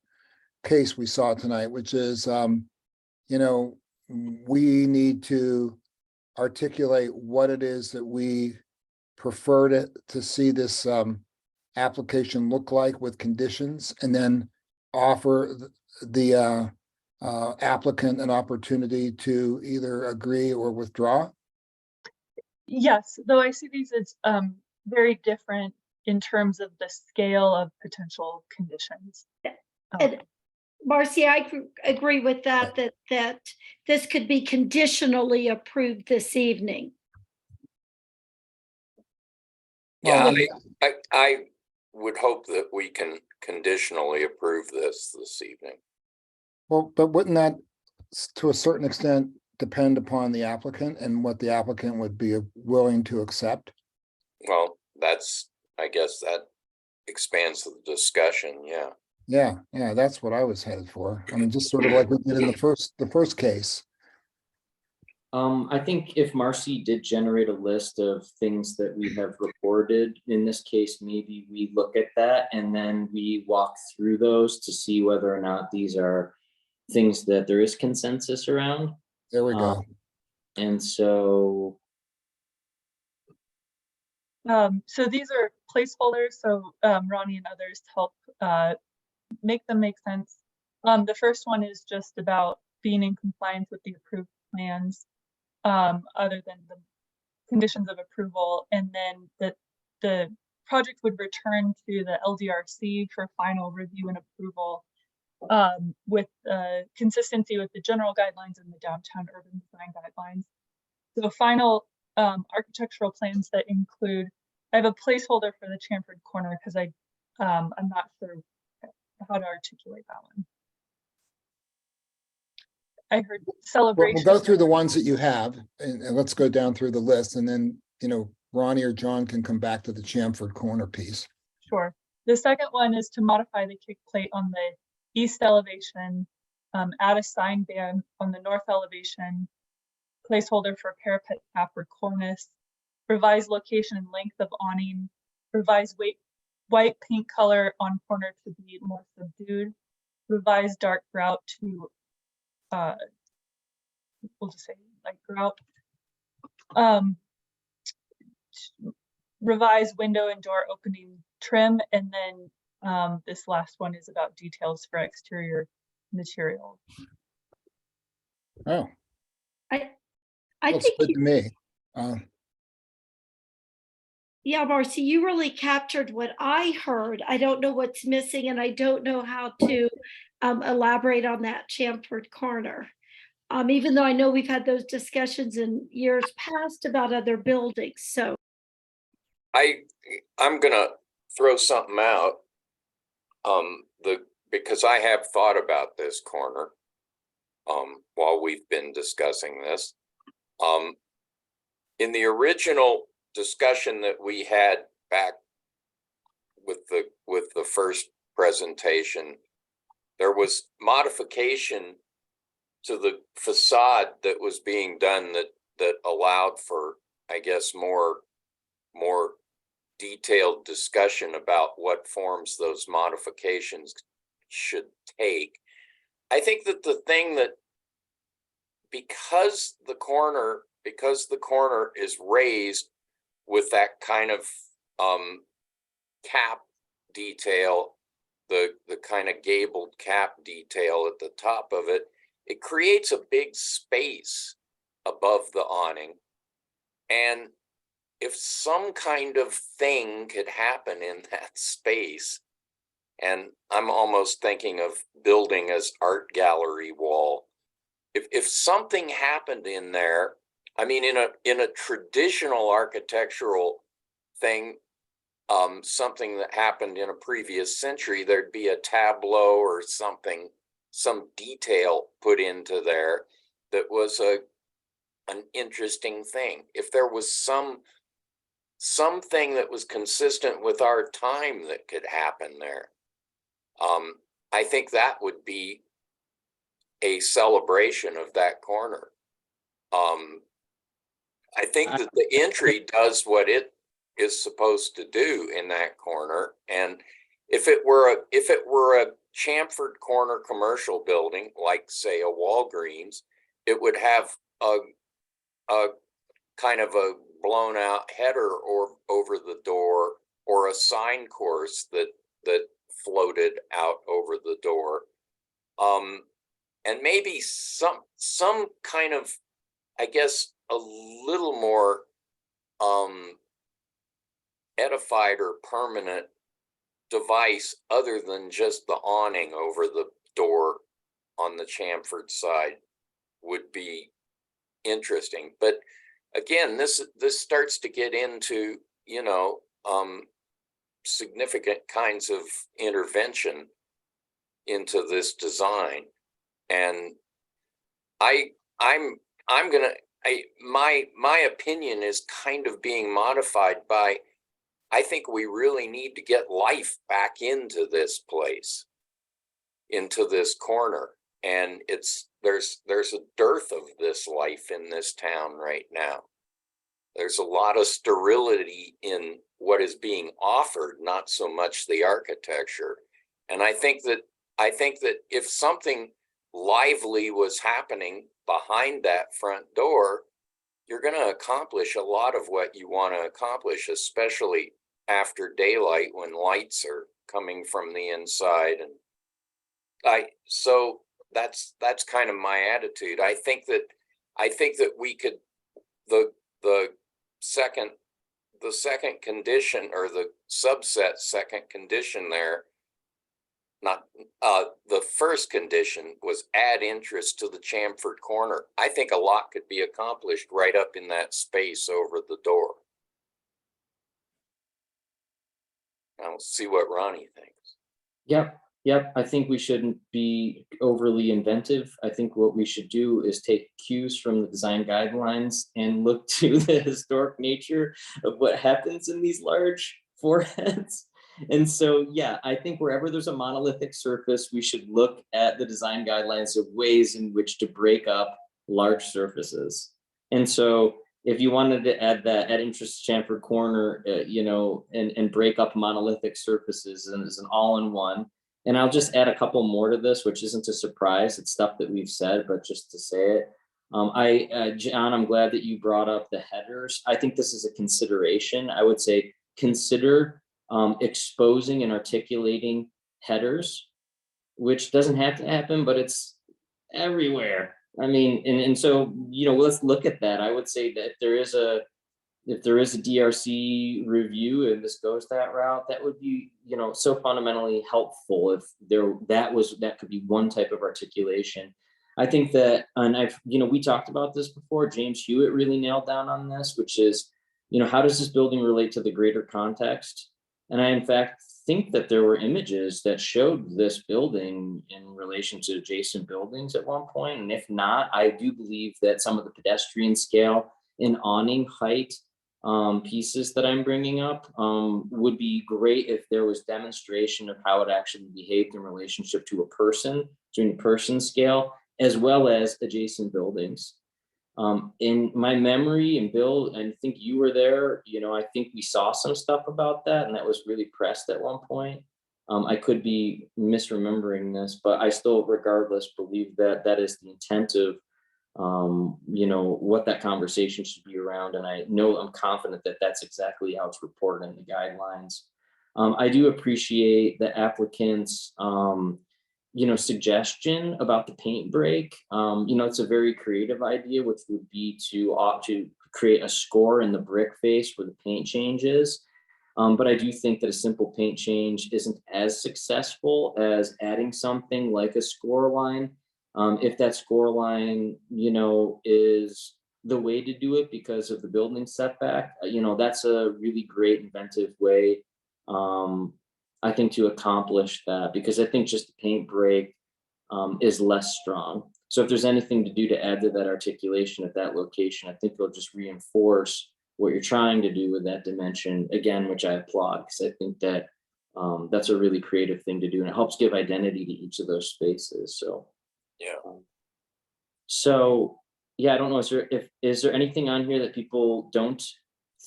case we saw tonight, which is, you know, we need to articulate what it is that we prefer to see this application look like with conditions, and then offer the applicant an opportunity to either agree or withdraw. Yes, though I see these as very different in terms of the scale of potential conditions. And Marcy, I agree with that, that this could be conditionally approved this evening. Yeah, Well, I would hope that we can conditionally approve this evening. Well, but wouldn't that, to a certain extent, depend upon the applicant and what the applicant would be willing to accept? Well, I guess that expands the discussion, yeah. Yeah, that's what I was headed for. I mean, just sort of like we did in the first case. I think if Marcy did generate a list of things that we have reported, in this case, maybe we look at that and then we walk through those to see whether or not these are things that there is consensus around. There we go. And so. So these are placeholders, so Ronnie and others help make them make sense. The first one is just about being in compliance with the approved plans, other than the conditions of approval, and then the project would return to the LDRC for final review and approval, with consistency with the general guidelines and the downtown urban design guidelines. So final architectural plans that include, I have a placeholder for the chamfered corner because I'm not sure how to articulate that one. I heard celebration. We'll go through the ones that you have, and let's go down through the list, and then, you know, Ronnie or John can come back to the chamfered corner piece. Sure. The second one is to modify the kick plate on the east elevation, add a sign band on the north elevation, placeholder for parapet cap or cornice, revise location and length of awning, revise white paint color on corner to be more subdued, revise dark grout to we'll just say light grout, revise window and door opening trim, and then this last one is about details for exterior material. Oh, I looks think good to me. Yeah, Marcy, you really captured what I heard. I don't know what's missing, and I don't know how to elaborate on that chamfered corner. Even though I know we've had those discussions in years past about other buildings, so. I'm gonna throw something out, because I have thought about this corner, while we've been discussing this. In the original discussion that we had back with the first presentation, there was modification to the facade that was being done that allowed for, I guess, more detailed discussion about what forms those modifications should take. I think that the thing that, because the corner is raised with that kind of cap detail, the kind of gabled cap detail at the top of it, it creates a big space above the awning. And if some kind of thing could happen in that space, and I'm almost thinking of building as art gallery wall, if something happened in there, I mean, in a traditional architectural thing, something that happened in a previous century, there'd be a tableau or something, some detail put into there that was an interesting thing. If there was some something that was consistent with our time that could happen there. I think that would be a celebration of that corner. I think that the entry does what it is supposed to do in that corner. And if it were a chamfered corner commercial building, like say a Walgreens, it would have a kind of a blown out header or over the door, or a sign course that floated out over the door. And maybe some kind of, I guess, a little more edified or permanent device other than just the awning over the door on the chamfered side would be interesting. But again, this starts to get into, you know, significant kinds of intervention into this design. And my opinion is kind of being modified by, I think we really need to get life back into this place, into this corner. And there's a dearth of this life in this town right now. There's a lot of sterility in what is being offered, not so much the architecture. And I think that if something lively was happening behind that front door, you're going to accomplish a lot of what you want to accomplish, especially after daylight when lights are coming from the inside. And so that's kind of my attitude. I think that we could, the second condition, or the subset second condition there, not the first condition was add interest to the chamfered corner. I think a lot could be accomplished right up in that space over the door. I'll see what Ronnie thinks. Yep. I think we shouldn't be overly inventive. I think what we should do is take cues from the design guidelines and look to the historic nature of what happens in these large foreheads. And so, yeah, I think wherever there's a monolithic surface, we should look at the design guidelines of ways in which to break up large surfaces. And so if you wanted to add that at interest chamfered corner, and break up monolithic surfaces and as an all-in-one. And I'll just add a couple more to this, which isn't a surprise. It's stuff that we've said, but just to say it. John, I'm glad that you brought up the headers. I think this is a consideration. I would say consider exposing and articulating headers, which doesn't have to happen, but it's everywhere. I mean, and so, let's look at that. I would say that if there is a DRC review and this goes that route, that would be, so fundamentally helpful if that could be one type of articulation. I think that, and we talked about this before, James Hewitt really nailed down on this, which is, how does this building relate to the greater context? And I, in fact, think that there were images that showed this building in relation to adjacent buildings at one point. And if not, I do believe that some of the pedestrian scale and awning height pieces that I'm bringing up would be great if there was demonstration of how it actually behaved in relationship to a person, during the person scale, as well as adjacent buildings. In my memory, and Bill, I think you were there, I think we saw some stuff about that, and that was really pressed at one point. I could be misremembering this, but I still, regardless, believe that that is the intent of what that conversation should be around. And I'm confident that that's exactly how it's reported in the guidelines. I do appreciate the applicant's, suggestion about the paint break. It's a very creative idea, which would be to create a score in the brick face where the paint changes. But I do think that a simple paint change isn't as successful as adding something like a score line. If that score line, is the way to do it because of the building setback, that's a really great inventive way, I think, to accomplish that, because I think just the paint break is less strong. So if there's anything to do to add to that articulation at that location, I think it'll just reinforce what you're trying to do with that dimension, again, which I applaud, because I think that that's a really creative thing to do, and it helps give identity to each of those spaces. So Yeah. So yeah, I don't know. Is there anything on here that people don't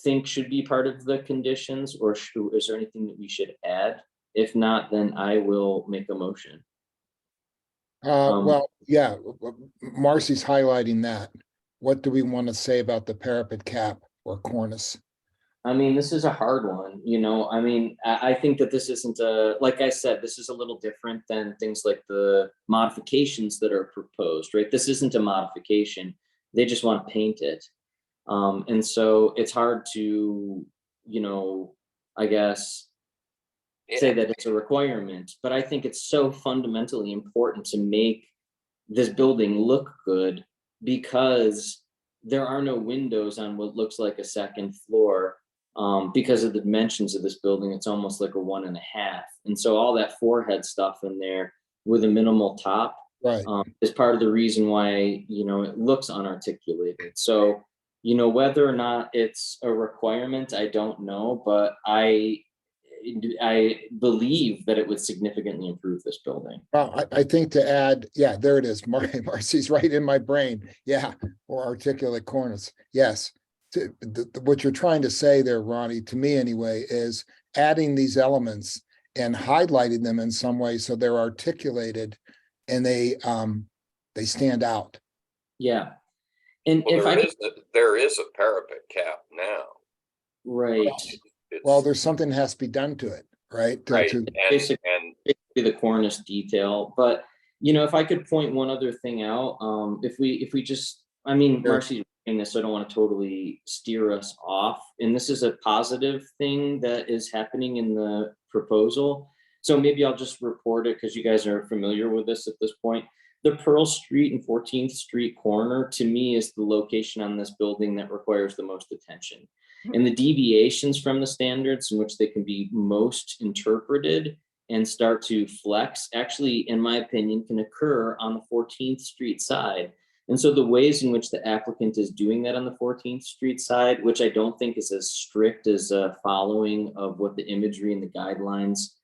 think should be part of the conditions, or is there anything that we should add? If not, then I will make a motion. Well, yeah, Marcy's highlighting that. What do we want to say about the parapet cap or cornice? I mean, this is a hard one, you know. I mean, I think that this isn't like I said, this is a little different than things like the modifications that are proposed, right? This isn't a modification. They just want to paint it. And so it's hard to, you know, I guess, say that it's a requirement, but I think it's so fundamentally important to make this building look good, because there are no windows on what looks like a second floor. Because of the dimensions of this building, it's almost like a 1.5. And so all that forehead stuff in there with a minimal top, right, is part of the reason why, you know, it looks unarticulated. So, you know, whether or not it's a requirement, I don't know, but I believe that it would significantly improve this building. Well, I think to add, yeah, there it is. Marcy's right in my brain. Yeah, or articulate cornice. Yes. What you're trying to say there, Ronnie, to me anyway, is adding these elements and highlighting them in some way so they're articulated and they stand out. Yeah. And Well, if there is a parapet cap now. Right. Well, there's something that has to be done to it, right? Right. Basically the cornice detail. But, you know, if I could point one other thing out, if we just, I mean, Sure. Marcy's doing this, so I don't want to totally steer us off. And this is a positive thing that is happening in the proposal. So maybe I'll just report it because you guys are familiar with this at this point. The Pearl Street and 14th Street corner, to me, is the location on this building that requires the most attention. And the deviations from the standards in which they can be most interpreted and start to flex, actually, in my opinion, can occur on the 14th Street side. And so the ways in which the applicant is doing that on the 14th Street side, which I don't think is as strict as a following of what the imagery and the guidelines,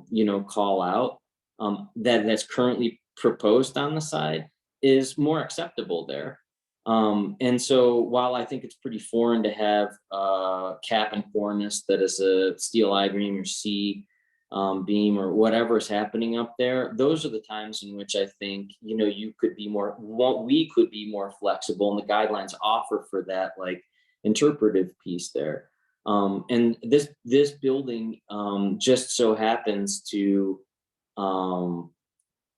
you know, call out, that's currently proposed on the side, is more acceptable there. And so while I think it's pretty foreign to have cap and cornice that is a steel I-beam or C beam or whatever is happening up there, those are the times in which I think, you know, we could be more flexible, and the guidelines offer for that, like, interpretive piece there. And this building just so happens to,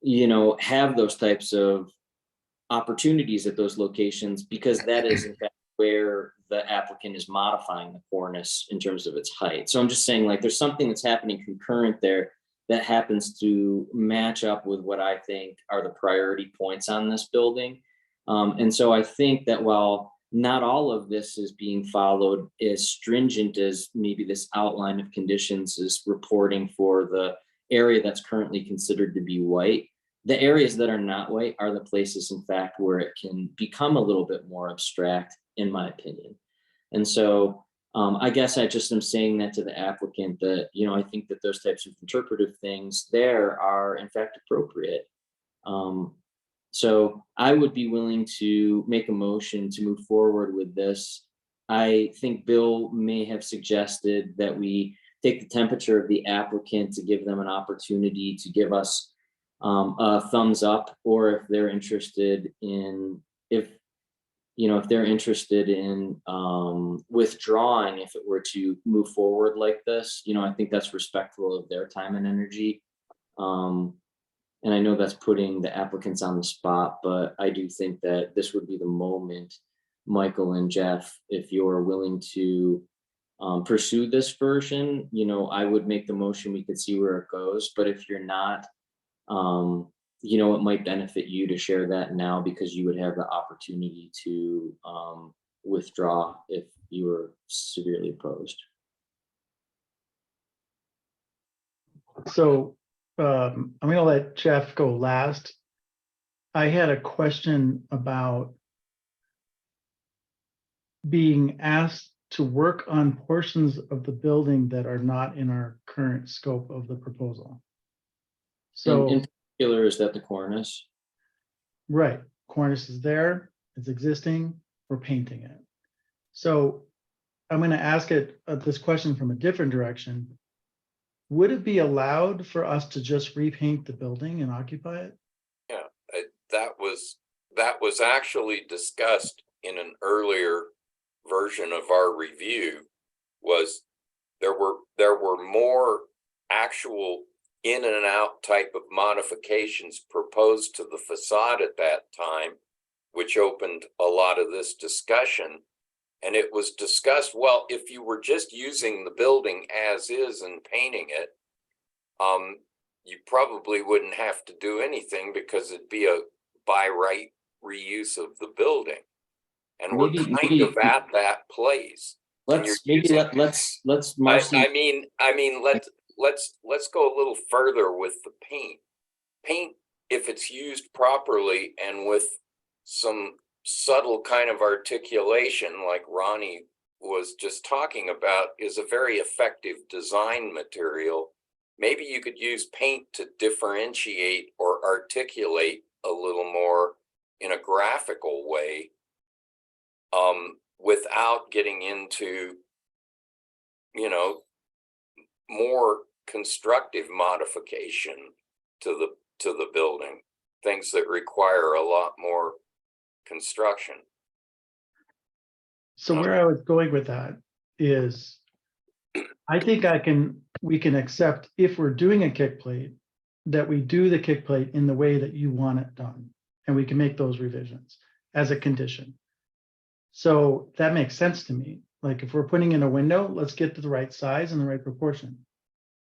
you know, have those types of opportunities at those locations, because that is in fact where the applicant is modifying the cornice in terms of its height. So I'm just saying, like, there's something that's happening concurrent there that happens to match up with what I think are the priority points on this building. And so I think that while not all of this is being followed as stringent as maybe this outline of conditions is reporting for the area that's currently considered to be white, the areas that are not white are the places, in fact, where it can become a little bit more abstract, in my opinion. And so I guess I just am saying that to the applicant that, you know, I think that those types of interpretive things there are in fact appropriate. So I would be willing to make a motion to move forward with this. I think Bill may have suggested that we take the temperature of the applicant to give them an opportunity to give us a thumbs up, or if they're interested in, withdrawing if it were to move forward like this. You know, I think that's respectful of their time and energy. And I know that's putting the applicants on the spot, but I do think that this would be the moment, Michael and Jeff, if you're willing to pursue this version, you know, I would make the motion, we could see where it goes. But if you're not, you know, it might benefit you to share that now, because you would have the opportunity to withdraw if you were severely opposed. So I'm going to let Jeff go last. I had a question about being asked to work on portions of the building that are not in our current scope of the proposal. So, In particular, is that the cornice? right, cornice is there, it's existing, we're painting it. So I'm going to ask it this question from a different direction. Would it be allowed for us to just repaint the building and occupy it? Yeah, that was actually discussed in an earlier version of our review. Was there were more actual in and out type of modifications proposed to the facade at that time, which opened a lot of this discussion. And it was discussed, well, if you were just using the building as is and painting it, you probably wouldn't have to do anything because it'd be a by right reuse of the building. And we're kind of at that place. Let's Marcy. I mean, let's go a little further with the paint. Paint, if it's used properly and with some subtle kind of articulation, like Ronnie was just talking about, is a very effective design material. Maybe you could use paint to differentiate or articulate a little more in a graphical way, without getting into, you know, more constructive modification to the building, things that require a lot more construction. So where I was going with that is, I think we can accept, if we're doing a kick plate, that we do the kick plate in the way that you want it done. And we can make those revisions as a condition. So that makes sense to me. Like if we're putting in a window, let's get to the right size and the right proportion.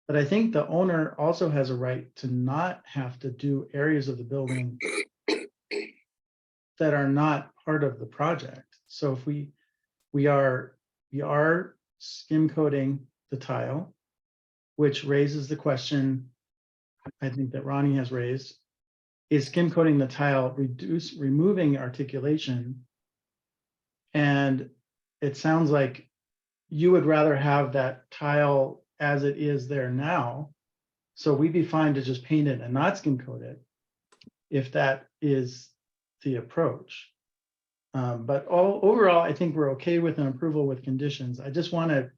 But I think the owner also has a right to not have to do areas of the building that are not part of the project. So if we are skim coating the tile, which raises the question I think that Ronnie has raised, is skim coating the tile removing articulation? And it sounds like you would rather have that tile as it is there now. So we'd be fine to just paint it and not skim coat it, if that is the approach. But overall, I think we're okay with an approval with conditions. I just want to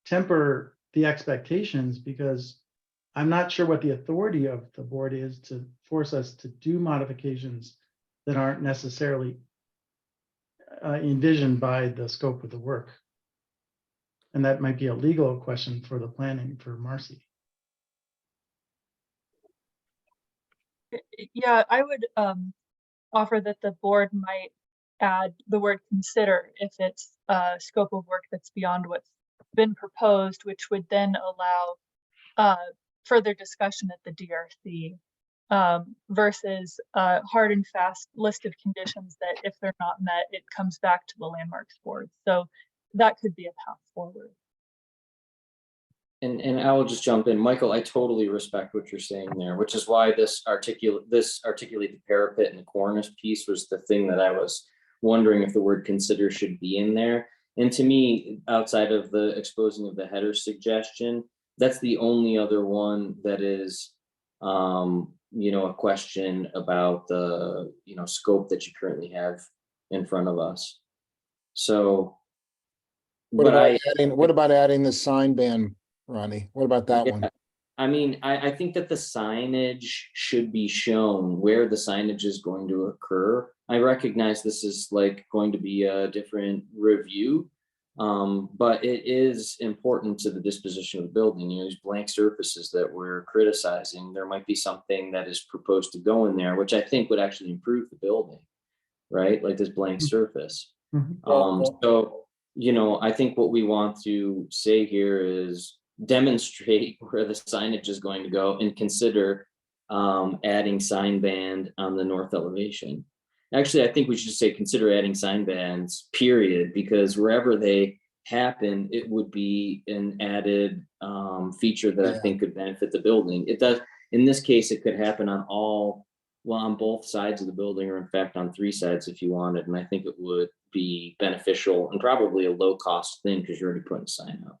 temper the expectations because I'm not sure what the authority of the board is to force us to do modifications that aren't necessarily envisioned by the scope of the work. And that might be a legal question for the planning for Marcy. Yeah, I would offer that the board might add the word consider if it's a scope of work that's beyond what's been proposed, which would then allow further discussion at the DRC versus a hard and fast list of conditions that if they're not met, it comes back to the landmarks board. So that could be a path forward. And I will just jump in. Michael, I totally respect what you're saying there, which is why this articulate the parapet and the cornice piece was the thing that I was wondering if the word consider should be in there. And to me, outside of the exposing of the header suggestion, that's the only other one that is, a question about the, scope that you currently have in front of us. So, What about adding the sign ban, Ronnie? What about that one? I mean, I think that the signage should be shown where the signage is going to occur. I recognize this is going to be a different review, but it is important to the disposition of the building. These blank surfaces that we're criticizing, there might be something that is proposed to go in there, which I think would actually improve the building, right? Like this blank surface. So, I think what we want to say here is demonstrate where the signage is going to go and consider adding sign band on the north elevation. Actually, I think we should say consider adding sign bands, period, because wherever they happen, it would be an added feature that I think could benefit the building. It does. In this case, it could happen on all well, on both sides of the building, or in fact on 3 sides if you wanted, and I think it would be beneficial and probably a low cost thing because you're already putting a sign up.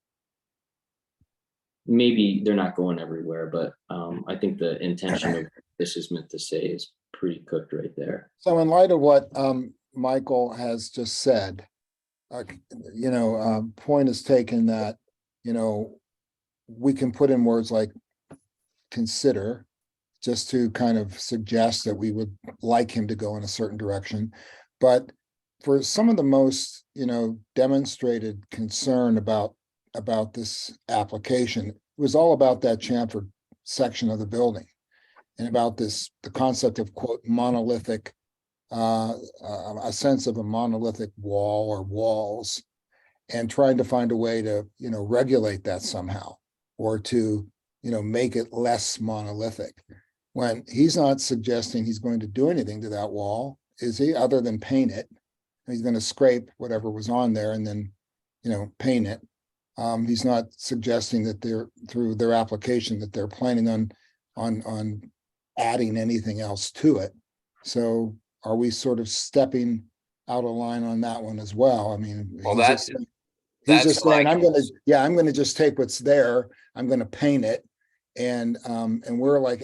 Maybe they're not going everywhere, but I think the intention of this is meant to say is pretty cooked right there. So in light of what Michael has just said, point is taken that, we can put in words like consider, just to kind of suggest that we would like him to go in a certain direction. But for some of the most, demonstrated concern about this application, it was all about that chamfered section of the building and about the concept of quote monolithic, a sense of a monolithic wall or walls, and trying to find a way to, regulate that somehow, or to, make it less monolithic. When he's not suggesting he's going to do anything to that wall, is he, other than paint it? He's going to scrape whatever was on there and then, paint it. He's not suggesting that through their application that they're planning on adding anything else to it. So are we sort of stepping out of line on that one as well? I mean, Well, he's just saying, I'm going to just take what's there. I'm going to paint it. And we're like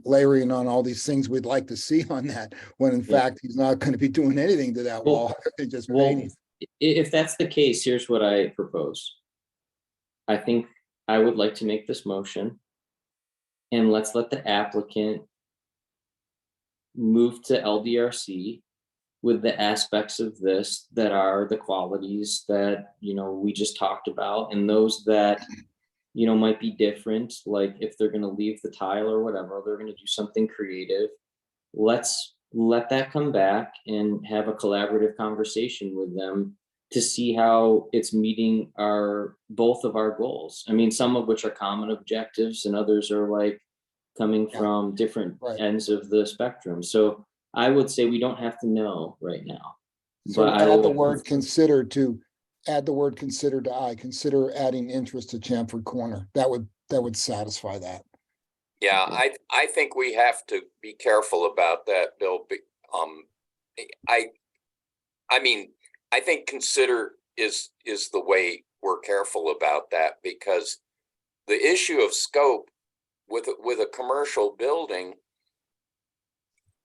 layering on all these things we'd like to see on that, when in fact, he's not going to be doing anything to that wall. Just painting. If that's the case, here's what I propose. I think I would like to make this motion, and let's let the applicant move to LDRC with the aspects of this that are the qualities that, we just talked about, and those that, might be different. Like if they're going to leave the tile or whatever, they're going to do something creative. Let's let that come back and have a collaborative conversation with them to see how it's meeting both of our goals. I mean, some of which are common objectives and others are like coming from different ends of the spectrum. So I would say we don't have to know right now. So But add the word consider to consider adding interest to Chamford Corner. That would satisfy that. Yeah, I think we have to be careful about that, Bill. I mean, I think consider is the way we're careful about that, because the issue of scope with a commercial building,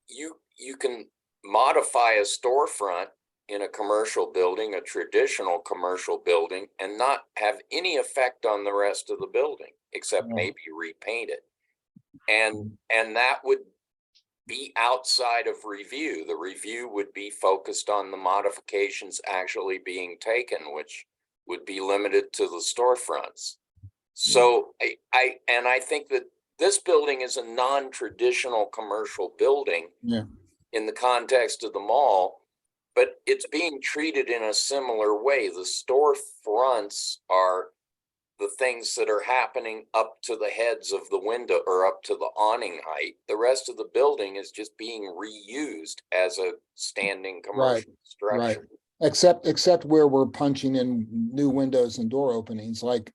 you can modify a storefront in a commercial building, a traditional commercial building, and not have any effect on the rest of the building, except maybe repaint it. And that would be outside of review. The review would be focused on the modifications actually being taken, which would be limited to the storefronts. So I think that this building is a non-traditional commercial building in the context of the mall, but it's being treated in a similar way. The storefronts are the things that are happening up to the heads of the window or up to the awning height. The rest of the building is just being reused as a standing commercial structure. Except where we're punching in new windows and door openings, like.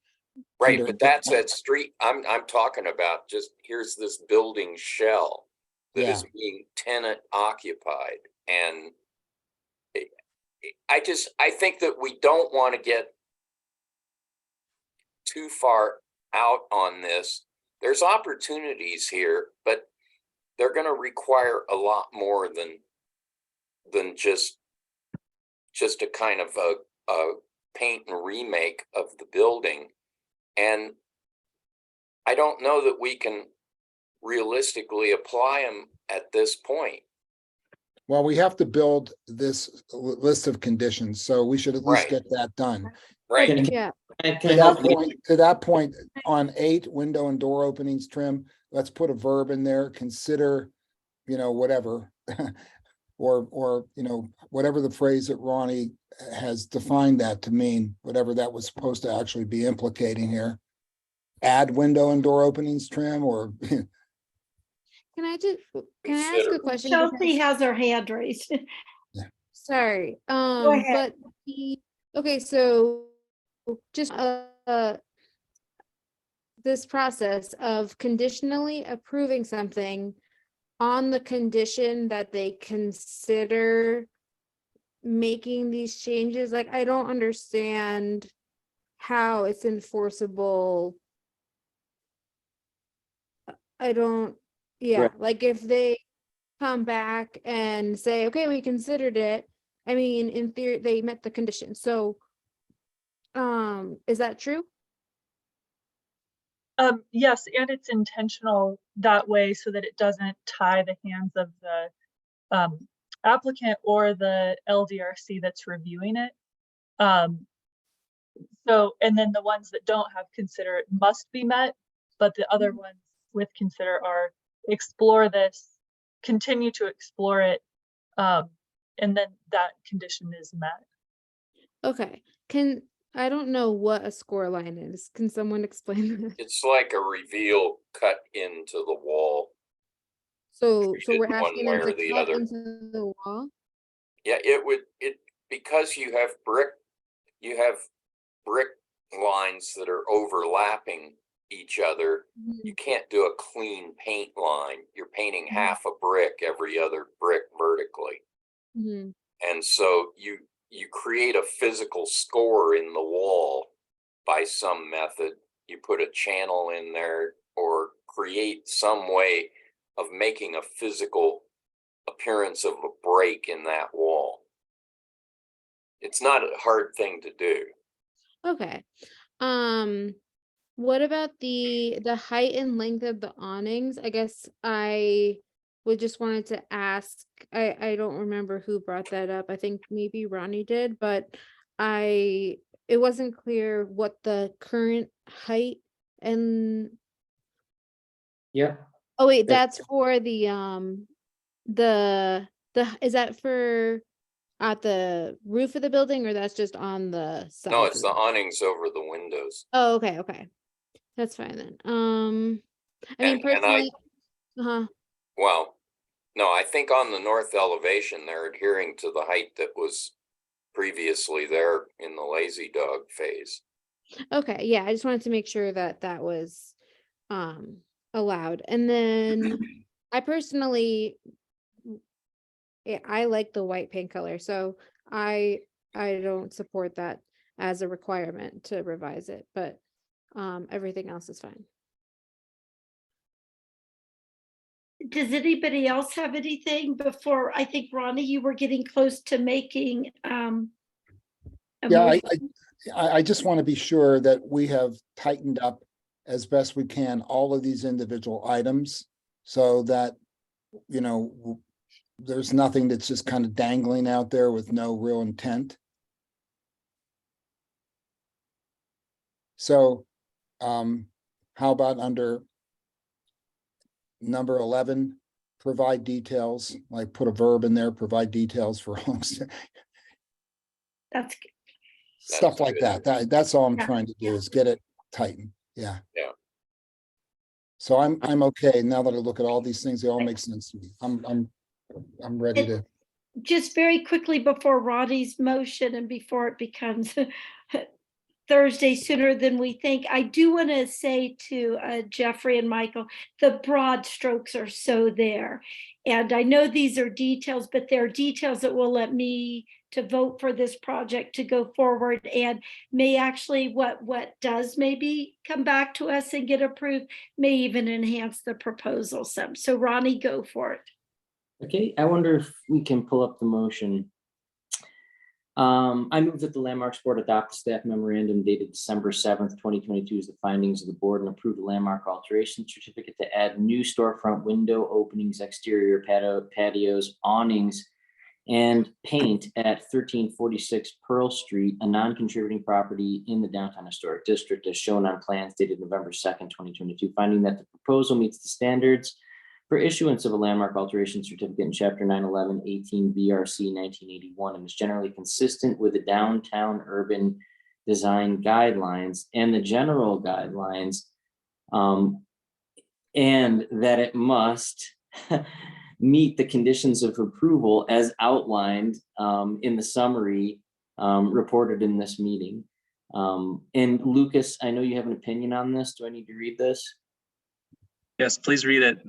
Right, but that's at street. I'm talking about just here's this building shell that is being tenant occupied. And I think that we don't want to get too far out on this. There's opportunities here, but they're going to require a lot more than just a kind of a paint and remake of the building. And I don't know that we can realistically apply them at this point. Well, we have to build this list of conditions, so we should at least get that done. Right. Yeah. To that point, on 8 window and door openings trim, let's put a verb in there, consider, whatever, or, whatever the phrase that Ronnie has defined that to mean, whatever that was supposed to actually be implicating here. Add window and door openings trim, or Can I ask a question? Chelsea has her hand raised. Sorry. Go ahead. Okay, so just this process of conditionally approving something on the condition that they consider making these changes. Like, I don't understand how it's enforceable. I don't, yeah, Right. like if they come back and say, okay, we considered it. I mean, in theory, they met the condition. So, is that true? Yes, and it's intentional that way so that it doesn't tie the hands of the applicant or the LDRC that's reviewing it. So, and then the ones that don't have consider it must be met, but the other ones with consider are explore this, continue to explore it, and then that condition is met. Okay, I don't know what a score line is. Can someone explain that? It's like a reveal cut into the wall. So Treated we're one asking way them or to the cut other. into the wall? Yeah, because you have brick lines that are overlapping each other. You can't do a clean paint line. You're painting half a brick every other brick vertically. Mm-hmm. And so you create a physical score in the wall by some method. You put a channel in there or create some way of making a physical appearance of a break in that wall. It's not a hard thing to do. Okay. What about the height and length of the awnings? I guess I would just wanted to ask, I don't remember who brought that up. I think maybe Ronnie did, but it wasn't clear what the current height and, Yeah. oh wait, That's- that's for the is that for at the roof of the building, or that's just on the sides? No, of it's the awnings over the windows. Oh, okay. That's fine then. I mean, personally, Well, no, I think on the north elevation, they're adhering to the height that was previously there in the lazy dog phase. okay, yeah, I just wanted to make sure that that was allowed. And then I personally, I like the white paint color, so I don't support that as a requirement to revise it, but everything else is fine. Does anybody else have anything before? I think Ronnie, you were getting close to making a Yeah, motion. I just want to be sure that we have tightened up as best we can all of these individual items so that, you know, there's nothing that's just kind of dangling out there with no real intent. So, how about under number 11, provide details, like put a verb in there, provide details for That's stuff like that. That's all I'm Yeah. trying to do is get it tightened. Yeah. Yeah. So I'm okay. Now that I look at all these things, they all make sense to me. I'm ready to. just very quickly before Ronnie's motion and before it becomes Thursday sooner than we think. I do want to say to Jeffrey and Michael, the broad strokes are so there. And I know these are details, but they're details that will let me to vote for this project to go forward and may actually what does maybe come back to us and get approved may even enhance the proposal some. So Ronnie, go for it. Okay, I wonder if we can pull up the motion. I move that the Landmarks Board adopt the staff memorandum dated December 7th, 2022 as the findings of the board and approve the landmark alteration certificate to add new storefront window openings, exterior patios, awnings, and paint at 1346 Pearl Street, a non-contributing property in the downtown historic district as shown on plans dated November 2nd, 2022, finding that the proposal meets the standards for issuance of a landmark alteration certificate in Chapter 911, 18 VRC 1981, and is generally consistent with the downtown urban design guidelines and the general guidelines, and that it must meet the conditions of approval as outlined in the summary reported in this meeting. And Lucas, I know you have an opinion on this. Do I need to read this? Yes, please read it.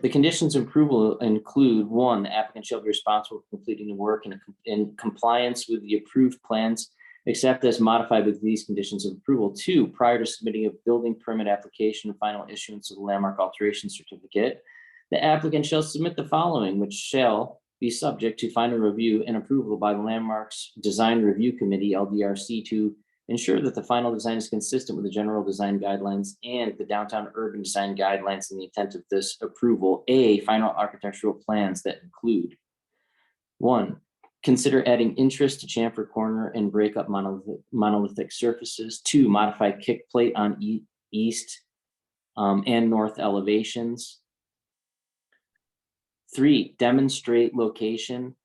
The conditions of approval include: one, the applicant shall be responsible for completing the work in compliance with the approved plans, except as modified with these conditions of approval. Two, prior to submitting a building permit application and final issuance of the landmark alteration certificate, the applicant shall submit the following, which shall be subject to final review and approval by the Landmarks Design Review Committee, LDRC, to ensure that the final design is consistent with the general design guidelines and the downtown urban design guidelines and the intent of this approval. A, final architectural plans that include: one, consider adding interest to chamfer corner and break up monolithic surfaces. Two, modify kick plate on east and north elevations. Three, demonstrate location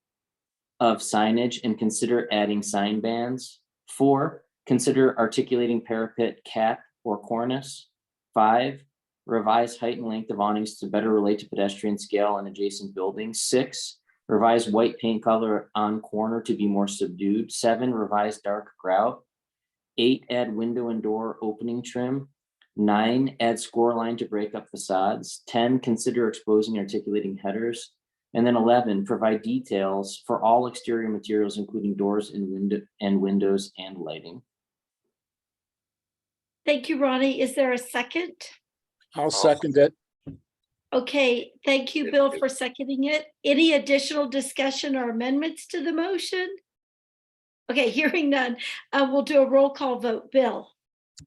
of signage and consider adding sign bands. Four, consider articulating parapet cap or cornice. Five, revise height and length of awnings to better relate to pedestrian scale and adjacent buildings. Six, revise white paint color on corner to be more subdued. Seven, revise dark grout. Eight, add window and door opening trim. 9, add score line to break up facades. 10, consider exposing articulating headers. And then 11, provide details for all exterior materials, including doors and windows and lighting. Thank you, Ronnie. Is there a second? I'll second it. Okay, thank you, Bill, for seconding it. Any additional discussion or amendments to the motion? Okay, hearing none, we'll do a roll call vote. Bill?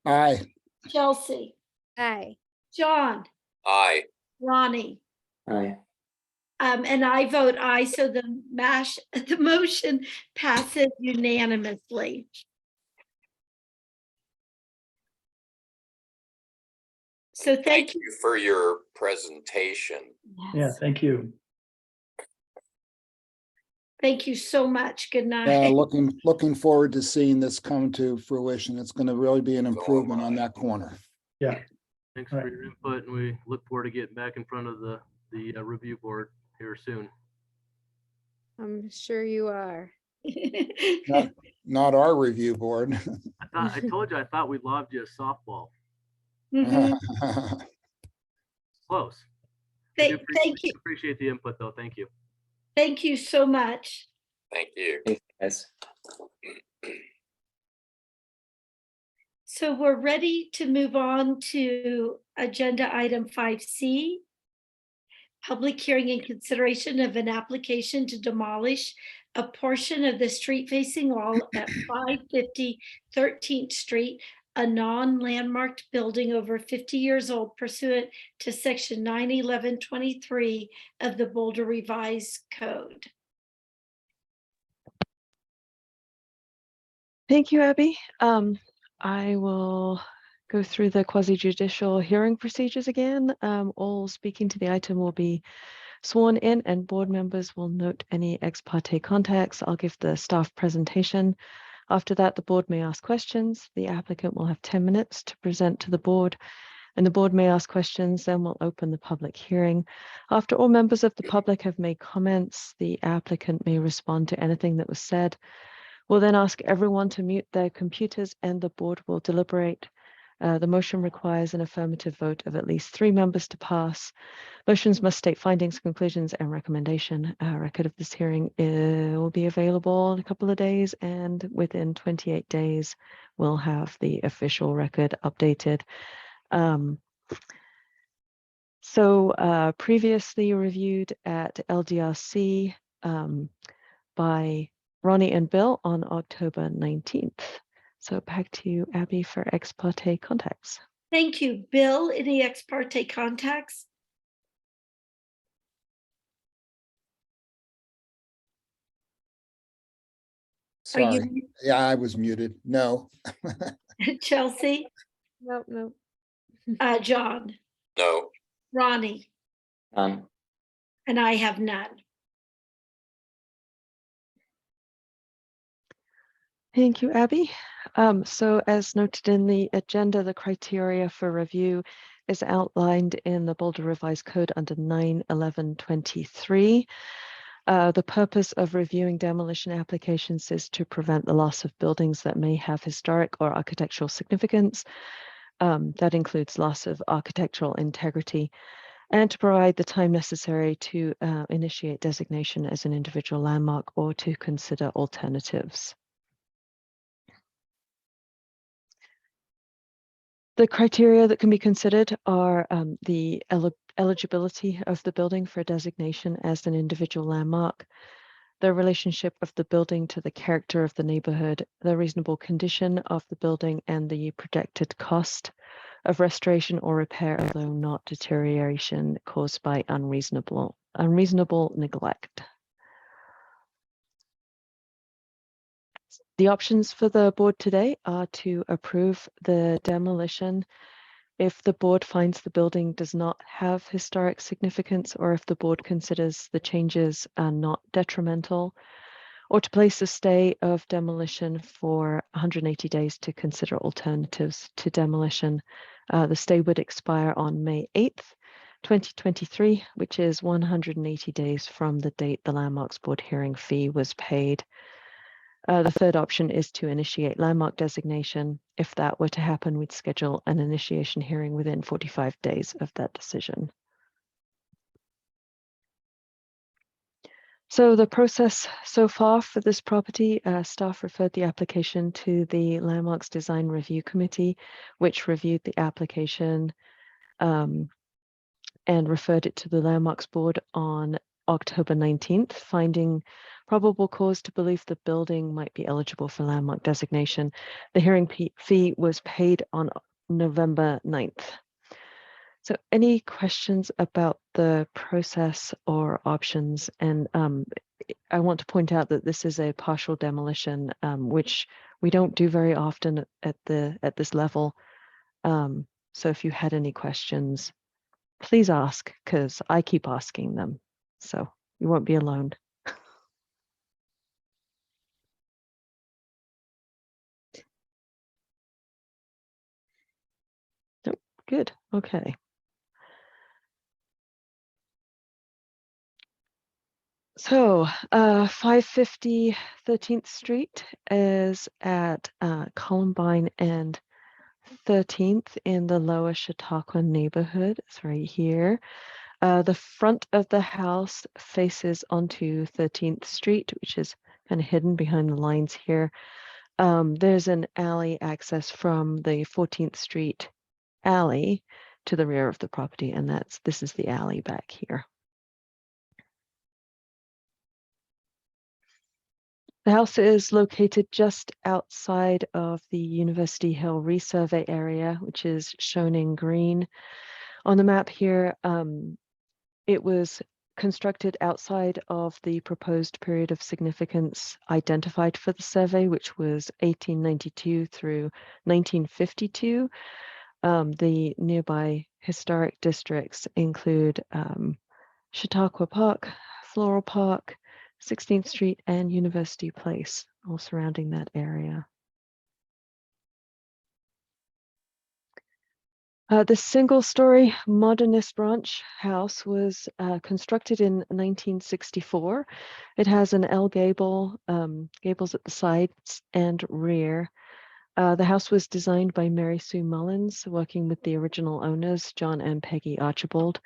Aye. Chelsea? Aye. John? Aye. Ronnie? Aye. And I vote aye, so the motion passes unanimously. So thank you. You for your presentation. Yeah, thank you. Thank you so much. Good night. Looking forward to seeing this come to fruition. It's going to really be an improvement on that corner. Yeah. Thanks All for right. your input, and we look forward to getting back in front of the review board here soon. I'm sure you are. Not our review board. I told you, I thought we lobbed you a softball. Mhm. Close. I do Thank you. appreciate the input, though. Thank you. Thank you so much. Thank you. Thanks, guys. So we're ready to move on to agenda item 5C. Public hearing and consideration of an application to demolish a portion of the street facing wall at 550 13th Street, a non-landmarked building over 50 years old pursuant to section 91123 of the Boulder Revised Code. Thank you, Abby. I will go through the quasi-judicial hearing procedures again. All speaking to the item will be sworn in, and board members will note any ex parte contacts. I'll give the staff presentation. After that, the board may ask questions. The applicant will have 10 minutes to present to the board, and the board may ask questions. Then we'll open the public hearing. After all members of the public have made comments, the applicant may respond to anything that was said. We'll then ask everyone to mute their computers, and the board will deliberate. The motion requires an affirmative vote of at least 3 members to pass. Motions must state findings, conclusions, and recommendation. A record of this hearing will be available in a couple of days, and within 28 days, we'll have the official record updated. Previously reviewed at LDRC by Ronnie and Bill on October 19th. So back to you, Abby, for ex parte contacts. Thank you. Bill, any ex parte contacts? Sorry. Yeah, I was muted. No. Chelsea? Nope. John? No. Ronnie? None. And I have none. Thank you, Abby. So as noted in the agenda, the criteria for review is outlined in the Boulder Revised Code under 91123. The purpose of reviewing demolition applications is to prevent the loss of buildings that may have historic or architectural significance. That includes loss of architectural integrity. and to provide the time necessary to initiate designation as an individual landmark or to consider alternatives. The criteria that can be considered are the eligibility of the building for designation as an individual landmark, the relationship of the building to the character of the neighborhood, the reasonable condition of the building, and the projected cost of restoration or repair, although not deterioration caused by unreasonable neglect. The options for the board today are to approve the demolition if the board finds the building does not have historic significance, or if the board considers the changes are not detrimental, or to place a stay of demolition for 180 days to consider alternatives to demolition. The stay would expire on May 8th, 2023, which is 180 days from the date the Landmarks Board hearing fee was paid. The third option is to initiate landmark designation. If that were to happen, we'd schedule an initiation hearing within 45 days of that decision. So the process so far for this property, staff referred the application to the Landmarks Design Review Committee, which reviewed the application and referred it to the Landmarks Board on October 19th, finding probable cause to believe the building might be eligible for landmark designation. The hearing fee was paid on November 9th. So any questions about the process or options? And I want to point out that this is a partial demolition, which we don't do very often at this level. So if you had any questions, please ask, because I keep asking them. So you won't be alone. Good. Okay. So 550 13th Street is at Columbine and 13th in the Lower Chautauqua neighborhood. It's right here. The front of the house faces onto 13th Street, which is kind of hidden behind the lines here. There's an alley access from the 14th Street alley to the rear of the property, and this is the alley back here. The house is located just outside of the University Hill resurvey area, which is shown in green on the map here. It was constructed outside of the proposed period of significance identified for the survey, which was 1892 through 1952. The nearby historic districts include Chautauqua Park, Floral Park, 16th Street, and University Place, all surrounding that area. The single-story modernist ranch house was constructed in 1964. It has an L gable, gables at the sides and rear. The house was designed by Mary Sue Mullins, working with the original owners, John and Peggy Archibald.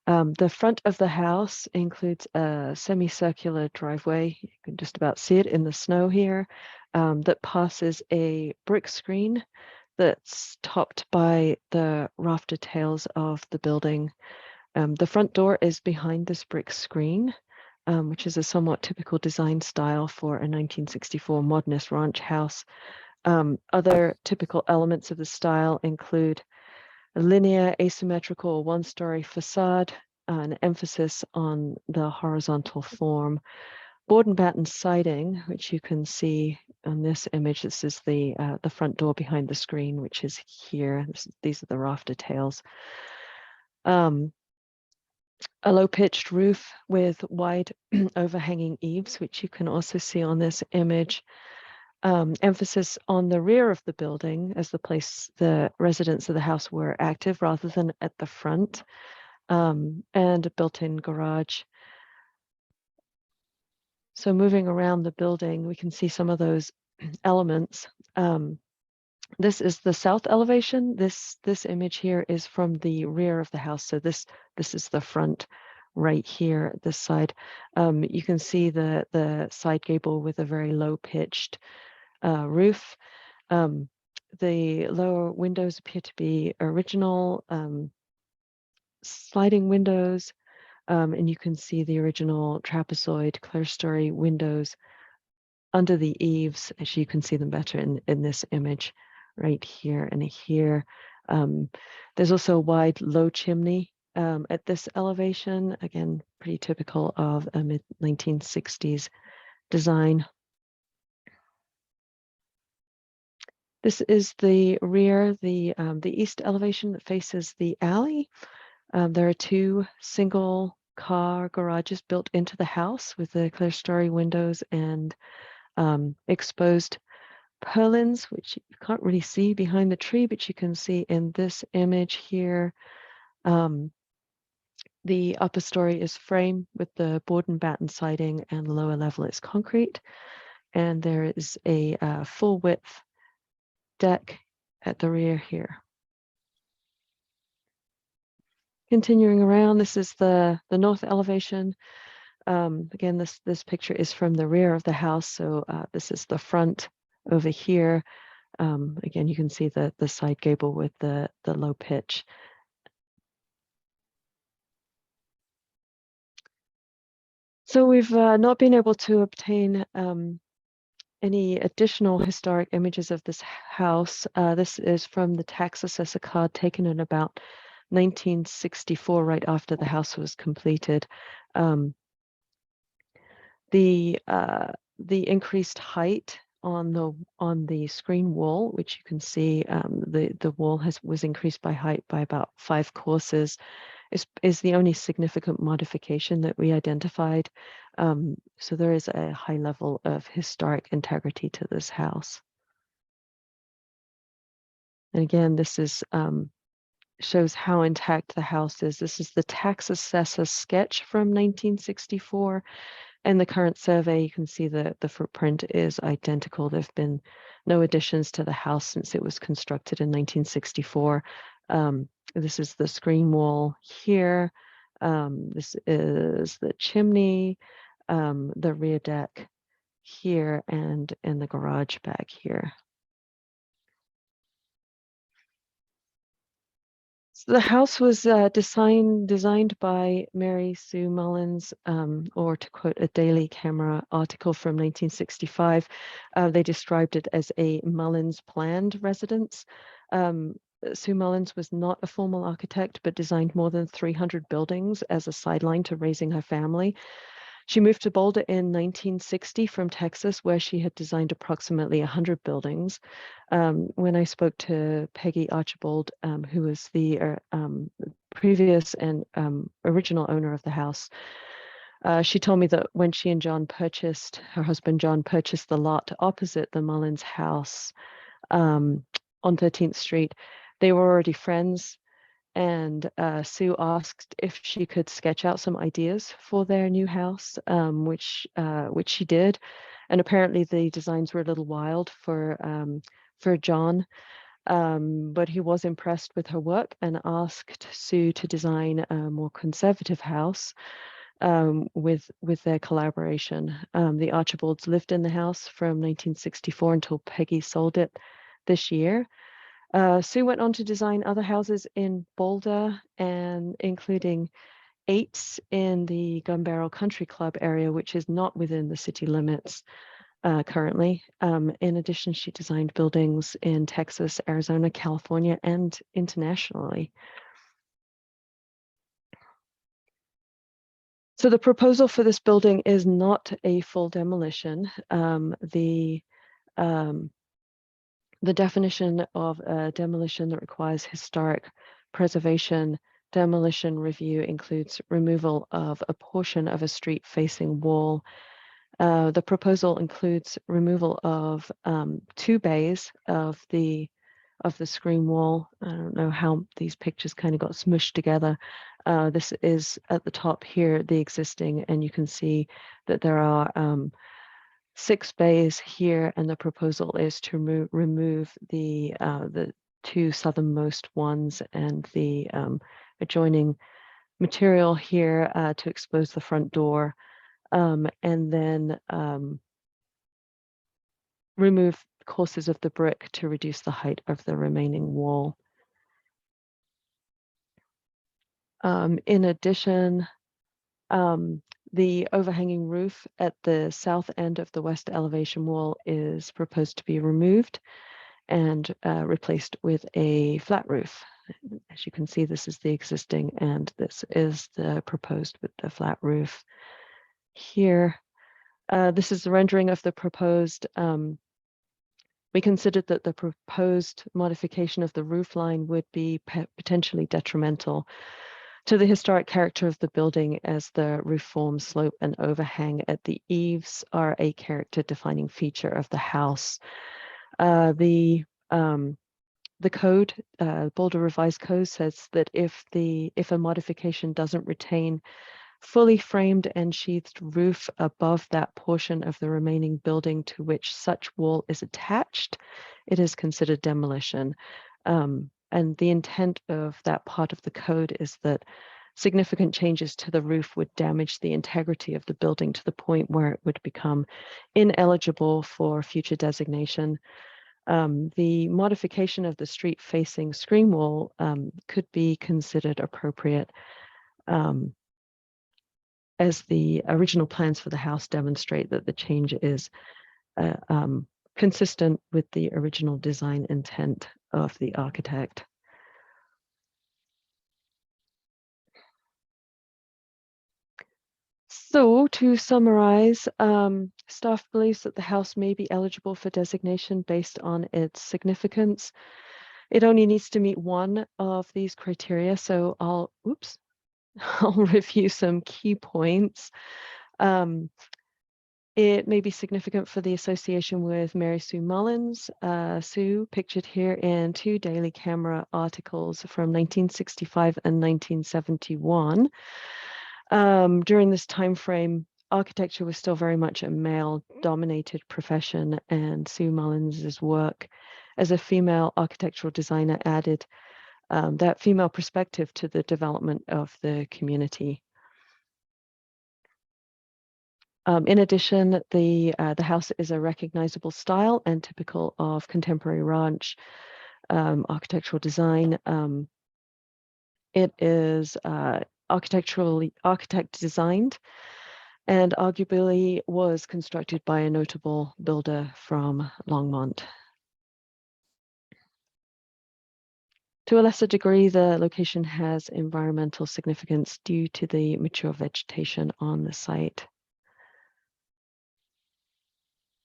The front of the house includes a semicircular driveway. You can just about see it in the snow here, that passes a brick screen that's topped by the rafter tails of the building. The front door is behind this brick screen, which is a somewhat typical design style for a 1964 modernist ranch house. Other typical elements of the style include a linear, asymmetrical, one-story facade, an emphasis on the horizontal form, board and batten siding, which you can see on this image. This is the front door behind the screen, which is here. These are the rafter tails. A low-pitched roof with wide overhanging eaves, which you can also see on this image. Emphasis on the rear of the building as the place the residents of the house were active rather than at the front, and a built-in garage. So moving around the building, we can see some of those elements. This is the south elevation. This image here is from the rear of the house. So this is the front right here, this side. You can see the side gable with a very low pitched roof. The lower windows appear to be original sliding windows, and you can see the original trapezoid clerestory windows under the eaves. Actually, you can see them better in this image right here and here. There's also a wide low chimney at this elevation, again, pretty typical of a mid-1960s design. This is the rear, the east elevation that faces the alley. There are 2 single car garages built into the house with the clerestory windows and exposed purlins, which you can't really see behind the tree, but you can see in this image here. The upper story is frame with the board and batten siding, and the lower level is concrete. And there is a full width deck at the rear here. Continuing around, this is the north elevation. Again, this picture is from the rear of the house, so this is the front over here. Again, you can see the side gable with the low pitch. So we've not been able to obtain any additional historic images of this house. This is from the tax assessor card taken in about 1964, right after the house was completed. The increased height on the screen wall, which you can see, the wall was increased by height by about 5 courses, is the only significant modification that we identified. So there is a high level of historic integrity to this house. And again, this is shows how intact the house is. This is the tax assessor sketch from 1964. And the current survey, you can see the footprint is identical. There have been no additions to the house since it was constructed in 1964. This is the screen wall here. This is the chimney, the rear deck here, and the garage back here. So the house was designed by Mary Sue Mullins, or to quote a Daily Camera article from 1965, they described it as a Mullins planned residence. Sue Mullins was not a formal architect, but designed more than 300 buildings as a sideline to raising her family. She moved to Boulder in 1960 from Texas, where she had designed approximately 100 buildings. When I spoke to Peggy Archibald, who was the previous and original owner of the house, she told me that when she and her husband John purchased the lot opposite the Mullins house on 13th Street, they were already friends. And Sue asked if she could sketch out some ideas for their new house, which she did. And apparently the designs were a little wild for John, but he was impressed with her work and asked Sue to design a more conservative house with their collaboration. The Archibalds lived in the house from 1964 until Peggy sold it this year. Sue went on to design other houses in Boulder, and including 8 in the Gun Barrel Country Club area, which is not within the city limits currently. In addition, she designed buildings in Texas, Arizona, California, and internationally. So the proposal for this building is not a full demolition. The definition of a demolition that requires historic preservation demolition review includes removal of a portion of a street-facing wall. The proposal includes removal of 2 bays of the screen wall. I don't know how these pictures kind of got smushed together. This is at the top here, the existing, and you can see that there are 6 bays here, and the proposal is to remove the 2 southernmost ones and the adjoining material here to expose the front door, and then remove courses of the brick to reduce the height of the remaining wall. In addition, the overhanging roof at the south end of the west elevation wall is proposed to be removed and replaced with a flat roof. As you can see, this is the existing and this is the proposed with the flat roof here. This is the rendering of the proposed. We considered that the proposed modification of the roof line would be potentially detrimental to the historic character of the building, as the roof form, slope, and overhang at the eaves are a character defining feature of the house. The code, Boulder Revised Code, says that if a modification doesn't retain fully framed and sheathed roof above that portion of the remaining building to which such wall is attached, it is considered demolition. And the intent of that part of the code is that significant changes to the roof would damage the integrity of the building to the point where it would become ineligible for future designation. The modification of the street-facing screen wall could be considered appropriate, as the original plans for the house demonstrate that the change is consistent with the original design intent of the architect. So to summarize, staff believes that the house may be eligible for designation based on its significance. It only needs to meet one of these criteria. So I'll review some key points. It may be significant for the association with Mary Sue Mullins. Sue, pictured here in 2 Daily Camera articles from 1965 and 1971. During this time frame, architecture was still very much a male-dominated profession, and Sue Mullins's work as a female architectural designer added that female perspective to the development of the community. In addition, the house is a recognizable style and typical of contemporary ranch architectural design. It is architect designed and arguably was constructed by a notable builder from Longmont. To a lesser degree, the location has environmental significance due to the mature vegetation on the site.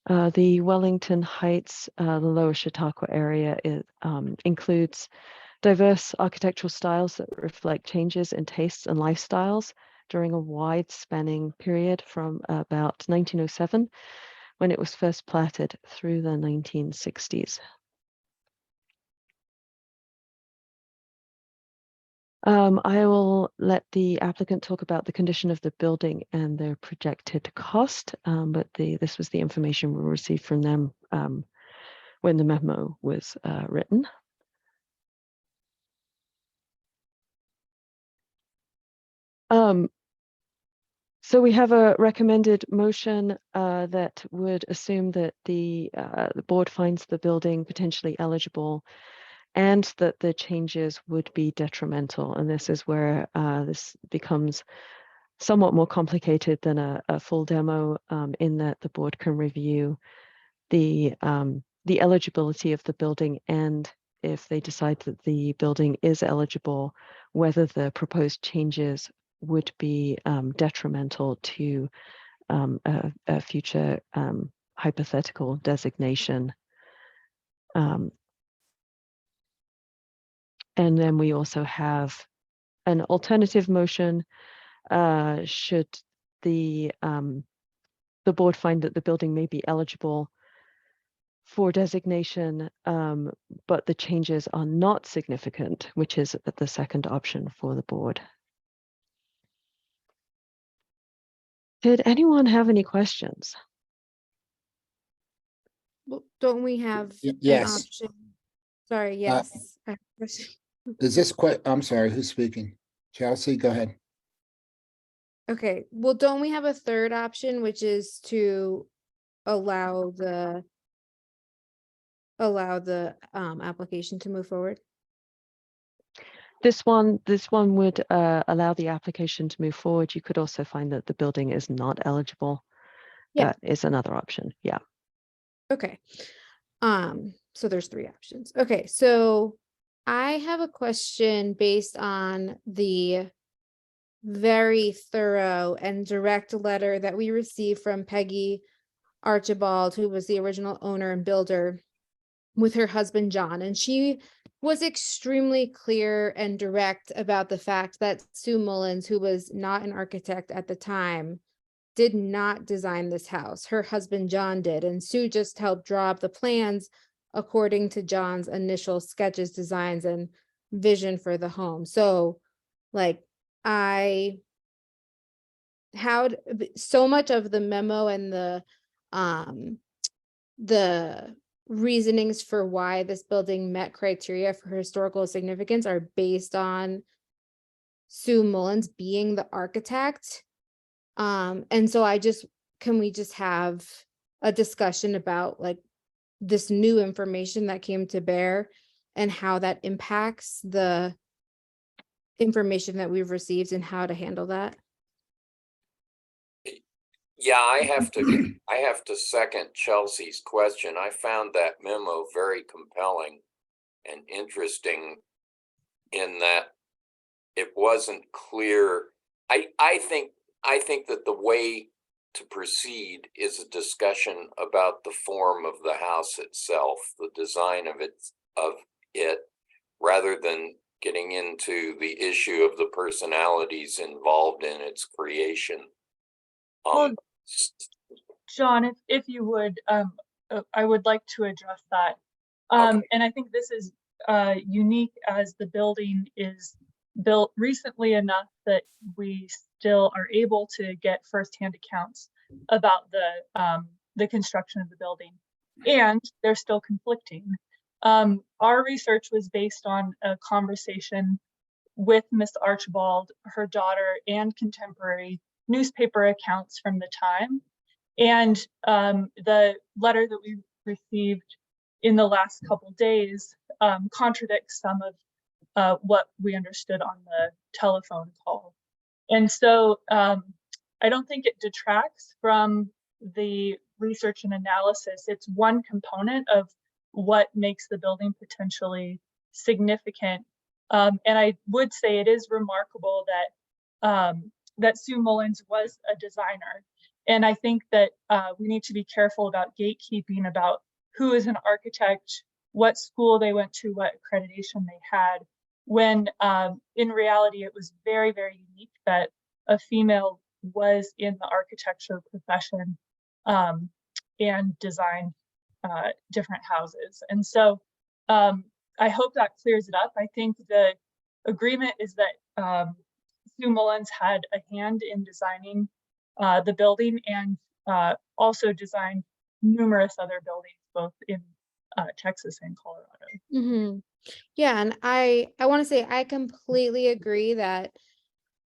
The Wellington Heights, the Lower Chautauqua area, includes diverse architectural styles that reflect changes in tastes and lifestyles during a wide-spanning period from about 1907, when it was first platted, through the 1960s. I will let the applicant talk about the condition of the building and their projected cost, but this was the information we received from them when the memo was written. So we have a recommended motion that would assume that the board finds the building potentially eligible and that the changes would be detrimental. And this is where this becomes somewhat more complicated than a full demo, in that the board can review the eligibility of the building, and if they decide that the building is eligible, whether the proposed changes would be detrimental to a future hypothetical designation. And then we also have an alternative motion should the board find that the building may be eligible for designation, but the changes are not significant, which is the second option for the board. Did anyone have any questions? Well, don't we have an Yes. option? Sorry, yes. I have a question. Is this I'm sorry, who's speaking? Chelsea, go ahead. Okay, well, don't we have a third option, which is to allow the application to move forward? This one would allow the application to move forward. You could also find that the building is not eligible. Yeah. That is another option. Yeah. Okay. So there's three options. Okay, so I have a question based on the very thorough and direct letter that we received from Peggy Archibald, who was the original owner and builder, with her husband John. And she was extremely clear and direct about the fact that Sue Mullins, who was not an architect at the time, did not design this house. Her husband John did, and Sue just helped draw up the plans according to John's initial sketches, designs, and vision for the home. So, like, so much of the memo and the reasonings for why this building met criteria for historical significance are based on Sue Mullins being the architect. And so can we just have a discussion about like this new information that came to bear and how that impacts the information that we've received and how to handle that? Yeah, I have to second Chelsea's question. I found that memo very compelling and interesting in that it wasn't clear. I think that the way to proceed is a discussion about the form of the house itself, the design of it, rather than getting into the issue of the personalities involved in its creation. Well, John, if you would, I would like to address that. And I think this is unique as the building is built recently enough that we still are able to get firsthand accounts about the construction of the building, and they're still conflicting. Our research was based on a conversation with Miss Archibald, her daughter, and contemporary newspaper accounts from the time. And the letter that we received in the last couple days contradicts some of what we understood on the telephone call. And so I don't think it detracts from the research and analysis. It's one component of what makes the building potentially significant. And I would say it is remarkable that Sue Mullins was a designer. And I think that we need to be careful about gatekeeping about who is an architect, what school they went to, what accreditation they had, when in reality, it was very, very unique that a female was in the architecture profession and designed different houses. And so I hope that clears it up. I think the agreement is that Sue Mullins had a hand in designing the building and also designed numerous other buildings, both in Texas and Colorado. Mm-hmm. Yeah, and I want to say I completely agree that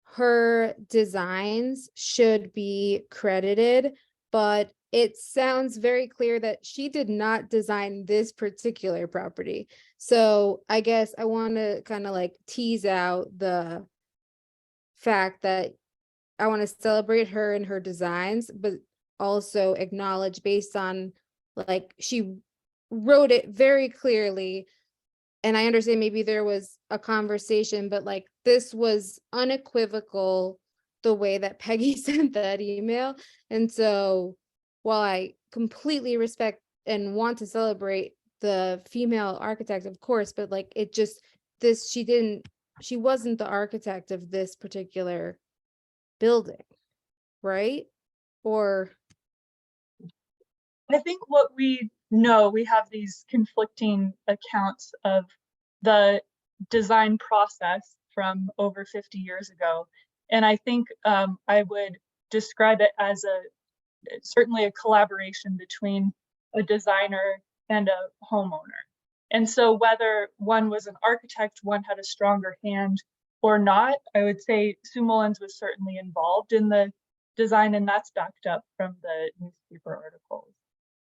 her designs should be credited, but it sounds very clear that she did not design this particular property. So I guess I want to kind of like tease out the fact that I want to celebrate her and her designs, but also acknowledge based on like she wrote it very clearly. And I understand maybe there was a conversation, but like this was unequivocal the way that Peggy sent that email. And so while I completely respect and want to celebrate the female architect, of course, but like it just she wasn't the architect of this particular building, right? Or I think what we know, we have these conflicting accounts of the design process from over 50 years ago. And I think I would describe it as certainly a collaboration between a designer and a homeowner. And so whether one was an architect, one had a stronger hand or not, I would say Sue Mullins was certainly involved in the design, and that's backed up from the newspaper articles.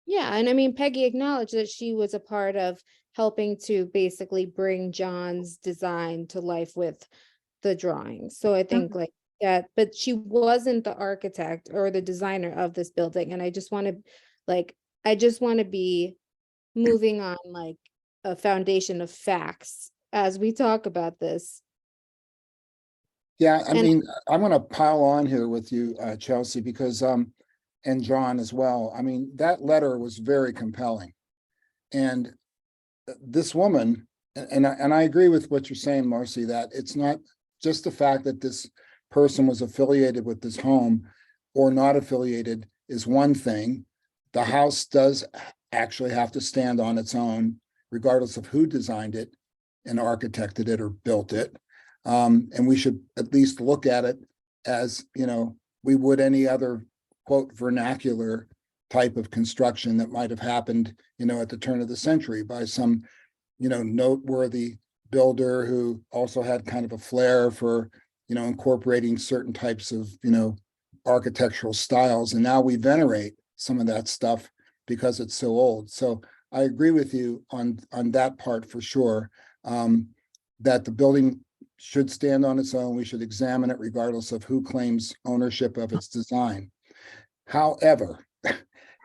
Yeah, and I mean, Peggy acknowledged that she was a part of helping to basically bring John's design to life with the drawings. So I think like that, but she wasn't the architect or the designer of this building. And I just want to be moving on like a foundation of facts as we talk about this. Yeah, I And- mean, I'm gonna pile on here with you, Chelsea, because and John as well. I mean, that letter was very compelling. And this woman, and I agree with what you're saying, Marcy, that it's not just the fact that this person was affiliated with this home or not affiliated is one thing. The house does actually have to stand on its own, regardless of who designed it and architected it or built it. And we should at least look at it as, you know, we would any other quote vernacular type of construction that might have happened, you know, at the turn of the century by some, you know, noteworthy builder who also had kind of a flair for, you know, incorporating certain types of, you know, architectural styles. And now we venerate some of that stuff because it's so old. So I agree with you on that part for sure, that the building should stand on its own. We should examine it regardless of who claims ownership of its design. However,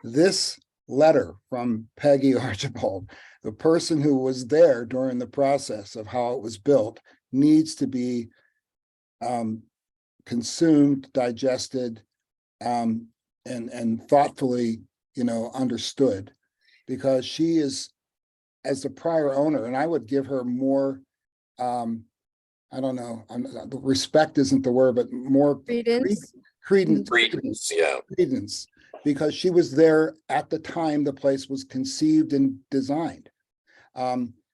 this letter from Peggy Archibald, the person who was there during the process of how it was built, needs to be consumed, digested, and thoughtfully, you know, understood, because she is, as the prior owner, and I would give her more, I don't know, respect isn't the word, but more Credence. credence, yeah. credence, because she was there at the time the place was conceived and designed.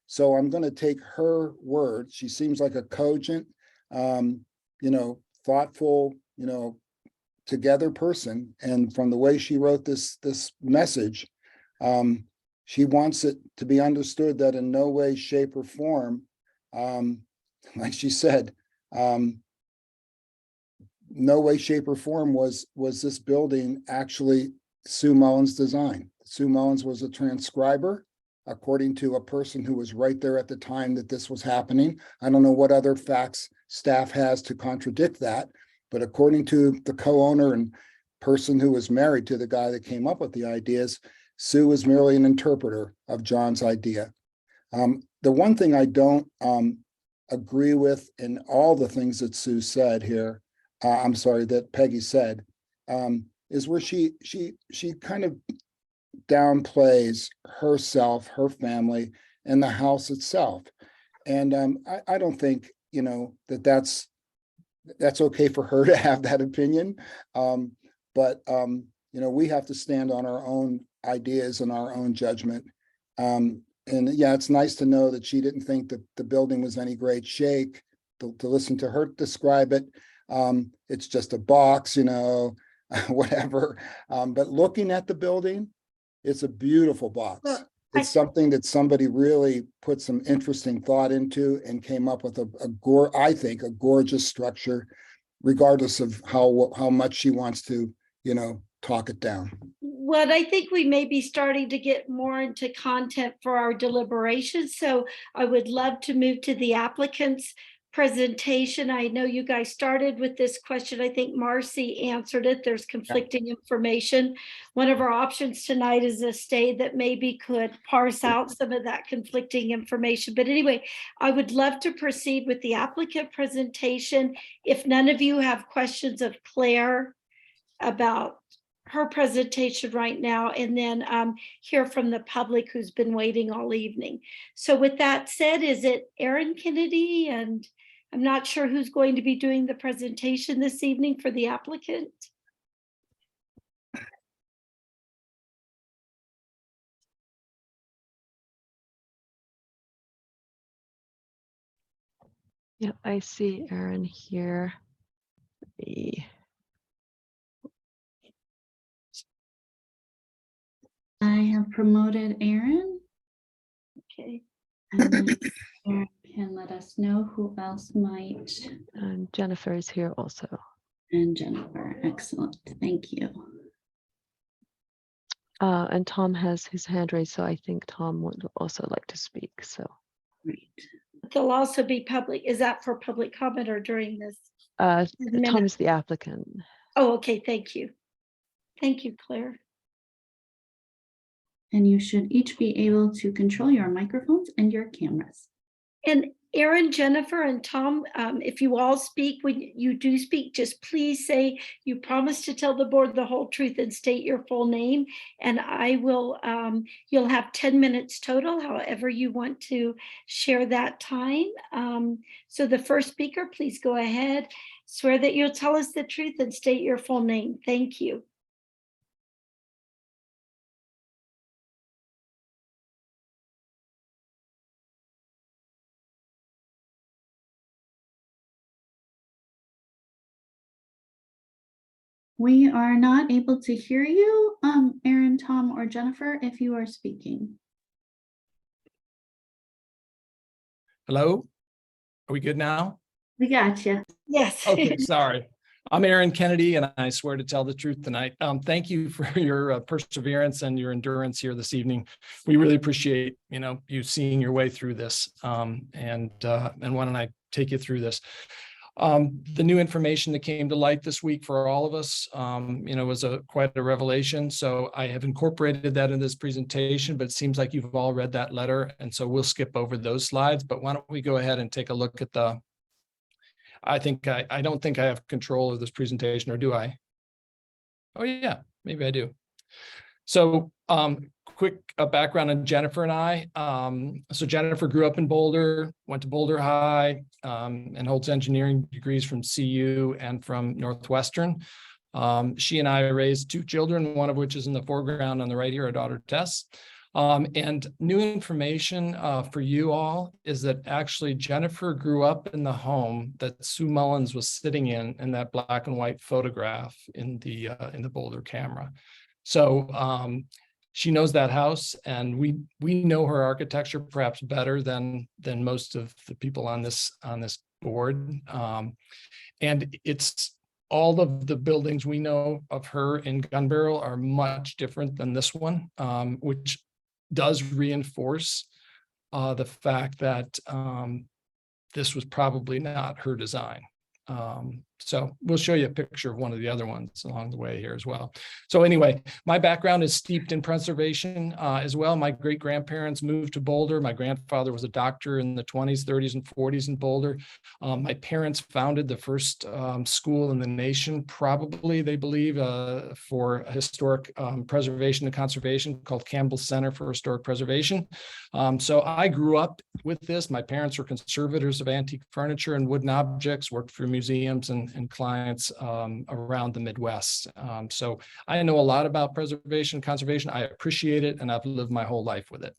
So I'm going to take her word. She seems like a cogent, you know, thoughtful, you know, together person. And from the way she wrote this message, she wants it to be understood that in no way, shape, or form, like she said, no way, shape, or form was this building actually Sue Mullins' design. Sue Mullins was a transcriber, according to a person who was right there at the time that this was happening. I don't know what other facts staff has to contradict that, but according to the co-owner and person who was married to the guy that came up with the ideas, Sue was merely an interpreter of John's idea. The one thing I don't agree with in all the things that Sue said here, I'm sorry, that Peggy said, is where she kind of downplays herself, her family, and the house itself. And I don't think, you know, that's okay for her to have that opinion. But you know, we have to stand on our own ideas and our own judgment. And yeah, it's nice to know that she didn't think that the building was any great shake, to listen to her describe it. It's just a box, you know, whatever. But looking at the building, it's a beautiful box. Well, It's something that somebody really put some interesting thought into and came up with I think a gorgeous structure, regardless of how much she wants to, you know, talk it down. What I think we may be starting to get more into content for our deliberations. So I would love to move to the applicant's presentation. I know you guys started with this question. I think Marcy answered it. There's conflicting information. One of our options tonight is a stay that maybe could parse out some of that conflicting information. But anyway, I would love to proceed with the applicant presentation. If none of you have questions of Claire about her presentation right now, and then hear from the public who's been waiting all evening. So with that said, is it Erin Kennedy? And I'm not sure who's going to be doing the presentation this evening for the applicant. Yeah, I see Erin here. I have promoted Aaron. Okay. And then Aaron can let us know who else might. And Jennifer is here also. And Jennifer, excellent, thank you. And Tom has his hand raised, so I think Tom would also like to speak, so. Great. There'll also be public, is that for public comment or during this? Tom minute? is the applicant. Oh, okay, thank you. Thank you, Claire. And you should each be able to control your microphones and your cameras. And Aaron, Jennifer, and Tom, if you all speak, when you do speak, just please say you promise to tell the board the whole truth and state your full name. And I will, you'll have 10 minutes total, however you want to share that time. So the first speaker, please go ahead. Swear that you'll tell us the truth and state your full name. Thank you. We are not able to hear you, Aaron, Tom, or Jennifer, if you are speaking. Hello? Are we good now? We got you. Yes. Okay, sorry. I'm Aaron Kennedy, and I swear to tell the truth tonight. Thank you for your perseverance and your endurance here this evening. We really appreciate, you seeing your way through this. And why don't I take you through this? The new information that came to light this week for all of us, was quite a revelation. So I have incorporated that in this presentation, but it seems like you've all read that letter. And so we'll skip over those slides, but why don't we go ahead and take a look at I don't think I have control of this presentation, or do I? Oh yeah, maybe I do. So quick background on Jennifer and I. So Jennifer grew up in Boulder, went to Boulder High, and holds engineering degrees from CU and from Northwestern. She and I raised 2 children, one of which is in the foreground on the right here, our daughter Tess. And new information for you all is that actually Jennifer grew up in the home that Sue Mullins was sitting in that black and white photograph in the Boulder camera. So she knows that house, and we know her architecture perhaps better than most of the people on this board. And it's all of the buildings we know of her in Gun Barrel are much different than this one, which does reinforce the fact that this was probably not her design. So we'll show you a picture of one of the other ones along the way here as well. So anyway, my background is steeped in preservation as well. My great-grandparents moved to Boulder. My grandfather was a doctor in the 20s, 30s, and 40s in Boulder. My parents founded the first school in the nation, probably, they believe, for historic preservation and conservation, called Campbell Center for Historic Preservation. So I grew up with this. My parents were conservators of antique furniture and wooden objects, worked for museums and clients around the Midwest. So I know a lot about preservation and conservation. I appreciate it, and I've lived my whole life with it.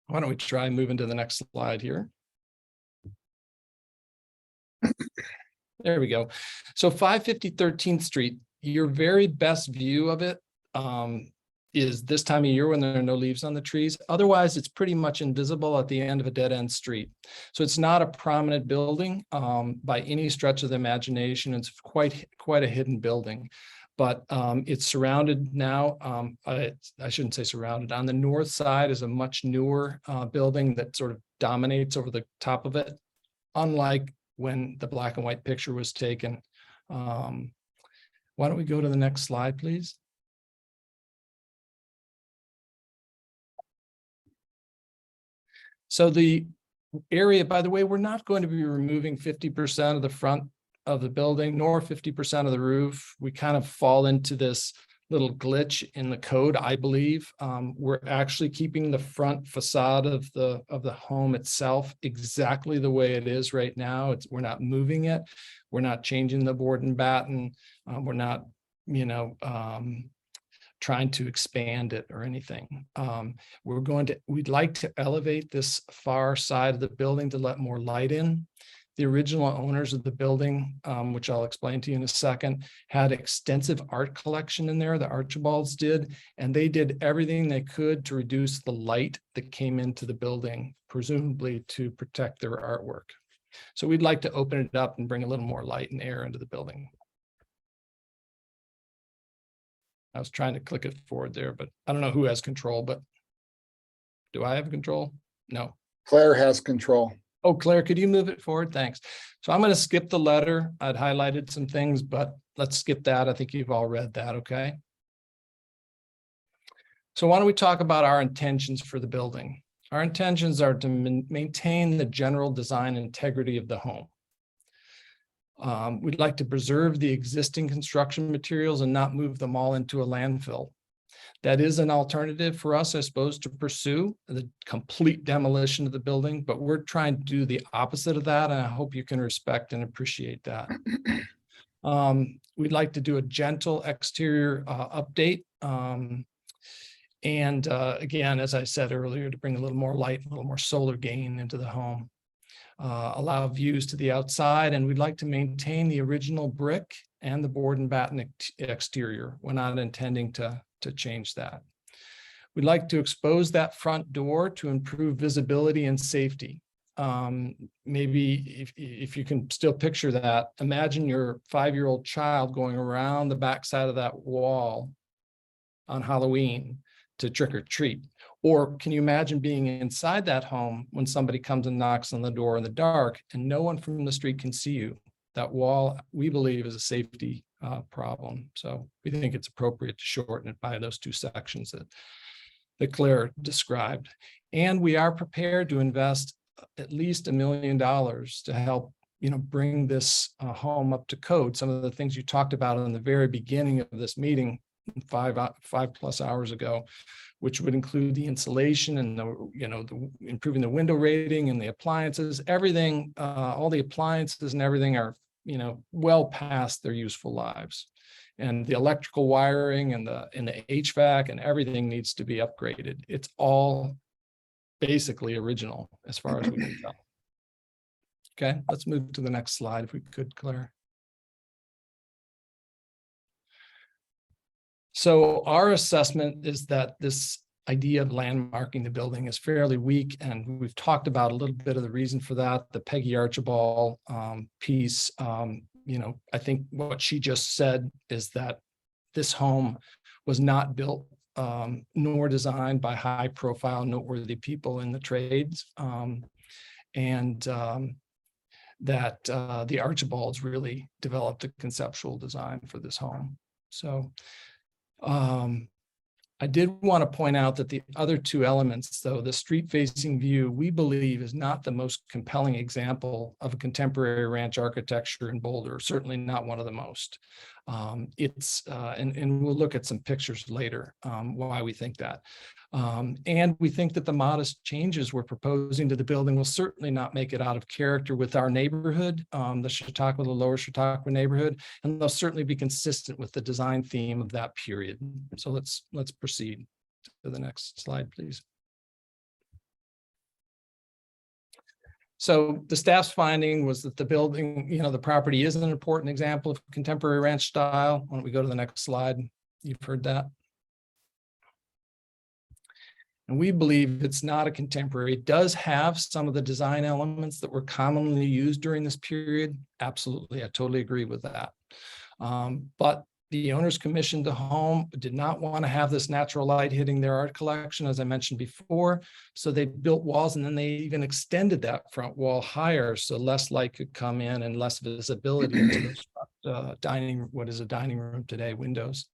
Why don't we try moving to the next slide here? There we go. So 550 13th Street, your very best view of it is this time of year when there are no leaves on the trees. Otherwise, it's pretty much invisible at the end of a dead-end street. So it's not a prominent building by any stretch of the imagination. It's quite a hidden building, but it's surrounded now. I shouldn't say surrounded. On the north side is a much newer building that sort of dominates over the top of it, unlike when the black and white picture was taken. Why don't we go to the next slide, please? So the area, by the way, we're not going to be removing 50% of the front of the building, nor 50% of the roof. We kind of fall into this little glitch in the code, I believe. We're actually keeping the front facade of the home itself exactly the way it is right now. We're not moving it. We're not changing the board and batten. We're not, trying to expand it or anything. We'd like to elevate this far side of the building to let more light in. The original owners of the building, which I'll explain to you in a second, had extensive art collection in there. The Archibalds did, and they did everything they could to reduce the light that came into the building, presumably to protect their artwork. So we'd like to open it up and bring a little more light and air into the building. I was trying to click it forward there, but I don't know who has control, but do I have control? No. Claire has control. Oh, Claire, could you move it forward? Thanks. So I'm going to skip the letter. I'd highlighted some things, but let's skip that. I think you've all read that, okay? So why don't we talk about our intentions for the building? Our intentions are to maintain the general design integrity of the home. We'd like to preserve the existing construction materials and not move them all into a landfill. That is an alternative for us, I suppose, to pursue the complete demolition of the building, but we're trying to do the opposite of that, and I hope you can respect and appreciate that. We'd like to do a gentle exterior update. Again, as I said earlier, to bring a little more light, a little more solar gain into the home. Allow views to the outside, and we'd like to maintain the original brick and the board and batten exterior. We're not intending to change that. We'd like to expose that front door to improve visibility and safety. Maybe if you can still picture that, imagine your 5-year-old child going around the backside of that wall on Halloween to trick or treat. Or can you imagine being inside that home when somebody comes and knocks on the door in the dark and no one from the street can see you? That wall, we believe, is a safety problem. So we think it's appropriate to shorten it by those 2 sections that Claire described. And we are prepared to invest at least $1 million to help, bring this home up to code. Some of the things you talked about in the very beginning of this meeting, 5+ hours ago, which would include the insulation and the improving the window rating and the appliances, everything, all the appliances and everything are, well past their useful lives. And the electrical wiring and the HVAC and everything needs to be upgraded. It's all basically original as far as we can tell. Okay, let's move to the next slide if we could, Claire. So our assessment is that this idea of landmarking the building is fairly weak, and we've talked about a little bit of the reason for that. The Peggy Archibald piece, I think what she just said is that this home was not built nor designed by high-profile, noteworthy people in the trades, that the Archibalds really developed the conceptual design for this home. So I did want to point out that the other 2 elements, though, the street-facing view, we believe is not the most compelling example of a contemporary ranch architecture in Boulder, certainly not one of the most. And we'll look at some pictures later why we think that. And we think that the modest changes we're proposing to the building will certainly not make it out of character with our neighborhood, the Lower Chautauqua neighborhood, and they'll certainly be consistent with the design theme of that period. So let's proceed to the next slide, please. So the staff's finding was that the building, the property is an important example of contemporary ranch style. Why don't we go to the next slide? You've heard that. And we believe it's not a contemporary. It does have some of the design elements that were commonly used during this period. Absolutely, I totally agree with that. But the owners commissioned the home did not want to have this natural light hitting their art collection, as I mentioned before. So they built walls, and then they even extended that front wall higher so less light could come in and less visibility into those what is a dining room today, windows.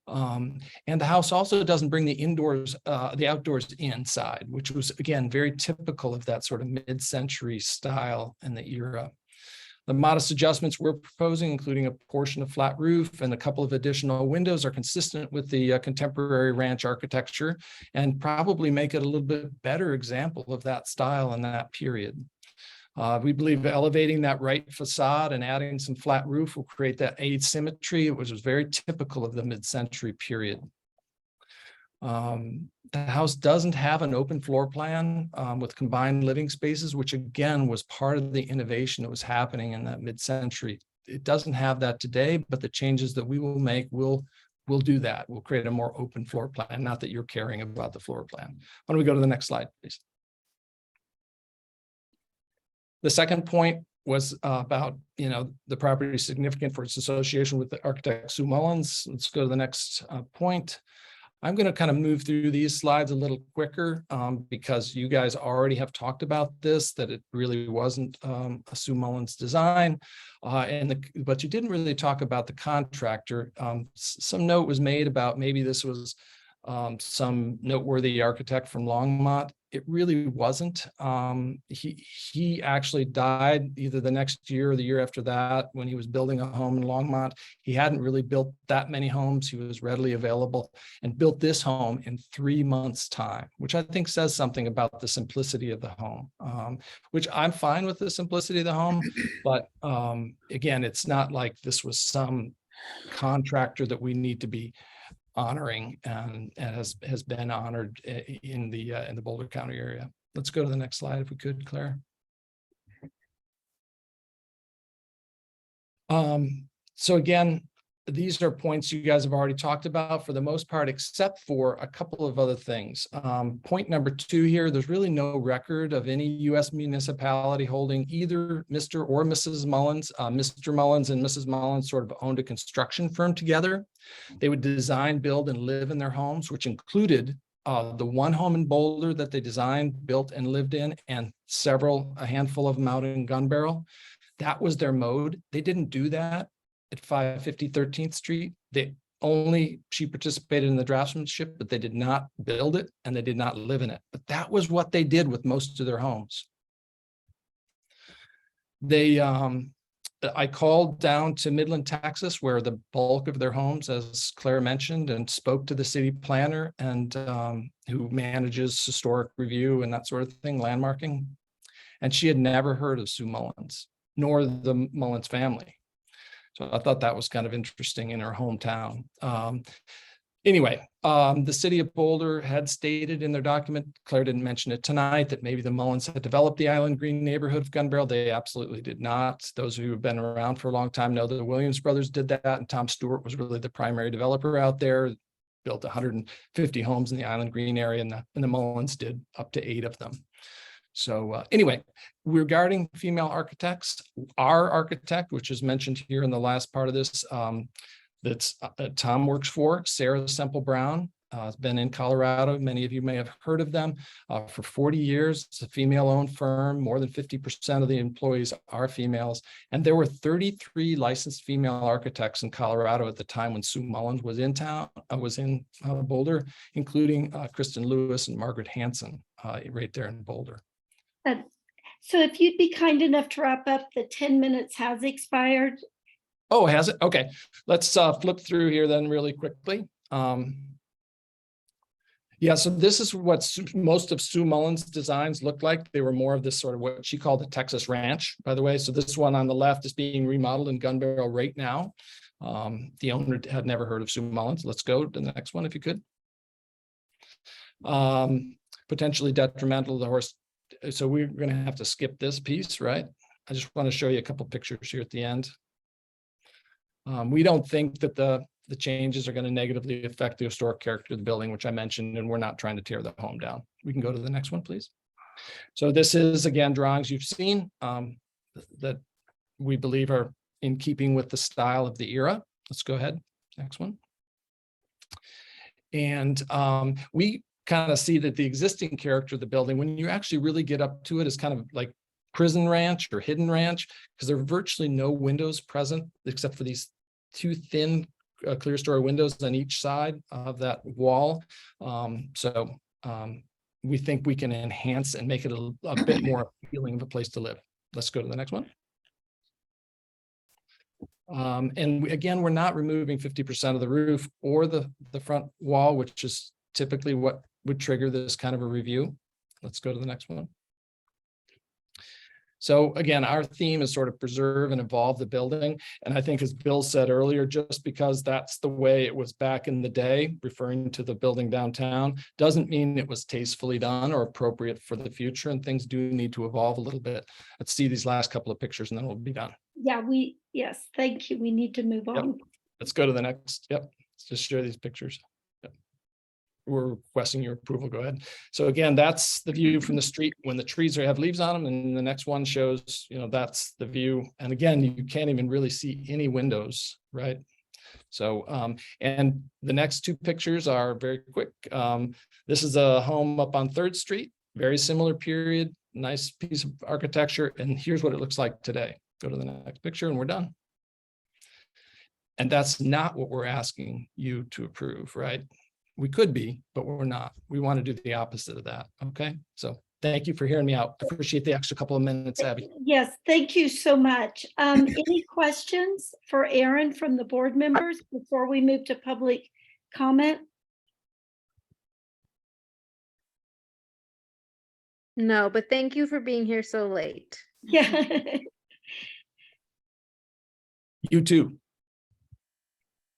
And the house also doesn't bring the outdoors inside, which was, again, very typical of that sort of mid-century style in the era. The modest adjustments we're proposing, including a portion of flat roof and a couple of additional windows, are consistent with the contemporary ranch architecture and probably make it a little bit better example of that style in that period. We believe elevating that right facade and adding some flat roof will create that asymmetry, which was very typical of the mid-century period. The house doesn't have an open floor plan with combined living spaces, which again was part of the innovation that was happening in that mid-century. It doesn't have that today, but the changes that we will make will do that. We'll create a more open floor plan, not that you're caring about the floor plan. Why don't we go to the next slide, please? The second point was about, the property is significant for its association with the architect Sue Mullins. Let's go to the next point. I'm going to kind of move through these slides a little quicker because you guys already have talked about this, that it really wasn't a Sue Mullins design. But you didn't really talk about the contractor. Some note was made about maybe this was some noteworthy architect from Longmont. It really wasn't. He actually died either the next year or the year after that when he was building a home in Longmont. He hadn't really built that many homes. He was readily available and built this home in 3 months' time, which I think says something about the simplicity of the home, which I'm fine with the simplicity of the home. But again, it's not like this was some contractor that we need to be honoring and has been honored in the Boulder County area. Let's go to the next slide if we could, Claire. So again, these are points you guys have already talked about for the most part, except for a couple of other things. Point number 2 here, there's really no record of any U.S. municipality holding either Mr. or Mrs. Mullins. Mr. Mullins and Mrs. Mullins sort of owned a construction firm together. They would design, build, and live in their homes, which included the one home in Boulder that they designed, built, and lived in, and a handful of them out in Gun Barrel. That was their mode. They didn't do that at 550 13th Street. She participated in the draftsmanship, but they did not build it and they did not live in it. But that was what they did with most of their homes. I called down to Midland, Texas, where the bulk of their homes, as Claire mentioned, and spoke to the city planner and who manages historic review and that sort of thing, landmarking. And she had never heard of Sue Mullins, nor the Mullins family. So I thought that was kind of interesting in her hometown. Anyway, the city of Boulder had stated in their document, Claire didn't mention it tonight, that maybe the Mullins had developed the Island Green neighborhood of Gun Barrel. They absolutely did not. Those who have been around for a long time know that the Williams brothers did that, and Tom Stewart was really the primary developer out there, built 150 homes in the Island Green area, and the Mullins did up to 8 of them. So anyway, regarding female architects, our architect, which is mentioned here in the last part of this, that's Tom works for, Sarah Semple Brown, has been in Colorado. Many of you may have heard of them for 40 years. It's a female-owned firm. More than 50% of the employees are females. And there were 33 licensed female architects in Colorado at the time when Sue Mullins was in town, Boulder, including Kristen Lewis and Margaret Hanson right there in Boulder. So if you'd be kind enough to wrap up, the 10 minutes has expired. Oh, has it? Okay, let's flip through here then really quickly. Yeah, so this is what most of Sue Mullins' designs look like. They were more of this sort of what she called a Texas ranch, by the way. So this one on the left is being remodeled in Gun Barrel right now. The owner had never heard of Sue Mullins. Let's go to the next one if you could. Potentially detrimental to the horse. So we're going to have to skip this piece, right? I just want to show you a couple pictures here at the end. We don't think that the changes are going to negatively affect the historic character of the building, which I mentioned, and we're not trying to tear the home down. We can go to the next one, please. So this is, again, drawings you've seen that we believe are in keeping with the style of the era. Let's go ahead. Next one. And we kind of see that the existing character of the building, when you actually really get up to it, is kind of like prison ranch or hidden ranch, because there are virtually no windows present except for these 2 thin clear story windows on each side of that wall. We think we can enhance and make it a bit more appealing of a place to live. Let's go to the next one. And again, we're not removing 50% of the roof or the front wall, which is typically what would trigger this kind of a review. Let's go to the next one. So again, our theme is sort of preserve and evolve the building. And I think as Bill said earlier, just because that's the way it was back in the day, referring to the building downtown, doesn't mean it was tastefully done or appropriate for the future. And things do need to evolve a little bit. Let's see these last couple of pictures and then we'll be done. Yeah, yes, thank you. We need to move on. Let's go to the next. Yep. Let's just share these pictures. We're requesting your approval. Go ahead. So again, that's the view from the street when the trees have leaves on them. And the next one shows, that's the view. And again, you can't even really see any windows, right? So, and the next two pictures are very quick. This is a home up on 3rd Street, very similar period, nice piece of architecture. And here's what it looks like today. Go to the next picture and we're done. And that's not what we're asking you to approve, right? We could be, but we're not. We want to do the opposite of that. Okay. So thank you for hearing me out. I appreciate the extra couple of minutes, Abby. Yes, thank you so much. Any questions for Aaron from the board members before we move to public comment? No, but thank you for being here so late. Yeah. You too.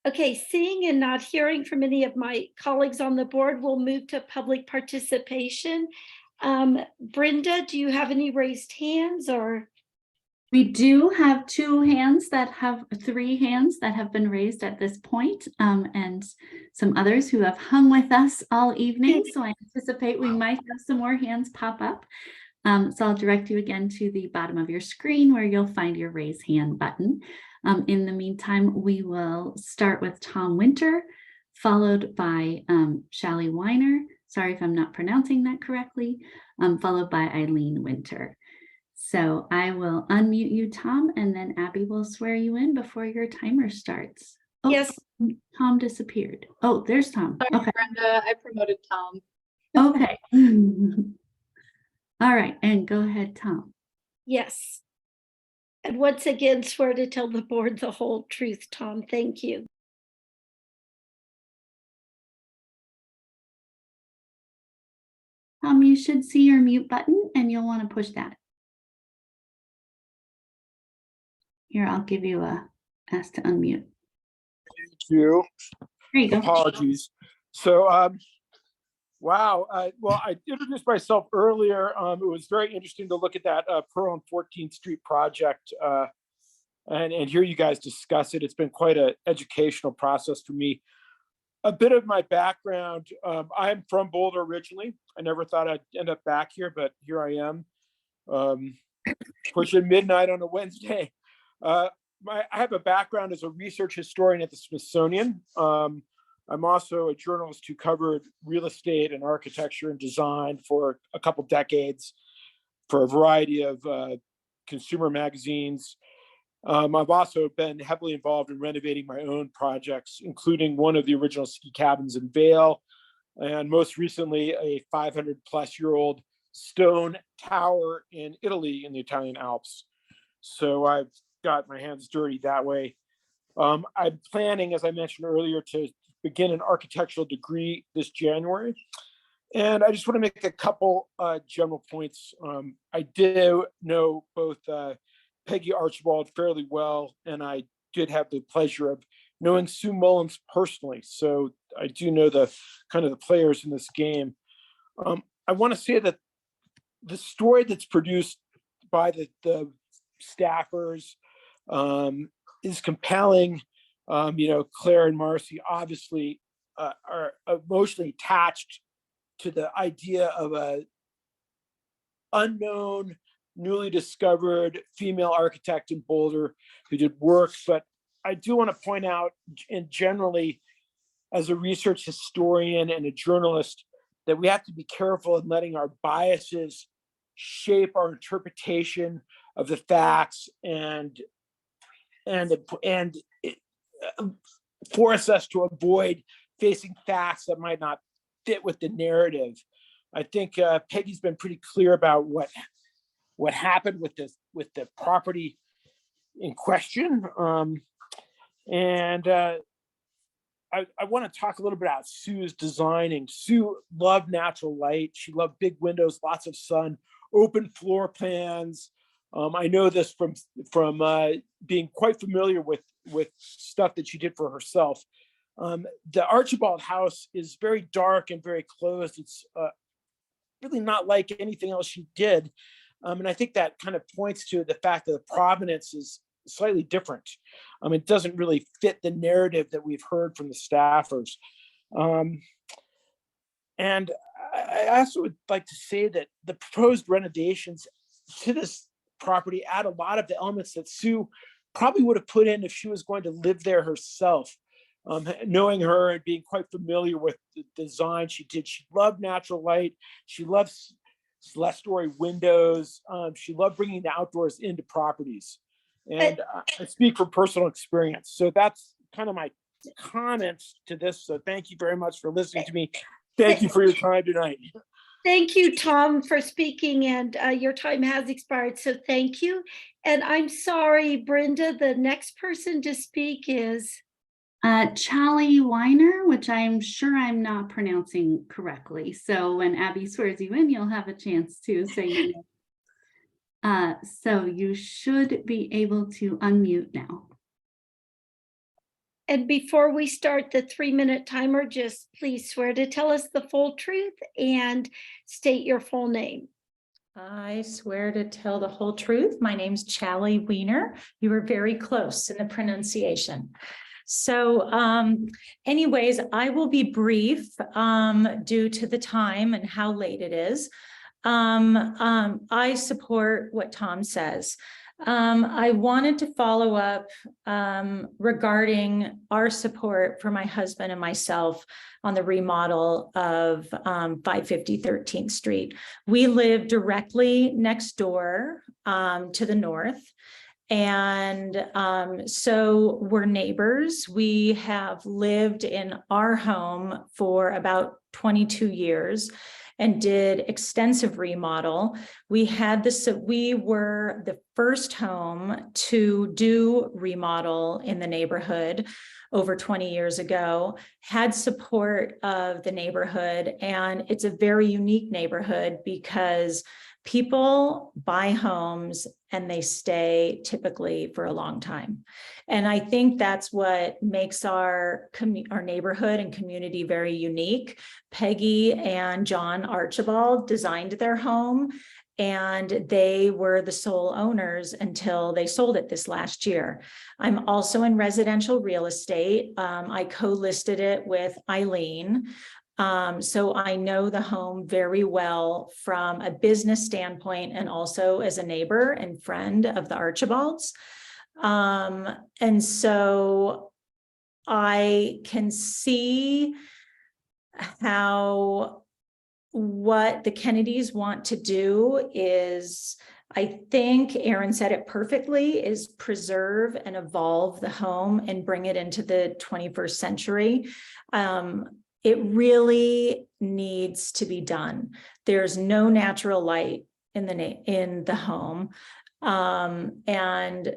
Okay, seeing and not hearing from any of my colleagues on the board, we'll move to public participation. Brenda, do you have any raised hands or? We do have 3 hands that have been raised at this point, and some others who have hung with us all evening. So I anticipate we might have some more hands pop up. So I'll direct you again to the bottom of your screen where you'll find your raise hand button. In the meantime, we will start with Tom Winter, followed by Shally Weiner. Sorry if I'm not pronouncing that correctly, followed by Eileen Winter. So I will unmute you, Tom, and then Abby will swear you in before your timer starts. Oh, yes. Tom disappeared. Oh, there's Tom. Sorry, Okay. Brenda, I promoted Tom. Okay. All right, and go ahead, Tom. Yes. And once again, swear to tell the board the whole truth, Tom. Thank you. Tom, you should see your mute button and you'll want to push that. Here, I'll give you a ask to unmute. Thank you. There you go. Apologies. So, wow. Well, I introduced myself earlier. It was very interesting to look at that Pearl and 14th Street project and hear you guys discuss it. It's been quite an educational process for me. A bit of my background, I'm from Boulder originally. I never thought I'd end up back here, but here I am. Pushing midnight on a Wednesday. I have a background as a research historian at the Smithsonian. I'm also a journalist who covered real estate and architecture and design for a couple decades for a variety of consumer magazines. I've also been heavily involved in renovating my own projects, including one of the original ski cabins in Vail, and most recently a 500-plus-year-old stone tower in Italy in the Italian Alps. So I've got my hands dirty that way. I'm planning, as I mentioned earlier, to begin an architectural degree this January. And I just want to make a couple general points. I do know both Peggy Archibald fairly well, and I did have the pleasure of knowing Sue Mullins personally. So I do know the kind of the players in this game. I want to say that the story that's produced by the staffers is compelling. Claire and Marcy obviously are emotionally attached to the idea of a unknown, newly discovered female architect in Boulder who did work. But I do want to point out, and generally, as a research historian and a journalist, that we have to be careful in letting our biases shape our interpretation of the facts and force us to avoid facing facts that might not fit with the narrative. I think Peggy's been pretty clear about what happened with the property in question. I want to talk a little bit about Sue's designing. Sue loved natural light. She loved big windows, lots of sun, open floor plans, I know this from being quite familiar with stuff that she did for herself. The Archibald house is very dark and very closed. It's really not like anything else she did. And I think that kind of points to the fact that the provenance is slightly different. It doesn't really fit the narrative that we've heard from the staffers. And I also would like to say that the proposed renovations to this property add a lot of the elements that Sue probably would have put in if she was going to live there herself. Knowing her and being quite familiar with the design she did, she loved natural light. She loves less story windows. She loved bringing the outdoors into properties. And I speak from personal experience. So that's kind of my comments to this. So thank you very much for listening to me. Thank you for your time tonight. Thank you, Tom, for speaking, and your time has expired, so thank you. And I'm sorry, Brenda, the next person to speak is? Charlie Weiner, which I'm sure I'm not pronouncing correctly. So when Abby swears you in, you'll have a chance to say your name. So you should be able to unmute now. And before we start the 3-minute timer, just please swear to tell us the full truth and state your full name. I swear to tell the whole truth. My name's Charlie Weiner. You were very close in the pronunciation. So anyways, I will be brief due to the time and how late it is. I support what Tom says. I wanted to follow up regarding our support for my husband and myself on the remodel of 550 13th Street. We live directly next door to the north. And so we're neighbors. We have lived in our home for about 22 years and did extensive remodel. We were the first home to do remodel in the neighborhood over 20 years ago, had support of the neighborhood. And it's a very unique neighborhood because people buy homes and they stay typically for a long time. And I think that's what makes our neighborhood and community very unique. Peggy and John Archibald designed their home, and they were the sole owners until they sold it this last year. I'm also in residential real estate. I co-listed it with Eileen. So I know the home very well from a business standpoint and also as a neighbor and friend of the Archibalds. And so I can see how what the Kennedys want to do is, I think Aaron said it perfectly, is preserve and evolve the home and bring it into the 21st century. It really needs to be done. There's no natural light in the home. And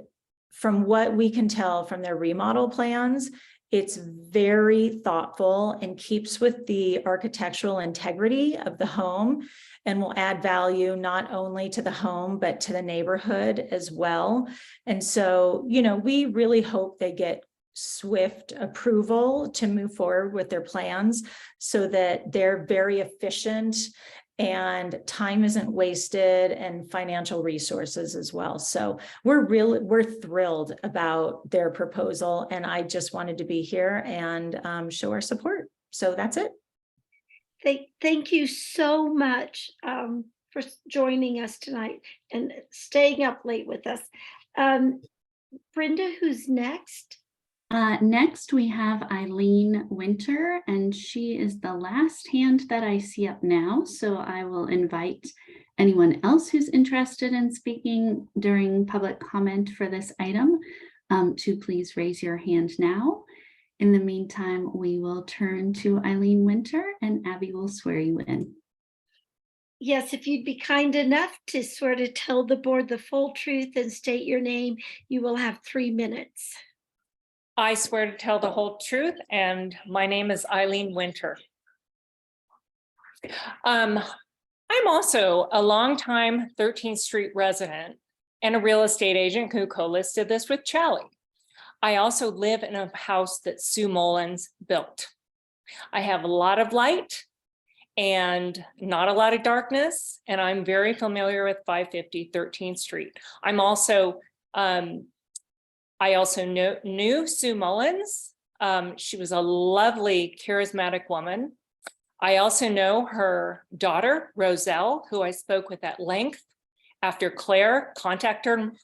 from what we can tell from their remodel plans, it's very thoughtful and keeps with the architectural integrity of the home and will add value not only to the home, but to the neighborhood as well. And so, we really hope they get swift approval to move forward with their plans so that they're very efficient and time isn't wasted and financial resources as well. So we're thrilled about their proposal, and I just wanted to be here and show our support. So that's it. Thank you so much for joining us tonight and staying up late with us. Brenda, who's next? Next, we have Eileen Winter, and she is the last hand that I see up now. So I will invite anyone else who's interested in speaking during public comment for this item to please raise your hand now. In the meantime, we will turn to Eileen Winter and Abby will swear you in. Yes, if you'd be kind enough to swear to tell the board the full truth and state your name, you will have 3 minutes. I swear to tell the whole truth, and my name is Eileen Winter. I'm also a longtime 13th Street resident, and a real estate agent who co-listed this with Charlie. I also live in a house that Sue Mullins built. I have a lot of light and not a lot of darkness, and I'm very familiar with 550 13th Street. I also knew Sue Mullins. She was a lovely, charismatic woman. I also know her daughter, Roselle, who I spoke with at length after Claire contacted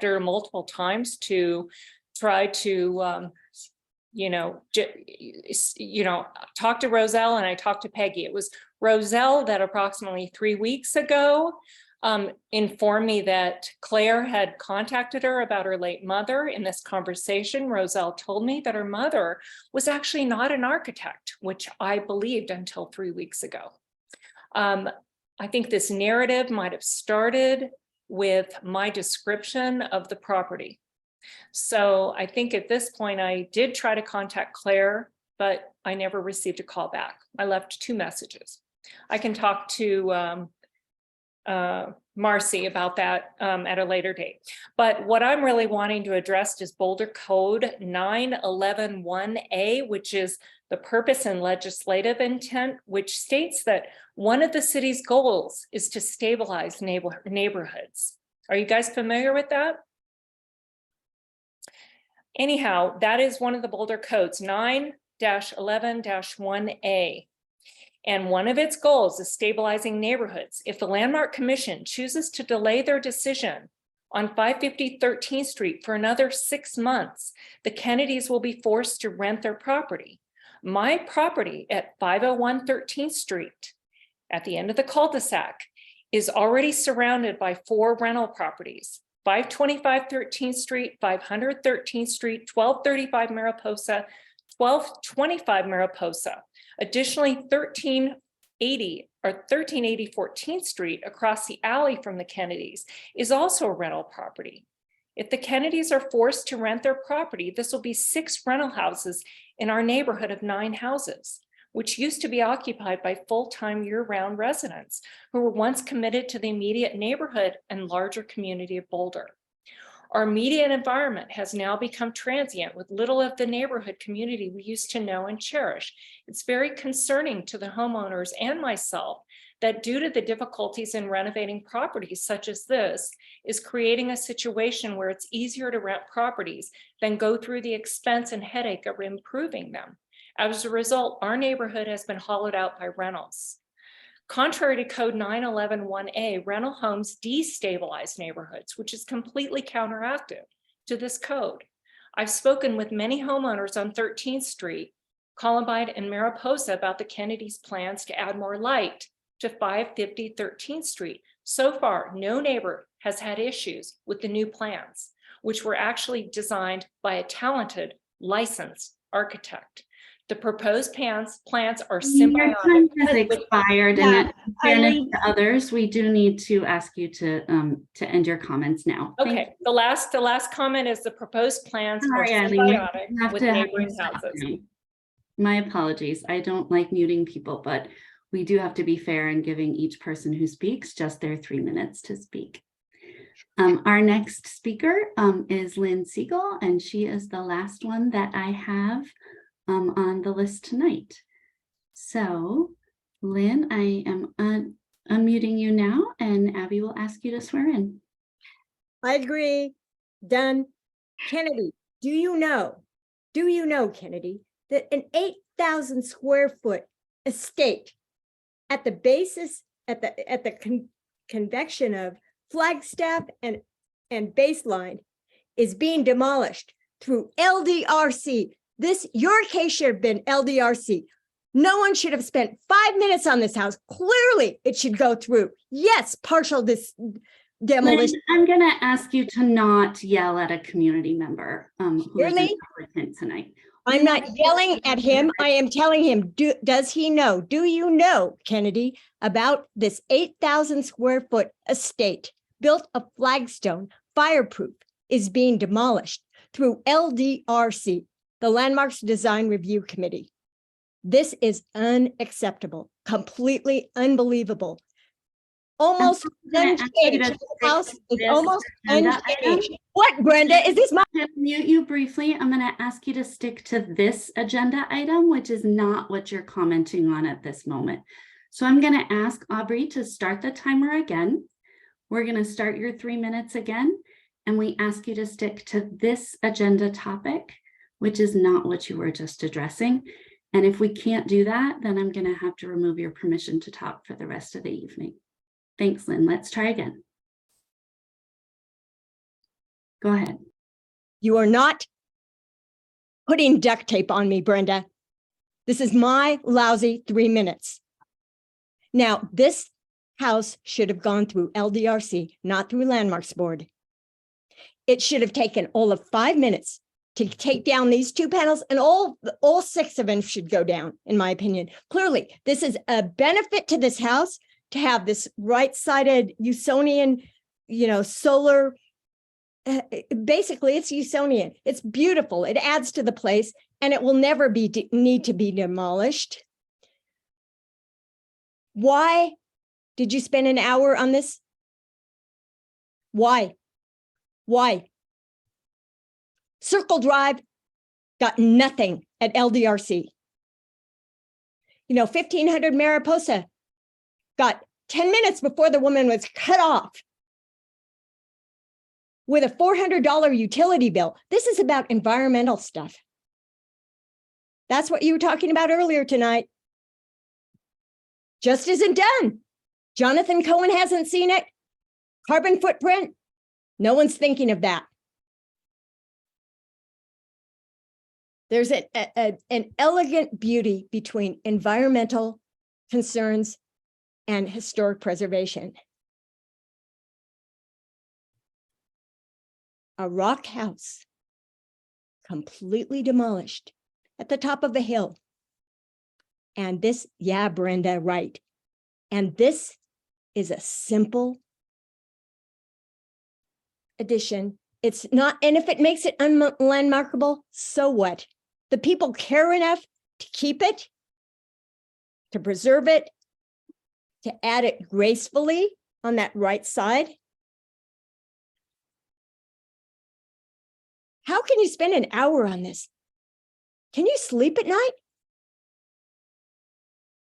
her multiple times to try to, talk to Roselle, and I talked to Peggy. It was Roselle that approximately 3 weeks ago informed me that Claire had contacted her about her late mother. In this conversation, Roselle told me that her mother was actually not an architect, which I believed until 3 weeks ago. I think this narrative might have started with my description of the property. So I think at this point, I did try to contact Claire, but I never received a call back. I left 2 messages. I can talk to Marcy about that at a later date. But what I'm really wanting to address is Boulder Code 9111A, which is the purpose and legislative intent, which states that one of the city's goals is to stabilize neighborhoods. Are you guys familiar with that? Anyhow, that is one of the Boulder codes, 9-11-1A. And one of its goals is stabilizing neighborhoods. If the Landmark Commission chooses to delay their decision on 550 13th Street for another 6 months, the Kennedys will be forced to rent their property. My property at 501 13th Street, at the end of the cul-de-sac, is already surrounded by 4 rental properties: 525 13th Street, 500 13th Street, 1235 Mariposa, 1225 Mariposa. Additionally, 1380 14th Street across the alley from the Kennedys is also a rental property. If the Kennedys are forced to rent their property, this will be 6 rental houses in our neighborhood of 9 houses, which used to be occupied by full-time year-round residents who were once committed to the immediate neighborhood and larger community of Boulder. Our immediate environment has now become transient with little of the neighborhood community we used to know and cherish. It's very concerning to the homeowners and myself that due to the difficulties in renovating properties such as this is creating a situation where it's easier to rent properties than go through the expense and headache of improving them. As a result, our neighborhood has been hollowed out by rentals. Contrary to Code 9111A, rental homes destabilize neighborhoods, which is completely counteractive to this code. I've spoken with many homeowners on 13th Street, Columbine, and Mariposa about the Kennedys' plans to add more light to 550 13th Street. So far, no neighbor has had issues with the new plans, which were actually designed by a talented, licensed architect. The proposed plans are Your time symbiotic. has expired, Yeah, and in fairness Eileen. to others, we do need to ask you to end your comments now. Thank Okay, the last comment is the proposed plans are Sorry, Eileen, you symbiotic have with to have neighboring me stop houses. now. My apologies. I don't like muting people, but we do have to be fair in giving each person who speaks just their 3 minutes to speak. Our next speaker is Lynn Siegel, and she is the last one that I have on the list tonight. So, Lynn, I am unmuting you now, and Abby will ask you to swear in. I agree. Done. Kennedy, do you know, Kennedy, that an 8,000 square foot estate at the basis, at the convection of Flagstaff and Baseline is being demolished through LDRC? Your case should have been LDRC. No one should have spent 5 minutes on this house. Clearly, it should go through. Yes, partial demolition. Lynn, I'm going to ask you to not yell at a community member who is an applicant tonight. I'm not yelling at him. I am telling him, does he know? Do you know, Kennedy, about this 8,000 square foot estate built of flagstone, fireproof, is being demolished through LDRC, the Landmarks Design Review Committee? This is unacceptable, completely unbelievable. almost gonna ask you to unchanged. stick The house to is this almost agenda unchanged. item. What, Brenda? Is this my? To mute you briefly, I'm going to ask you to stick to this agenda item, which is not what you're commenting on at this moment. So I'm going to ask Aubrey to start the timer again. We're going to start your 3 minutes again, and we ask you to stick to this agenda topic, which is not what you were just addressing. And if we can't do that, then I'm going to have to remove your permission to talk for the rest of the evening. Thanks, Lynn. Let's try again. Go ahead. You are not putting duct tape on me, Brenda. This is my lousy 3 minutes. Now, this house should have gone through LDRC, not through Landmarks Board. It should have taken all of 5 minutes to take down these 2 panels, and all 6 of them should go down, in my opinion. Clearly, this is a benefit to this house to have this right-sided Usonian, solar. Basically, it's Usonian. It's beautiful. It adds to the place, and it will never need to be demolished. Why did you spend an hour on this? Why? Circle Drive got nothing at LDRC. 1500 Mariposa got 10 minutes before the woman was cut off with a $400 utility bill. This is about environmental stuff. That's what you were talking about earlier tonight. Just isn't done. Jonathan Cohen hasn't seen it. Carbon footprint. No one's thinking of that. There's an elegant beauty between environmental concerns and historic preservation. A rock house completely demolished at the top of a hill. And this, yeah, Brenda, right. And this is a simple addition. It's not, and if it makes it unlandmarkable, so what? The people care enough to keep it, to preserve it, to add it gracefully on that right side. How can you spend an hour on this? Can you sleep at night?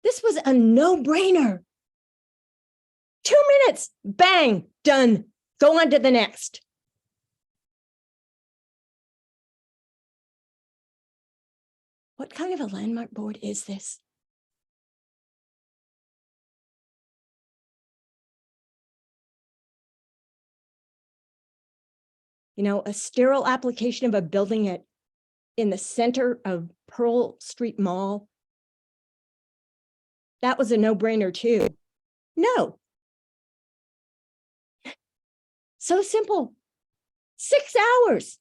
This was a no-brainer. 2 minutes, bang, done. Go on to the next. What kind of a landmark board is this? A sterile application of a building in the center of Pearl Street Mall. That was a no-brainer too. No. So simple. 6 hours.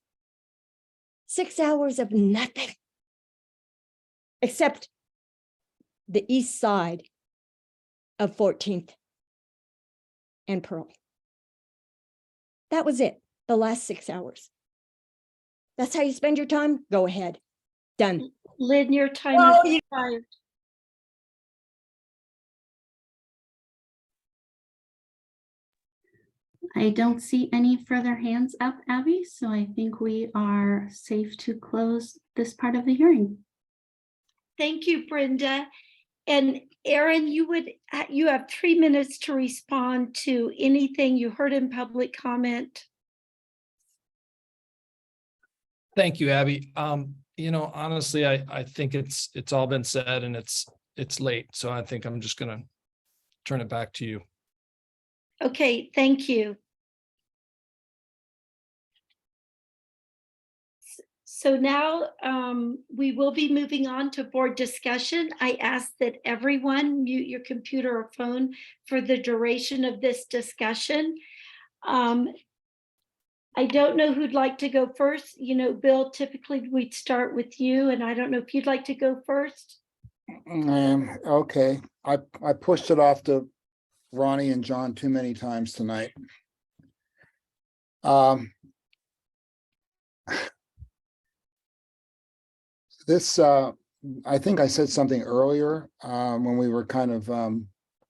6 hours of nothing. Except the east side of 14th and Pearl. That was it. The last 6 hours. That's how you spend your time? Go ahead. Done. Lynn, your time Oh, is expired. I don't see any further hands up, Abby, so I think we are safe to close this part of the hearing. Thank you, Brenda. And Aaron, you have 3 minutes to respond to anything you heard in public comment. Thank you, Abby. Honestly, I think it's all been said and it's late. So I think I'm just gonna turn it back to you. Okay, thank you. So now we will be moving on to board discussion. I ask that everyone mute your computer or phone for the duration of this discussion. I don't know who'd like to go first. Bill, typically we'd start with you, and I don't know if you'd like to go first. Okay, I pushed it off to Ronnie and John too many times tonight. This, I think I said something earlier when we were kind of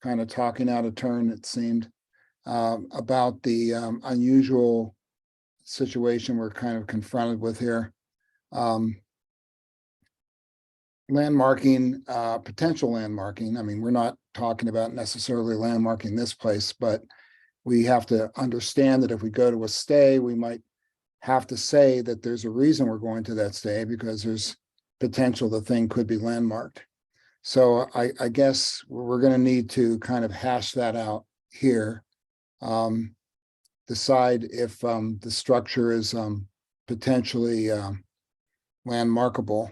kind of talking out of turn, it seemed, about the unusual situation we're kind of confronted with here. Landmarking, potential landmarking. I mean, we're not talking about necessarily landmarking this place, but we have to understand that if we go to a stay, we might have to say that there's a reason we're going to that stay because there's potential the thing could be landmarked. So I guess we're going to need to kind of hash that out here. Decide if the structure is potentially landmarkable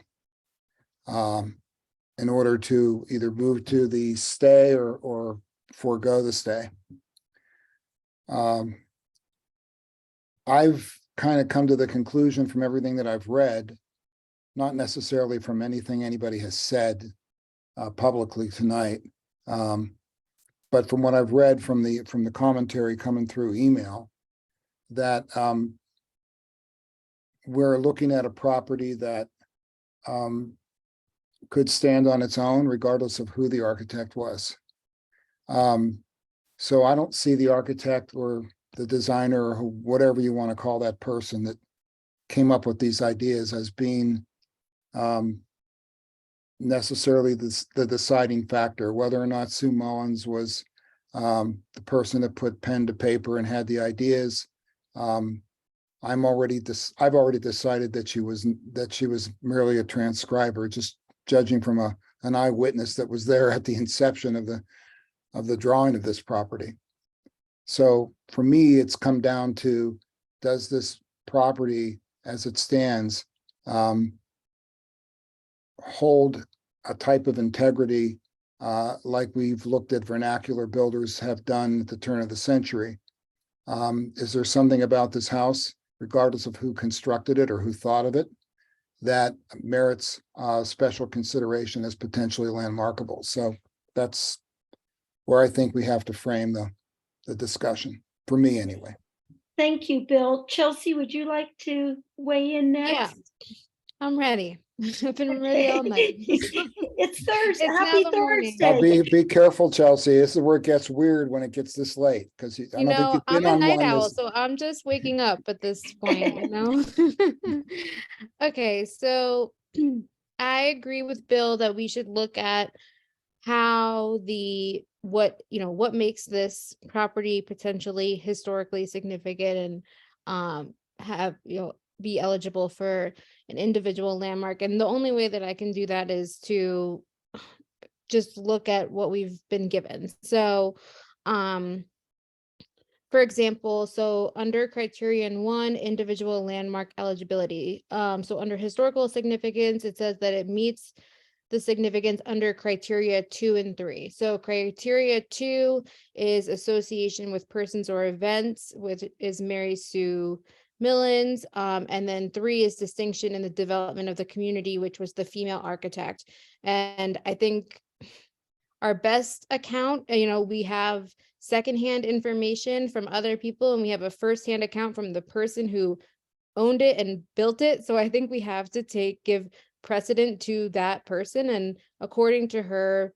in order to either move to the stay or forego the stay. I've kind of come to the conclusion from everything that I've read, not necessarily from anything anybody has said publicly tonight, but from what I've read from the commentary coming through email, that we're looking at a property that could stand on its own regardless of who the architect was. So I don't see the architect or the designer or whatever you want to call that person that came up with these ideas as being necessarily the deciding factor. Whether or not Sue Mullins was the person that put pen to paper and had the ideas, I've already decided that she was merely a transcriber, just judging from an eyewitness that was there at the inception of the drawing of this property. So for me, it's come down to, does this property as it stands hold a type of integrity like we've looked at vernacular builders have done at the turn of the century? Is there something about this house, regardless of who constructed it or who thought of it, that merits special consideration as potentially landmarkable? So that's where I think we have to frame the discussion, for me anyway. Thank you, Bill. Chelsea, would you like to weigh in next? Yeah, I'm ready. I've been ready all night. It's Thursday. It's Happy now the morning. Thursday. Be careful, Chelsea. This is where it gets weird when it gets this late, because I don't think you've I'm been a on night one owl, this. so I'm just waking up at this point, Okay, so I agree with Bill that we should look at how what makes this property potentially historically significant and have be eligible for an individual landmark. And the only way that I can do that is to just look at what we've been given. So for example, so under criterion 1, individual landmark eligibility. So under historical significance, it says that it meets the significance under criteria 2 and 3. So criteria 2 is association with persons or events, which is Mary Sue Millins. And then 3 is distinction in the development of the community, which was the female architect. And I think our best account, we have secondhand information from other people, and we have a firsthand account from the person who owned it and built it. So I think we have to give precedent to that person. And according to her,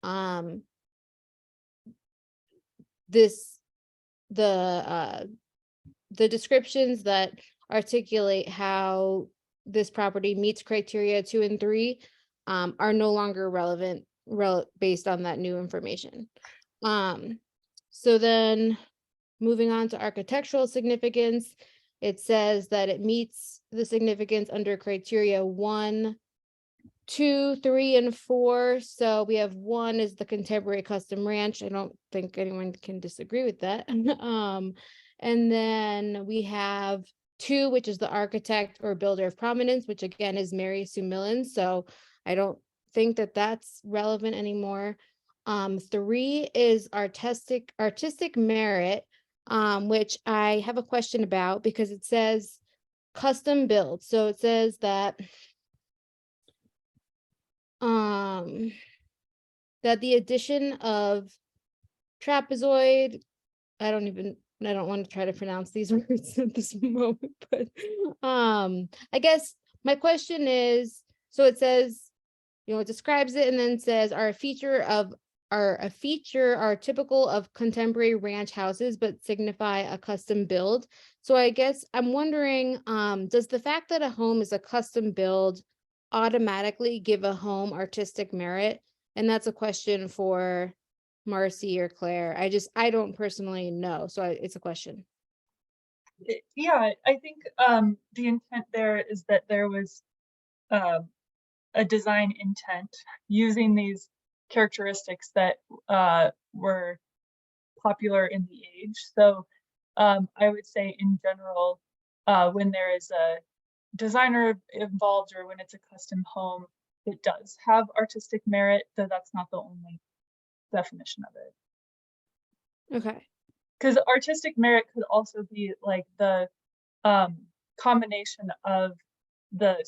the descriptions that articulate how this property meets criteria 2 and 3 are no longer relevant based on that new information. So then moving on to architectural significance, it says that it meets the significance under criteria 1, 2, 3, and 4. So we have 1 is the contemporary custom ranch. I don't think anyone can disagree with that. And then we have 2, which is the architect or builder of prominence, which again is Mary Sue Millins. So I don't think that that's relevant anymore. 3 is artistic merit, which I have a question about because it says custom build. So it says that that the addition of trapezoid, I don't want to try to pronounce these words at this moment, but I guess my question is, so it says, it describes it and then says are a feature of are a feature, are typical of contemporary ranch houses, but signify a custom build. So I guess I'm wondering, does the fact that a home is a custom build automatically give a home artistic merit? And that's a question for Marcy or Claire. I don't personally know, so it's a question. Yeah, I think the intent there is that there was a design intent using these characteristics that were popular in the age. So I would say in general, when there is a designer involved or when it's a custom home, it does have artistic merit, though that's not the only definition of it. Okay. Because artistic merit could also be like the combination of the,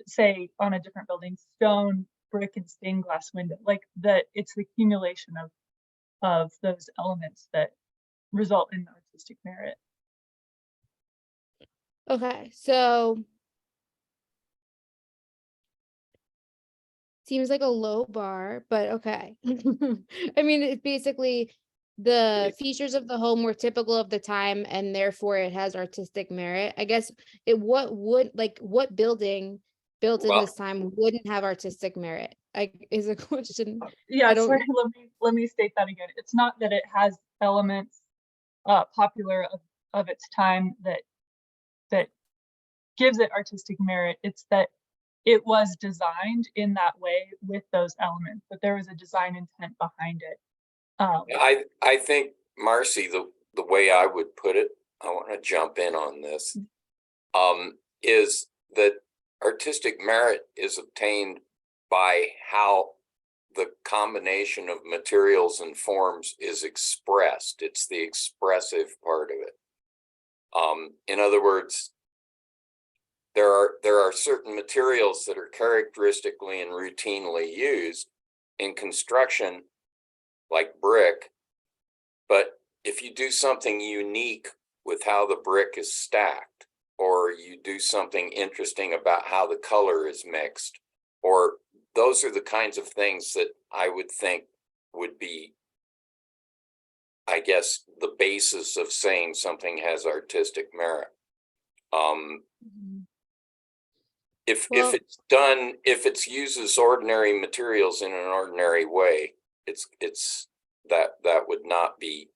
say, on a different building, stone, brick, and stained glass window. Like that, it's the accumulation of those elements that result in artistic merit. Okay, so seems like a low bar, but okay. I mean, it's basically the features of the home were typical of the time and therefore it has artistic merit. I guess what building built in Well- this time wouldn't have artistic merit? Is a question. Yeah, I don't- sorry, let me state that again. It's not that it has elements popular of its time that gives it artistic merit. It's that it was designed in that way with those elements, but there was a design intent behind it. I think, Marcy, the way I would put it, I want to jump in on this, is that artistic merit is obtained by how the combination of materials and forms is expressed. It's the expressive part of it. In other words, there are certain materials that are characteristically and routinely used in construction, like brick. But if you do something unique with how the brick is stacked, or you do something interesting about how the color is mixed, or those are the kinds of things that I would think would be, I guess, the basis of saying something has artistic merit. If it's done, if it's uses ordinary materials in an ordinary way, that would not be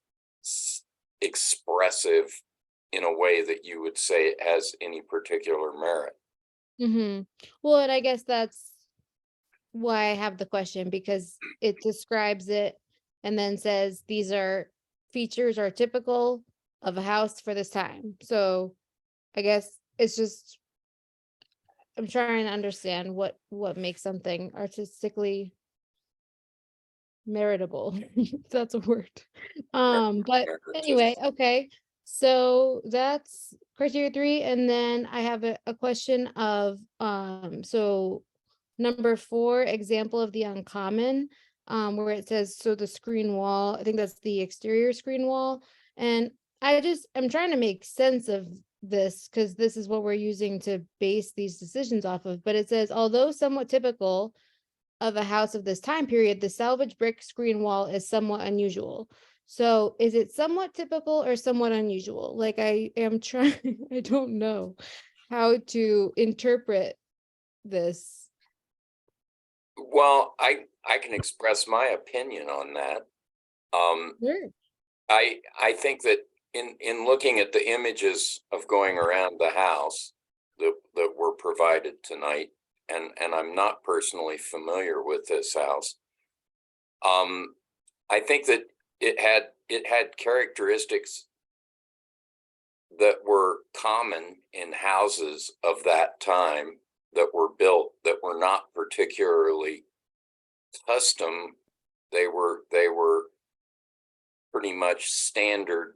expressive in a way that you would say it has any particular merit. Well, and I guess that's why I have the question, because it describes it and then says these features are typical of a house for this time. So I guess it's just, I'm trying to understand what makes something artistically meritable. If that's a word. But anyway, okay. So that's criteria 3. And then I have a question of, so number 4, example of the uncommon, where it says, so the screen wall, I think that's the exterior screen wall. And I'm trying to make sense of this because this is what we're using to base these decisions off of. But it says, although somewhat typical of a house of this time period, the salvage brick screen wall is somewhat unusual. So is it somewhat typical or somewhat unusual? Like I am trying, I don't know how to interpret this. Well, I can express my opinion on that. Sure. I think that in looking at the images of going around the house that were provided tonight, and I'm not personally familiar with this house, I think that it had characteristics that were common in houses of that time that were built that were not particularly custom. They were pretty much standard,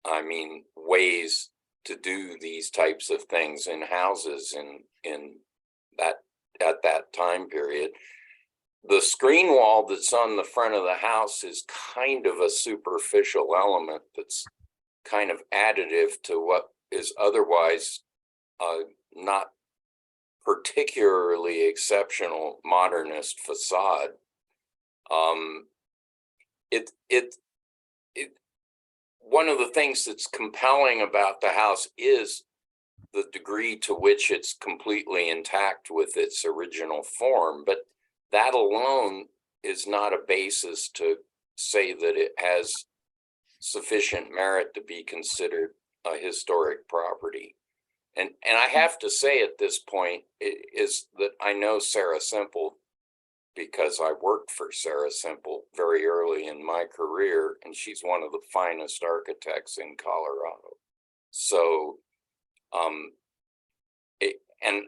I mean, ways to do these types of things in houses in that at that time period. The screen wall that's on the front of the house is kind of a superficial element that's kind of additive to what is otherwise not particularly exceptional modernist facade. it, one of the things that's compelling about the house is the degree to which it's completely intact with its original form, but that alone is not a basis to say that it has sufficient merit to be considered a historic property. And I have to say at this point is that I know Sarah Simple because I worked for Sarah Simple very early in my career, and she's one of the finest architects in Colorado. So, and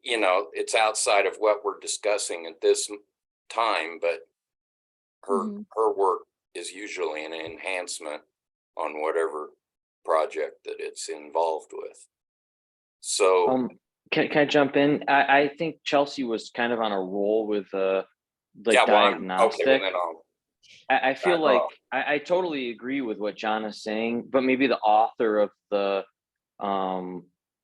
you know, it's outside of what we're discussing at this time, but her work is usually an enhancement on whatever project that it's involved with. So can I jump in? I think Chelsea was kind of on a roll with the yeah, well, diagnostic. okay, well, then I feel back like off. I totally agree with what John is saying, but maybe the author of the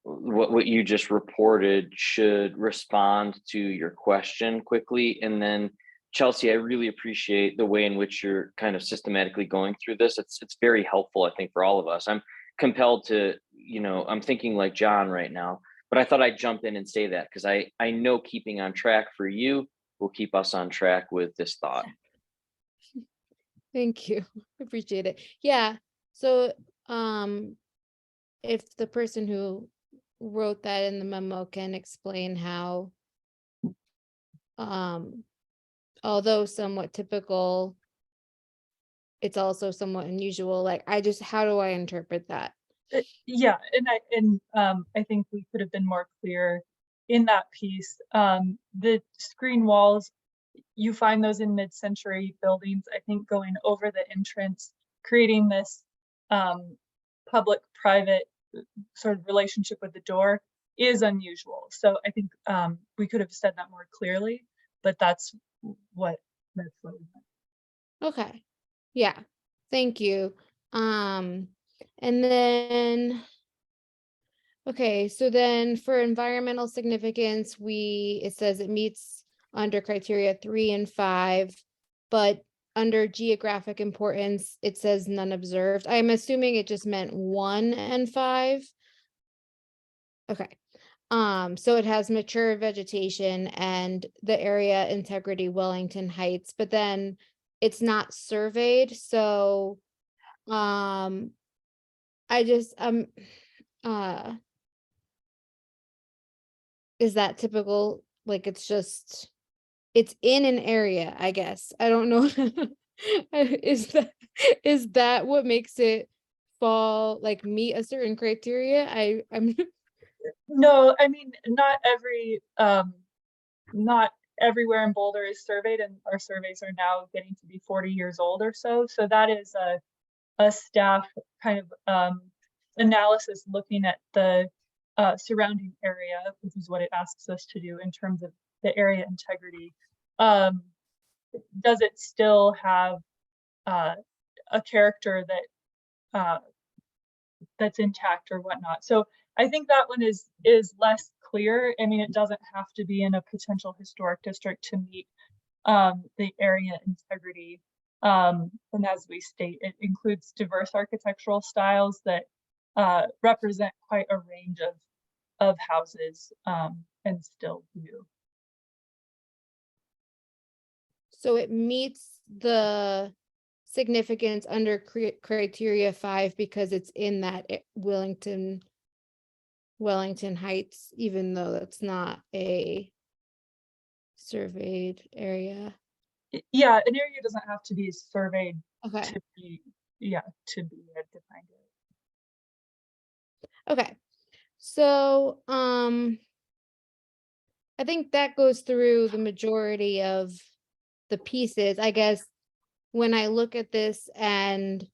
what you just reported should respond to your question quickly. And then Chelsea, I really appreciate the way in which you're kind of systematically going through this. It's very helpful, I think, for all of us. I'm compelled to, you know, I'm thinking like John right now, but I thought I'd jump in and say that because I know keeping on track for you will keep us on track with this thought. Thank you. Appreciate it. Yeah. So if the person who wrote that in the memo can explain how although somewhat typical, it's also somewhat unusual. Like how do I interpret that? Yeah, I think we could have been more clear in that piece. The screen walls, you find those in mid-century buildings, I think going over the entrance, creating this public-private sort of relationship with the door is unusual. So I think we could have said that more clearly, but that's what we meant. Okay. Yeah. Thank you. And then, okay, so then for environmental significance, it says it meets under criteria 3 and 5, but under geographic importance, it says none observed. I'm assuming it just meant 1 and 5. Okay. So it has mature vegetation and the area integrity Wellington Heights, but then it's not surveyed. So is that typical? Like it's in an area, I guess. I don't know. Is that what makes it meet a certain criteria? I'm No, I mean, not everywhere in Boulder is surveyed, and our surveys are now getting to be 40 years old or so. So that is a staff kind of analysis looking at the surrounding area, which is what it asks us to do in terms of the area integrity. Does it still have a character that that's intact or whatnot? So I think that one is less clear. I mean, it doesn't have to be in a potential historic district to meet the area integrity. And as we state, it includes diverse architectural styles that represent quite a range of houses and still do. So it meets the significance under criteria 5 because it's in that Wellington Heights, even though that's not a surveyed area. Yeah, an area doesn't have to be surveyed Okay. to be a defined area. Okay. So I think that goes through the majority of the pieces. I guess when I look at this, and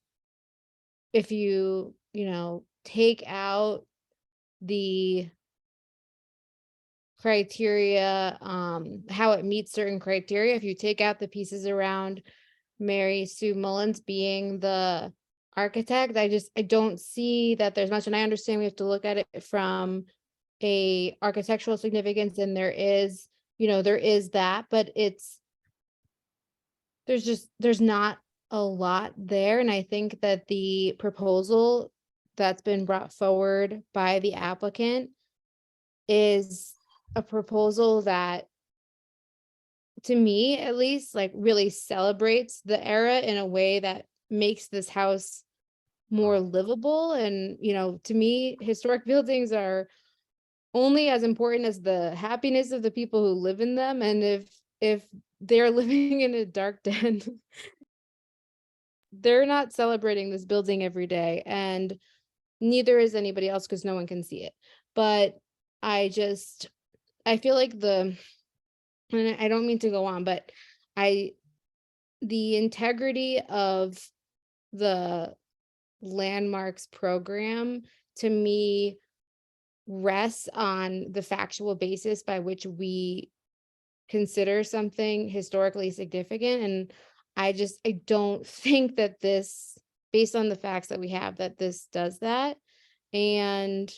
if you take out the criteria, how it meets certain criteria, if you take out the pieces around Mary Sue Mullins being the architect, I don't see that there's much. And I understand we have to look at it from a architectural significance, and there is that, but there's not a lot there, and I think that the proposal that's been brought forward by the applicant is a proposal that, to me at least, like really celebrates the era in a way that makes this house more livable. And, you know, to me, historic buildings are only as important as the happiness of the people who live in them. And if they're living in a dark den, they're not celebrating this building every day, and neither is anybody else because no one can see it. But I feel like and I don't mean to go on, but the integrity of the landmarks program, to me, rests on the factual basis by which we consider something historically significant. And I don't think that this, based on the facts that we have, that this does that. And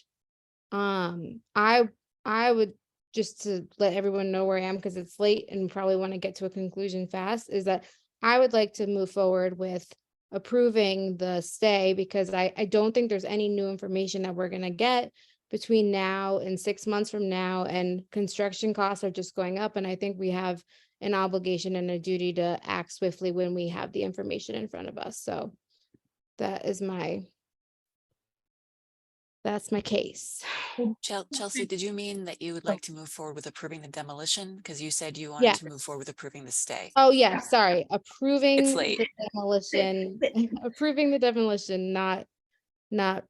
I would, just to let everyone know where I am, because it's late and probably want to get to a conclusion fast, is that I would like to move forward with approving the stay, because I don't think there's any new information that we're going to get between now and 6 months from now, and construction costs are just going up. And I think we have an obligation and a duty to act swiftly when we have the information in front of us. So that's my case. Chelsea, did you mean that you would like to move forward with approving the demolition? Because you said you Yeah. wanted to move forward with approving the stay. Oh, yeah, sorry. Approving It's late. the demolition, approving the demolition, not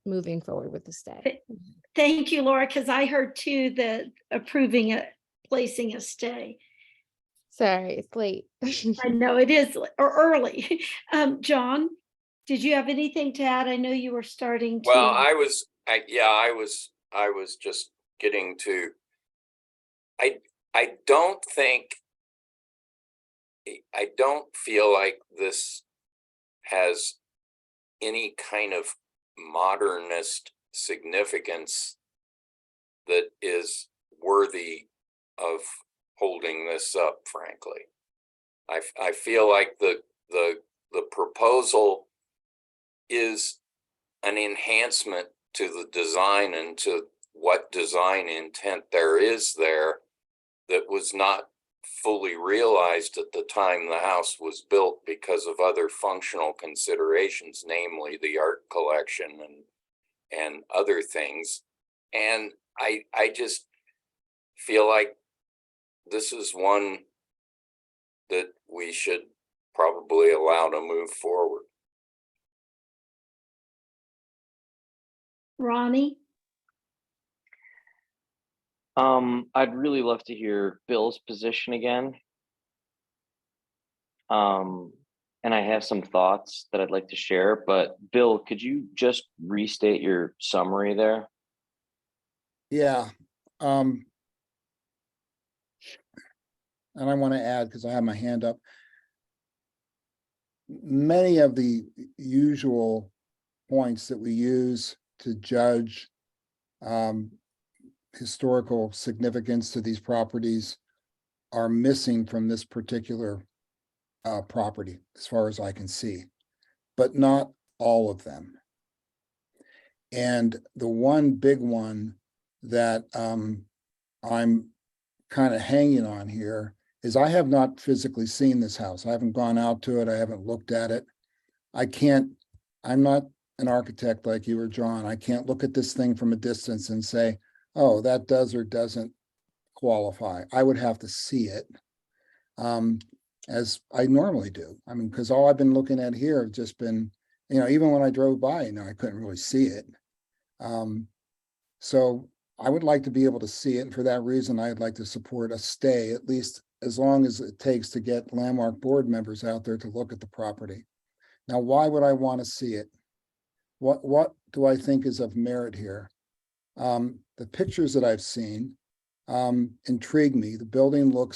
moving forward with the stay. Thank you, Laura, because I heard too that approving it, placing a stay. Sorry, it's late. I know it is, or early. John, did you have anything to add? I know you were starting to. Well, I was just getting to, I don't feel like this has any kind of modernist significance that is worthy of holding this up, frankly. I feel like the proposal is an enhancement to the design and to what design intent there is there that was not fully realized at the time the house was built because of other functional considerations, namely the art collection and other things. And I just feel like this is one that we should probably allow to move forward. Ronnie? I'd really love to hear Bill's position again. And I have some thoughts that I'd like to share, but Bill, could you just restate your summary there? Yeah. And I want to add, because I have my hand up, many of the usual points that we use to judge historical significance to these properties are missing from this particular property, as far as I can see, but not all of them. And the one big one that I'm kind of hanging on here is I have not physically seen this house. I haven't gone out to it. I haven't looked at it. I'm not an architect like you or John. I can't look at this thing from a distance and say, oh, that does or doesn't qualify. I would have to see it, as I normally do. I mean, because all I've been looking at here have just been, even when I drove by, I couldn't really see it. So I would like to be able to see it. And for that reason, I'd like to support a stay, at least as long as it takes to get Landmark board members out there to look at the property. Now, why would I want to see it? What do I think is of merit here? The pictures that I've seen intrigue me. The building looks